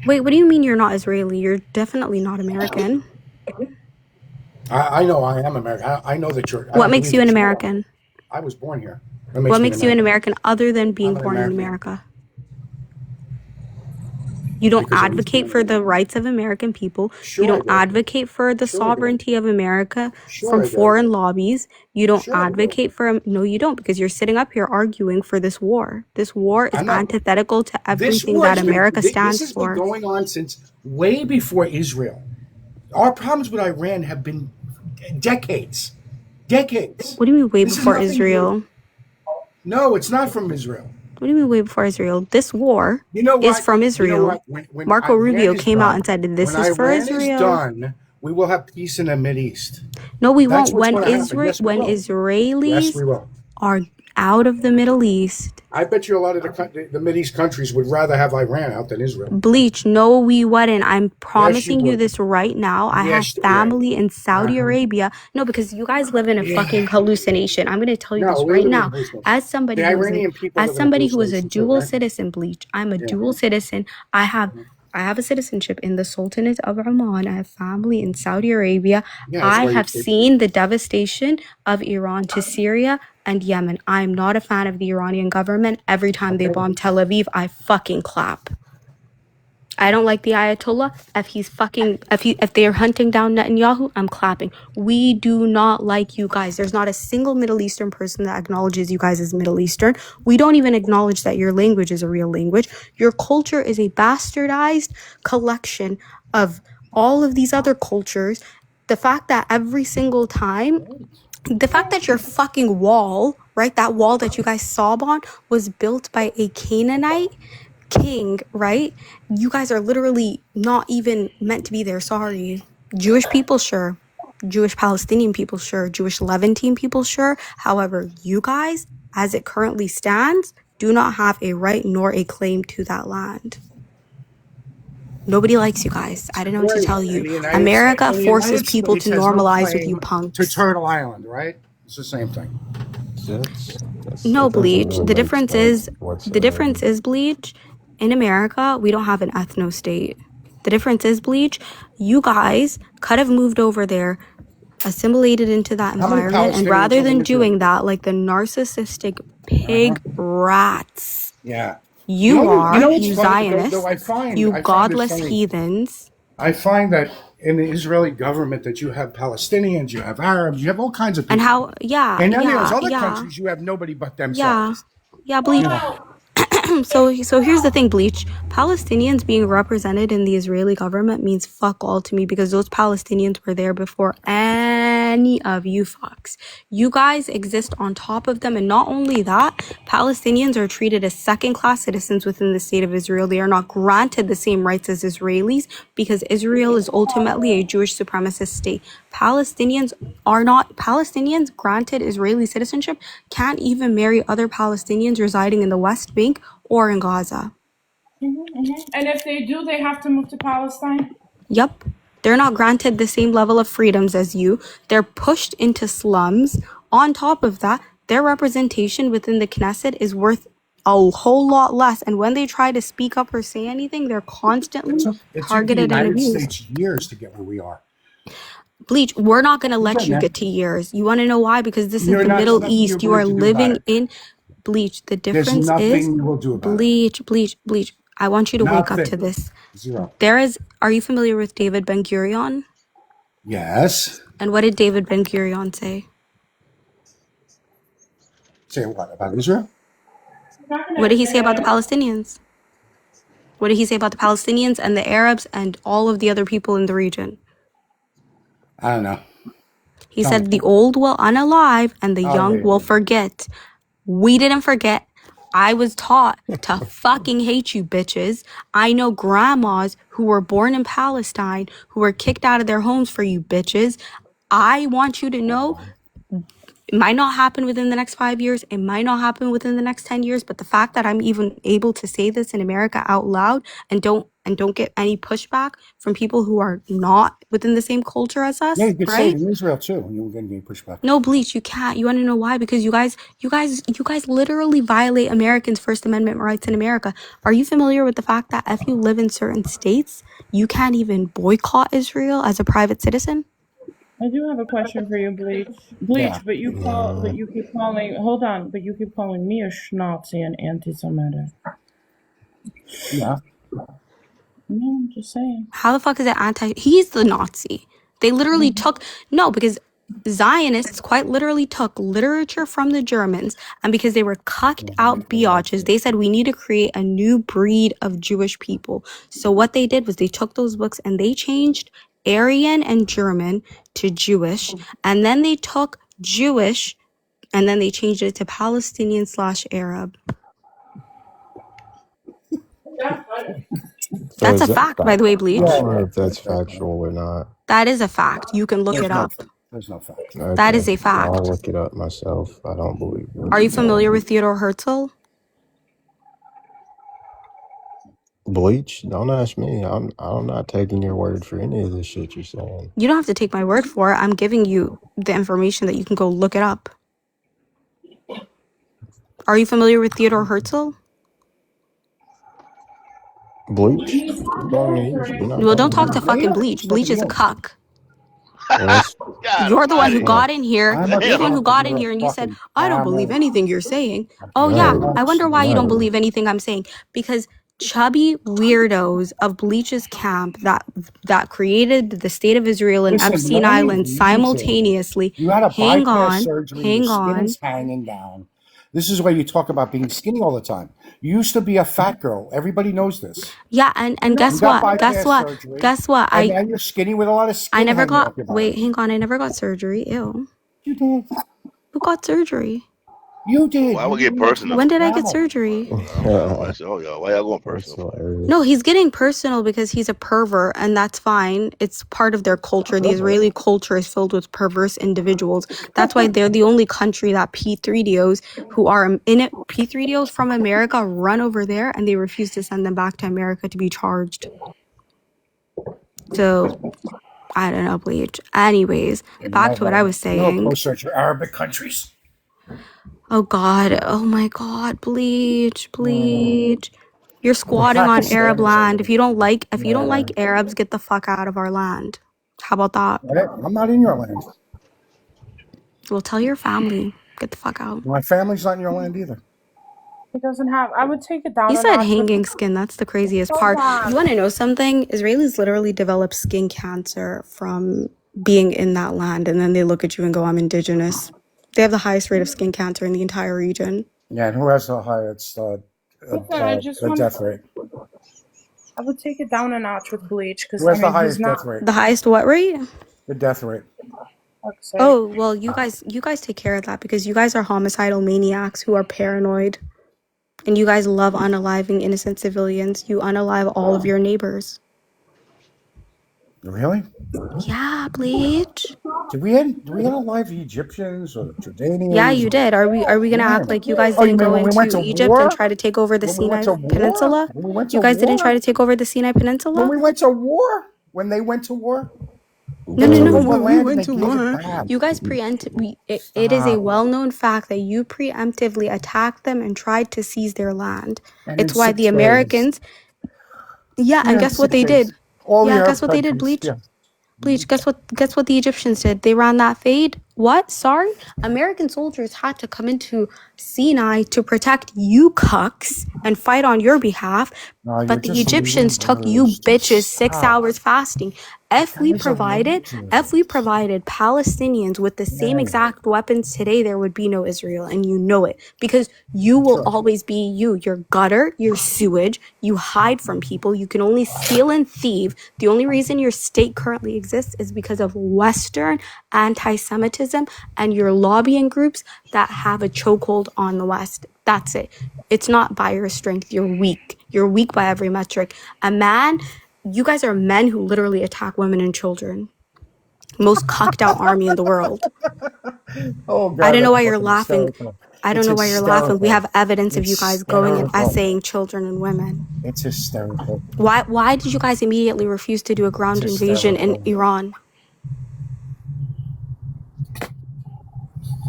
Wait, what do you mean you're not Israeli? You're definitely not American. I know I am American. I know that you're. I What don't makes believe you an that you are. American? I was born here. That makes What me an makes you an American. American other than being I'm an born in American America? You don't because I was advocate born for here. the rights of American people. You Sure I don't do. advocate for the Sure I do. sovereignty of America Sure from I do. foreign lobbies. You don't Sure I do. advocate for, no, you don't, because you're sitting up here arguing for this war. This war is I'm not. antithetical to This everything war that has been. America This stands has been for. going on since way before Israel. Our problems with Iran have been decades. Decades. What do you mean way This is before nothing new. Israel? No, it's not from Israel. What do you mean way before Israel? This war You know is what? from You know Israel. what? When Marco Iran Rubio is came out and done, said, when this is for Iran is Israel. done, we will have peace in the Mid East. No, we That's won't. what's going to happen. Yes, we When will. Yes, Israelis we will. are out of the Middle East, I bet you a lot of the Mid East countries would rather have Iran out than Israel. Bleach, no, we wouldn't. I'm Yes, you promising you would. this right now. I have Yes, they would. family in Saudi Uh-huh. Arabia. No, because you guys live in a Yeah. fucking hallucination. I'm going to tell you No, this we right live in a now. hallucination. As somebody The who is a Iranian people live in a hallucination too, dual right? citizen, Bleach. I'm a Yeah. dual citizen. I have a citizenship in the Sultanate of Oman. I have family in Saudi Arabia. Yeah, that's I why you have speak. seen the devastation of Iran to Syria and Yemen. I am not a fan of the Iranian government. Every time they Okay. bomb Tel Aviv, I fucking clap. I don't like the Ayatollah. If they're hunting down Netanyahu, I'm clapping. We do not like you guys. There's not a single Middle Eastern person that acknowledges you guys as Middle Eastern. We don't even acknowledge that your language is a real language. Your culture is a bastardized collection of all of these other cultures. The fact that every single time, the fact that your fucking wall, right, that wall that you guys sob on, was built by a Canaanite king, right? You guys are literally not even meant to be there. Sorry. Jewish people, sure. Jewish Palestinian people, sure. Jewish Levantine people, sure. However, you guys, as it currently stands, do not have a right nor a claim to that land. Nobody likes you guys. I don't know what to Great. tell And you. the United America and the forces United people States to has no normalize with you claim to punks. Turtle Island, right? It's the same thing. No, It doesn't Bleach. even make sense The whatsoever. difference is, Bleach, in America, we don't have an ethno state. The difference is, Bleach, you guys could have moved over there, assimilated into that How many environment, and Palestinians rather live in than Israel? doing that, like the narcissistic Uh-huh. pig rats Yeah. you You are, know what's you funny though? Zionists, you I find it godless funny. heathens. I find that in the Israeli government that you have Palestinians, you have Arabs, you have all kinds of And people. how, yeah, And then there's yeah, other yeah, countries you have nobody but yeah, themselves. yeah, You Bleach. know. So here's the thing, Bleach. Palestinians being represented in the Israeli government means fuck all to me because those Palestinians were there before any of you fucks. You guys exist on top of them, and not only that, Palestinians are treated as second-class citizens within the state of Israel. They are not granted the same rights as Israelis because Israel is ultimately a Jewish supremacist state. Palestinians granted Israeli citizenship can't even marry other Palestinians residing in the West Bank or in Gaza. And if they do, they have to move to Palestine. Yup. They're not granted the same level of freedoms as you. They're pushed into slums. On top of that, their representation within the Knesset is worth a whole lot less. And when they try to speak up or say anything, they're constantly It took the targeted and United abused. States years to get where we are. Bleach, we're not going to We're let getting you there. get to years. You want to know why? Because this is You're the not. Middle There's nothing East. You you're are going to do about living it. in Bleach. The There's difference is nothing you will do about it. Bleach. I want you to wake up to Nothing. this. Zero. Are you familiar with David Ben-Gurion? Yes. And what did David Ben-Gurion say? Say what about Israel? What did he say about the Palestinians? What did he say about the Palestinians and the Arabs and all of the other people in the region? I don't know. He Tell me. said the old will unalive and the Oh, young yeah. will forget. We didn't forget. I was taught to fucking hate you bitches. I know grandmas who were born in Palestine who were kicked out of their homes for you bitches. I want you to know it might not happen within the next 5 years. It might not happen within the next 10 years. But the fact that I'm even able to say this in America out loud and don't get any pushback from people who are not within the same culture as us, Yeah, you could say right? it in Israel too. You won't get any pushback. No, Bleach, you can't. You want to know why? Because you guys literally violate Americans' First Amendment rights in America. Are you familiar with the fact that if you live in certain states, you can't even boycott Israel as a private citizen? I do have a question for you, Bleach. Yeah. But you keep calling. Hold on, but you keep calling me a schnazi and anti-Semitic. Yeah. No, I'm just saying. How the fuck is it he's the Nazi. They literally took, no, because Zionists quite literally took literature from the Germans, and because they were cucked out biatches, they said we need to create a new breed of Jewish people. So what they did was they took those books and they changed Aryan and German to Jewish, and then they took Jewish and then they changed it to Palestinian/Arab. So That's is a that fact, by fact? the way, I Bleach. don't know if that's factual or not. That is a fact. You can look There's it no. up. There's no fact. That Okay, is a I'll fact. look it up myself. I don't believe Are what you you're familiar saying. with Theodore Herzl? Bleach? Don't ask me. I'm not taking your word for any of this shit you're saying. You don't have to take my word for it. I'm giving you the information that you can go look it up. Are you familiar with Theodore Herzl? Bleach? We're not Well, don't talking talk about to that. fucking Bleach. Bleach is a cuck. Well, that's God You're the one who Almighty! well, got in here. I'm a You're the one Damn. who cuck. got in You're a here and you said, fucking I don't believe camel. anything you're saying. Oh, yeah. no, I wonder why you don't never. believe anything I'm saying. Because chubby weirdos of Bleach's camp that created the state of Israel and Listen, the Epstein only Island reason simultaneously. you had a Hang bypass on. surgery, your Hang skin on. is hanging down. This is why you talk about being skinny all the time. You used to be a fat girl. Everybody knows this. Yeah, and You guess got what? Guess bypass what? surgery, Guess what? and now you're skinny with a lot of I skin never hanging got off your wait, body. hang on, I never got surgery. Ew. You did. Who got surgery? You did. Why You would get were next to a personal? When did I get camel. surgery? Oh God Almighty! Oh yeah, why y'all going That's personal for? No, hilarious. he's getting personal because he's a pervert, and that's fine. It's part of their culture. The Israeli culture is filled with perverse individuals. That's why they're the only country that P3DOs who are in it, P3DOs from America run over there and they refuse to send them back to America to be charged. So, I don't know, Bleach. Anyways, And back to what I was you know, saying. closer to Arabic countries. Oh God. Oh my God. Bleach. You're squatting on Arab Pakistan is land. If you don't like yeah. Arabs, get the fuck out of our land. How about that? I'm not in your land. Well, tell your family. Get the fuck out. My family's not in your land either. It doesn't have. I would take it down He a said notch with. hanging skin. That's the craziest Hold part. You want on. to know something? Israelis literally develop skin cancer from being in that land, and then they look at you and go, "I'm indigenous." They have the highest rate of skin cancer in the entire region. Yeah, and who has the highest Listen, I just the want. death rate? I would take it down a notch with Bleach because Who I has the mean he's highest not. death rate? The highest what rate? The death rate. Oh, well, you guys take care of that because you guys are homicidal maniacs who are paranoid. And you guys love unaliving innocent civilians. You unalive all of your neighbors. Really? Yeah, Bleach. Did we unalive the Egyptians or the Yeah, Jordanians? you did. Are we gonna act like you guys Oh, you didn't mean go when we went into to Egypt and war? try to take over the When we went Sinai to war? Peninsula? When we went You to guys didn't try war? to take over the Sinai When Peninsula? we went to war? when they went to war? No, They no, took no. over We land and went they to gave it war. back. You guys it is a Stop. well-known fact that you preemptively attacked them and tried to seize their land. And in It's why the 6 days. Americans, yeah, and Yeah, guess what 6 they days. did? All the Yeah, guess Arab what they did, countries. Bleach? Yeah. Bleach, guess what the Egyptians did? They ran that fade. What? Sorry? American soldiers had to come into Sinai to protect you cucks and fight on your behalf. No, you're But the just leading Egyptians took you words. bitches Just 6 stop. hours fasting. Guys are legion. If we provided Palestinians with the same Yeah, exact weapons today, there would be no Israel, and you know it because you will sure. always be you. You're gutter, you're sewage, you hide from people, you can only steal and thieve. The only reason your state currently exists is because of Western anti-Semitism and your lobbying groups that have a chokehold on the West. That's it. It's not by your strength. You're weak. You're weak by every metric. You guys are men who literally attack women and children. Most cocked out army in the world. Oh I God, don't know that's why you're fucking laughing. hysterical. I don't It's know why you're laughing. We hysterical. have evidence of you It's guys going and hysterical. essaying children and women. It's hysterical. Why did you guys immediately refuse to do a It's ground invasion in hysterical. Iran?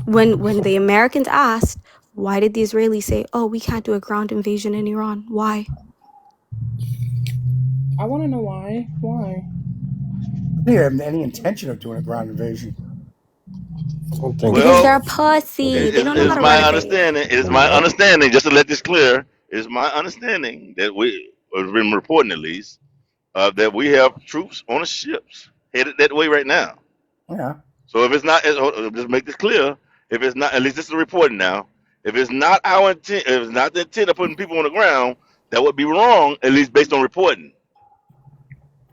When the Americans asked, why did the Israelis say, "Oh, we can't do a ground invasion in Iran"? Why? I want to know why. Why? They didn't have any intention of doing a ground invasion. I don't think Because Well, they're that's pussy. They don't know how it's to my run a fade. understanding. It is from my that. understanding. Just to let this clear, it is my understanding that we have been reporting at least that we have troops on the ships headed that way right now. Yeah. So if it's not, just make this clear. If it's not, at least this is reporting now. If it's not our intent, if it's not the intent of putting people on the ground, that would be wrong. At least based on reporting.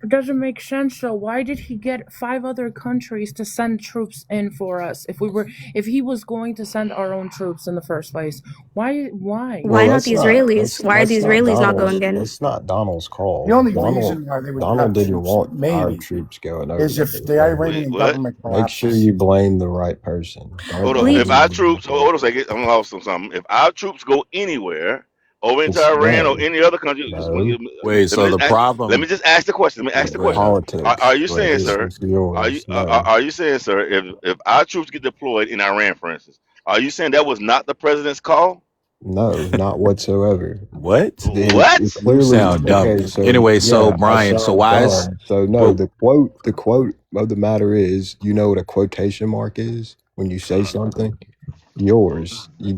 It doesn't make sense though. Why did he get 5 other countries to send troops in for us if he was going to send our own troops in the first place? Why? Why Well, not the Israelis? Why are the Israelis not going in? that's not Donald's The call. only reason why they would Donald have didn't troops, want our maybe, troops going over is there. if the So Wait, Iranian what? government make sure collapses. you blame the right person. Don't Hold on. blame If Bleach. our the wrong troops, hold on a person. second, I'm lost on something. If our troops go anywhere, over into It's Iran or no, any other country, no. Wait, so the let me problem, just ask the question. Let me ask It's the question. politics. Are you saying, This sir? is yours. No, Are you saying, sir, if our troops get deployed in Iran, for instance, are you saying that was not the president's call? no, not whatsoever. what? It What? You clearly sound dumb. okay. So Anyway, so yeah, I Brian, so sound why is, dumb. So no, but the quote of the matter is, you know what a quotation mark is when you say something? Yours. You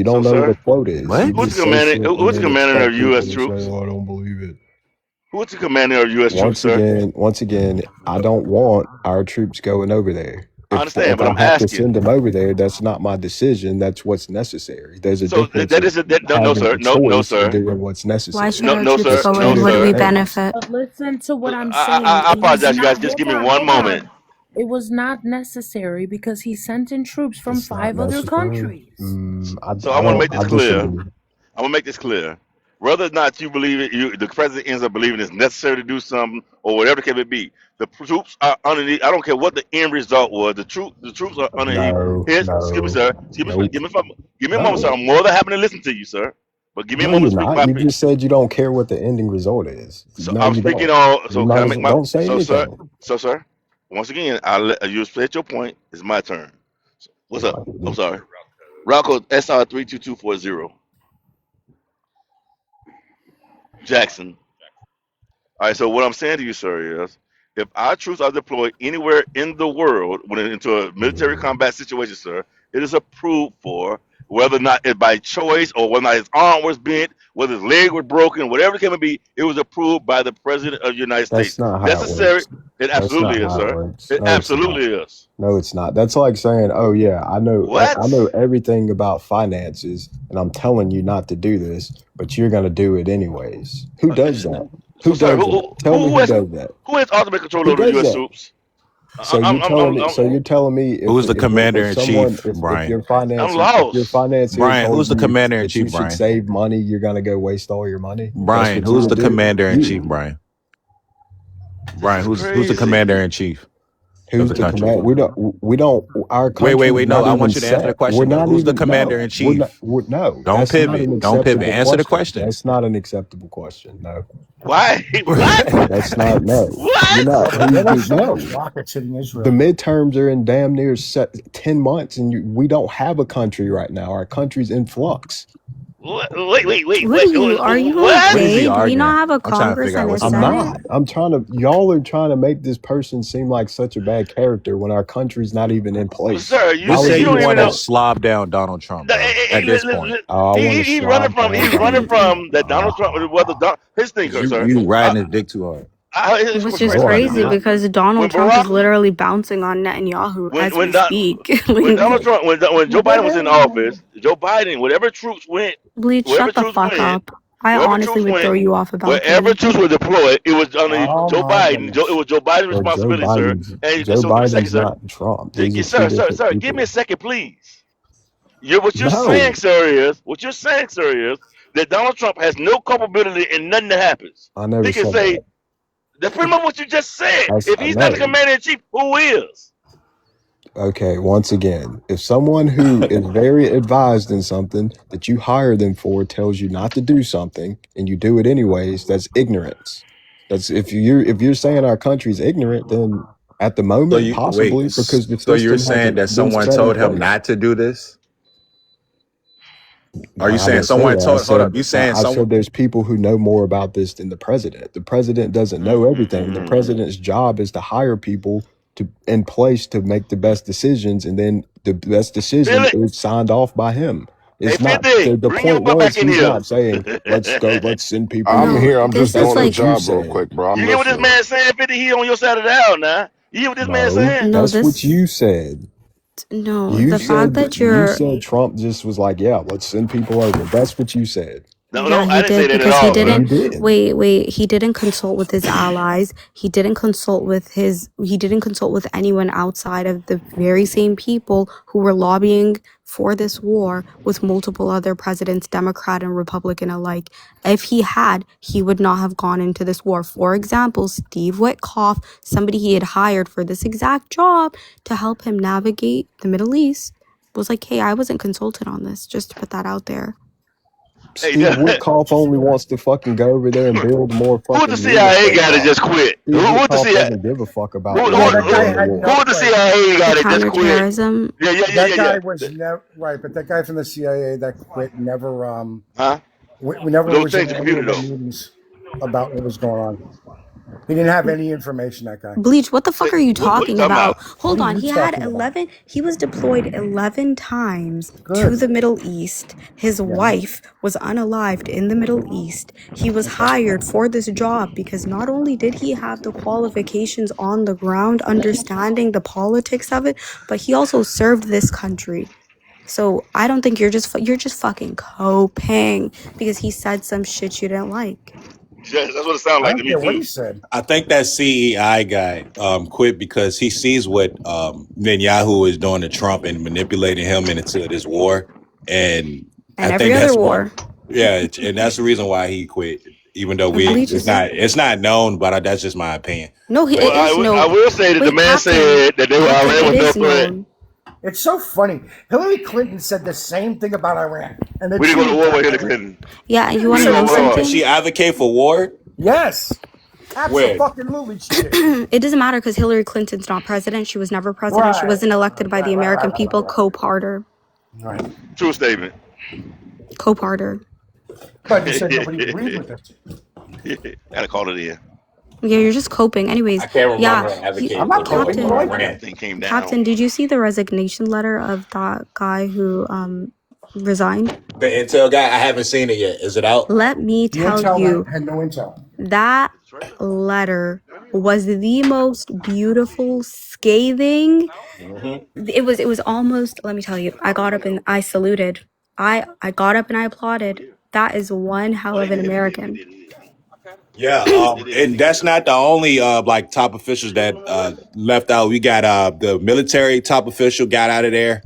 So, don't know what sir, a quote is. You what? who's just the say commander? shit and Who's the then commander of expect U.S. people to say, troops? "Oh, I don't believe it." Who's the commander of U.S. troops, sir? Once again, I don't want our troops going over there. I understand, If but I I'm have to send asking. them over there, that's not my decision. That's what's necessary. There's a So difference that of is that, no, no, having sir, a no, choice and sir, doing what's Why necessary. should our no, troops sir, go It's two no, in? What do we different sir. things. benefit? But listen to what I'm saying. I It was apologize, you not. guys. Just Hold give me on, one hold moment. on. It was not necessary because he sent in troops from It's not 5 other necessary. countries. So I'm gonna make this I clear. disagree. I'm gonna make this clear. Whether or not you believe it, the president ends up believing it's necessary to do something, or whatever the case may be. The troops are underneath. I don't care what the end result was. The troops are underneath. No, His, excuse me, no, sir. nope, Give me a moment, sir. no. I'm more than happy to listen to you, sir. But give me a No, moment you're to speak not. my You piece. just said you don't care what the ending result is. So No, I'm you speaking don't. on. You So can might I as make well my? don't say anything. So, sir. Once again, I'll let you state your point. It's my turn. What's up? I'm sorry. Rocco SR32240 Jackson. All right. So what I'm saying to you, sir, is if our troops are deployed anywhere in the world when into a military combat situation, sir, it is approved for. Whether or not it by choice or whether or not his arm was bent, whether his leg was broken, whatever it can be, it was approved by the president of the United That's States. not how it Necessary. works. It That's absolutely not is, how it sir. works. It No, it's not. absolutely is. No, it's not. That's like saying, "Oh yeah, I What? know everything about finances, and I'm telling you not to do this, but you're going to do it anyways." Who does that? So, Who sir, does that? Tell me who does that? who has ultimate control Who over the does U.S. that? troops? I'm So you're telling me who's the commander if in someone chief, if Brian? your I'm financier lost. Brian, told who's the you commander in that you chief, should Brian? save money, you're going to go waste all your money? That's Brian, what you who's would the do. commander in chief, You. Brian? This Brian, is who's the commander crazy. in chief? Who's the the country? command? We don't. Our Wait. country's No, not I even want you to answer the set. We're question though. not Who's the even. commander No, in chief? no. Don't That's not pivot. an Don't pivot. acceptable Answer the question. question. That's not an acceptable question. No, Why? What? that's not. No, you're What? not. Yeah, but Who's they don't the send those no? rockets hitting The Israel. midterms are in damn near 10 months, and we don't have a country right now. Our country's in flux. What are you? Are you What is What? he okay? Do we not arguing? have a I'm trying to Congress figure out and a what's he I'm Senate? arguing. not. Y'all are trying to make this person seem like such a bad character when our country's not even in place. Sir, Just How say is you he you don't a even want to know. smart? slob down Donald Trump, bro. At this point, Oh, I want to He running slob from down Donald Trump. that Donald Trump was his thing, sir. you Uh, riding his dick too hard. This Which was is crazy No, about I'm this crazy is not. because Donald when Trump is Barack literally bouncing on Netanyahu when as we when Don, speak. when Donald Trump when Joe Biden was in Like, office, Joe Biden Bleach, wherever shut the troops fuck went, up. I wherever honestly troops would throw went, you off a wherever balcony. troops were deployed, it was under Oh Joe my Biden. It goodness. was Joe Biden's Well, Joe responsibility, sir. Biden's And Joe so give me a second, Biden's sir. not Trump. These are two different Sir, give me a people. second, please. What you're saying, No, sir, is that Donald Trump has no culpability in nothing that happens. I never He can said say that. that's pretty much what you just said. If I he's not the know. commander in chief, who is? Okay, once again, if someone who is very advised in something that you hire them for tells you not to do something and you do it anyways, that's ignorance. That's if you're saying our country's ignorant, then at the So moment, you wait. possibly because the So you're system saying hasn't that been someone set in told him place. not to do this? Are No, you I saying didn't say someone that. I told? Hold up. said You saying I someone? said there's people who know more about this than the president. The president doesn't know everything. The president's job is to hire people to in place to make the best decisions, and then the best decision Philly, is signed off by him. hey, It's not 50, the bring your point butt was back in he's here. not saying let's send people I'm here. No, here. I'm just this That's is doing the what like you job real said. quick, bro. I'm You hear what this listening. man saying, 50? He on your side of the aisle now. You hear what this man No, saying? no, that's what this you said. no. You The fact said that you you're said Trump just was like, yeah, let's send people over. That's what you said. Yeah, I he didn't say did that at because he all, Yeah, sir. you didn't did. wait, he didn't consult with his allies. He didn't consult with anyone outside of the very same people who were lobbying for this war with multiple other presidents, Democrat and Republican alike. If he had, he would not have gone into this war. For example, Steve Witkoff, somebody he had hired for this exact job to help him navigate the Middle East, was like, "Hey, I wasn't consulted on this," just to put that out there. Hey, Steve Witkoff only wants to fucking go over there and build more who the fucking real CIA estate guy that just properties. quit? Steve Who was the Witkoff CIA? doesn't give a fuck Who, about who, Yeah, that Israel guy and the had who war. no was the right. CIA The guy that just quit? counterterrorism. That guy was never right, but that guy from the CIA that quit never Huh? we never Don't was change in the any computer of the though. meetings about what was going on. He didn't have any information, that guy. Bleach, what the fuck are you What you talking talking about? about? What Hold are on, you talking about? he was deployed 11 times to Good. the Middle East. His Yeah. wife was unalived in the Middle East. He was Okay. hired for this job because not only did he have the qualifications on the ground, understanding the politics of it, but he also served this country. So I don't think you're just fucking coping because he said some shit you didn't like. Yes, that's what it sounds I like to don't me care what too. he said. I think that CEI guy quit because he sees what Netanyahu is doing to Trump and manipulating him into this war, and And I every think other that's why. war. Yeah, and that's the reason why he quit. Even though Bleach it's is not known, but that's just my opinion. no, But it is I no. will say that the Wait, man Captain, said that Captain, Iran it was no is threat. known. It's so funny. Hillary Clinton said the same thing about Iran, and the We didn't go two to war with got Hillary married. Clinton. Yeah, and you We want didn't to go know to war. did something? she advocate for war? Yes, Where? absolutely, she did. It doesn't matter because Hillary Clinton's not president. She was never president. She Right, wasn't elected by the American people. right. Co-parter. Right. True statement. Co-parter. But you said nobody agreed with it. Gotta call it in. Yeah, you're just coping. Anyways, I can't yeah, remember I'm advocating not for war coping. I for Captain, like it. Iran. Thing came down. Captain, did you see the resignation letter of that guy who resigned? The Intel guy, I haven't seen it yet. Is it out? Let me The tell intel you, had no intel. that letter was the most beautiful, scathing. It was almost, let me tell you, I got up and I saluted. I got up and I applauded. That is one hell Oh, of he an did. He did. He American. did. He did. Yeah, He did. and that's not the only like top officials that left out. We got the military top official got out of there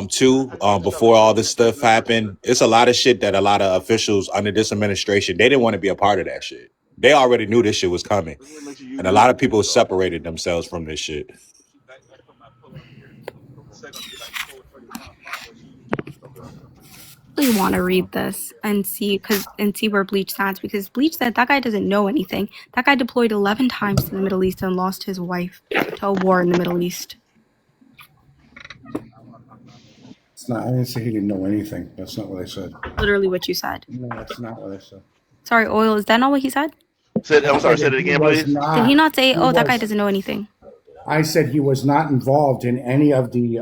too before all this stuff happened. It's a lot of shit that a lot of officials under this administration, they didn't want to be a part of that shit. They already knew this shit was coming, and a lot of people separated themselves from this shit. actually want to read this and see where Bleach stands, because Bleach said that guy doesn't know anything. That guy deployed 11 times to the Middle East and lost his wife to a war in the Middle East. It's not. I didn't say he didn't know anything. That's not what I said. Literally what you said. No, that's not what I said. Sorry, Oil, is that not what he said? I'm sorry. Say Said it that he again, was please. not. Did he not say, He "Oh, that guy was. doesn't know anything"? I said he was not involved in any of the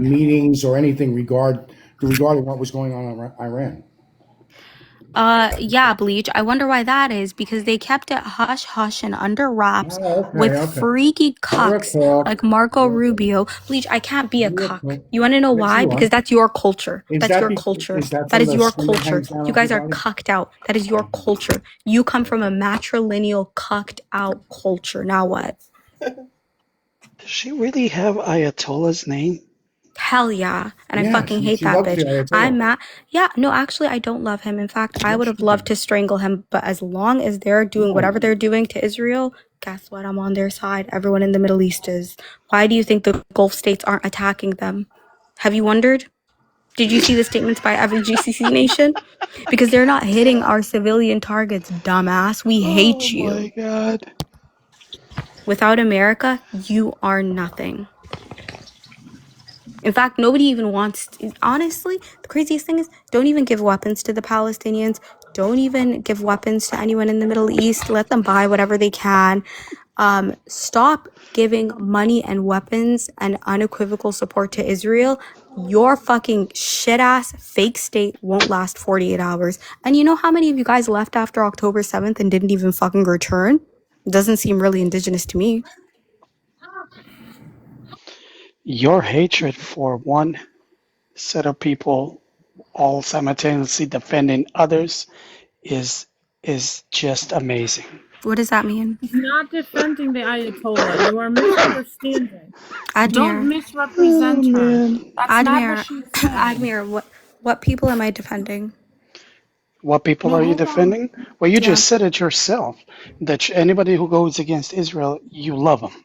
meetings or anything regarding what was going on in Iran. Yeah, Bleach. I wonder why that is, because they kept it hush hush and under wraps with freaky cucks like Marco Rubio. Bleach, I can't be a cuck. You want to know why? Because that's your culture. That's your culture. That is your culture. You guys are cucked out. That is your culture. You come from a matrilineal cucked out culture. Now what? Does she really have Ayatollah's name? Hell yeah. And I fucking hate that bitch. I'm mad. Yeah, no, actually, I don't love him. In fact, I would have loved to strangle him. But as long as they're doing whatever they're doing to Israel, guess what? I'm on their side. Everyone in the Middle East is. Why do you think the Gulf states aren't attacking them? Have you wondered? Did you see the statements by every GCC nation? Because they're not hitting our civilian targets, dumbass. We hate you. Oh my God. Without America, you are nothing. In fact, nobody even wants to, honestly, the craziest thing is, don't even give weapons to the Palestinians. Don't even give weapons to anyone in the Middle East. Let them buy whatever they can. Stop giving money and weapons and unequivocal support to Israel. Your fucking shit-ass fake state won't last 48 hours. And you know how many of you guys left after October 7th and didn't even fucking return? It doesn't seem really indigenous to me. Your hatred for one set of people all simultaneously defending others is just amazing. What does that mean? He's not defending the Ayatollah. You are misunderstanding. Admir. Don't misrepresent her. That's not Admir, what she's saying. Admir, what people am I defending? What people are you defending? Well, you Yeah. just said it yourself, that anybody who goes against Israel, you love them.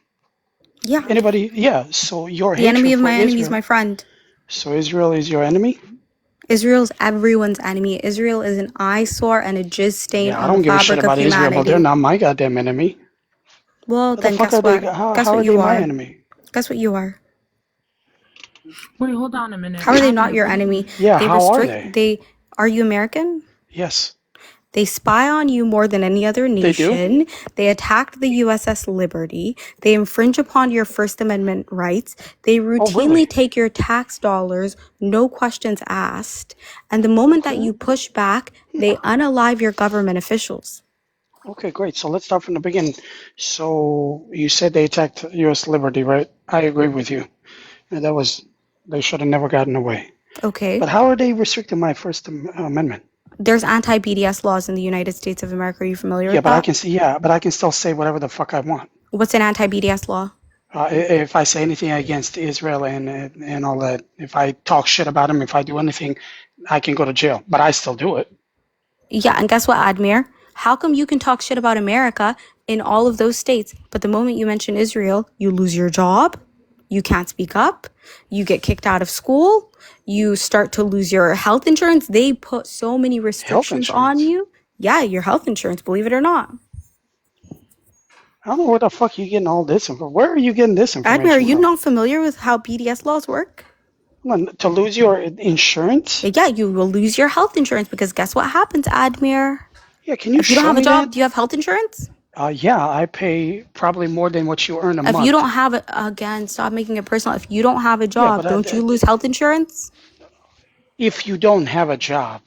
Yeah. Anybody, yeah. So your The enemy of my enemy is Israel, my friend. So Israel is your enemy? Israel's everyone's enemy. Israel is an eyesore and a jizz stain Yeah, I on don't the give a shit fabric of about Israel, humanity. but they're not my goddamn enemy. Well, What the then fuck guess are they? what? How Guess are what they you my are? enemy? Guess what you are? Wait, hold on a minute. How are they not your enemy? Yeah, They how are restrict. they? Are you American? Yes. They spy on you more than any other They do? nation. They attacked the USS Liberty. They infringe upon your First Amendment rights. They routinely really? take your tax dollars, no questions asked. And the moment that you push back, they unalive your government officials. Okay, great. So let's start from the beginning. So you said they attacked U.S. liberty, right? I agree with you. And they should have never gotten away. Okay. But how are they restricting my First Amendment? There's anti-BDS laws in the United States of America. Are you familiar Yeah, with but that? I can still say whatever the fuck I want. What's an anti-BDS law? If I say anything against Israel and all that, if I talk shit about them, if I do anything, I can go to jail. But I still do it. Yeah, and guess what, Admir? How come you can talk shit about America in all of those states, but the moment you mention Israel, you lose your job, you can't speak up, you get kicked out of school, you start to lose your health insurance? They put so many restrictions on you. Yeah, your health insurance, believe it or not. I don't know where the fuck you getting all this info. Where are you getting this information? Admir, are you not familiar with how BDS laws work? To lose your insurance? Yeah, you will lose your health insurance because guess what happens, Admir? Yeah, can you If you don't show have a me job, that? do you have health insurance? Yeah, I pay probably more than what you earn a month. If you don't have it, again, stop making it personal. If you don't have a job, don't you lose health insurance? If you don't have a job.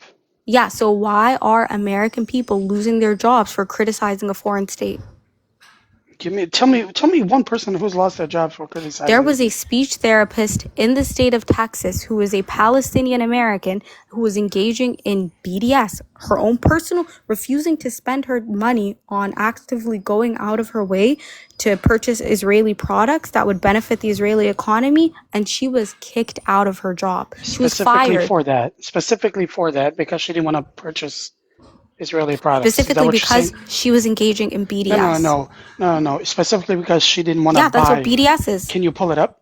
Yeah, so why are American people losing their jobs for criticizing a foreign state? Tell me one person who's lost their jobs for criticizing. There was a speech therapist in the state of Texas who is a Palestinian American who was engaging in BDS, her own personal, refusing to spend her money on actively going out of her way to purchase Israeli products that would benefit the Israeli economy, and she was kicked out of her job. She was fired. Specifically for that, because she didn't want to purchase Israeli products. Specifically because she was engaging in BDS. No. Specifically because she didn't want to buy. Yeah, that's what BDS is. Can you pull it up?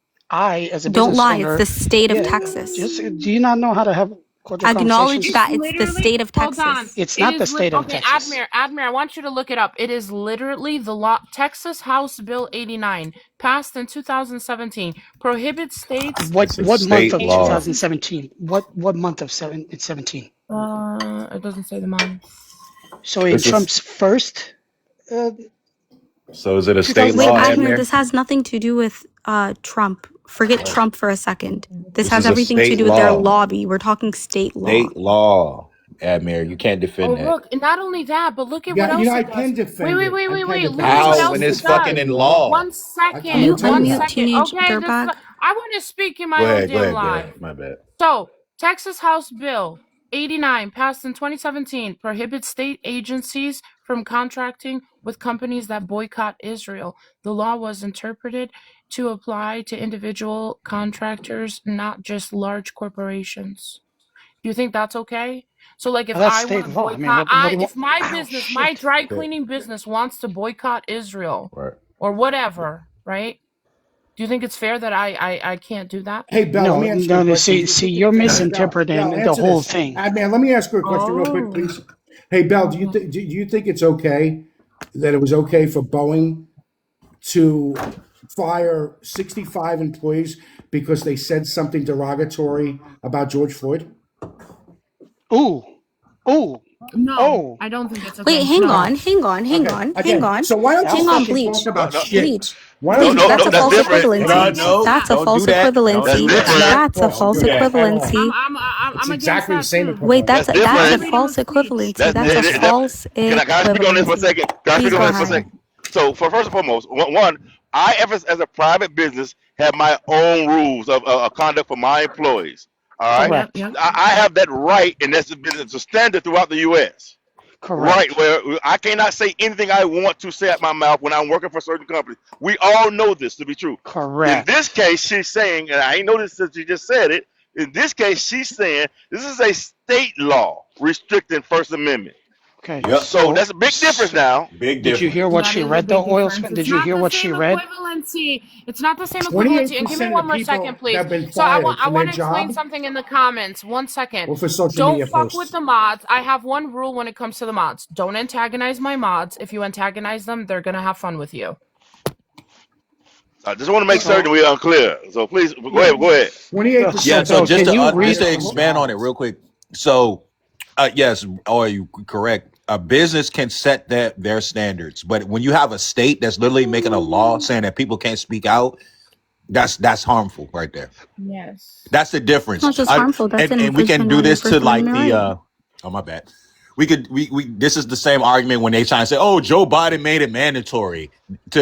I, as a Don't business lie. It's owner, the state of yeah, Texas. just do you not know how to have cordial Acknowledge conversations. that It's it's the literally, state of hold on. Texas. It's It not the is state of okay, Texas. Admir, I want you to look it up. It is literally the law, Texas House Bill 89, passed in 2017, prohibits states What It's a month state of law. agencies. 2017? What month of 17? It doesn't say the month. So in It's a, Trump's first so is it a state Wait, law, 2017. Admir, Admir? this has nothing to do with Trump. Forget Oh, Trump for a second. This this has is a everything to state do with their law. lobby. We're talking state law. State law, Admir. You can't Oh, defend that. look, and not only that, but look at what Yeah, else I it does. can Wait, defend wait, it. wait, I wait, can wait. Look defend at it. what How when else It's a it it's does. fucking fucking in law. law? One I'm Can gonna you second, tell one you unmute, how. second. teenage Okay, dirtbag? I want to speak in Go my own ahead, go damn ahead, go life. ahead. My bad. So, Texas House Bill 89, passed in 2017, prohibits state agencies from contracting with companies that boycott Israel. The law was interpreted to apply to individual contractors, not just large corporations. Do you think that's okay? So, like, if That's I want state to law. I mean, boycott, what do you if want? my Ow, business, my shit. dry Okay. cleaning business wants to boycott Israel Right. or whatever, right? Do you think it's fair that I can't do that? Hey, Bell, let No, me ask you a no, no. question. See, Do you think you're hey, Bell, misinterpreting the answer whole this. thing. Man, let me ask you a question real quick, Oh. please. Hey, Bell, do you think it's okay that it was okay for Boeing to fire 65 employees because they said something derogatory about George Floyd? Ooh, ooh, No, oh. I don't think it's Wait, okay. hang No. on, hang on, hang Okay. on, hang Again, on. so why don't you Hang Ouch. on, fucking talk bleach. No, about no, shit? Bleach. Why don't No, you Bleach, no, that's no, a fucking that's false talk? different. Hold No, on. equivalency. no, That's a don't do false that. Don't That's do equivalency. that. different. That's a Well, false do that. Hold on. equivalency. It's I'm against exactly the that same too. Wait, equivalency. That's that's a different. Freedom of false speech. equivalency. That's a false Can I speak on this for a equivalency. second? Can I speak Please on go this for a ahead. second? So, for first and foremost, I, as a private business, have my own rules of conduct for my employees. All right, Yep, Correct. yep. I have that right, and that's it's a standard throughout the U.S. Right, Correct. where I cannot say anything I want to say out my mouth when I'm working for certain companies. We all know this to be true. In Correct. this case, she's saying, and I ain't noticed that she just said it. In this case, she's saying this is a state law restricting First Amendment. Okay. Yep. So that's a big difference now. Big Did you hear difference. what That she is a read, though, big oil difference. spill? It's Did you not hear the what she same read? equivalency. It's not the same equivalency. And give me 28% of the one more second, people please. have been So fired I from their want to explain job something in the comments. 1 second. or for social Don't media fuck with posts. the mods. I have one rule when it comes to the mods. Don't antagonize my mods. If you antagonize them, they're gonna have fun with you. I just want to make certain So, we are clear. So please go Yeah, ahead. Go ahead. 28% Yeah, of so Bill, people just can to you were just read? fired to from their expand on it jobs. real quick. So yes, or you correct. A business can set their standards, but when you have a state that's literally making a law saying that people can't speak out, that's harmful right there. Yes. That's the It's difference. not just harmful. That's an And we can infringement do on your this to First like Amendment the right. oh my bad. We this is the same argument when they try to say, oh, Joe Biden made it mandatory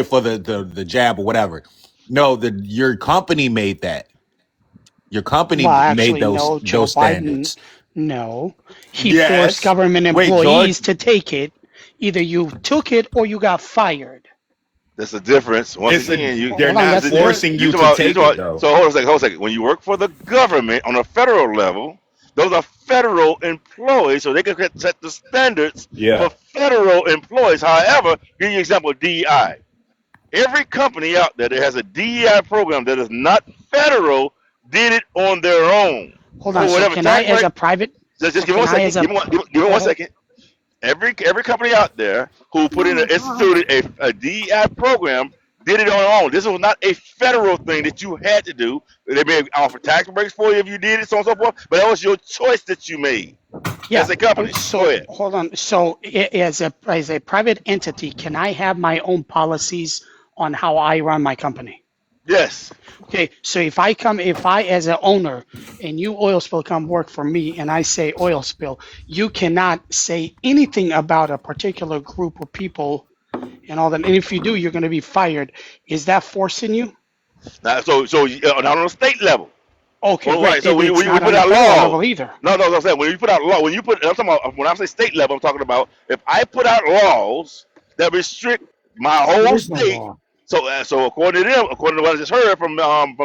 for the jab or whatever. No, your company made that. Your Well, company made actually, no. Joe those Biden, standards. no. He forced Yes. government Wait, George. employees to take it. Either you took it or you got fired. That's the difference. Once again, They're Hold on. not That's the forcing you you talk to about take it though. So hold on a second. Hold on a second. When you work for the government on a federal level, those are federal employees, so they can set the standards for Yeah. federal employees. However, give you an example of DEI. Every company out there that has a DEI program that is not federal did it on their own Hold on. for So whatever can I, tax as rate. a private, Just so give me can one I, second. as a, Give me go one ahead. second. Every company out there who put Oh in my a god. instituted a DEI program did it on their own. This was not a federal thing that you had to do. They may offer tax breaks for you if you did it, so on and so forth. But that was your choice that you made Yeah. as a company. Go So ahead. hold on. So as a private entity, can I have my own policies on how I run my company? Yes. Okay. So if I as an owner and you oil spill come work for me and I say oil spill, you cannot say anything about a particular group of people and all that. And if you do, you're going to be fired. Is that forcing you? Now, not on a state level. Okay, Well, great. right. So Then it's when you not put on the out federal level laws, either. no, I'm saying when you put out law, I'm talking about when I say state level, I'm talking about if I put out laws that restrict my There whole is no state. law. So according to them, according to what I just heard from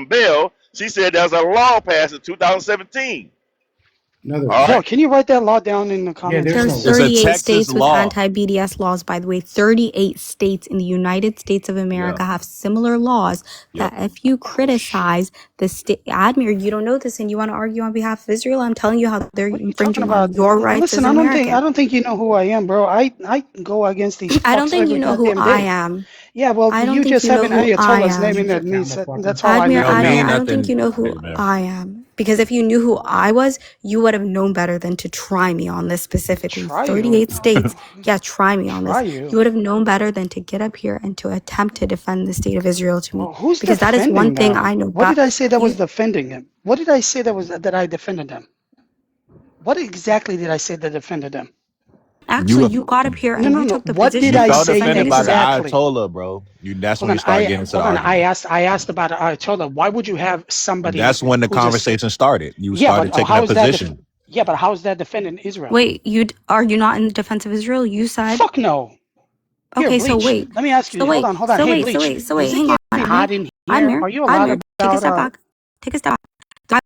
Bell, she said there's a law passed in 2017 No, there All isn't. Joe, right. can you write that law down in the Yeah, comments, there's no please? There's It's law. a 38 Texas states with law. anti-BDS laws, by the way. 38 states in the United States of Yeah. America have similar laws Yep. that if you Oh shit! criticize the state, Admir, you don't know this and you want to argue on behalf of Israel, I'm telling you how they're What are you talking infringing on about? your rights Listen, as an I American. don't think you know who I am, bro. I go against these I don't fucks think you every know who goddamn I day. am. Yeah, well, I don't you think just you have know an who I Ayatollah Shut am. naming your that camel means fucking. that's all I We Admir, need to don't know. mean I don't think you nothing. know who Hey, man. I am. Because if you knew who I was, you would have known better than to try me on this specifically. Try you, 38 states, yeah, try me on try this. you. You would have known better than to get up here and to attempt to defend the state of Israel to me. Well, who's Because that is one defending thing them? I know. What did But I say that was you defending them? What did I say that I defended them? What exactly did I say that defended them? actually you got up here No, and no, you no. took the What did position You I of felt say defending offended by the Israel. exactly? Ayatollah, bro. That's Hold when you on. start getting into the Hold on. argument. I asked about Ayatollah. Why would you have somebody That's when the who's a conversation started. You yeah, but started taking a how is that position. yeah, but how is that defending Israel? Wait, are you not in defense of Israel? You said, Fuck no. Here, okay, so Bleach. wait. Let me ask So you. Hold wait. on, hold on. So Hey, wait. So Bleach. wait. So wait. Is it Hang on, getting Admir. hot in here? Admir. Are you allowed Admir. Take a about step back. Take a step back.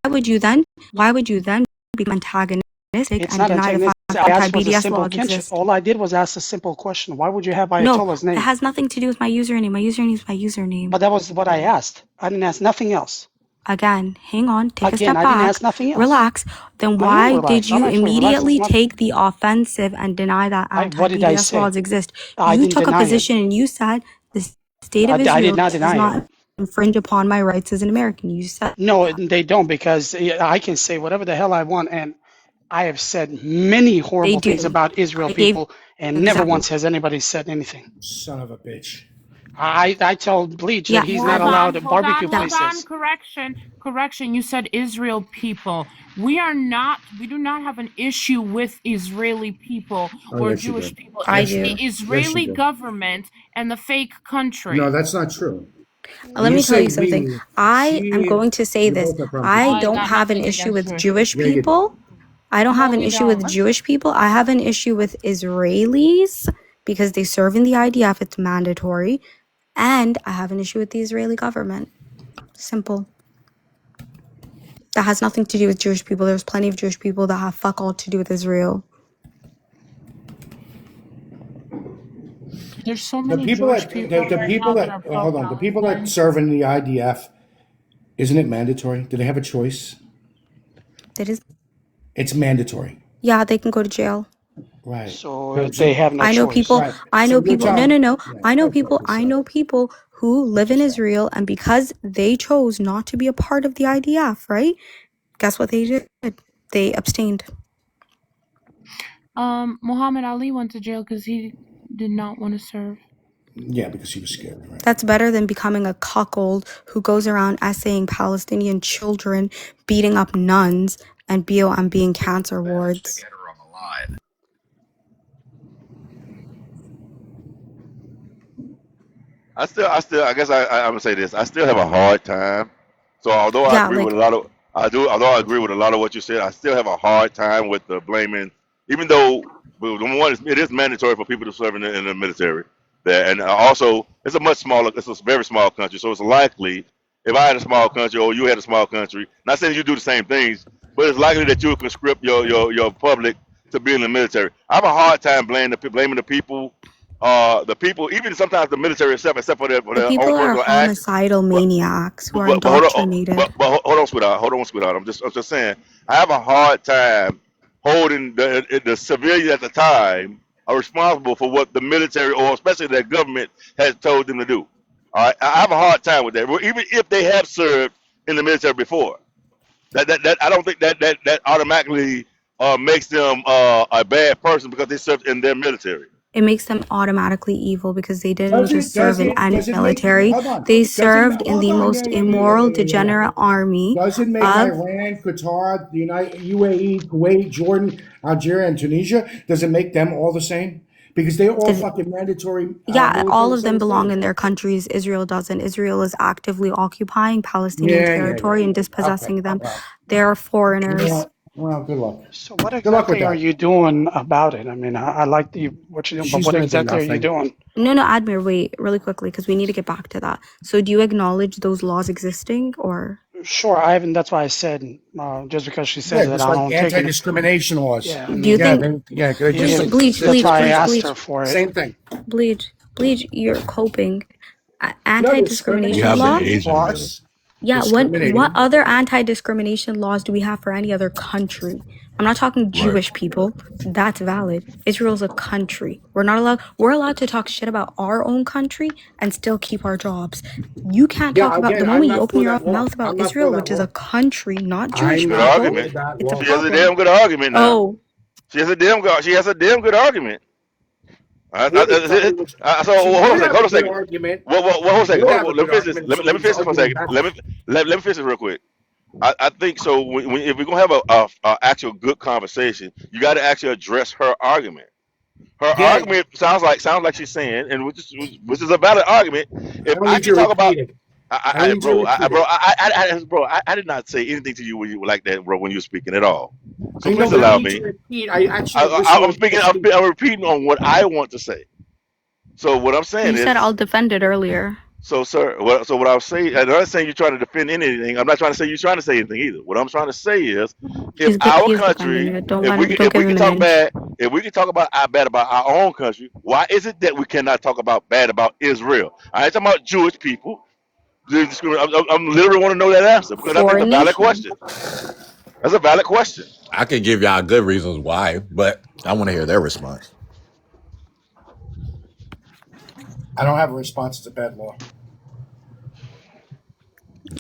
Why would you then become antagonistic It's and not deny the antagonistic. fact that I asked was a anti-BDS simple laws question. exist? All I did was ask a simple question. Why would you have No, Ayatollah's it name? has nothing to do with my username. My username is my username. But that was what I asked. I didn't ask nothing else. Again, hang on, take a Again, step I didn't back, ask nothing else. relax. Then I am why did relaxed. I'm you actually relaxed as immediately much. take the offensive and deny that What did I anti-BDS say? laws exist? I You didn't took a deny it. position and you said the state of I did Israel not does deny it. not infringe upon my rights as an American. You said No, that. they don't because I can say whatever the hell I want, and I have said many They horrible things do. about Israel I gave people, and never exactly. once has anybody said anything. Son of a bitch. I told Bleach that Yeah, he's not Hold Admir. allowed on, at hold on, barbecue hold Yeah. on. places. Correction. You said Israel people. We do not have an issue with Israeli people Oh, or yes, you Jewish do. people. I It's Yes, the do. yes, you Israeli do. government and the fake No, country. that's not true. When Let you me tell say you something. we, I am she, going to say you this. both have problems with I I people. don't got have an nothing issue against with Jewish Jewish Yeah, people. you do. people. I don't have No, an you issue with don't. Jewish people. I have an issue with Israelis because they serve in the IDF. It's mandatory. And I have an issue with the Israeli government. Simple. That has nothing to do with Jewish people. There's plenty of Jewish people that have fuck all to do with Israel. There's so The many people Jewish that people the right people now that that are hold on, the people that pro-Palestine. serve in the IDF, isn't it mandatory? Do they have a choice? That is, It's mandatory, yeah, they can go to jail. right? So they So have no I know choice. people. right. I So know you're people. No, telling, no, no. yeah, I know go fuck people. I yourself. know people who live in Israel, and because they chose not to be a part of the IDF, right? Guess what they did? They abstained. Muhammad Ali went to jail because he did not want to serve. Yeah, because he was scared, right? That's better than becoming a cuckold who goes around essaying Palestinian children, beating up nuns, and being cancer wards. I guess I'm gonna say this. I still have a hard time. So although I Yeah, agree with like a lot of, although I agree with a lot of what you said, I still have a hard time with the blaming. Even though, well, number one, it is mandatory for people to serve in the military. There, and also, it's a much smaller, it's a very small country, so it's likely if I had a small country or you had a small country, not saying you do the same things, but it's likely that you would conscript your public to be in the military. I have a hard time blaming the people, even sometimes the military itself, except for the their own people are personal acts. homicidal But maniacs who are but hold on, indoctrinated. hold on, sweetheart. Hold on, sweetheart. I'm just saying. I have a hard time holding the civilians at the time are responsible for what the military or especially their government has told them to do. All right, I have a hard time with that. Well, even if they have served in the military before, that I don't think that automatically makes them a bad person because they served in their military. It makes them automatically evil because they didn't Does just it? serve Does in it? any Does it make? military. Hold on. They Does it? served in Hold the on. most immoral, degenerate army Does it make of Iran, Qatar, the United UAE, Kuwait, Jordan, Algeria, and Tunisia? Does it make them all the same? Because they're all the fucking mandatory yeah, all military of them service belong too. in their countries. Israel doesn't. Israel is actively occupying Palestinian Yeah. territory and Okay. dispossessing them. Well, They're you know foreigners. what? Well, good luck. So what Good luck with exactly are that. you doing about it? I mean, I like what you're doing, but She's what gonna do exactly are you nothing. doing? No, Admir, wait, really quickly, because we need to get back to that. So do you acknowledge those laws existing or? Sure, I haven't. That's why I said just because she Yeah, says that, just I like don't take it. anti-discrimination laws. Yeah, I Do you mean, Yeah, think they, yeah, they're yeah, just you like bleach, that's bleach, why I bleach, asked her bleach, for it. same thing. bleach? You're coping. No, You Anti-discrimination have the law. discrimination Asian meal. plus Yeah, what discriminating. other anti-discrimination laws do we have for any other country? I'm not talking Right. Jewish people. That's valid. Israel's a country. We're allowed to talk shit about our own country and still keep our jobs. You can't Yeah, talk about the again, I'm moment you not open for your that law. mouth about I'm not for Israel, that which is a law. country, not I'm Jewish Good not people. for argument. that It's a law. She has a problem. damn good argument now. Oh, She has a damn good argument. Good if somebody was. So She hold on a would second. have Hold a on a good second. argument. Hold on She a second. would have a Let me good finish this. argument if Let me somebody was finish this for a arguing second. back. Let me finish this real quick. I think so. If we're gonna have a actual good conversation, you got to actually address her argument. Her Yeah, argument sounds like she's saying, and which is a valid argument. I If don't I need you can to talk about, repeat it. I don't need you to bro, repeat it. I did not say anything to you when you like that, bro, when you were speaking at all. So I know, please but I don't allow need you me. to repeat. I actually listen I'm when speaking. people speak. I'm repeating on what I want to say. So what I'm saying you said is, I'll defend it earlier. so sir, what I was saying, I'm not saying you're trying to defend anything. I'm not trying to say you're trying to say anything either. What I'm trying to say is, if our He's defending country, it. Don't let him. Don't if give we can him an talk inch. bad, if we can talk about bad about our own country, why is it that we cannot talk about bad about Israel? I ain't talking about Jewish people. I'm literally want to know that answer because I think it's a Foreign valid nation. question. That's a valid question. I can give y'all good reasons why, but I want to hear their response. I don't have a response to bad law.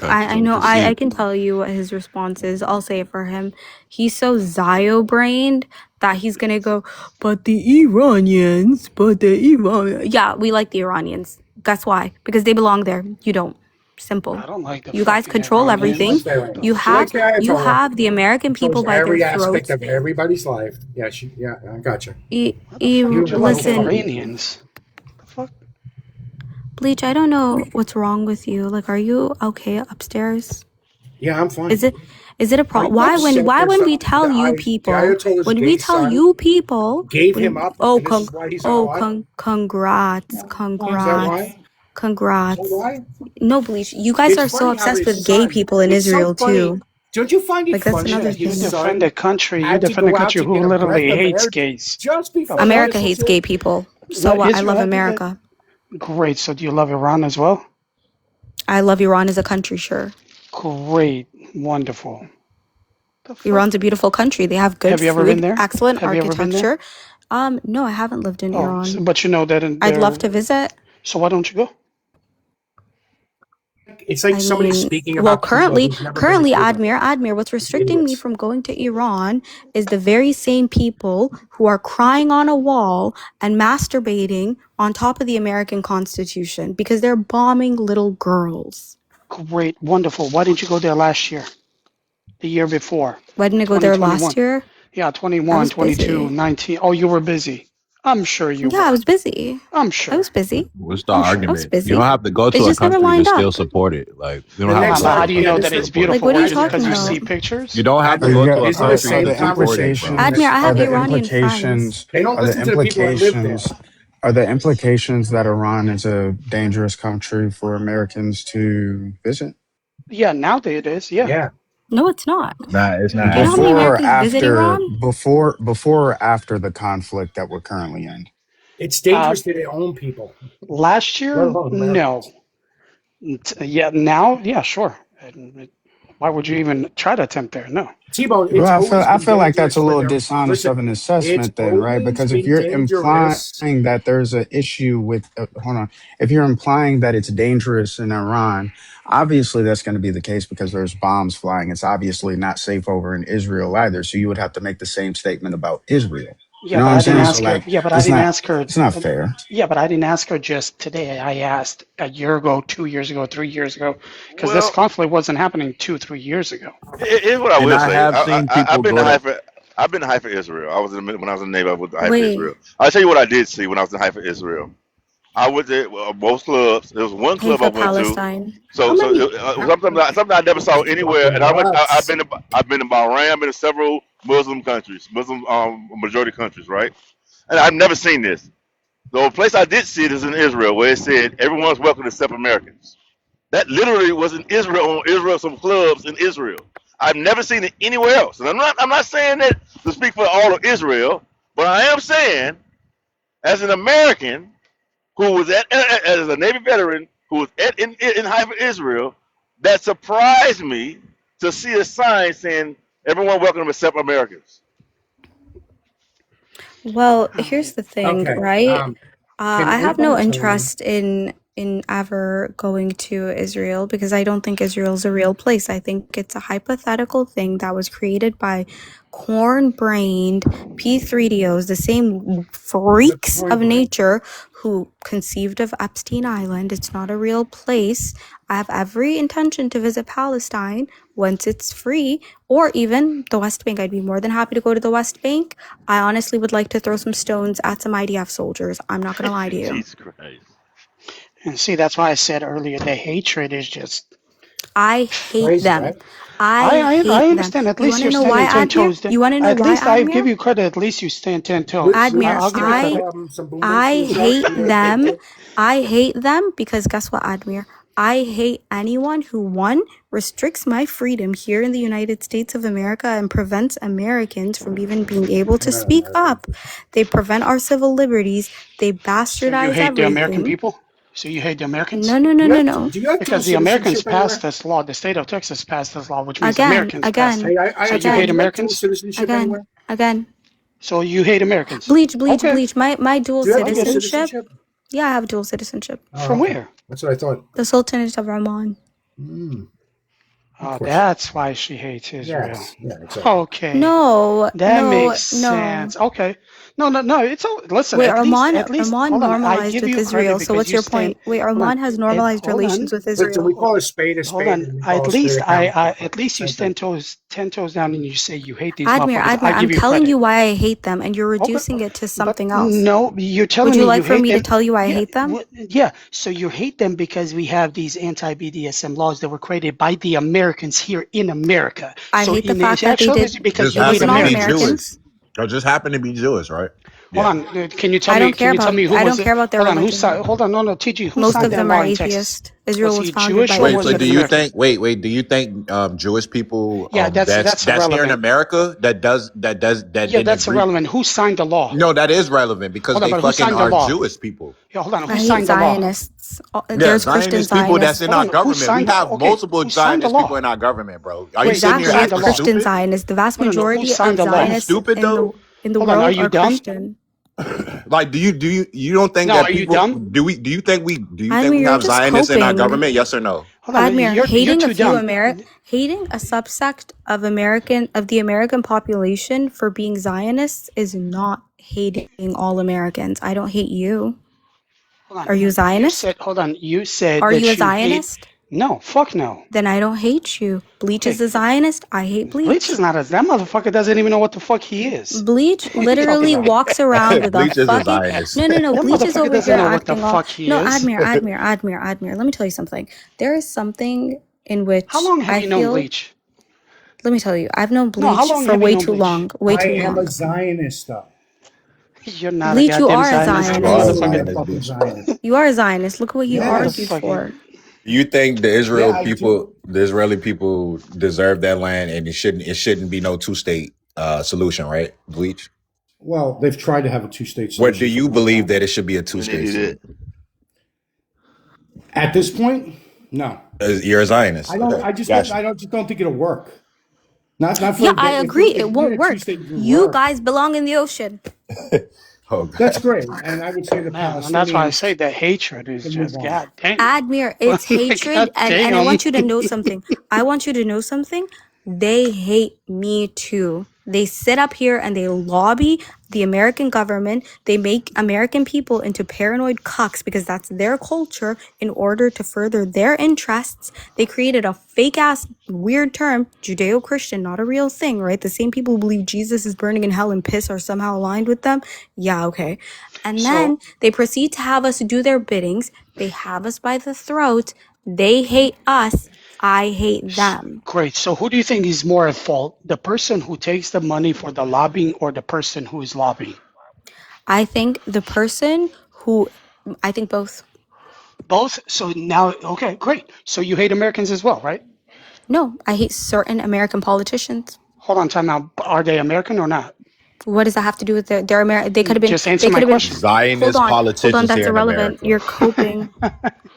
Okay, I so we know can see. I can tell you what his response is. I'll say it for him. He's so Zio brained that he's gonna go, but the Iranians, but the Iran. Yeah, we like the Iranians. Guess why? Because they belong there. You don't. Simple. I don't like the You guys fucking control She everything. likes Iranians. the The Iranians. You She have likes the you Ayatollah. have the American people Controls by their every aspect throats. of everybody's life. Yeah, yeah, I got you. How the fuck would you like the Beautiful Listen, people. Iranians? The fuck? Bleach. I don't know what's wrong with you. Like, are you okay upstairs? Yeah, I'm Is fine. it a Are problem? you upset Why that when we the, tell you the people Ayatollah's when we gay tell son you people gave him when up, and this is why he's not alive? congrats Is that why? Is that congrats. why? No, Bleach, you guys It's are so funny how obsessed his with gay son. people in It's so Israel funny. too. Don't you find it Like that's funny Yeah, another that you his thing. defend a son country. You had to defend a go out country to get who a breath literally of hates air gays. just The before he fuck? America listened hates to? gay people. So What what? I Israel love had to that? America. Great. So do you love Iran as well? I love Iran as a country, sure. Great. Wonderful. The fuck? Iran's a beautiful country. They have good Have you ever been food, there? excellent Have you ever been there? architecture. No, I haven't lived in Oh, so, Iran. but you know that I'd love they're. to visit. So why don't you go? It's like I somebody mean, speaking well, about Cuba currently, who's never been to currently, Cuba. Admir, what's restricting me Idiots. from going to Iran is the very same people who are crying on a wall and masturbating on top of the American Constitution because they're bombing little girls. Great. Wonderful. Why didn't you go there last year? The year before? Why didn't I go there 2021. last year? Yeah, I 21, was 22, busy. 19. Oh, you were busy. I'm sure you Yeah, I were. was busy. I'm I sure. was busy. What's the I'm sure. I was argument? You don't busy. have to go It to a just never country to lined still up. support it. Like you don't The have to next go But to how a do you yeah, know country this that to is it's support Like, it. beautiful? what are you Just because talking you about? see You pictures? don't have to go to a These are the country Are same to the support it, bro. conversations. Admir, I have the Iranian friends. implications They don't are the listen to the people that live there. implications are the implications that Iran is a dangerous country for Americans to visit? Yeah, now it is. Yeah. Yeah. No, it's not. Nah, it's not Do you know how as many Before or Americans visit after Iran? before or after the conflict that we're currently in? It's Uh, dangerous to their own people, last let year, alone no. Americans. Yeah, now, yeah, sure. Why would you even try to attempt there? No. T-Bone, Well, it's always I been feel like that's dangerous a for little their. dishonest Listen, of an it's assessment, then, right? always Because if been you're implying dangerous. that there's an issue with, hold on, if you're implying that it's dangerous in Iran, obviously that's going to be the case because there's bombs flying. It's obviously not safe over in Israel either. So you would have to make the same statement about Israel. You Yeah, know what but I'm I didn't saying? So ask her. like, Yeah, but I didn't ask her. it's not fair. Yeah, but I didn't ask her just today. I asked a year ago, 2 years ago, 3 years ago, because this Well, conflict wasn't happening 2, 3 years ago. here's what I and will I say. have seen I've people been to go to Haifa. I've been to Haifa, Israel. I was when I was in the Navy. I was to Haifa, Wait, Israel. I'll tell you what I did see when I was in Haifa, Israel. I went to most clubs. There was one club I Haifa, went to. Palestine. How many? something I never saw anywhere. And What? I've been to Bahrain. I've been to several Muslim countries, Muslim majority countries, right? And I've never seen this. The only place I did see it is in Israel, where it said everyone's welcome except Americans. That literally was in Israel, on Israel, some clubs in Israel. I've never seen it anywhere else. And I'm not saying that to speak for all of Israel, but I am saying, as an American who was as a Navy veteran who was in Haifa, Israel, that surprised me to see a sign saying everyone welcome except Americans. Well, All here's right. the thing, Okay. right? Can I have no anybody tell me? interest in ever going to Israel because I don't think Israel's a real place. I think it's a hypothetical thing that was created by corn-brained P3DOs, the same The freaks of corn brain. nature who conceived of Epstein Island. It's not a real place. I have every intention to visit Palestine once it's free, or even the West Bank. I'd be more than happy to go to the West Bank. I honestly would like to throw some stones at some IDF soldiers. I'm not gonna lie to you. Jesus Christ. And see, that's why I said earlier the hatred is just. I hate Crazy, them. right? I I hate them. understand. At You least want to you're know why, standing 10 toes. Admir? You want to know At why, least I give Admir? you credit. At least you stand 10 toes. Admir, I'll Let's give you credit. some boom boom I from the shark. hate You know, them. I hate them because guess what, Admir? I hate anyone who, one, restricts my freedom here in the United States of America and prevents Americans from even being able to speak up. They prevent our civil liberties. They So you bastardize hate the American everything. people? So you hate the Americans? No, no, no, no, no. Do you have dual Because the Americans citizenship passed anywhere? this law. The state of Texas passed this law, which means Again, Americans passed it. again, Hey, So I you told hate you, again, you have dual Americans? citizenship again, anywhere? again. So you hate Americans? Bleach, bleach, Okay, bleach. My dual Do you have I dual get it. citizenship. citizenship? Yeah, I have dual citizenship. Oh, From okay. where? That's what I thought. The Sultanate of Oman. Of Oh, course. that's why she hates Israel. Yes. Yeah, exactly. Okay, No, that no, makes no. sense. Okay, no. It's all. Listen, Wait, at least, Oman hold on. I normalized give with you credit Israel. So because what's you your stand. point? Wait, Hold on. Oman has normalized Hold relations on. with Listen, we Israel. call a spade Hold on. and we call At a spade least a counterfeit. at least you Same thing. stand 10 toes down, and you say you hate these Admir, motherfuckers. I Admir, I'm give you telling credit. you why I hate them, and you're Okay, reducing it to but something else. no, you're Would telling you me you like for hate me to them. tell you why I Yeah, hate them? yeah. So you hate them because we have these anti-BDSM laws that were created by the Americans here in America. I So hate the in fact that they actually, did. it's because Just you It hate was happen to not be Americans. Jewish. Americans. Or just happen to be Jewish, right? Hold Yeah. on, can you tell I me? don't Can care you tell about. me who I don't was it? care about their Hold on, religion. hold on, no, TG, who Most signed of that them law are in Texas? atheist. Was Israel was he founded Jewish by or Wait, was so it do atheists. you American? think do you think Jewish people Yeah, that's that's here in irrelevant. America that Yeah, didn't that's agree? irrelevant. Who signed the law? No, that is relevant because Hold on, they but who fucking signed the are law? Jewish people. Yeah, hold on. I Who hate signed the law? Zionists. Yeah, There's Christian Zionist people that's in Zionists. Hold our on. Who government. We signed? have Okay, multiple who signed the Zionist people law? in our government, bro. Are you Wait, sitting who here Exactly. signed It's the acting law? Christian stupid? Zionists. The vast No, who majority signed of the Are you law? Zionists stupid though? in the Hold on. Are world you are dumb? Christian. Like, you don't think No, that are you people dumb? do you think Admir, we you're have just Zionists in our coping. government? Yes or no? Hold on. Admir, You're hating a too few dumb. hating a subsect of the American population for being Zionists is not hating all Americans. I don't hate you. Hold on. Are you a You Zionist? said. Hold on. You said Are you a that you hate. Zionist? No. Fuck no. Then I don't hate you. Bleach Okay. is a Zionist. I hate Bleach Bleach. is not a. That motherfucker doesn't even know what the fuck he is. Bleach What are you talking literally about? walks around with a Bleach is a fucking Zionist. no. That Bleach is motherfucker over doesn't here know what the acting all fuck he no. is. Admir. Let me tell you something. There is something in How which long have I you known feel. Bleach? Let me tell you, I've known No. How Bleach long for have you way known too Bleach? long. Way I too am a long. Zionist, though. You're not a Bleach, you goddamn are a Zionist, You are a Zionist. Totally a Zionist, fucking bitch. Zionist. You are a Zionist. Look at what you That argued Yes. motherfucker. for. You think Yeah, I do. The Israeli people deserve that land, and it shouldn't be no two state solution, right? Bleach. Well, they've tried to have a two-state What do solution for a you long believe time. that it should be a two When they state do that, solution? At this point, no. You're a Zionist. I don't. Okay, I just don't. gotcha. I don't think it'll work. Not Yeah, for I agree. It if won't a work. two-state can You work. guys belong in the ocean. Oh That's god. great, and I would say the Man, and that's why I say Palestinians that hatred is can move just on. goddamn. Admir, it's hatred, and I Goddamn. want you to know something. I want you to know something. They hate me too. They sit up here and they lobby the American government. They make American people into paranoid cucks because that's their culture in order to further their interests. They created a fake ass weird term, Judeo-Christian, not a real thing, right? The same people who believe Jesus is burning in hell and piss are somehow aligned with them. Yeah, okay. And then So they proceed to have us do their biddings. They have us by the throat. They hate us. I hate them. great. So who do you think is more at fault? The person who takes the money for the lobbying or the person who is lobbying? I think the person who, I think both. Both. So now, okay, great. So you hate Americans as well, right? No, I hate certain American politicians. Hold on, time out. Are they American or not? What does that have to do with their American? They could have been. Just answer They my could have been. question. Hold Zionist on, hold on. politicians That's here in irrelevant. America. You're coping.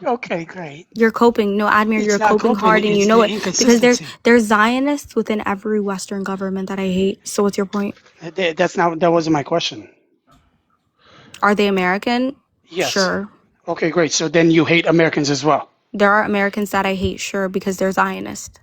Okay, great. You're coping. No, Admir, It's you're not coping coping. hard, and you It's know the it because inconsistency. there's Zionists within every Western government that I hate. So what's your point? That's not. That wasn't my question. Are they American? Yes. Sure. Okay, great. So then you hate Americans as well. There are Americans that I hate, sure, because they're Zionist.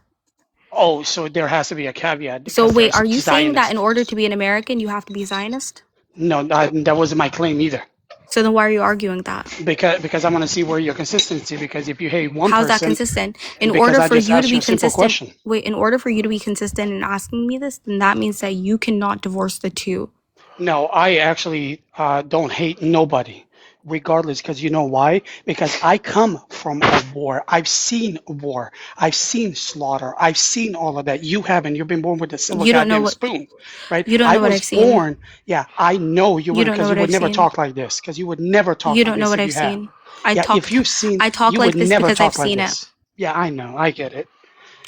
Oh, so there has to be a caveat So because wait, there's are you saying that Zionists. in order to be an American, you have to be Zionist? No, that wasn't my claim either. So then why are you arguing that? Because I want to see where your consistency. Because if you hate one How's that person, consistent? In because order I for just you to asked you be a simple consistent, question. wait, in order for you to be consistent in asking me this, then that means that you cannot divorce the two. No, I actually don't hate nobody, regardless. Because you know why? Because I come from a war. I've seen war. I've seen slaughter. I've seen all of that. You haven't. You've been born with a silver You don't know goddamn what spoon, right? you don't I know what was I've seen. born. Yeah, I know you You would, don't know because you what would I've never seen. talk like this. Because you would never talk You like don't know this what if I've you have. seen. I Yeah, if talked you've seen, I talk you would like this never because I've talk like seen it. this. Yeah, I know. I get it.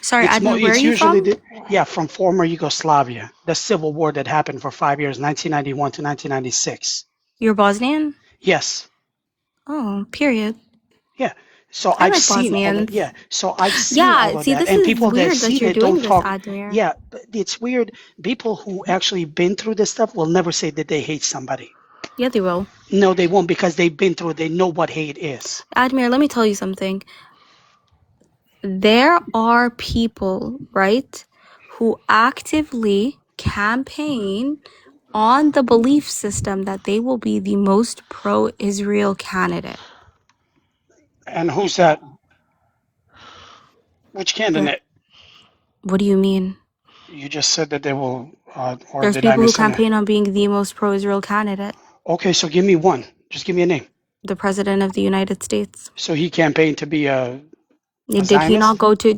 Sorry, It's more. Admir, where are It's you usually from? from former Yugoslavia, the civil war that happened for 5 years, 1991 to 1996. You're Bosnian? Yes. Oh, period. Yeah. So I I've like seen all of, Bosnians. yeah. So I've seen Yeah, all of see, that, this and is people that weird that seen you're it don't doing this, talk. Admir. Yeah, but it's weird. People who actually been through this stuff will never say that they hate somebody. Yeah, they will. No, they won't, because they've been through it. They know what hate is. Admir, let me tell you something. There are people, right, who actively campaign on the belief system that they will be the most pro-Israel candidate. And who's that? Which The, candidate? what do you mean? You just said that they will, or There's did I people who miss it? campaign on being the most pro-Israel candidate. Okay, so give me one. Just give me a name. The President of the United States. So he campaigned to be a Did he not Zionist? go to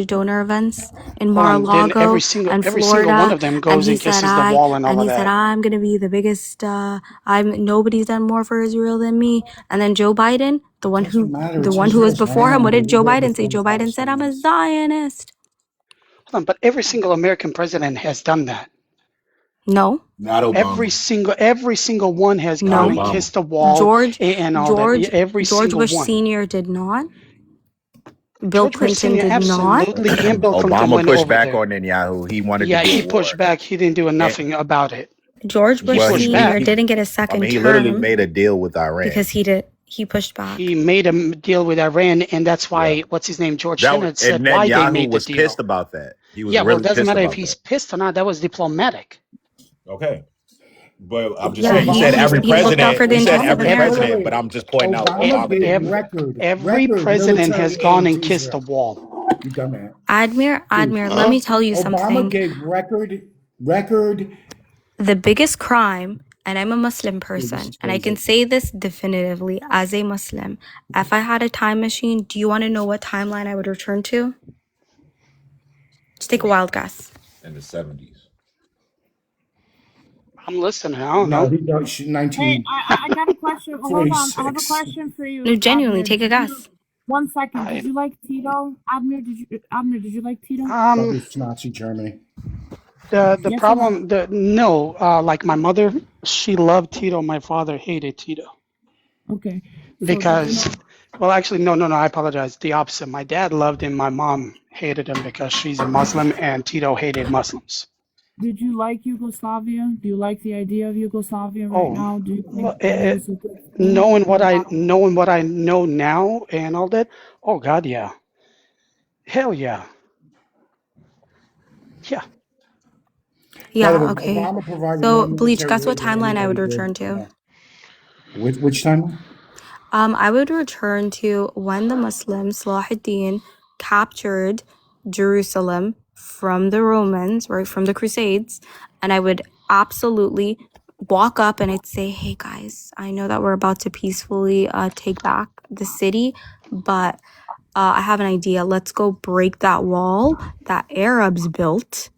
donor events in Hold on. Then Mar-a-Lago and every single one Florida? of them And goes he and said kisses the wall and all of he said that. I'm gonna be the biggest nobody's done more for Israel than me. And then Joe Biden, Doesn't matter. the It's one who was Israel's before him, what land. They did Joe live there Biden say? before the Joe Biden said I'm a Palestinians. Zionist. Hold on, but every single American president has done that. No. Not Obama. Every single one has Not gone No. and Obama. kissed the wall George and all that. George Every George single Bush one. Sr. did not. Bill George Bush Clinton Sr. did not. absolutely, and Bill Clinton Obama went pushed over back there. on Netanyahu. He wanted to Yeah, be he at pushed war. back. He didn't do And, nothing about it. George He Bush well, pushed Sr. back. didn't get a I mean, second he literally term made a deal with because Iran. he pushed back. He made a deal with Iran, and that's Yeah, why, what's his name, George Tenet said and why they Netanyahu made the was pissed deal. about that. He was Yeah, well, it really doesn't pissed matter if about he's that. pissed or not. That was diplomatic. Okay, but I'm just Yeah, saying. You he said he every he looked out for president. the You said interests of every Every, America. president, but I'm just pointing out e- Obama Obama gave did it. every, every president has military gone aid to and kissed the Israel. wall. You done that. Admir, let Huh? me tell you Obama something. gave record. The biggest crime, and I'm a Muslim Dude, this person, is and I can crazy. say this definitively as a Muslim. If I had a time machine, do you want to know what timeline I would return to? Just take a wild guess. In the 70s. I'm listening. I don't No, know. he don't. Hey, I got a question. Hold on, I have a 1946. question for you, No, genuinely, Admir. take a guess. 1 second. Did I, you like Tito? Admir, did you like Tito? That um, was Nazi Germany. the Yes or no? problem, no, like my mother, she loved Tito. My father hated Tito Okay. So did you because, know? well, actually, no, I apologize. The opposite. My dad loved him. My mom hated him because she's a Muslim, and Tito hated Muslims. Did you like Yugoslavia? Do you like the idea of Yugoslavia right Oh, now? Do you well, think that it was a good thing? knowing what I know now and all that. Oh God, yeah, hell yeah, yeah. By the way, Yeah, okay. Obama provided more So, Bleach, guess military what aid than timeline I anybody would did. return to? Which time? I would return to when the Muslims, Salahuddin, captured Jerusalem from the Romans, right, from the Crusades, and I would absolutely walk up and I'd say, hey guys, I know that we're about to peacefully take back the city, but I have an idea. Let's go break that wall that Arabs built.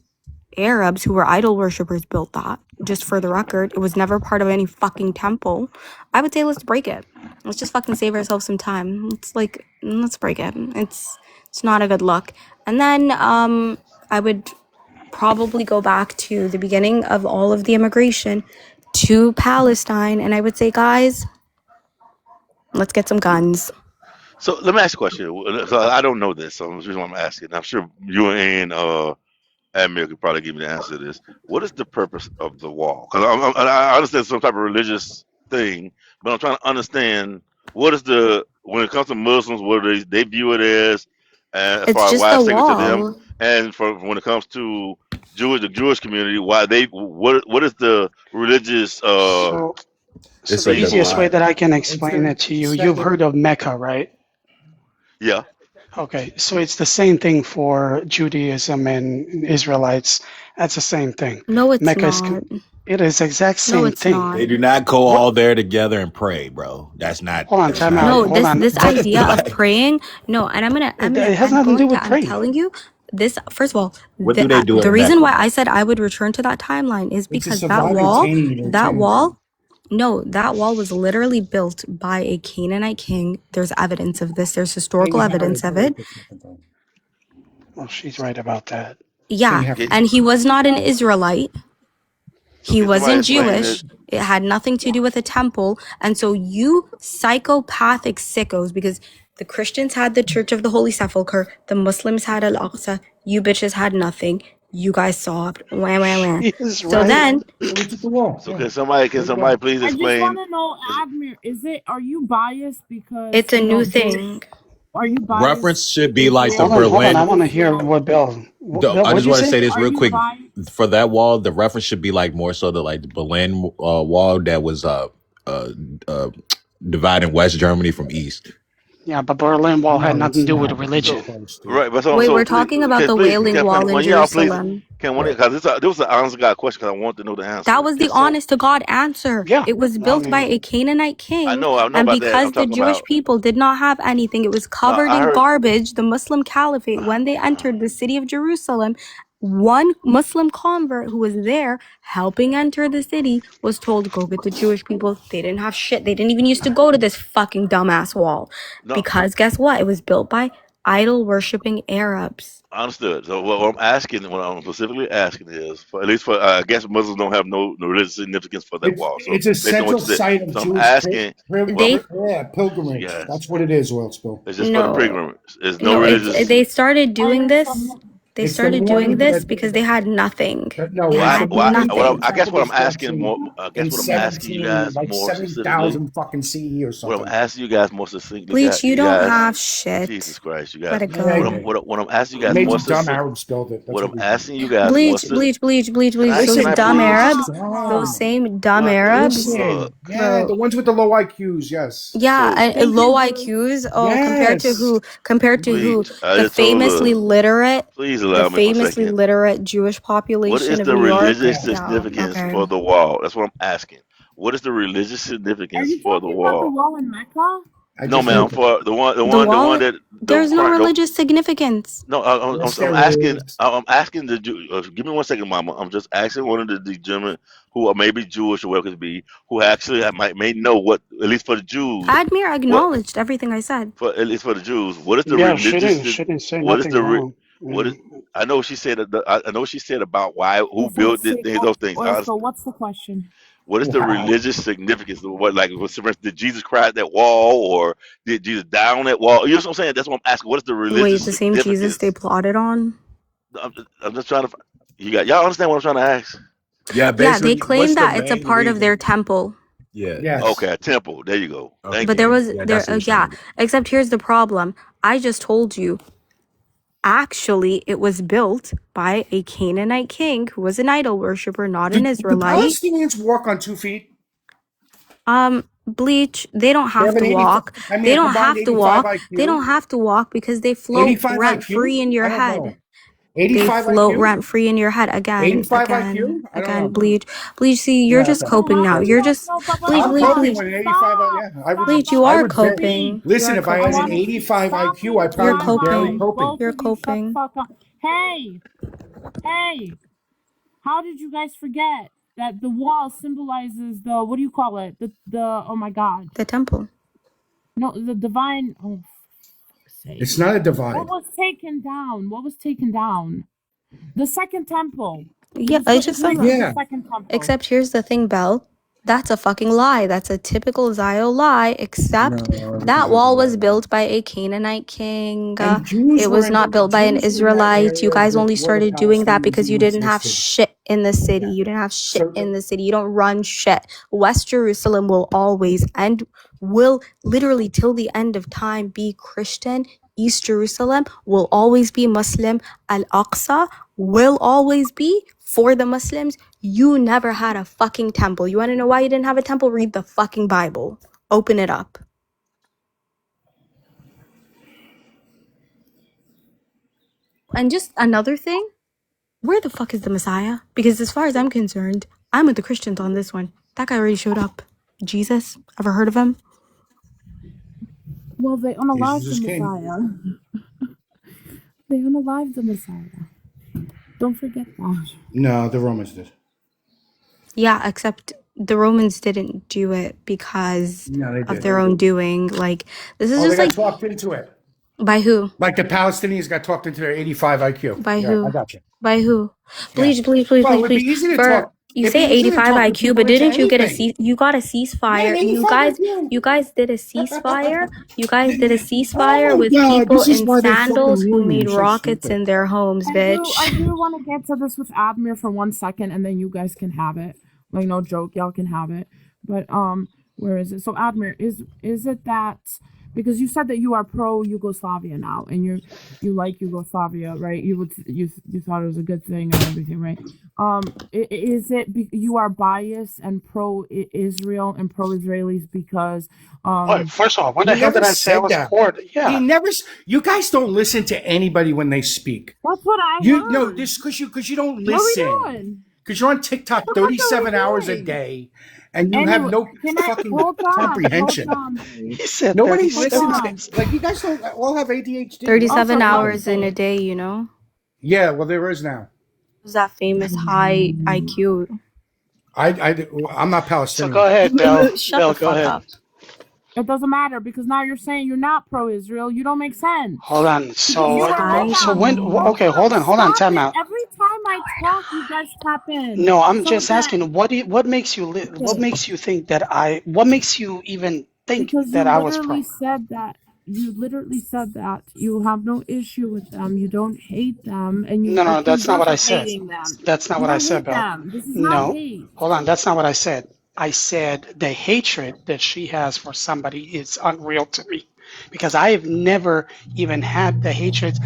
Arabs who were idol worshippers built that. just for the record. It was never part of any fucking temple. I would say let's break it. Let's just fucking save ourselves some time. Let's break it. It's not a good look. And then I would probably go back to the beginning of all of the immigration to Palestine, and I would say, guys, let's get some guns. So let me ask you a question. So I don't know this, so that's the reason why I'm asking. I'm sure you and Amir could probably give me the answer to this. What is the purpose of the wall? Because I understand some type of religious thing, but I'm trying to understand what is the when it comes to Muslims, what they view it as It's far as just why the it's sacred to them, wall. and for when it comes to the Jewish community, why they what is the religious So It's the a thing easiest behind way it? that I can It's explain the it to you, you've second. heard of Mecca, right? Yeah. Okay, so it's the same thing for Judaism and Israelites. That's the same thing. No, it's Mecca is, not. it is exact No, same it's thing. not. They do not go What? all there together and pray, bro. That's not. Hold on, That's time not out. No, it. Hold this on. this What? idea of Like, praying. No, and It has nothing to do with I'm praying. telling you this. First of all, what do they do the in reason Mecca? why I said I would return to that timeline is It's a because surviving that wall, entertainment. no, that wall was literally built by a Canaanite king. There's evidence of this. There's King historical evidence Herod of it. built this fucking thing. Well, she's right about that. King Yeah, Herod. and he was not an Israelite. So He can somebody wasn't explain it? Jewish. It had nothing to do with a temple. And so you psychopathic sickos, because the Christians had the Church of the Holy Sepulchre, the Muslims had Al-Aqsa, you bitches had nothing. You guys sobbed. Wah, wah, wah. She is So right. then So we took the wall. So Yeah. can There you go. somebody please I just want explain? to know, Admir, are you biased because, it's a new thing. are you Reference biased should be like the Israel Hold on. I Berlin. want to because, hear what Bill. Bill, I what'd just you want to say? say this are real you quick. biased? For that wall, the reference should be like more so the like the Berlin wall that was uh, uh, dividing West Germany from East. Yeah, but Berlin Wall had No, nothing to it's do with not. It's So religion. close, dude. right, but Wait, so we're talking about the please Wailing Wall can in one of y'all please Jerusalem. can one Right. because this was an honest God question because I want to know the That answer. was the Can so honest to God answer. Yeah. It was I built by mean, a Canaanite king, I know and about that. I'm because the talking Jewish about people did not have anything, it was no. covered I in heard. garbage. The Muslim caliphate, when they entered the city of Jerusalem, one Muslim convert who was there helping enter the city was told, go get the Jewish people. They didn't have shit. They didn't even used to go to this fucking dumbass wall. No, Because guess what? It was built by idol worshipping Arabs. I understood. So what I'm specifically asking is, for at least for I guess Muslims don't have no religious significance for that wall. So It's a based on what central you said, site of so I'm Jewish asking, well, They pilgrimage. yes, That's what it is, Oil Spill. it's just for the no. pilgrimage. There's no No, religious. they started doing And this. They It's the started doing one this because they had nothing. They no, it's the had one Well, nothing. I guess temple what I'm asking destruction more. I in guess what I'm asking you guys like more specifically. 70,000 fucking CE or What I'm something. asking you guys more succinctly, Bleach, you you don't guys, have shit. Jesus Christ, you Let guys. it Yeah, go. yeah. What I'm asking you guys more Major dumb succinct. Arabs built it. That's What what I'm we do. asking you guys more. Bleach, bleach, bleach, bleach, Can bleach. can Those I Listen, dumb please? Arabs, those Stop. same dumb What? Arabs, Look. Listen. Yeah, the bro. ones with the low IQs, yes. Yeah, So and Thank low you, Bruce. IQs. Oh, compared to Yes. who? Compared to who? please, I The just told famously her. literate, Please the allow me for a famously second. literate Jewish What population is of the New York. religious Yeah. Yeah, significance okay. for the wall? That's what I'm asking. What is the religious Are significance you for the talking about the wall? wall in Mecca? I No, just ma'am. looked at For The the one wall, that the there's no current. religious significance. No, Yes, there I'm asking. is. I'm asking the Jew. Give me one second, Mama. I'm just asking one of the gentlemen who are maybe Jewish or whatever it be, who actually may know what, at least for the Jews, Admir what acknowledged everything I said. for at least for the Jews, what is the yeah, religious? shouldn't say What is nothing the wrong. what is? Mm, I know she said. I know she said about why who So, built say, those things. oil spill, what's the question? What is the Wow. religious significance? What like was did Jesus cry at that wall or did Jesus die on that wall? You know what I'm saying? That's what I'm asking. What is the religious Wait, the same Jesus they significance? plotted on? I'm just trying to. You got y'all understand what I'm trying to ask? Yeah, Yeah, they basically, claim what's the that it's a main part of their reason? temple. Yeah, Yes. Okay, a temple. There you go. okay, Thank But you. there was yeah, there that's what we're yeah, trying to do. except here's the problem. I just told you. Actually, it was built by a Canaanite king who was an idol worshiper, not an Do Israelite. Palestinians walk on 2 feet? Bleach, they don't They have have an to 85, walk. I mean, They a don't combined have to 85 walk. They IQ. don't have to walk because they float 85 rent IQ? free in your I don't head. know. They 85 float IQ? rent free in your head again, 85 IQ? I don't know. bleach. Bleach, see, you're Yeah, just okay. No, coping how now. do You're you just know? But bleach, I'm bleach, hold coping bleach. with on. an 85. Stop. Yeah, Bleach, you I are would bet. coping. Speak. You Listen, are if I I had an want to coping. speak. 85 Stop IQ, being I'd You're probably be barely drama. coping. coping. Both You're of you, shut the coping. fuck up. Hey, hey, how did you guys forget? that the wall symbolizes the, what do you call it? The oh my God. The temple. No, the divine. Oh, for fuck's sake. It's not a What divide. was taken down? What was taken down? The second temple. Yeah, It I was just agreed said on that. the Yeah. second temple. Except here's the thing, Belle. That's a fucking lie. That's a typical Zio lie, except No, it that isn't wall a was lie. built by a Canaanite king. And Jews It were was in not built by an Jews in that Israelite. You area guys only before the started doing that Palestinians because you even didn't have existed. shit in the city. Yeah. You didn't have shit So in the city. You don't run shit. West Jerusalem will always and will literally till the end of time be Christian. East Jerusalem will always be Muslim. Al-Aqsa will always be for the Muslims. You never had a fucking temple. You want to know why you didn't have a temple? Read the fucking Bible. Open it up. And just another thing, where the fuck is the Messiah? Because as far as I'm concerned, I'm with the Christians on this one. That guy already showed up. Jesus, ever heard of him? Well, they unalived Jesus the is king. Messiah. They unalived the Messiah. Don't forget that. No, the Romans did. Yeah, except the Romans didn't do it because No, they of did. their own doing. Like, this is Oh, they just got like, talked into it. by who? Like the Palestinians got talked into their 85 IQ. By Yeah, I who? got you. By who? Yeah. Please, please, please, Well, please, it'd be please. easy to For talk. you It'd be say easy to 85 talk the IQ, people but into didn't you get anything. you got a Yeah, ceasefire? 85 IQ. You guys did a ceasefire. You guys did a Oh ceasefire my with God, people this is in why they fucking sandals who ruin me. made You're so rockets stupid. in their homes, I bitch. do want to get to this with Admir for 1 second, and then you guys can have it. Like, no joke, y'all can have it. But where is it? So Admir, is it that, because you said that you are pro Yugoslavia now, and you like Yugoslavia, right? You thought it was a good thing and everything, right? Is it you are biased and pro Israel and pro Israelis because First of all, when He the hell never did I say I said was that. poor? He Yeah. never. You guys don't listen to anybody when they speak. that's what I You heard. no, this because you don't What are we listen. doing? Because you're on TikTok What the fuck are we 37 hours a doing? day, and you have Anyway, no can I fucking hold comprehension. on? He said Nobody 37 listens to on. hours. like you guys don't all have ADHD. What the 37 fuck wrong Also, with hours you? in a day, you know? Yeah, well there is now. Who's that famous high IQ? I'm not So Palestinian. go ahead, Bell. Shut Bell, the go fuck ahead. up. it doesn't matter because now you're saying you're not pro-Israel. You don't make sense. Hold on. Because So, you were High so when? IQ. Okay, hold on, Stop time it. out. Every time I talk, you guys tap in. No, I'm So just asking. What makes you what okay. makes you think that what makes you even think Because that you I was pro? literally said that. You literally said that you have no issue with them. You don't hate them, and you No, that's accuse not us what I of said. hating them. That's not You what I don't said, hate Bell. them. This is not No, hate. hold on. That's not what I said. I said the hatred that she has for somebody is unreal to me because I have never even had the hatred.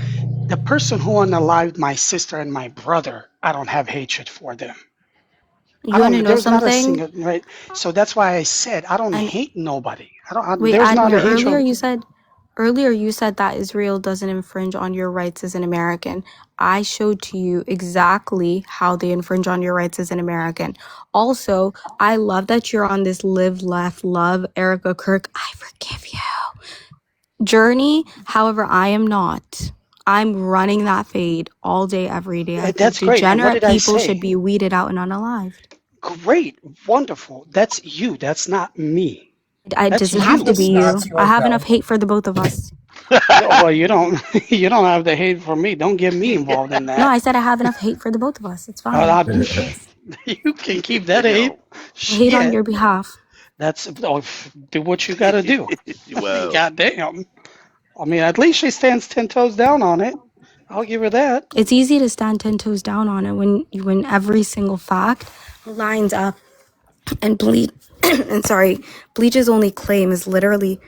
The person who unalived my sister and my brother, I don't have hatred for them. I You want to don't. know There's not a something? single right. So that's why I said I don't And hate nobody. I don't. wait, There's not a Admir, hatred. earlier you said that Israel doesn't infringe on your rights as an American. I showed to you exactly how they infringe on your rights as an American. Also, I love that you're on this live, laugh, love, Erica Kirk, I forgive you journey. However, I am not. I'm running that fade all day, every day. I think That's great. And what degenerate did I people should say? be weeded out and unalived. Great, wonderful. That's you. That's not me. It That's doesn't He's have to you. be just you. Nazi I like have enough Bell. hate for the both of us. No, well, you don't. You don't have the hate for me. Don't get me involved in No, that. I said I have enough hate for the both of us. It's Oh, fine. you can keep that hate. Yo, I hate on Shit. your behalf. That's do what you got to do. wow. God damn. I mean, at least she stands 10 toes down on it. I'll give her that. It's easy to stand 10 toes down on it when every single fact lines up and bleach and sorry, Bleach's only claim is literally,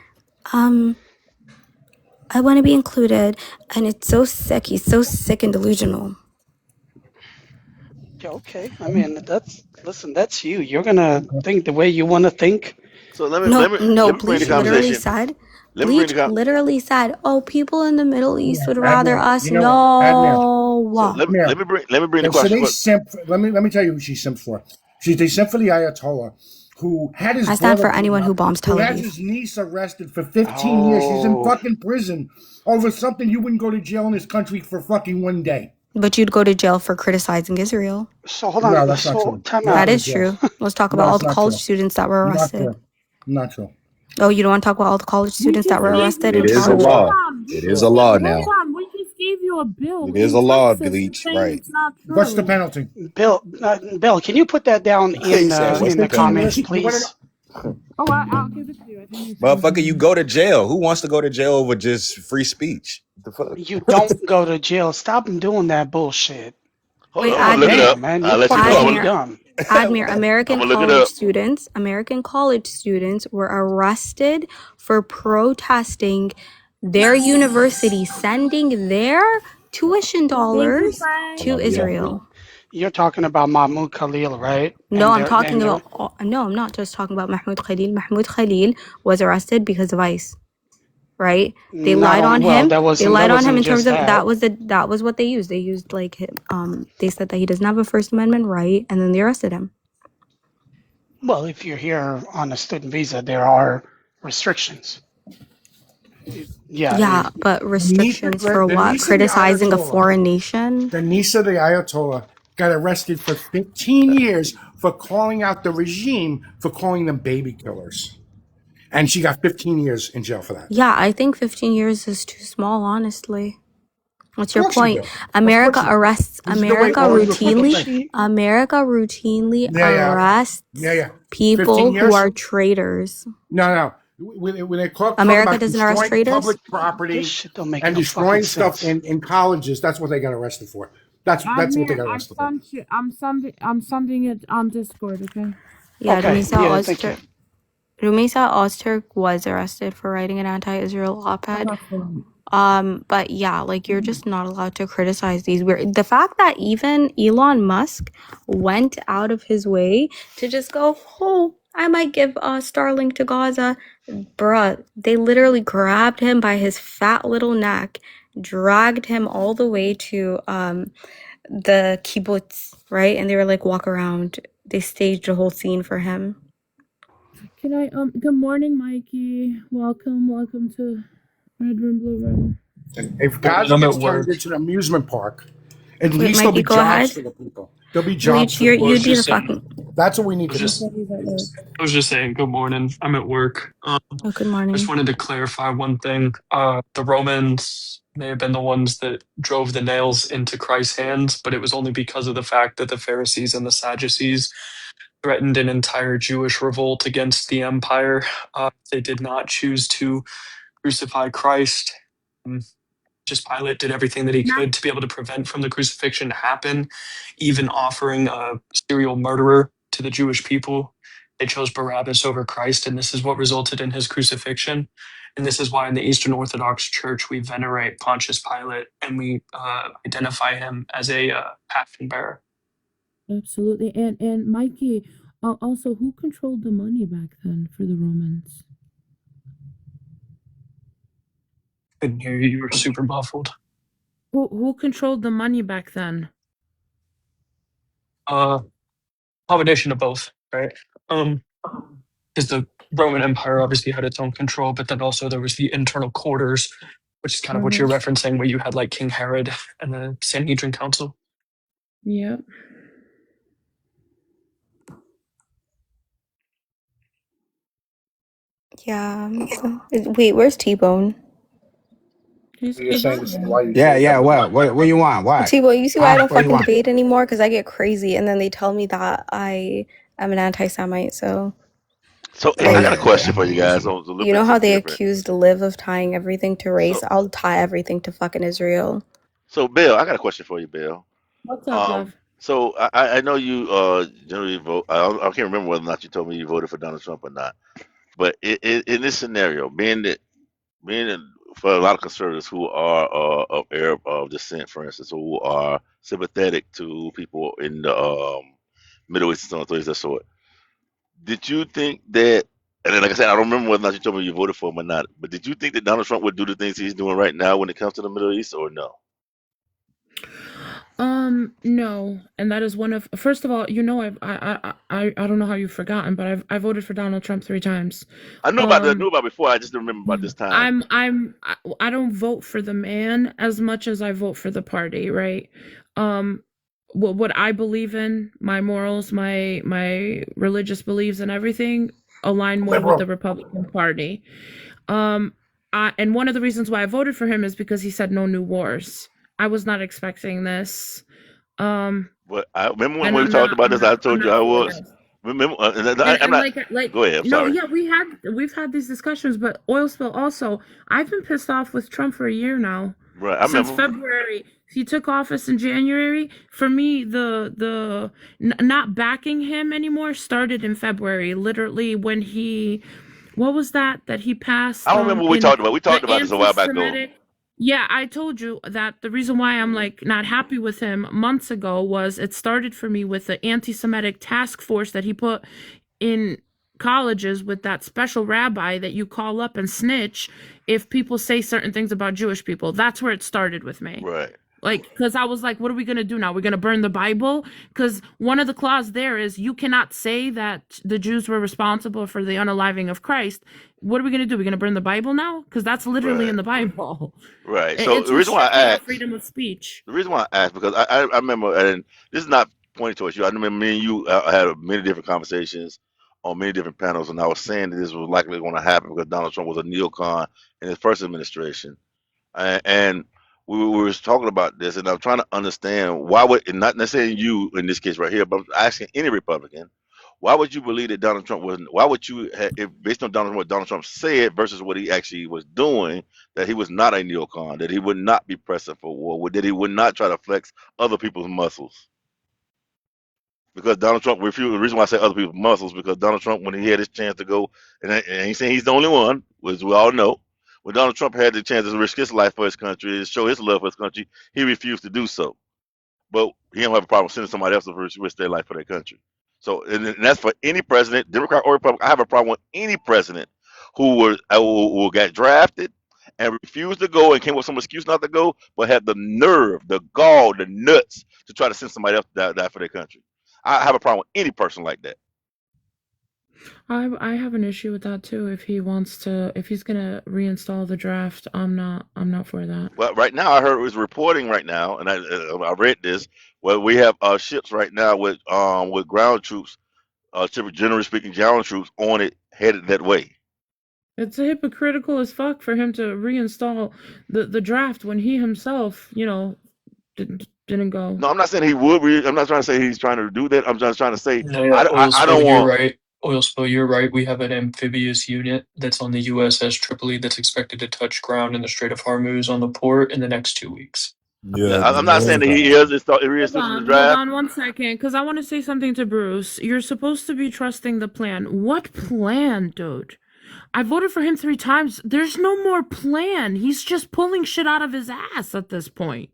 I want to be included, and it's so sick. He's so sick and delusional. Yeah, okay. I mean, listen. That's you. You're gonna think the way you want to think. So let me No, let me no, let me bring the Bleach literally conversation. said, Let me bring the oh, people in the Middle East would rather Admir, us you know what? Admir, so know. Admir. let me bring the So question. they simp. Let me tell you who she simps for. They simp for the Ayatollah, who had his I stand brother for beaten anyone who up, bombs who Tel has Aviv. his niece arrested for 15 years. She's in Oh, fucking prison over something you wouldn't go to jail in this country for fucking one day. But you'd go to jail for criticizing Israel. So hold No, on. that's not So true. time You have That to out. go to is jail. true. Let's talk No, about all it's the not college true. students that were Not arrested. true. Not true. Oh, you don't want to talk about all the college We students that just were gave arrested you and It a is a bill. charged? law. It is a law Hold now. on. We just gave you a bill It is in a law, Texas. You're Bleach. saying Right. it's not What's the true. penalty? Bill, can you put that down He said, "What's in the the 15 penalty?" comments, years. You want to please? Oh, I'll give it to you. I think it's Motherfucker, you 15. go to jail. Who wants to go to jail over just free speech? The fuck? You don't go to jail. Stop doing that bullshit. Hold Wait, on, I'm gonna look it Admir. up. Damn, man, you're I'll let you know. fucking Admir. dumb. Admir, I'm gonna look it up. American college students were arrested for protesting their university sending their tuition Thank you, dollars Frank. to Yeah. Israel. You're talking about Mahmoud Khalil, right? No, I'm not just talking about Mahmoud Khalil. Mahmoud Khalil was arrested because of ICE, right? They not lied on. on Well, him. They that lied on him wasn't in terms just of that. that was what they used. They used like they said that he doesn't have a First Amendment right, and then they arrested him. Well, if you're here on a student visa, there are restrictions. Yeah, Yeah, but restrictions for The what? niece of the Criticizing a Ayatollah. foreign nation? The niece of the Ayatollah got arrested for 15 years for calling out the regime for calling them baby killers. And she got 15 years in jail for that. Yeah, I think 15 years is too small, honestly. What's Of your course you point? do. Of America course you do. arrests This is the way all you people think. America routinely Yeah, yeah. arrests Yeah. 15 people who years? are traitors. No. When they talk America about doesn't arrest destroying traitors? public this property shit don't make and no fucking destroying stuff sense. in colleges, that's what they got arrested for. That's what they Admir, got I arrested for. sent you. I'm sending it on Discord. Okay. Yeah, Okay, yeah, thank you. Rumeysa Ozturk was arrested for writing an anti-Israel op-ed. But yeah, like you're just not allowed to criticize these weird. The fact that even Elon Musk went out of his way to just go, oh, I might give Starlink to Gaza, bruh. They literally grabbed him by his fat little neck, dragged him all the way to the kibbutz, right? And they were like, walk around. They staged a whole scene for him. Can I good morning, Mikey. Welcome to Red Room Blue Room. And if Gaza I'm at gets turned work. into an amusement park, at Wait, least there'll Mikey, be go jobs ahead. for the people. There'll be Bleach, jobs for the you people. be the fucking. That's what we need I was to do. just I was just saying good morning. I'm at work. Oh, good I morning. just wanted to clarify one thing. The Romans may have been the ones that drove the nails into Christ's hands, but it was only because of the fact that the Pharisees and the Sadducees threatened an entire Jewish revolt against the empire. They did not choose to crucify Christ. Just Pilate did everything that he could to be able to prevent from the crucifixion to happen, even offering a serial murderer to the Jewish people. They chose Barabbas over Christ, and this is what resulted in his crucifixion. And this is why in the Eastern Orthodox Church we venerate Pontius Pilate and we identify him as a passion bearer. Absolutely, and Mikey, also, who controlled the money back then for the Romans? Couldn't hear you. You were super muffled. Who controlled the money back then? Combination of both, right? Because the Roman Empire obviously had its own control, but then also there was the internal quarters, which is kind of what you're referencing, where you had like King Herod and the Sanhedrin Council. Yep. Yeah. Wait, where's T-Bone? Yeah. What you want? What? T-Bone, you see why I don't What do you fucking want? debate anymore? Because I get crazy, and then they tell me that I am an anti-Semite. So, So hey, Oh I got a yeah. question for you guys. So it's a little you know bit how they different. accused Liv of tying everything to race? So I'll tie everything to fucking Israel. so Bill, I got a question for you, Bill. What's up, love? So I know you generally vote. I can't remember whether or not you told me you voted for Donald Trump or not. But in this scenario, for a lot of conservatives who are of Arab descent, for instance, who are sympathetic to people in the Middle East and things of that sort, did you think that? And then, like I said, I don't remember whether or not you told me you voted for him or not. But did you think that Donald Trump would do the things he's doing right now when it comes to the Middle East, or no? No, and that is one of. First of all, I don't know how you've forgotten, but I voted for Donald Trump 3 times. I knew about that. I knew about before. I just didn't remember about this time. I don't vote for the man as much as I vote for the party, right? Um, what I believe in, my morals, my religious beliefs, and everything align more with the Republican Party. And one of the reasons why I voted for him is because he said no new wars. I was not expecting this. But I remember when And we talked about this. I told you I was. Remember, I'm not. Go ahead. I'm no, sorry. yeah, we've had these discussions, but oil spill also. I've been pissed off with Trump for a year now. Right, I Since remember. February. He took office in January. For me, the not backing him anymore started in February. Literally, when he, what was that he passed? I don't remember what we in talked about. We talked the about this a while back though. anti-Semitic. Yeah, I told you that the reason why I'm like not happy with him months ago was it started for me with the anti-Semitic task force that he put in colleges with that special rabbi that you call up and snitch if people say certain things about Jewish people. That's where it started with me. Right. Like, because I was like, what are we going to do now? We're going to burn the Bible? Because one of the clauses there is you cannot say that the Jews were responsible for the unaliving of Christ. What are we going to do? We're going to burn the Bible now? Because that's literally in the Bible. Right. So It's the reason why I restricting our asked, freedom of speech. the reason why I asked, because I remember, and this is not pointing towards you. I remember me and you had many different conversations on many different panels, and I was saying that this was likely going to happen because Donald Trump was a neocon in his first administration. And we were talking about this, and I'm trying to understand why would, and not necessarily you in this case right here, but I'm asking any Republican, why would you believe that Donald Trump was? Why would you, if based on what Donald Trump said versus what he actually was doing, that he was not a neocon, that he would not be pressing for war, that he would not try to flex other people's muscles? Because Donald Trump refused. The reason why I say other people's muscles, because Donald Trump, when he had his chance to go, and I ain't saying he's the only one, as we all know, when Donald Trump had the chance to risk his life for his country and show his love for his country, he refused to do so. But he don't have a problem sending somebody else to risk their life for their country. So, and that's for any president, Democrat or Republican. I have a problem with any president who got drafted and refused to go and came with some excuse not to go, but had the nerve, the gall, the nuts to try to send somebody else to die for their country. I have a problem with any person like that. I have an issue with that too. If he's gonna reinstall the draft, I'm not for that. Well, right now I heard it was reporting right now, and I read this. Well, we have ships right now with ground troops, generally speaking, ground troops on it headed that way. It's hypocritical as fuck for him to reinstall the draft when he himself, didn't go. No, I'm not saying he would. I'm not trying to say he's trying to do that. I'm just trying to say No, yeah, I don't you're want. right. Oil spill, you're right. We have an amphibious unit that's on the USS Tripoli that's expected to touch ground in the Strait of Hormuz on the port in the next 2 weeks. Yeah, Yeah, I'm not saying that he is reinstating the Hold draft. on 1 second, because I want to say something to Bruce. You're supposed to be trusting the plan. What plan, dude? I voted for him 3 times. There's no more plan. He's just pulling shit out of his ass at this point.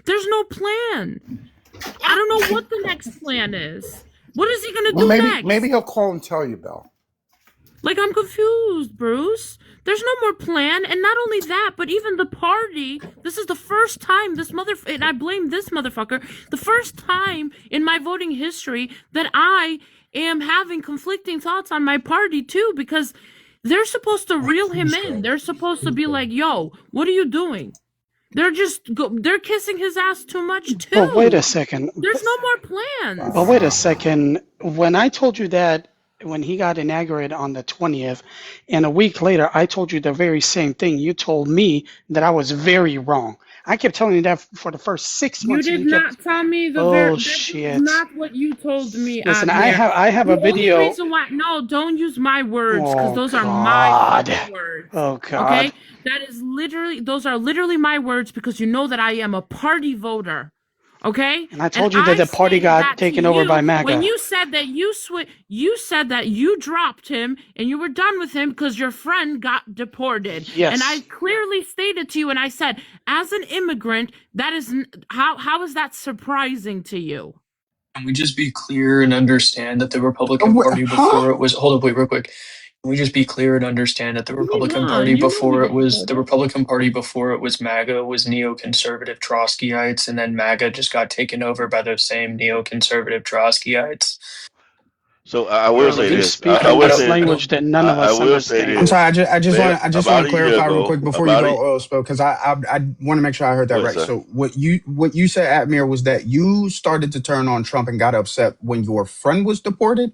There's no plan. I don't know what the next plan is. What is he gonna do next? Maybe he'll call and tell you, Bell. Like, I'm confused, Bruce. There's no more plan, and not only that, but even the party, this is the first time and I blame this motherfucker, the first time in my voting history that I am having conflicting thoughts on my party, too, because they're supposed to reel him in. They're supposed to be like, yo, what are you doing? They're kissing his ass too much, too. But wait a second. There's no more plans. But wait a second. When I told you that when he got inaugurated on the 20th, and a week later, I told you the very same thing. You told me that I was very wrong. I kept telling you that for the first 6 months. You did not tell me the bullshit. That's not what you told me. Listen, I have a video. Only reason why, no, don't use my words because those are my words. Oh God. Okay, those are literally my words because you know that I am a party voter. Okay, and I told you that the party got taken over by MAGA. When you said that you said that you dropped him and you were done with him because your friend got deported. Yes. And I clearly stated to you, and I said, as an immigrant, that is how is that surprising to you? Can we just be clear and understand that the Republican Party before it was, hold up, wait, real quick. we just be clear and understand that the Republican Party You don't before need it to was say the that. Republican Party before it was MAGA was neoconservative Trotskyites, and then MAGA just got taken over by those same neoconservative Trotskyites. So I will Bro, say he's this. I speaking will this say. language that none of I us will say I'm understand. this. sorry. I just Man, want to about a year clarify real ago, quick before you go, oil spill, because I want to make sure I heard go that ahead, right. sir. So what you said, Admir, was that you started to turn on Trump and got upset when your friend was deported.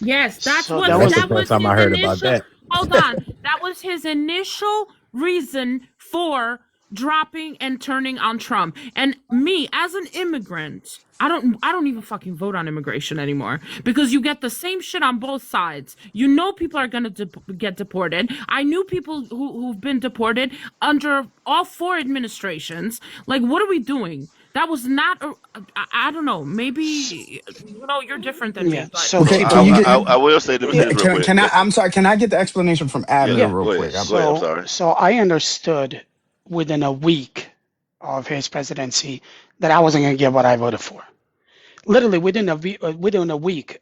Yes, So Yeah, that that's the was first that was time I his heard about initial. that. Hold on, that was his initial reason for dropping and turning on Trump. And me, as an immigrant, I don't even fucking vote on immigration anymore because you get the same shit on both sides. You know people are gonna get deported. I knew people who've been deported under all four administrations. Like, what are we doing? That was not. I don't know. Maybe you're different than me, yeah. but So Well, So can you T-Bone. get? I will say. Let me say Yeah, this real quick. can I? I'm sorry. Can I get the explanation from Yeah. Admir Yeah. real Go quick? ahead. Go ahead. I'm sorry. So I understood within a week of his presidency that I wasn't going to get what I voted for. Literally within a week,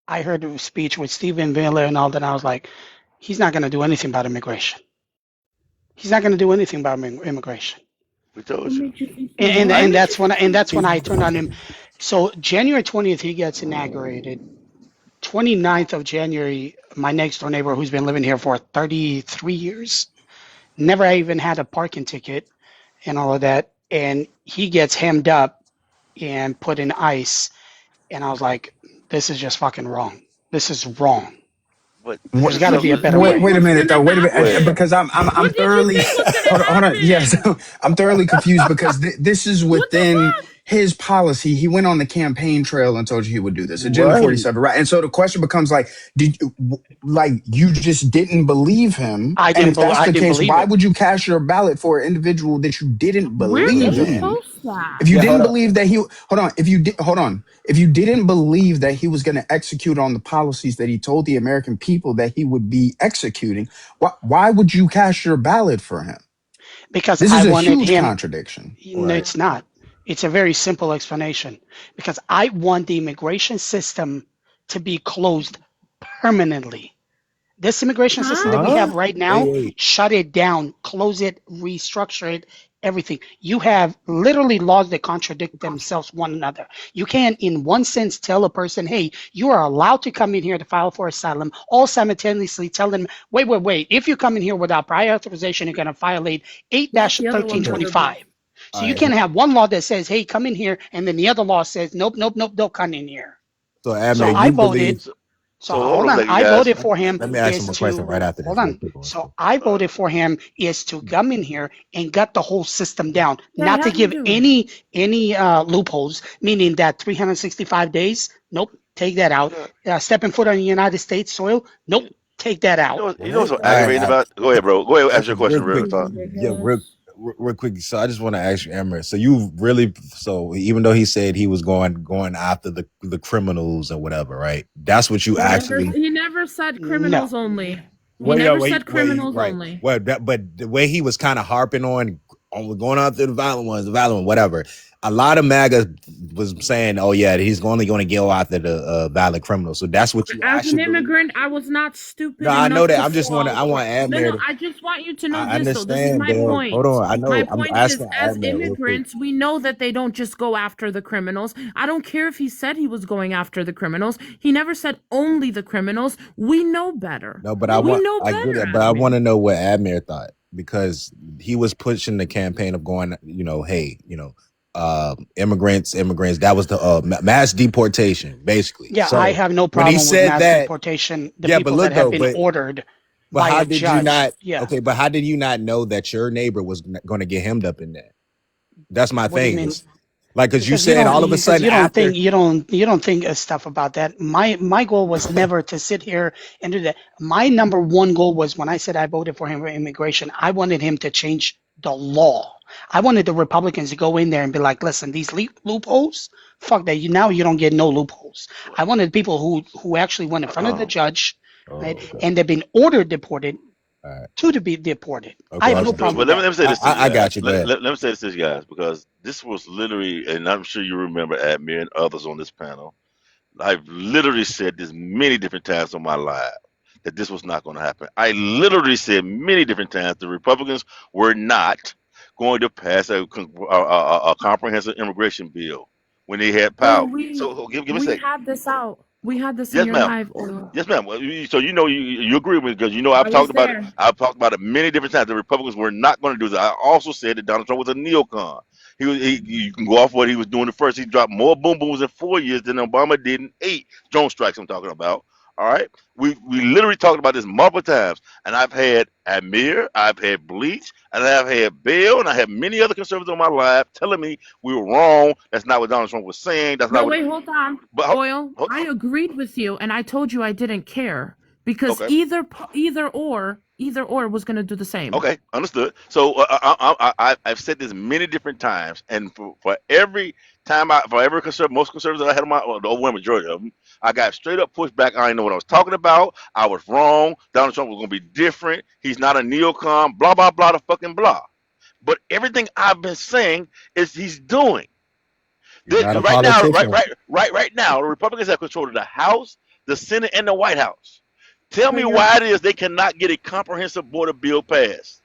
I heard a speech with Stephen Miller and all that. And I was like, he's not going to do anything about immigration. He's not going to do anything about immigration. We told what you. makes you think he And, won't? and that's when I turned on him. So January 20th, he gets inaugurated. 29th of January, my next door neighbor who's been living here for 33 years, never even had a parking ticket and all of that. And he gets hemmed up and put in ICE. And I was like, this is just fucking wrong. This is wrong. But this There's is got to What be a did something. you better Wait, think way. wait a was minute gonna though. Wait a Go minute, ahead. happen? because I'm What did you thoroughly think was gonna hold on. Yes, happen? I'm thoroughly confused because this is What the within fuck? his policy. He went on the campaign trail and told you he would do this. Agenda Right. 47, right? And so the question becomes like, did you you just didn't believe him? And if that's I the didn't case, believe why it would you cast your ballot for an individual that you didn't Where Go believe did you ahead. in? post that? If you Yeah, didn't hold up. believe that he hold on, if you did hold on, if you didn't believe that he was going to execute on the policies that he told the American people that he would be executing, why would you cast your ballot for him? because This I is a wanted huge him. contradiction. No, Right. it's not. It's a very simple explanation because I want the immigration system to be closed permanently. This immigration system that we Huh? Huh? have right Wait, now, wait. shut it down, close it, restructure it, everything. You have literally laws that contradict themselves one another. You can, in one sense, tell a person, hey, you are allowed to come in here to file for asylum, all simultaneously tell them, wait. If you come in here without prior authorization, you're going to violate 8 What's the other one So, gonna 1325. be? So all you right. can't have one law that says, hey, come in here, and then the other law says, nope, don't come in here. So, So Admir, I you voted believe? So, so hold hold on a on. second, I guys. voted for him Let me ask him is a question right to after hold this, real on. quick. So I voted for him is to come in here and gut the whole system down, Yeah, not to have him give do it. any loopholes, meaning that 365 days. Nope, take that You out. know, Stepping foot on the United States soil. Nope, you, take that you out. know, you know what's What? so All right. aggravating about? Go ahead, bro. Go ahead. Ask your Real question, quick. real This is talk. Yeah, ridiculous. real quick. So, I just want to ask you, Admir. So, you really? So, even though he said he was going after the criminals and whatever, right? That's what you actually. He never said No, criminals only. He Well, yeah, never said criminals right. only. Well, but the way he was kind of harping on going after the violent ones, whatever. A lot of MAGA was saying, "Oh yeah, he's only going to go after the violent criminals." So that's what you As an actually believe. immigrant, I was not No, stupid I know enough that. to I'm just fall I for. want No, Admir. I just want you to know I this, though. This is understand, my Bill. Hold point. on. I My know. I'm point is, asking as Admir real quick. immigrants, we know that they don't just go after the criminals. I don't care if he said he was going after the criminals. He never said only the criminals. We know better. No, but We know I get better, it, but I want Admir. to know what Admir thought because he was pushing the campaign of going, hey, immigrants. That was the mass deportation, basically. yeah, I So have no when he problem with said mass that, deportation. The yeah, but people that look have though, been ordered but by how a did you judge. not? Yeah. Okay, but how did you not know that your neighbor was going to get hemmed up in that? That's my What do you thing. mean? Is like because you Because you said don't all of a because sudden after. you don't think stuff about that. My goal was never to sit here and do that. My number one goal was when I said I voted for him for immigration, I wanted him to change the law. I wanted the Republicans to go in there and be like, listen, these loopholes, fuck that. You don't get no loopholes. I wanted people who actually went in front of the judge, right, Oh, okay. and they've been ordered deported All right. to be deported. I Okay. have no Okay. problem Understood. with But that. let me say this to you I guys. got you. Go ahead. Let me say this to you guys because this was literally, and I'm sure you remember Admir and others on this panel. I've literally said this many different times on my live. that this was not going to happen. I literally said many different times the Republicans were not going to pass a comprehensive immigration bill when they had Oil, power. So give me a we second. had this out. We had this in Yes, your ma'am. live, Oil. Yes, ma'am. Well, so you agree with me because I I've talked was about it. there. I've talked about it many different times. The Republicans were not going to do this. I also said that Donald Trump was a neocon. You can go off what he was doing at first. He dropped more boom booms in 4 years than Obama did in 8 drone strikes. I'm talking about. All right. We literally talked about this multiple times, and I've had Amir, I've had Bleach, and I've had Bell, and I have many other conservatives on my live telling me we were wrong. That's not what Donald Trump was saying. That's No, not what. wait, hold on. But Oil, I agreed with you, and I told you I didn't care because okay. either or was going to do the same. Okay, understood. So I've said this many different times, and for every time for every most conservatives that I had on my, well, the overwhelming majority of them, I got straight up pushback. I didn't know what I was talking about. I was wrong. Donald Trump was going to be different. He's not a neocon. Blah blah blah. The fucking blah. But everything I've been saying is he's doing. You're not a Right now, politician. right now, the Republicans have control of the House, the Senate, and the White House. Tell But me you're why it is they cannot get a comprehensive border bill passed.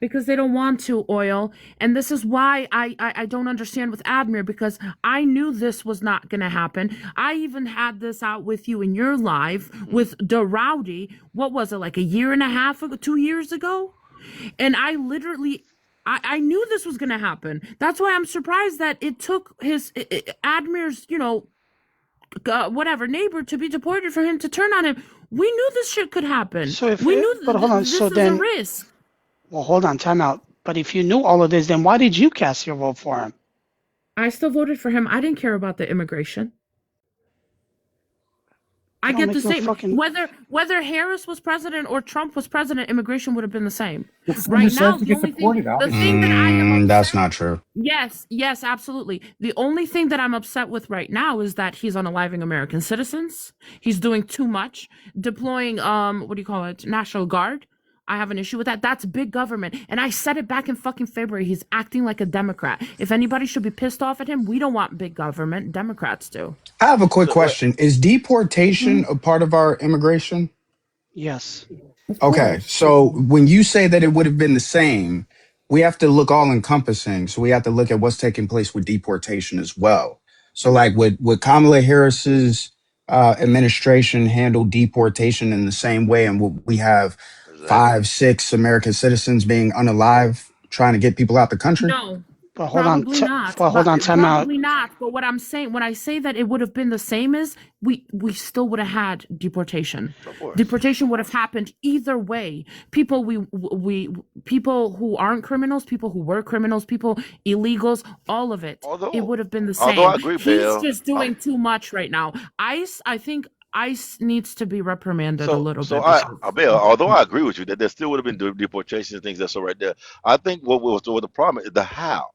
because they don't want to, Oil, and this is why I don't understand with Admir, because I knew this was not going to happen. I even had this out with you in your live with the Rowdy. What was it, like a year and a half ago, 2 years ago? And I literally, I knew this was going to happen. That's why I'm surprised that it took his Admir's, whatever neighbor to be deported for him to turn on him. We knew this shit could happen. So if, We knew but hold on. this So is a then, risk. well, hold on, time out. But if you knew all of this, then why did you cast your vote for him? I still voted for him. I didn't care about the immigration. I That don't get the make no same. fucking. Whether Harris was president or Trump was president, immigration would have been the same. Well, someone Right now, deserves to the get only thing, deported, the obviously. thing that I am That's upset, not true. yes, absolutely. The only thing that I'm upset with right now is that he's unaliving American citizens. He's doing too much, deploying what do you call it, National Guard. I have an issue with that. That's big government. And I said it back in fucking February. He's acting like a Democrat. If anybody should be pissed off at him, we don't want big government. Democrats do. I have a quick So what? question. Is deportation a part of our immigration? Yes. Of Okay, course. so when you say that it would have been the same, we have to look all encompassing. So we have to look at what's taking place with deportation as well. So, like, would Kamala Harris's administration handle deportation in the same way? And we have Exactly. 5, 6 American citizens being unalive trying to get people out the country? No, But hold on. probably not. Well, hold But on, time out. probably not. But what I'm saying, when I say that it would have been the same, is we still would have had deportation. Of course. Deportation would have happened either way. People people who aren't criminals, people who were criminals, people illegals, all of it. It would have been the Although I same. agree, He's Bell. just doing too much right now. I think ICE needs to be reprimanded a little bit. Bell, although I agree with you that there still would have been deportations and things that's so right there. I think what the problem is the how.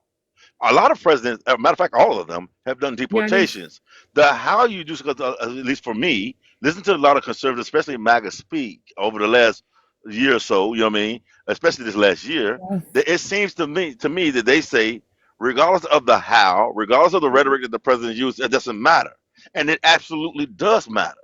A lot of presidents, as a matter of fact, all of them have done deportations. The how you do, because at least for me, listen to a lot of conservatives, especially MAGA, speak over the last year or so. You know what I mean? Especially this last year, that it seems to me that they say, regardless of the how, regardless of the rhetoric that the president used, it doesn't matter, and it absolutely does matter.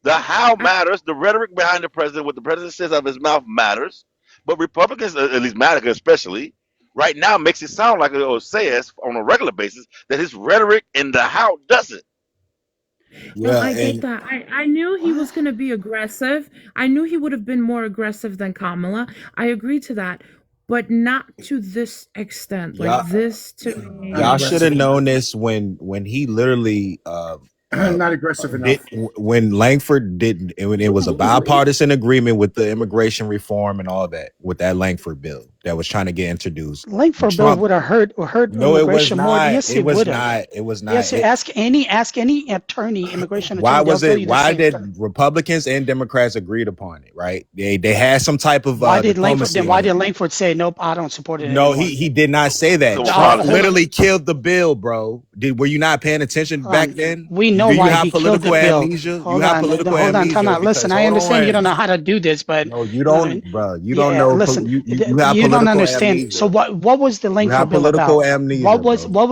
The how matters. The rhetoric behind the president, what the president says out of his mouth matters. But Republicans, at least MAGA especially, right now makes it sound like it says on a regular basis that his rhetoric in the how doesn't. No, I get that. I knew he was going to be aggressive. I knew he would have been more aggressive than Kamala. I agree to that, but not to this extent. Like this to me. Y'all should have known this when he literally Not aggressive enough. when Langford didn't, when it was a bipartisan agreement with the immigration reform and all that, with that Langford bill that was trying to get introduced. Langford bill would have hurt No, it was immigration more. not. Yes, It was would have. not. It was not. Yes, ask any attorney, immigration attorney. Why was they'll tell it? you the Why same did story. Republicans and Democrats agreed upon it? Right? They had some type of Why did Langford? diplomacy Then why on it. did Langford say nope? I don't support it No, anymore. he did not say that. So Trump hold on. literally killed the bill, bro. Were you not paying attention back then? We know Do you why have he killed the political bill. amnesia? You Hold have on, political hold on, amnesia. time out. Listen, because- I hold understand you on. don't know how to do this, but No, you don't, bro. You don't yeah, know. listen, You have you political don't understand. amnesia. So what was the You Langford have bill political about? amnesia, What was bro.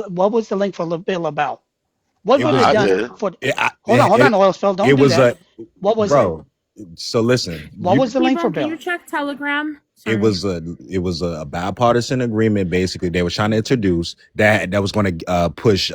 what was the Langford bill about? What It would was it I done tell you. for? it, Hold on, it, Oilspell, don't it do was that. a What was it? bro. So listen, What was the length for T-Bone, can you bill? check Telegram? it Sorry. was a bipartisan agreement. Basically, they were trying to introduce that was going to push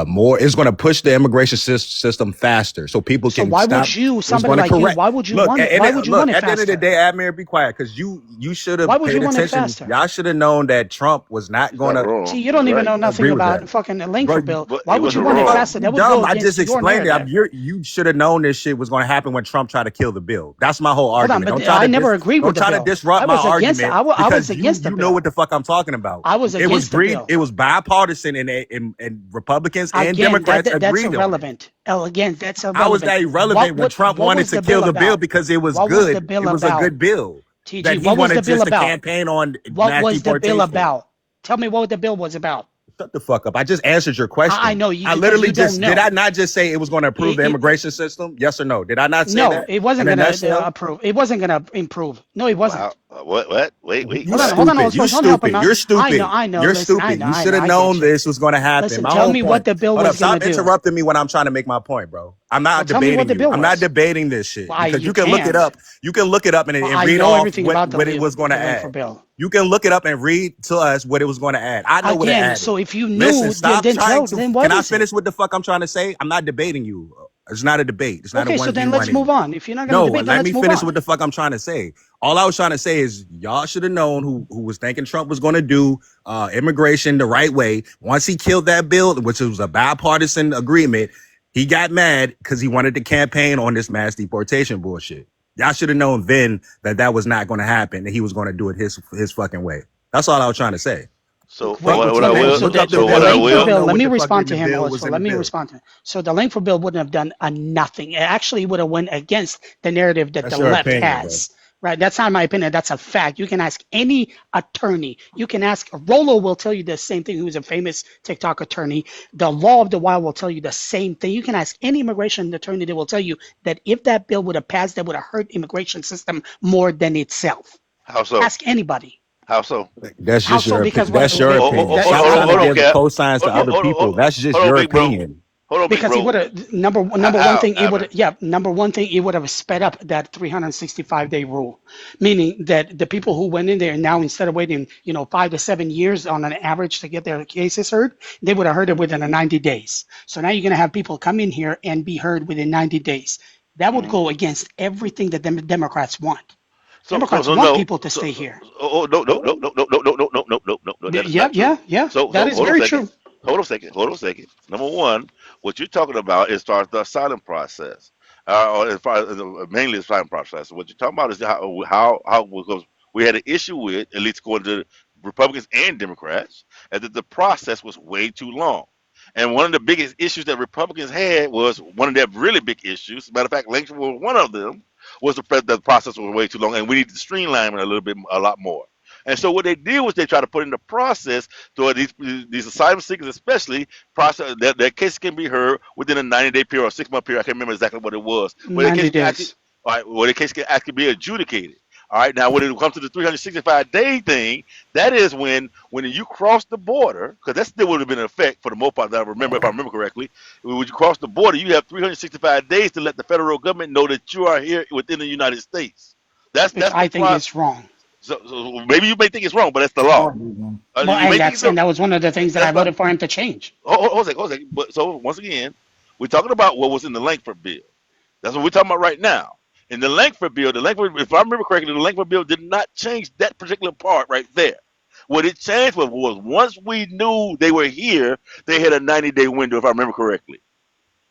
more. It's going to push the immigration system faster, so people So can why stop. would you, It was somebody going to like you, correct. why would you Look, want it? Why would you want look. it At the end of the faster? day, Admir, be quiet, because you should Why have would you paid want it attention. faster? Y'all should have known that Trump was not He's going not to See, wrong. you He's don't even right. know nothing agree with about that. fucking a length for Bro, bill. But Why he would you wasn't want it fuck, wrong. faster? you That would go dumb. I just against your explained it. narrative. You should have known this shit was going to happen when Trump tried to kill the bill. That's my whole Hold on, argument. but I never agreed with Don't the try to bill. disrupt I my was against it. argument I was because against the you know what bill. the fuck I'm talking about. I was against the bill. It was bipartisan, and Republicans and Again, Democrats that's agreed on it. irrelevant. Again, that's How is irrelevant. that irrelevant when Trump What wanted was to the kill bill the bill about? because it was What was the good? bill It was a about? good bill that TG, he what was the wanted bill just to about? campaign on What mass was the bill deportation. about? Tell me what the bill was about. Shut the fuck up. I just answered your I question. know you I because literally you don't just did know. I not just say it was going to improve the It immigration system? Yes or no? Did I not say no, that it in wasn't a gonna nutshell? approve. It wasn't gonna improve. No, it Wow. wasn't. What? Wait. You Hold on, What? hold on, stupid. You Oswald, don't help him stupid. out. You're stupid. I know. You're Listen, stupid. You I should know, have I get known you. this was going to happen. Listen, My tell whole me what point. the bill Hold up. was gonna Stop do. interrupting me when I'm trying to make my point, bro. I'm Well, not tell me what debating the you. bill I'm not was. debating this shit Why because you you can look it can't? up. You can look it up and, Well, and I read know off everything about what it was going to the length for add. bill. You can look it up and read to us what it was going to add. I know what it Again, added. so if you Listen, knew, stop then trying tell. to. Then what Can I is it? finish what the fuck I'm trying to say? I'm not debating you. It's not a debate. It's not a Okay, so then 1v1 let's here. move on. If you're not gonna No, debate, then let let's me move finish on. what the fuck I'm trying to say. All I was trying to say is y'all should have known who was thinking Trump was going to do immigration the right way. Once he killed that bill, which was a bipartisan agreement, he got mad because he wanted to campaign on this mass deportation bullshit. Y'all should have known then that was not going to happen and he was going to do it his fucking way. That's all I was trying to say. So Wait, Fuck what what you I okay, think. will. so Look up the the, So the what bill. I You length for don't will. bill, know let what me the fuck respond in to the him, bill was also. in Let the me bill. respond to him. So the length for bill wouldn't have done a nothing. It actually would have went against the narrative that That's the your left opinion, bro. has. Right? That's not my opinion. That's a fact. You can ask any attorney. You can ask Rolo will tell you the same thing, who's a famous TikTok attorney. The law of the wild will tell you the same thing. You can ask any immigration attorney, they will tell you that if that bill would have passed, that would have hurt immigration system more than itself. How so? Ask anybody. How so? That's How just so? your Because opinion. what That's your opinion. that, Stop I, trying to Hold on, give Cap. cosigns to other people. That's just Hold on, your big bro. opinion. Hold on, big because it would bro. have number one How? thing it would, yeah, number one thing it would have sped up that 365-day rule, meaning that the people who went in there now, instead of waiting 5 to 7 years on an average to get their cases heard, they would have heard it within a 90 days. So now you're going to have people come in here and be heard within 90 days. That would Mhm. go against everything that Democrats want. So Democrats want no. people to So stay here. oh no. That is Yeah, not true. yeah, yeah, So that is hold on a very second. true. Hold on a second. Number one, what you're talking about is start the asylum process, or as far as mainly the asylum process. What you're talking about is how because we had an issue with, at least according to Republicans and Democrats, that the process was way too long. And one of the biggest issues that Republicans had was one of their really big issues. Matter of fact, Lincoln was one of them. Was the process was way too long, and we need to streamline it a lot more. And so what they did was they tried to put in the process so these asylum seekers, especially, process their case can be heard within a 90-day period or 6 month period. I can't remember exactly what it was. Where the 90 case can actually, days. all right, where the case can actually be adjudicated. All right, now when it comes to the 365-day thing, that is when you cross the border, because that still would have been in effect for the most part. That I remember, if I remember correctly, when you cross the border, you have 365 days to let the federal government know that you are here within the United States. Which That's the I think process. is wrong. So maybe you may think it's wrong, but that's the law. Well, You may think it's and that was one of the things that I that's not. voted for him to change. Hold a second. But so once again, we're talking about what was in the Langford bill. That's what we're talking about right now. In the Langford bill, if I remember correctly, the Langford bill did not change that particular part right there. What it changed was once we knew they were here, they had a 90-day window, if I remember correctly.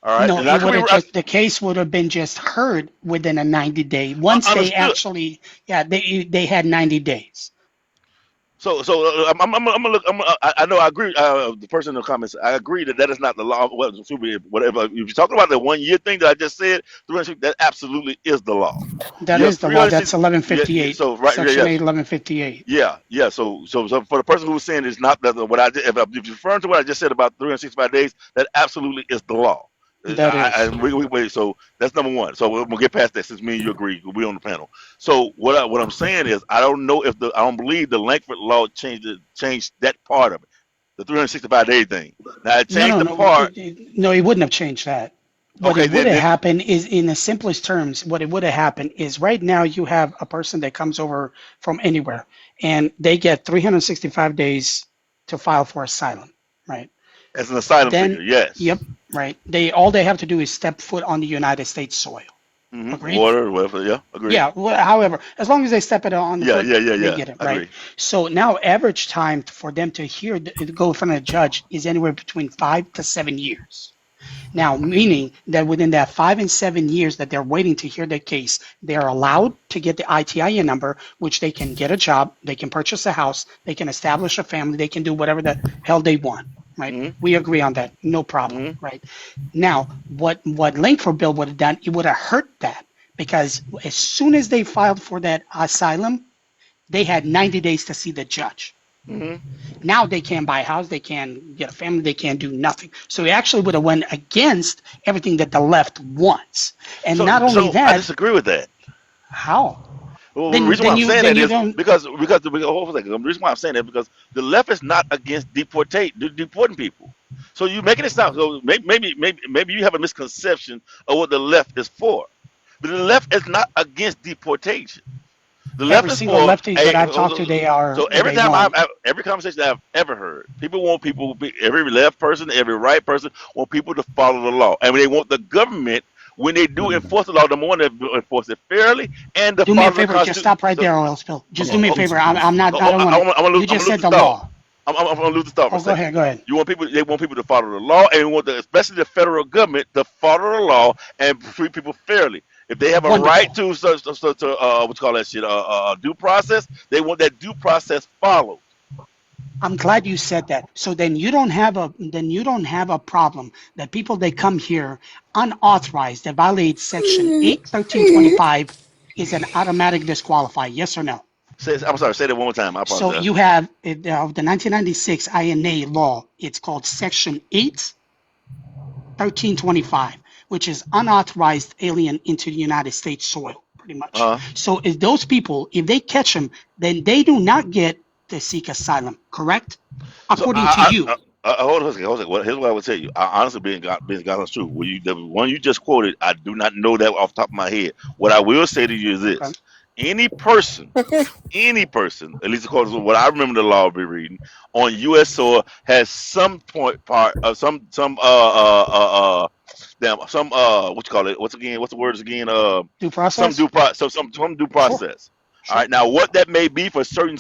All right, No, and I it could would be have just the case would have been just heard within a 90-day. Once they understood. actually, yeah, they had 90 days. I'm gonna look. I know. I agree. The person in the comments. I agree that is not the law. Well, whatever. If you're talking about the 1 year thing that I just said, that absolutely is the law. That You have is the law. 360. That's Yeah. 1158, So right. Yeah. Section Yeah. 8, 1158. Yeah. So for the person who's saying it's not that what I did, if you're referring to what I just said about 365 days, that absolutely is the law. That is. Wait. So that's number one. So we'll get past that since me and you agree. We on the panel. So what I'm saying is I don't know if I don't believe the Langford law changed that part of it, the 365-day thing. Now it No, changed no, the no. part. No, he wouldn't have changed that. What Okay, it would have then happened is, in the simplest terms, what it would have happened is right now you have a person that comes over from anywhere and they get 365 days to file for asylum, right? as an asylum Then, seeker, yes. yep, right. They all they have to do is step foot on the United States soil. Agreed? Water, whatever. Yeah, agree. Yeah. However, as long as they step it on the Yeah, foot, yeah, yeah, they yeah. get it, right? Agree. So now, average time for them to go in front of a judge is anywhere between 5 to 7 years. Now, meaning that within that 5 and 7 years that they're waiting to hear their case, they are allowed to get the ITIN number, which they can get a job, they can purchase a house, they can establish a family, they can do whatever the hell they want, right? Mm-hmm. We agree on that, no problem, Mm-hmm. right? Now, what Langford bill would have done, it would have hurt that because as soon as they filed for that asylum, they had 90 days to see the judge. Mm-hmm. Now they can't buy a house, they can't get a family, they can't do nothing. So it actually would have went against everything that the left wants. And So, not only so I that, disagree with that. how? Well, the Then reason why then I'm you saying then that you is don't. hold on a second. The reason why I'm saying that is because the left is not against deporting people. So you making it sound so maybe you have a misconception of what the left is for. But the left is not against deportation. The left Every is single for lefties that a. I've talked to, So every they time want. every conversation I've ever heard, people want every left person, every right person want people to follow the law, and they want the government when they do enforce the law, number one, to enforce it fairly and to Do me a follow the favor, just Constitution. stop right So, there, oil spill. oh, Just do oh, me a oh, favor. I'm not. I oh, don't want it. You I'm just gonna lose said the the thought. law. I'm gonna lose the thought for a Oh, go second. ahead. Go ahead. You want people? They want people to follow the law, and they want especially the federal government to follow the law and treat people fairly. If they have a right Wonderful. to what you call that shit, due process, they want that due process followed. I'm glad you said that. So then you don't have a problem that people that come here unauthorized that violate section 81325 is an automatic disqualify. Yes or no? I'm sorry. Say that one more time. I So apologize. you have the 1996 INA law. It's called section 81325, which is unauthorized alien into the United States soil, pretty much. Uh huh. So if those people, if they catch them, then they do not get to seek asylum, correct? So According to you. hold on a second. Hold on a second. Here's what I would tell you. I, honestly, being God's truth, the one you just quoted, I do not know that off the top of my head. What I will say to you is Okay. this: any person, at least according to what I remember the law be reading, on U.S. soil has some point part of some what you call it? What's the words again? Due process? Some due Sure. process. All Sure. right. Now, what that may be for certain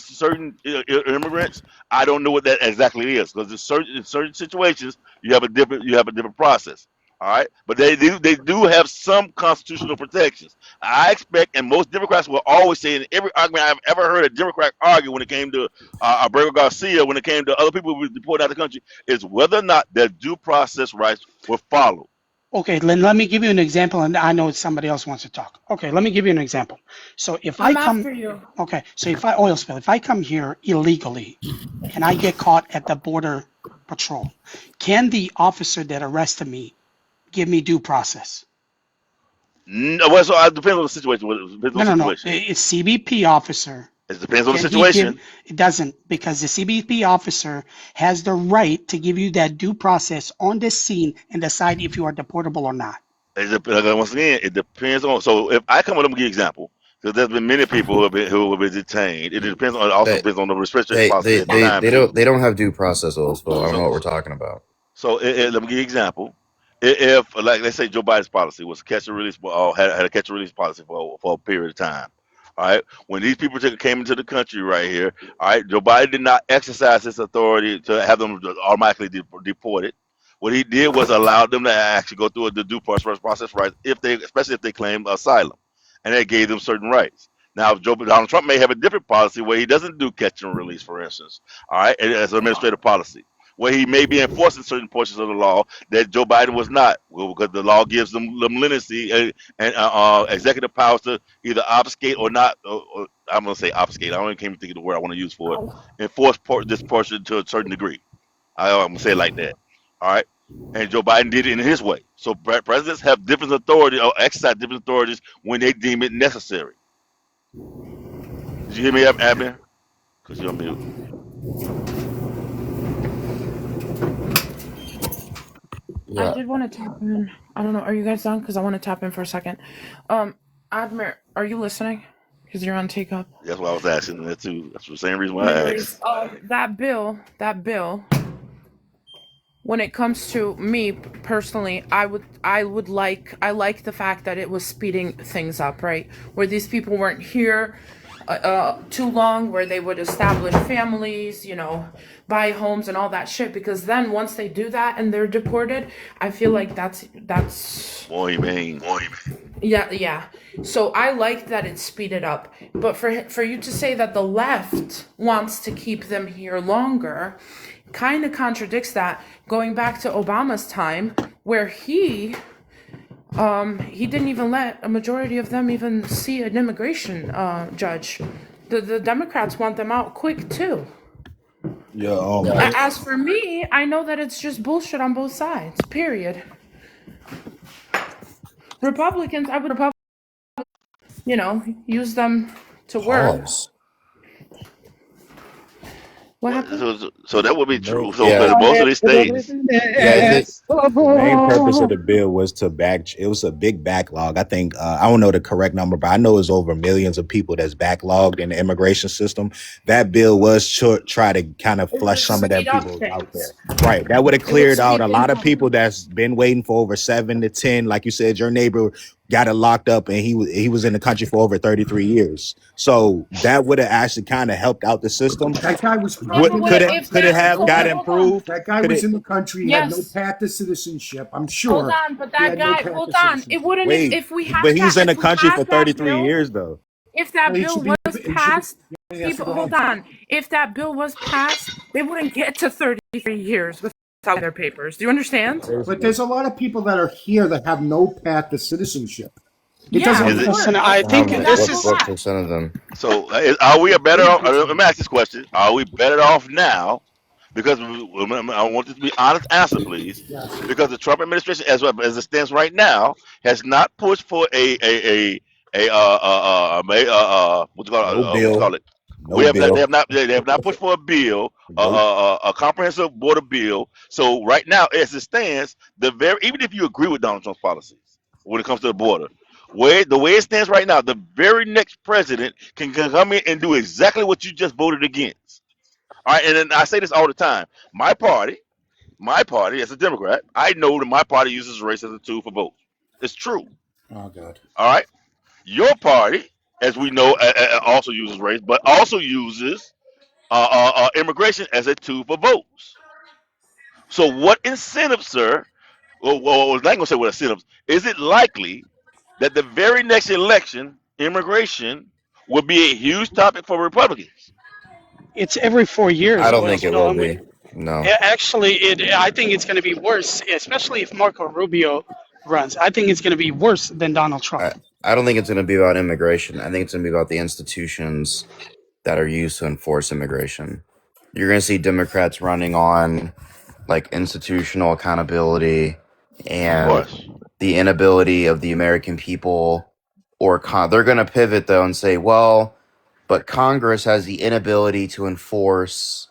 immigrants, I don't know what that exactly is because in certain situations you have a different process. All right, but they do have some constitutional protections. I expect, and most Democrats will always say in every argument I've ever heard a Democrat argue when it came to Abrego Garcia, when it came to other people who were deported out of the country, is whether or not their due process rights were followed. Okay, let me give you an example, and I know somebody else wants to talk. Okay, let me give you an example. So if I I'm come, after you. okay, so if I come here illegally and I get caught at the border patrol, can the officer that arrested me give me due process? No, well, so it depends on the situation. It depends on No, the no, no. situation. It's CBP officer. It depends on the Can he give? situation. It doesn't, because the CBP officer has the right to give you that due process on the scene and decide if you are deportable or not. Once again, it depends on. So if I come with them, give you an example, because there's been many people who have been detained. It depends on. It also They depends on the restriction they policy they at the they, time they too. don't they don't have due process laws, so I don't know So what we're talking about. let me give you an example. If like let's say Joe Biden's policy was catch and release, or had a catch and release policy for a period of time. All right, when these people came into the country right here, all right, Joe Biden did not exercise his authority to have them automatically deported. What he did was allow them to actually go through the due process rights, especially if they claimed asylum, and that gave them certain rights. Now, Donald Trump may have a different policy where he doesn't do catch and release, for instance, all right, as an administrative policy, where he may be enforcing certain portions of the law that Joe Biden was not, well, because the law gives them leniency and executive powers to either obfuscate or not. Or I'm going to say obfuscate. I don't even think of the word I want to use for it. Enforce this portion to a certain degree. I'm going to say it like that. All right. And Joe Biden did it in his way. So presidents have different authority or exercise different authorities when they deem it necessary. Did you hear me, Abner? Because you're on mute. I Yeah. did want to tap in. I don't know. Are you guys done? Because I want to tap in for a second. Admir, are you listening? Because you're on take up. That's why I was asking that too. That's the same reason why No I worries. asked. That bill. When it comes to me personally, I like the fact that it was speeding things up, right? Where these people weren't here too long, where they would establish families, buy homes and all that shit. Because then once they do that and they're deported, I feel like that's More humane. yeah, yeah. So I like that it speeded up. But for you to say that the left wants to keep them here longer kind of contradicts that, going back to Obama's time, where he didn't even let a majority of them even see an immigration judge. The Democrats want them out quick too. Yeah. As for me, I know that it's just bullshit on both sides. Period. Republicans, I would use them to work. Pause. What happened? So that would be Main, true. So Yeah. because yeah, most of these states, the main purpose of the bill was to back. It was a big backlog. I think I don't know the correct number, but I know it's over millions of people that's backlogged in the immigration system. That bill was try to kind of It flush would some of them speed up people out there. things. Right. That would have It would cleared out speed a things lot of up. people that's been waiting for over 7 to 10. Like you said, your neighbor got it locked up and he was in the country for over 33 years. So that would have actually kind of helped out the system. That guy was Yeah, plugged but into the what if Could it country, that? had have no got path. Hold on. improved? That guy Could was it in the country, he had no Yes. path to citizenship. I'm Hold sure on, but he that had no guy. path to Hold on. It citizenship. wouldn't wait? if we had But he's that. in the If we country had for that 33 bill. years though. If Well, that he bill should be. was He should be. passed, He has to people. go Hold home. on. If that bill was passed, they wouldn't get to 33 years without their papers. Do you understand? But there's a lot of people that are here that have no path to citizenship. It Yeah, doesn't is of it? matter. Listen, course. I How think And much? that's this What is what correct. percent of them? So are we better off? Let 80%. me ask this question: Are we better off now? Because I want this to be honest answer, please. Yes. Because the Trump administration, as it stands right now, has not pushed for No what you bill. call it. No They bill. have not they have not pushed for a bill, Nope. a comprehensive border bill. So right now, as it stands, even if you agree with Donald Trump's policies when it comes to the border, the way it stands right now, the very next president can come in and do exactly what you just voted against. All right, and then I say this all the time. My party, as a Democrat, I know that my party uses race as a tool for votes. It's true. Oh God. All right. Your party, as we know, also uses race, but also uses immigration as a tool for votes. So, what incentive, sir? Well, I ain't gonna say what incentives. Is it likely that the very next election, immigration will be a huge topic for Republicans? it's every four I years, don't oil think it spill. will And be. No. actually, I think it's going to be worse, especially if Marco Rubio runs. I think it's going to be worse than Donald I Trump. I don't think it's going to be about immigration. I think it's going to be about the institutions that are used to enforce immigration. You're going to see Democrats running on like institutional accountability Of and course. the inability of the American people, or they're going to pivot though and say, well, but Congress has the inability to enforce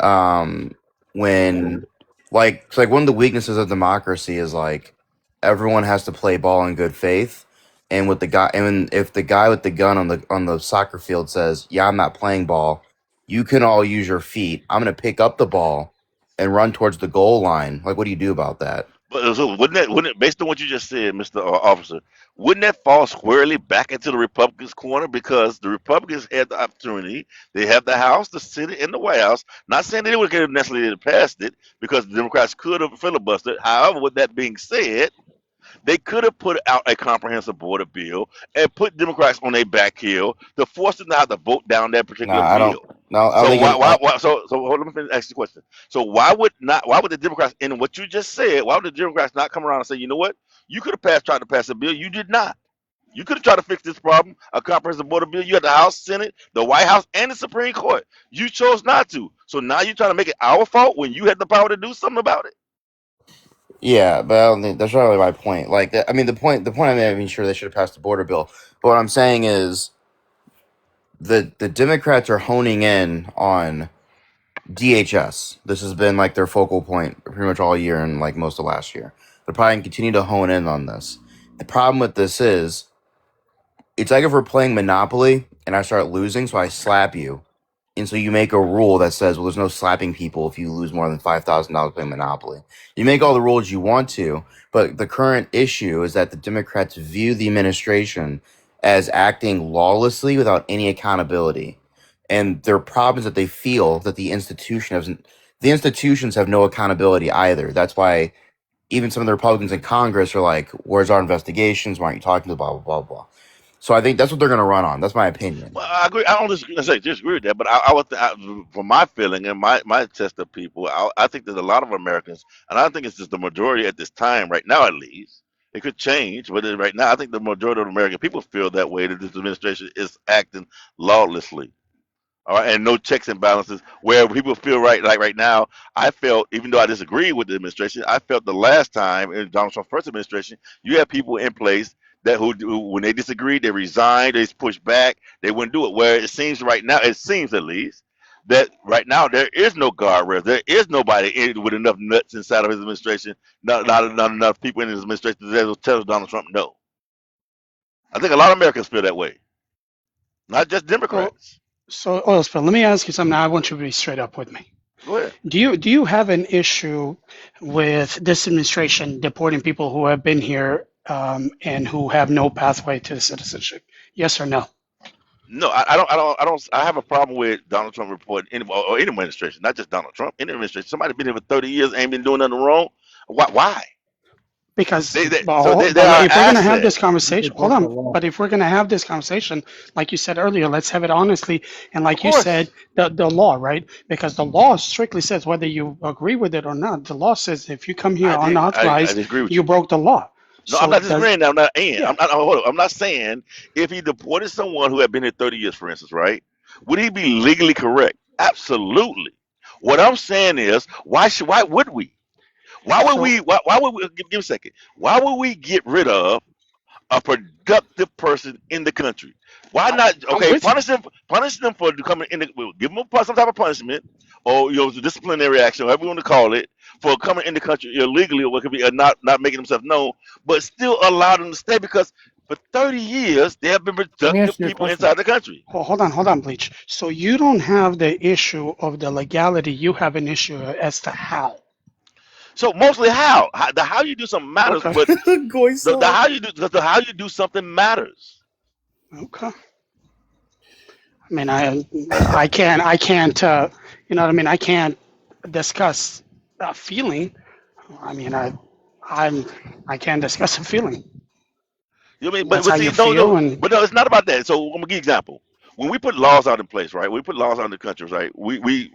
um when like it's like one of the weaknesses of democracy is like everyone has to play ball in good faith, and with the guy, and if the guy with the gun on the soccer field says, yeah, I'm not playing ball, you can all use your feet, I'm going to pick up the ball and run towards the goal line. Like, what do you do about that? But so wouldn't it, based on what you just said, Mr. Officer, wouldn't that fall squarely back into the Republicans' corner because the Republicans had the opportunity, they have the House, the Senate, and the White House. Not saying they would have necessarily passed it because the Democrats could have filibustered. However, with that being said, they could have put out a comprehensive border bill and put Democrats on their back heel to force them not to vote down that particular Nah, I don't. bill. No, I don't So think it. let me ask you a question. So why would the Democrats, in what you just said, why would the Democrats not come around and say, you know what, you could have tried to pass a bill, you did not. You could have tried to fix this problem, a comprehensive border bill. You had the House, Senate, the White House, and the Supreme Court. You chose not to. So now you're trying to make it our fault when you had the power to do something about it. Yeah, but I don't think that's not really my point. Like, I mean, the point I'm making, sure they should have passed the border bill. But what I'm saying is the Democrats are honing in on DHS. This has been like their focal point pretty much all year and like most of last year. They're probably going to continue to hone in on this. The problem with this is, it's like if we're playing Monopoly and I start losing, so I slap you. And so you make a rule that says, well, there's no slapping people if you lose more than $5,000 playing Monopoly. You make all the rules you want to, but the current issue is that the Democrats view the administration as acting lawlessly without any accountability. And their problem is that they feel that the institutions have no accountability either. That's why even some of the Republicans in Congress are like, where's our investigations? Why aren't you talking to blah, blah, blah, blah. So I think that's what they're going to run on. That's my opinion. Well, I agree. I don't disagree with that, but from my feeling and my test of people, I think there's a lot of Americans, and I think it's just the majority at this time, right now at least. It could change, but right now, I think the majority of American people feel that way, that this administration is acting lawlessly. All right, and no checks and balances. Where people feel right now, I felt, even though I disagree with the administration, I felt the last time in Donald Trump's first administration, you had people in place that who when they disagreed, they resigned, they pushed back, they wouldn't do it. Where it seems right now, it seems at least that right now there is no guardrails, there is nobody with enough nuts inside of his administration, not enough people in his administration that will tell Donald Trump no. I think a lot of Americans feel that way, not just So, Democrats. so oil spill. Let me ask you something. I want you to be straight up with me. Go ahead. Do you have an issue with this administration deporting people who have been here and who have no pathway to citizenship? Yes or no? No, I have a problem with Donald Trump reporting or any administration, not just Donald Trump, any administration. Somebody been here for 30 years, ain't been doing nothing wrong. Why? Because They but are if we're going to have asset. this conversation, hold on. But if we're going to have this conversation, like you said earlier, let's have it honestly. And Of like you said, course. the law, right? Because the law strictly says whether you agree with it or not. The law says if you come here I unauthorized, disagree with you you. broke the law. No, I'm So not does disagreeing. I'm not. yeah. Hold on. I'm not saying if he deported someone who had been here 30 years, for instance, right? Would he be legally correct? Absolutely. What I'm saying is, why would we? So Why would we? Give me a second. Why would we get rid of a productive person in the country? Why I, not? I'm Okay, with you. punish them for coming in. Give them some type of punishment, or disciplinary action, whatever you want to call it, for coming in the country illegally, or what could be not making themselves known, but still allow them to stay because for 30 years they have been Let me ask productive you a people question. inside the country. Hold on, Bleach. So you don't have the issue of the legality. You have an issue as to how. So mostly the how you do something matters, Okay. but the Goiso. how you do something matters. Okay. I mean, I can't, you know what I mean? I can't discuss a feeling. I mean, I'm, I can't discuss a feeling. You know what I mean? That's But how see, you feel, and but no, it's not about that. So I'm gonna give you an example. When we put laws out in place, right? We put laws out in the country, right? We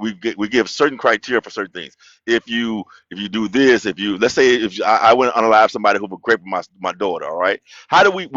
give certain criteria for certain things. If you do this, if you let's say if I went to unalive somebody who would rape my daughter, all right? How do we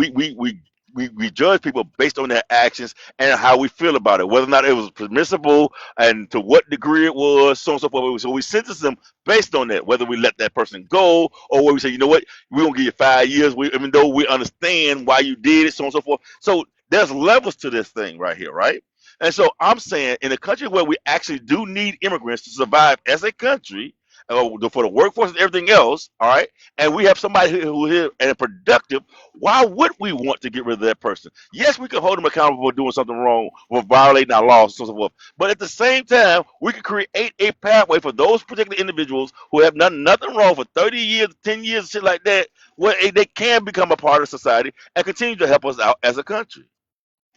judge people based on their actions and how we feel about it, whether or not it was permissible and to what degree it was, so on and so forth. So we sentence them based on that, whether we let that person go or whether we say, you know what, we won't give you 5 years, even though we understand why you did it, so on and so forth. So there's levels to this thing right here, right? And so I'm saying in a country where we actually do need immigrants to survive as a country, for the workforce and everything else, all right, and we have somebody who is and productive, why would we want to get rid of that person? Yes, we can hold them accountable for doing something wrong or violating our laws and so forth. But at the same time, we can create a pathway for those particular individuals who have done nothing wrong for 30 years, 10 years, shit like that, where they can become a part of society and continue to help us out as a country.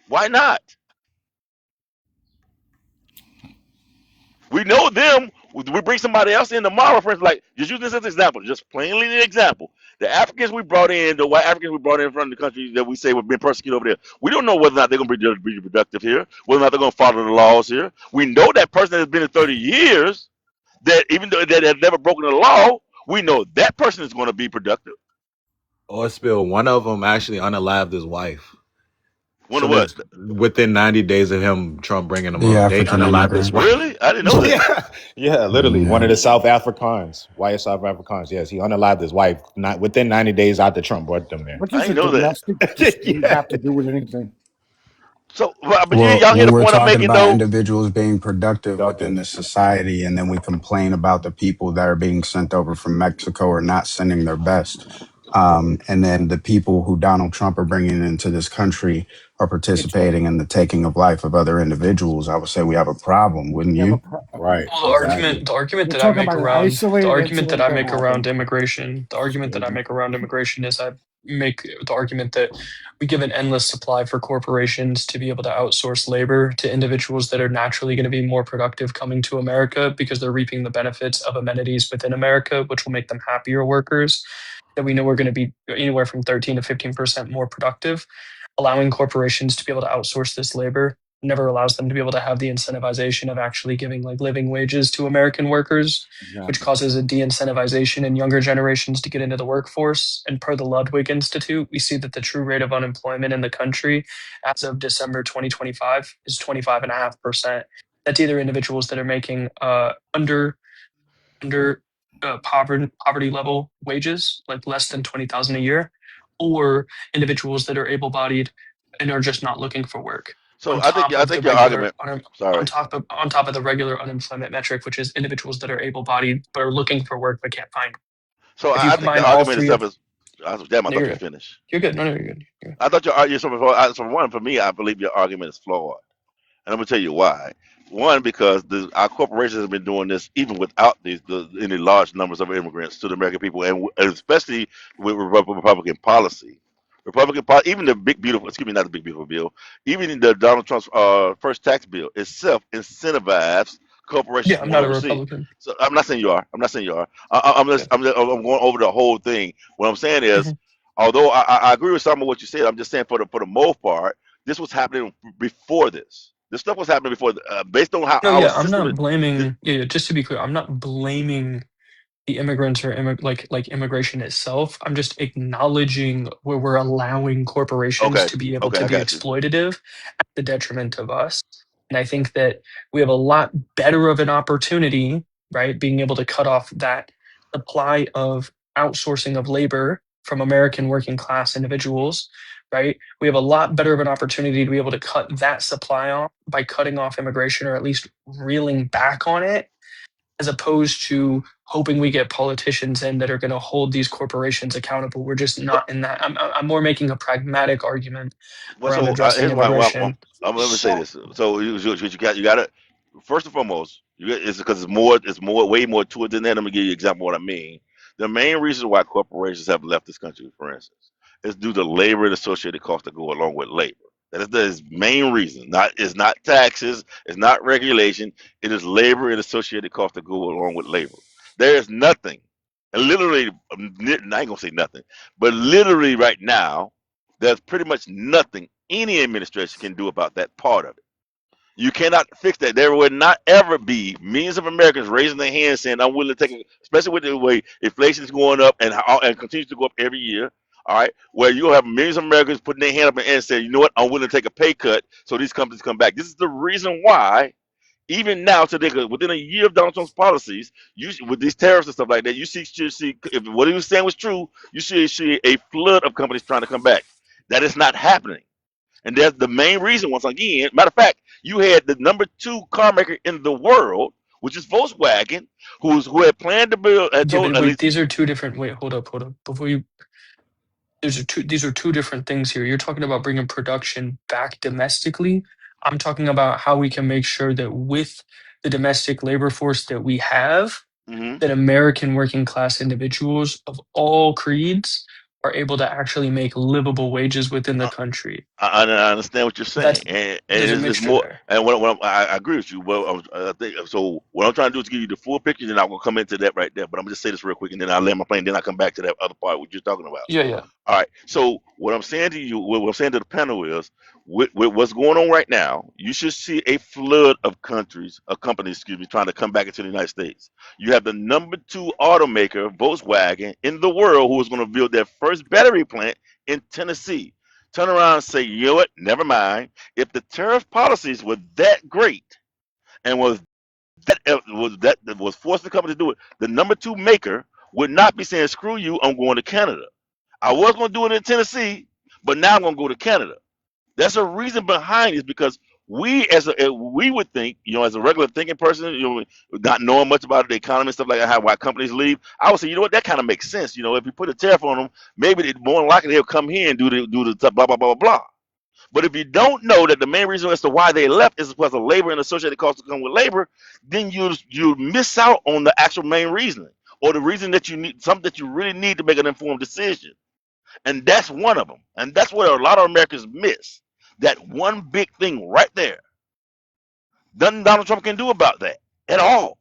Why not? We know them. We bring somebody else in tomorrow, for instance, like just use this as an example, just plainly an example. The Africans we brought in, the white Africans we brought in from the country that we say were being persecuted over there. We don't know whether or not they're going to be productive here, whether or not they're going to follow the laws here. We know that person that has been in 30 years, that even though that has never broken the law, we know that person is going to be productive. Oil spill. One of them actually unalived his wife. Wonder Soon what? as within 90 days of him, Trump bringing him The up, they African unalived his immigrant. wife. Really? I didn't know that. Yeah, yeah, literally. One Yeah. of the South Africans, white South Africans. Yes, he unalived his wife not within 90 days after Trump brought them there. What I does a didn't know that. domestic dispute Yeah. have to do with anything? So, but Well, y'all hear when the we're point I'm talking making, about though. individuals being productive within Productive. the society, and then we complain about the people that are being sent over from Mexico or not sending their best, and then the people who Donald Trump are bringing into this country are It's participating in the taking of life of other individuals, I would say we have a problem, wouldn't you have a you? pro- Right. Well, Exactly. the argument You're that I talking make about an around the isolated argument that incident I that make around happened. immigration, the argument that I Mhm. make around immigration is I make the argument that we give an endless supply for corporations to be able to outsource labor to individuals that are naturally going to be more productive coming to America because they're reaping the benefits of amenities within America, which will make them happier workers. That we know are going to be anywhere from 13 to 15% more productive. Allowing corporations to be able to outsource this labor never allows them to be able to have the incentivization of actually giving like living wages to American workers, which Exactly. causes a de-incentivization in younger generations to get into the workforce. And per the Ludwig Institute, we see that the true rate of unemployment in the country as of December 2025 is 25.5%. That's either individuals that are making under poverty level wages, like less than 20,000 a year, or individuals that are able bodied and are just not looking for work. So On top I of the think your regular argument. Sorry. on top of the regular unemployment metric, which is individuals that are able bodied but are looking for work but can't find. So If you I think the combine all argument three itself of is. Damn, I no, thought you were finished. you're good. No, no, you're good. You're good. I thought your argument. So for one, for me, I believe your argument is flawed. And I'm gonna tell you why. One, because our corporations have been doing this even without any large numbers of immigrants to the American people, and especially with Republican policy. Even the big beautiful, excuse me, not the big beautiful bill, even the Donald Trump's first tax bill itself incentivizes corporations Yeah, to I'm want not to a receive. Republican. So I'm not saying you are. I'm not saying you are. Yeah. I'm going over the whole thing. What I'm saying is, Mhm. although I agree with some of what you said, I'm just saying for the most part this was happening before this. This stuff was happening before, based on how No, our yeah, I'm system not is. th- blaming. Yeah, just to be clear, I'm not blaming the immigrants or like immigration itself. I'm just acknowledging where we're allowing corporations Okay, to be able okay, to I be got you. exploitative at the detriment of us. And I think that we have a lot better of an opportunity, right? Being able to cut off that supply of outsourcing of labor from American working class individuals, right? We have a lot better of an opportunity to be able to cut that supply off by cutting off immigration or at least reeling back on it as opposed to hoping we get politicians in that are going to hold these corporations accountable. We're just So, not in that. I'm more making a pragmatic argument well, around addressing here's my. Well, immigration. let me say this. So you got it. First and foremost, it's because it's more, way more to it than that. Let me give you an example of what I mean. The main reason why corporations have left this country, for instance, is due to labor and associated costs that go along with labor. That is the main reason. It's not taxes, it's not regulation. It is labor and associated costs that go along with labor. There is nothing, and literally, I ain't gonna say nothing, but literally right now, there's pretty much nothing any administration can do about that part of it. You cannot fix that. There will not ever be millions of Americans raising their hands saying, "I'm willing to take it," especially with the way inflation is going up and continues to go up every year. All right, where you'll have millions of Americans putting their hand up and saying, "You know what? I'm willing to take a pay cut so these companies come back." This is the reason why, even now today, 'cause within a year of Donald Trump's policies, with these tariffs and stuff like that, you see if what he was saying was true, you see a flood of companies trying to come back. That is not happening. And that's the main reason, once again. Matter of fact, you had the number two car maker in the world, which is Volkswagen, who had planned to build, had Yeah, told but at wait, least. these are two different. Wait, hold up. Before you, these are two different things here. You're talking about bringing production back domestically. I'm talking about how we can make sure that with the domestic labor force that we have, Mhm. that American working class individuals of all creeds are able to actually make livable wages within the country. I understand what you're saying, That's and there's a it's mixture more. there. And I agree with you. Well, I think so. What I'm trying to do is give you the full picture, then I'm gonna come into that right there. But I'm gonna just say this real quick, and then I'll land my plane. Then I come back to that other part what you're talking about. Yeah, yeah. All right. So what I'm saying to you, what I'm saying to the panel is, with what's going on right now, you should see a flood of companies, excuse me, trying to come back into the United States. You have the number two automaker, Volkswagen, in the world, who is going to build their first battery plant in Tennessee. Turn around and say, you know what? Never mind. If the tariff policies were that great and was forcing the company to do it, the number two maker would not be saying, "Screw you, I'm going to Canada." I was going to do it in Tennessee, but now I'm going to go to Canada. There's a reason behind it because we would think, as a regular thinking person, not knowing much about the economy and stuff like that, how why companies leave. I would say, that kind of makes sense. If you put a tariff on them, maybe they more than likely they'll come here and do the stuff, blah blah blah blah blah. But if you don't know that the main reason as to why they left is because of labor and associated costs that come with labor, then you miss out on the actual main reason or the reason that you need something that you really need to make an informed decision. And that's one of them. And that's what a lot of Americans miss. That one big thing right there. Nothing Donald Trump can do about that at all.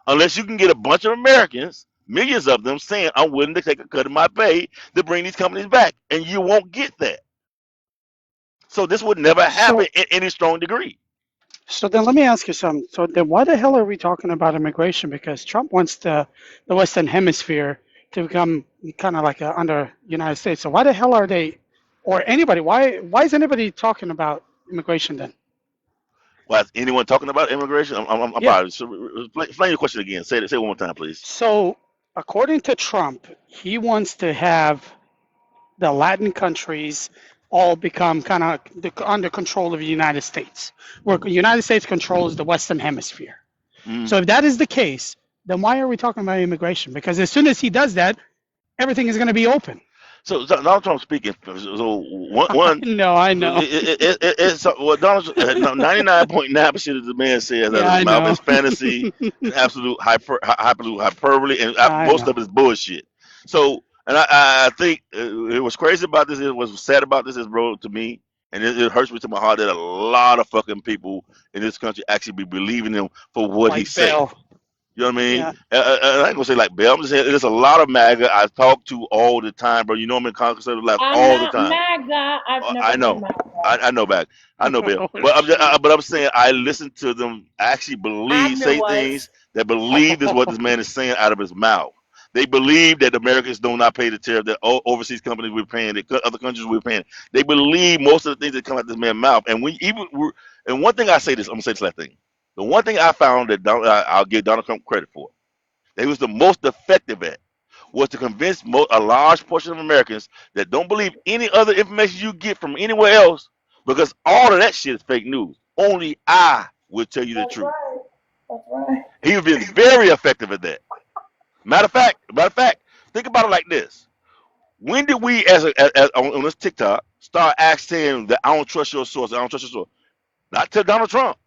Unless you can get a bunch of Americans, millions of them, saying, I'm willing to take a cut of my pay to bring these companies back. And you won't get that. So this would never happen So in any strong degree. So then let me ask you something. So then why the hell are we talking about immigration? Because Trump wants the Western Hemisphere to become kind of like under United States. So why the hell are they, or anybody, why is anybody talking about immigration then? Why is anyone talking about immigration? I'm Yeah. sorry. So, explain your question again. Say it one more time, please. So according to Trump, he wants to have the Latin countries all become kind of under control of the United States, where the United States controls the Western Hemisphere. Mm. So if that is the case, then why are we talking about immigration? Because as soon as he does that, everything is going to be open. So Donald Trump speaking. So one I know. it's well, Donald 99.9% of the man says out of Yeah, his I mouth know. is fantasy and absolute hyperbole, and I most know. of it's bullshit. So, and I think it was crazy about this. It was sad about this, is bro, to me, and it hurts me to my heart that a lot of fucking people in this country actually be believing him for what he Like say. Bell. You know what I mean? Yeah. I ain't gonna say like Bell. I'm just saying there's a lot of MAGA I talk to all the time, bro. I'm in conservative life I'm all the not time. MAGA. I've never I been know, MAGA. I know, back, I know, Bill. Oh, But shoot. but I'm saying I listen to them actually Abner say was. things that believe is what this man is saying out of his mouth. They believe that Americans do not pay the tariff that overseas companies we're paying, that other countries we're paying. They believe most of the things that come out of this man's mouth. And and one thing I say this, I'm gonna say this last thing. The one thing I found that I'll give Donald Trump credit for, that he was the most effective at, was to convince a large portion of Americans that don't believe any other information you get from anywhere else, because all of that shit is fake news. Only I will tell you the That's truth. right. That's right. He's been very effective at that. Matter of fact, think about it like this: when did we, on this TikTok, start asking that I don't trust your source, I don't trust your source? Not till Donald Trump.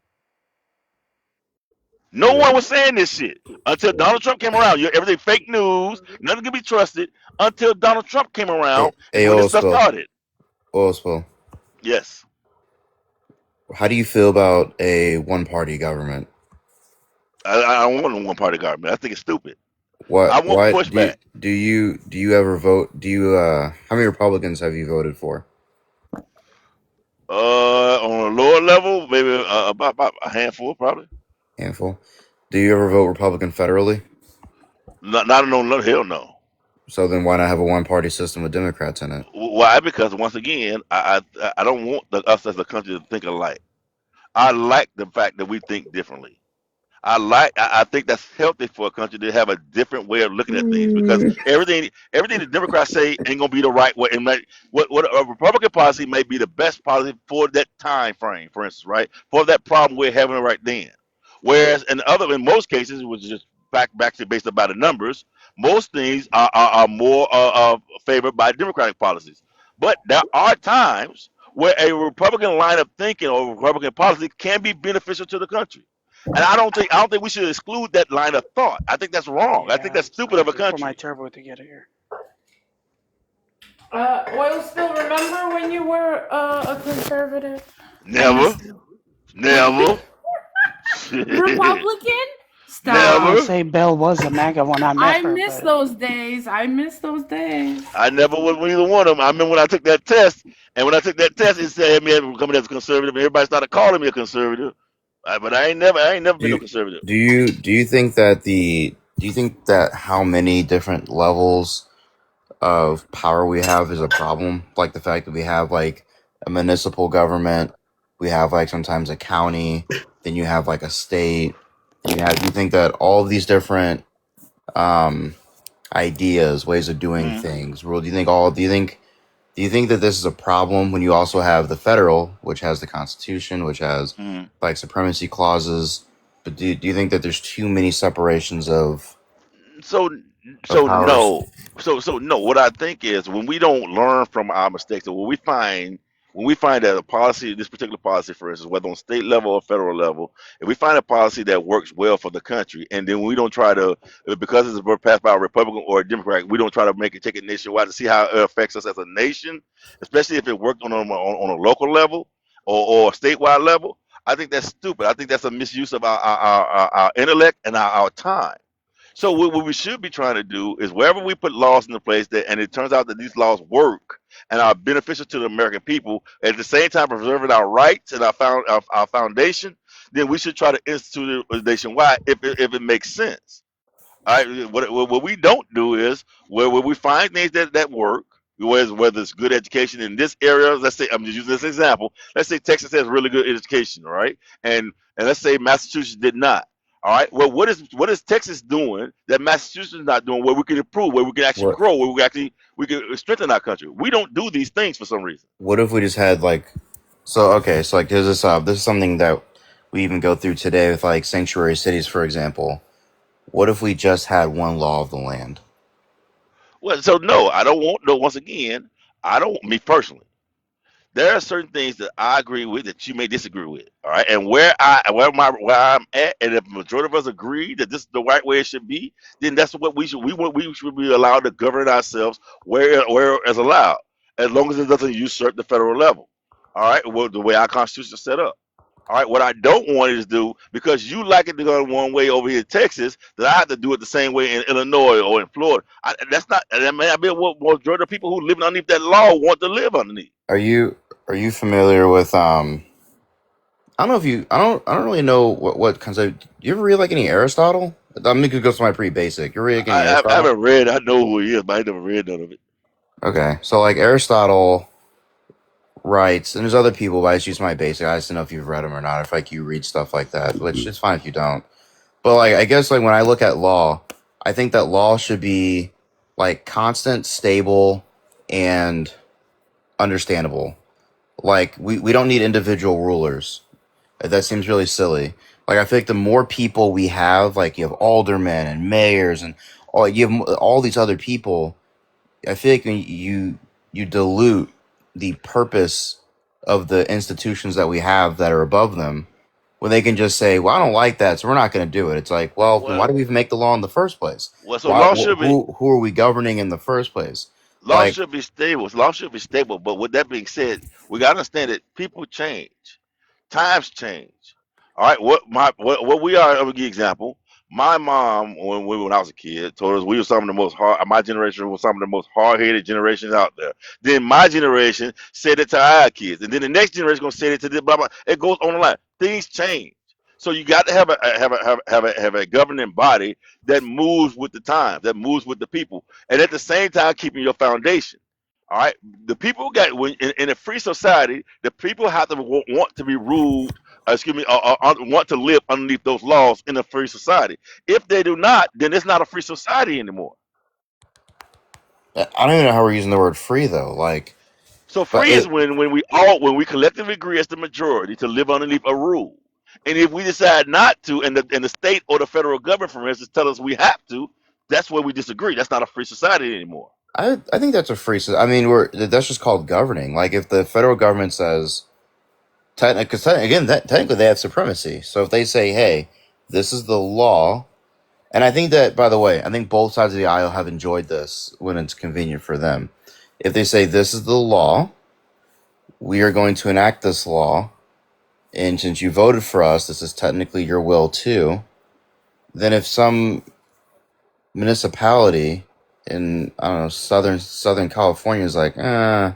No Yeah. one was saying this shit until Donald Trump came around. Everything fake news, nothing can be trusted until Donald Trump came around is when this Oil stuff spill. started. Oil spill. Yes. How do you feel about a one-party government? I don't want a one party government. I think it's stupid. I What? want What pushback. do you ever vote? Do you how many Republicans have you voted for? On a lower level, maybe about a handful, probably. Handful. Do you ever vote Republican federally? Not no hell no. So then why not have a one-party system with Democrats in it? Why? Because once again, I don't want us as a country to think alike. I like the fact that we think differently. I think that's healthy for a country to have a different way of looking at things, because everything the Democrats say ain't gonna be the right way. And what a Republican policy may be the best policy for that time frame, for instance, right? For that problem we're having right then. Whereas in most cases, which is just back to based about the numbers, most things are more favored by Democratic policies. But there are times where a Republican line of thinking or Republican policy can be beneficial to the country. And I don't think we should exclude that line of thought. I think that's wrong. I think Yeah, that's stupid I of a just put my country. turbo together here. Oil spill. Remember when you were a conservative? I Never, miss you. never, Republican? I was gonna Stop. never. say Bell was a MAGA when I met I her, miss but those days. I miss those days. I never was with either one of them. I remember when I took that test, and when I took that test, it said me coming as a conservative, and everybody started calling me a conservative. But I ain't never Do been no you conservative. do you think that how many different levels of power we have is a problem? Like the fact that we have like a municipal government, we have like sometimes a county, then you have like a state. Do you think that all of these different um ideas, ways of doing Mm. things, rule? Do you think Do you think that this is a problem when you also have the federal, which has the Constitution, which has Mhm. like supremacy clauses? But do you think that there's too many separations So of so powers? no. So no. What I think is when we don't learn from our mistakes, or when we find that a policy, this particular policy, for instance, whether on state level or federal level, if we find a policy that works well for the country, and then we don't try to, because it's passed by a Republican or a Democrat, we don't try to make it take it nationwide to see how it affects us as a nation, especially if it worked on a local level or a statewide level. I think that's stupid. I think that's a misuse of our intellect and our time. So what we should be trying to do is wherever we put laws into place that, and it turns out that these laws work and are beneficial to the American people, at the same time preserving our rights and our foundation, then we should try to institute it nationwide if it makes sense. All right, what we don't do is where we find things that work, whether it's good education in this area. Let's say I'm just using this example. Let's say Texas has really good education, all right, and let's say Massachusetts did not. All right. Well, what is Texas doing that Massachusetts is not doing? Where we can improve, where we can actually What grow, where we can strengthen our country. We don't do these things for some reason. What if we just had like so okay, so like there's this is something that we even go through today with like sanctuary cities, for example. What if we just had one law of the land? Well, so no, I don't want no. Once again, I don't. Me personally. There are certain things that I agree with that you may disagree with. All right. And where I'm at, and if the majority of us agree that this is the right way it should be, then that's what we should be allowed to govern ourselves where is allowed, as long as it doesn't usurp the federal level. All right. Well, the way our constitution is set up. All right, what I don't want is to do because you like it to go one way over here in Texas, that I have to do it the same way in Illinois or in Florida. That's not. I mean, I mean, what majority of people who live underneath that law want to live underneath. Are you familiar with I don't know if you I don't really know what concept. You ever read like any Aristotle? I'm gonna go to my pretty basic. You read like any I Aristotle? haven't read. I know who he is, but I ain't never read none of it. Okay, so like Aristotle writes, and there's other people, but I just use my basic. I just don't know if you've read them or not. If like you read stuff like that, which is fine if you don't. But like I guess like when I look at law, I think that law should be like constant, stable, and understandable. Like we don't need individual rulers. That seems really silly. Like I feel like the more people we have, like you have aldermen and mayors and all these other people, I feel like you dilute the purpose of the institutions that we have that are above them when they can just say, "Well, I don't like that, so we're not going to do it." It's like, well, then why Well, do we even make the law in the first place? so law should be Who are we governing in the first place? law Like, should be stable. Law should be stable. But with that being said, we got to understand that people change. Times change. All right, what we are. Let me give you an example. My mom, when I was a kid, told us we were some of the most hard. My generation was some of the most hard-headed generations out there. Then my generation said it to our kids, and then the next generation gonna say it to the blah blah. It goes on the line. Things change, so you got to have a governing body that moves with the times, that moves with the people, and at the same time keeping your foundation. All right, the people got when in a free society, the people have to want to be ruled. Excuse me, want to live underneath those laws in a free society. If they do not, then it's not a free society anymore. I don't even know how we're using the word free though. Like, So but free is when we collectively agree as the majority to live underneath a rule. And if we decide not to, and the state or the federal government, for instance, tell us we have to, that's where we disagree. That's not a free society anymore. I think that's a free. I mean, that's just called governing. Like, if the federal government says technically, because again, technically they have supremacy. So if they say, "Hey, this is the law," and I think that, by the way, I think both sides of the aisle have enjoyed this when it's convenient for them. If they say, "This is the law, we are going to enact this law, and since you voted for us, this is technically your will too," then if some municipality in, I don't know, Southern California is like, I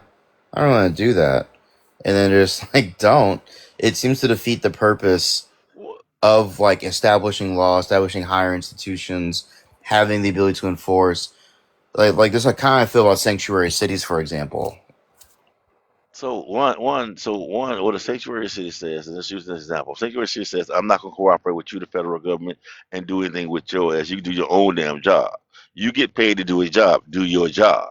don't want to do that, and then just like don't, it seems to defeat the purpose of like establishing law, establishing higher institutions, having the ability to enforce. Like this, I kind of feel about sanctuary cities, for example. What a sanctuary city says, and let's use this example. Sanctuary city says, "I'm not going to cooperate with you, the federal government, and do anything with your ass. You do your own damn job. You get paid to do a job. Do your job.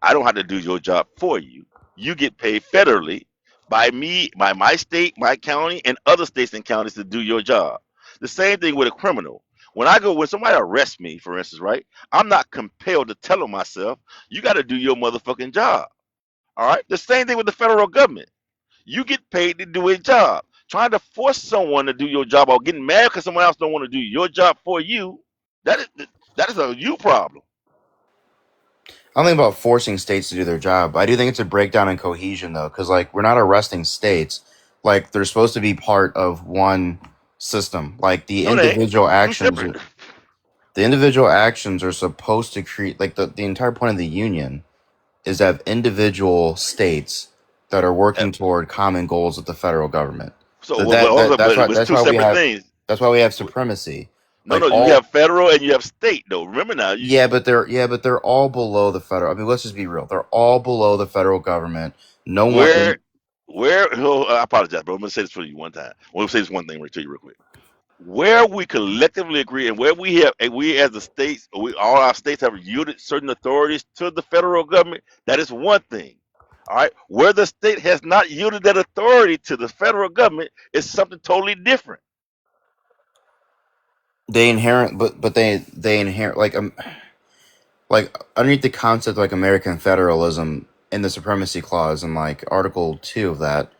I don't have to do your job for you. You get paid federally by me, by my state, my county, and other states and counties to do your job. The same thing with a criminal. When somebody arrests me, for instance, right? I'm not compelled to tell them myself, you got to do your motherfucking job. All right. The same thing with the federal government. You get paid to do a job. Trying to force someone to do your job or getting mad because someone else don't want to do your job for you, that is that is a you problem. I don't think about forcing states to do their job. I do think it's a breakdown in cohesion, though, because like we're not arresting states. Like they're supposed to be part of one system. Like No, they ain't. Two separate. the individual actions are supposed to create. Like the entire point of the union is to have individual states that are working toward common goals with the federal government. So, also, That's but why it's two separate things. we have supremacy. No, Like no, you all have federal and you have state, though. Remember now, but they're all below the federal. I mean, let's just be real. They're all below the federal government. No one. where, I apologize, bro. I'm gonna say this for you one time. I'm gonna say this one thing to you real quick. Where we collectively agree, and where we as the states, all our states have yielded certain authorities to the federal government. That is one thing. All right, where the state has not yielded that authority to the federal government is something totally different. They inherent, but they inherent like underneath the concept of like American federalism in the supremacy clause and like Article 2 of that,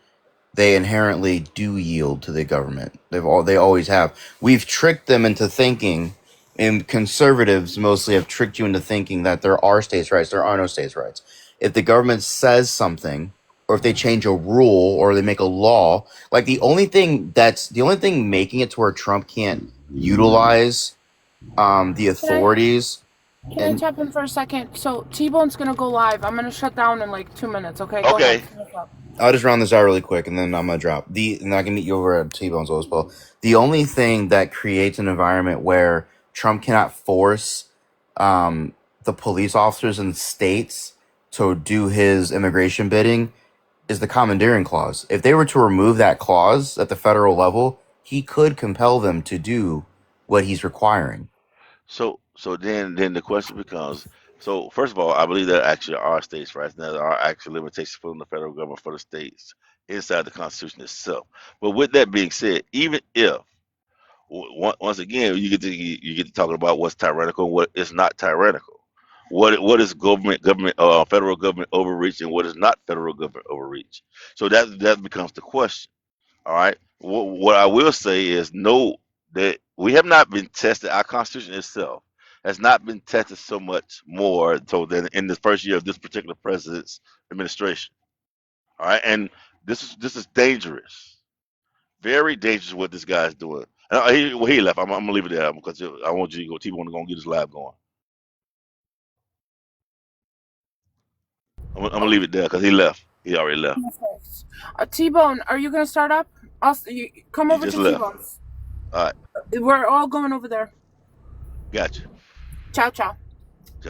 they inherently do yield to the government. They always have. We've tricked them into thinking, and conservatives mostly have tricked you into thinking that there are states' rights. There are no states' rights. If the government says something, or if they change a rule, or they make a law, like the only thing making it to where Trump can't utilize the authorities. Can I And tap in for a second? So T-Bone's gonna go live. I'm gonna shut down in like 2 minutes. Okay, go ahead. Okay, I'll just round this out really quick, and then I'm gonna drop and I can meet you over at T-Bone's as well. The only thing that creates an environment where Trump cannot force the police officers in states to do his immigration bidding is the commandeering clause. If they were to remove that clause at the federal level, he could compel them to do what he's requiring. so then the question becomes: so first of all, I believe there actually are states' rights, and there are actual limitations from the federal government for the states inside the Constitution itself. But with that being said, even if once again you get to talking about what's tyrannical and what is not tyrannical, what is federal government overreach and what is not federal government overreach. So that becomes the question. All right. What I will say is no, that we have not been tested. Our Constitution itself has not been tested so much more so than in the first year of this particular president's administration. All right, and this is dangerous, very dangerous what this guy's doing. He left. I'm gonna leave it there because I want you to go. T-Bone to go and get his live going. I'm gonna leave it there because he left. He already left. T-Bone, are you gonna start up? Come He over just to left. T-Bone's. All right, We're all going over there. gotcha. Ciao, ciao.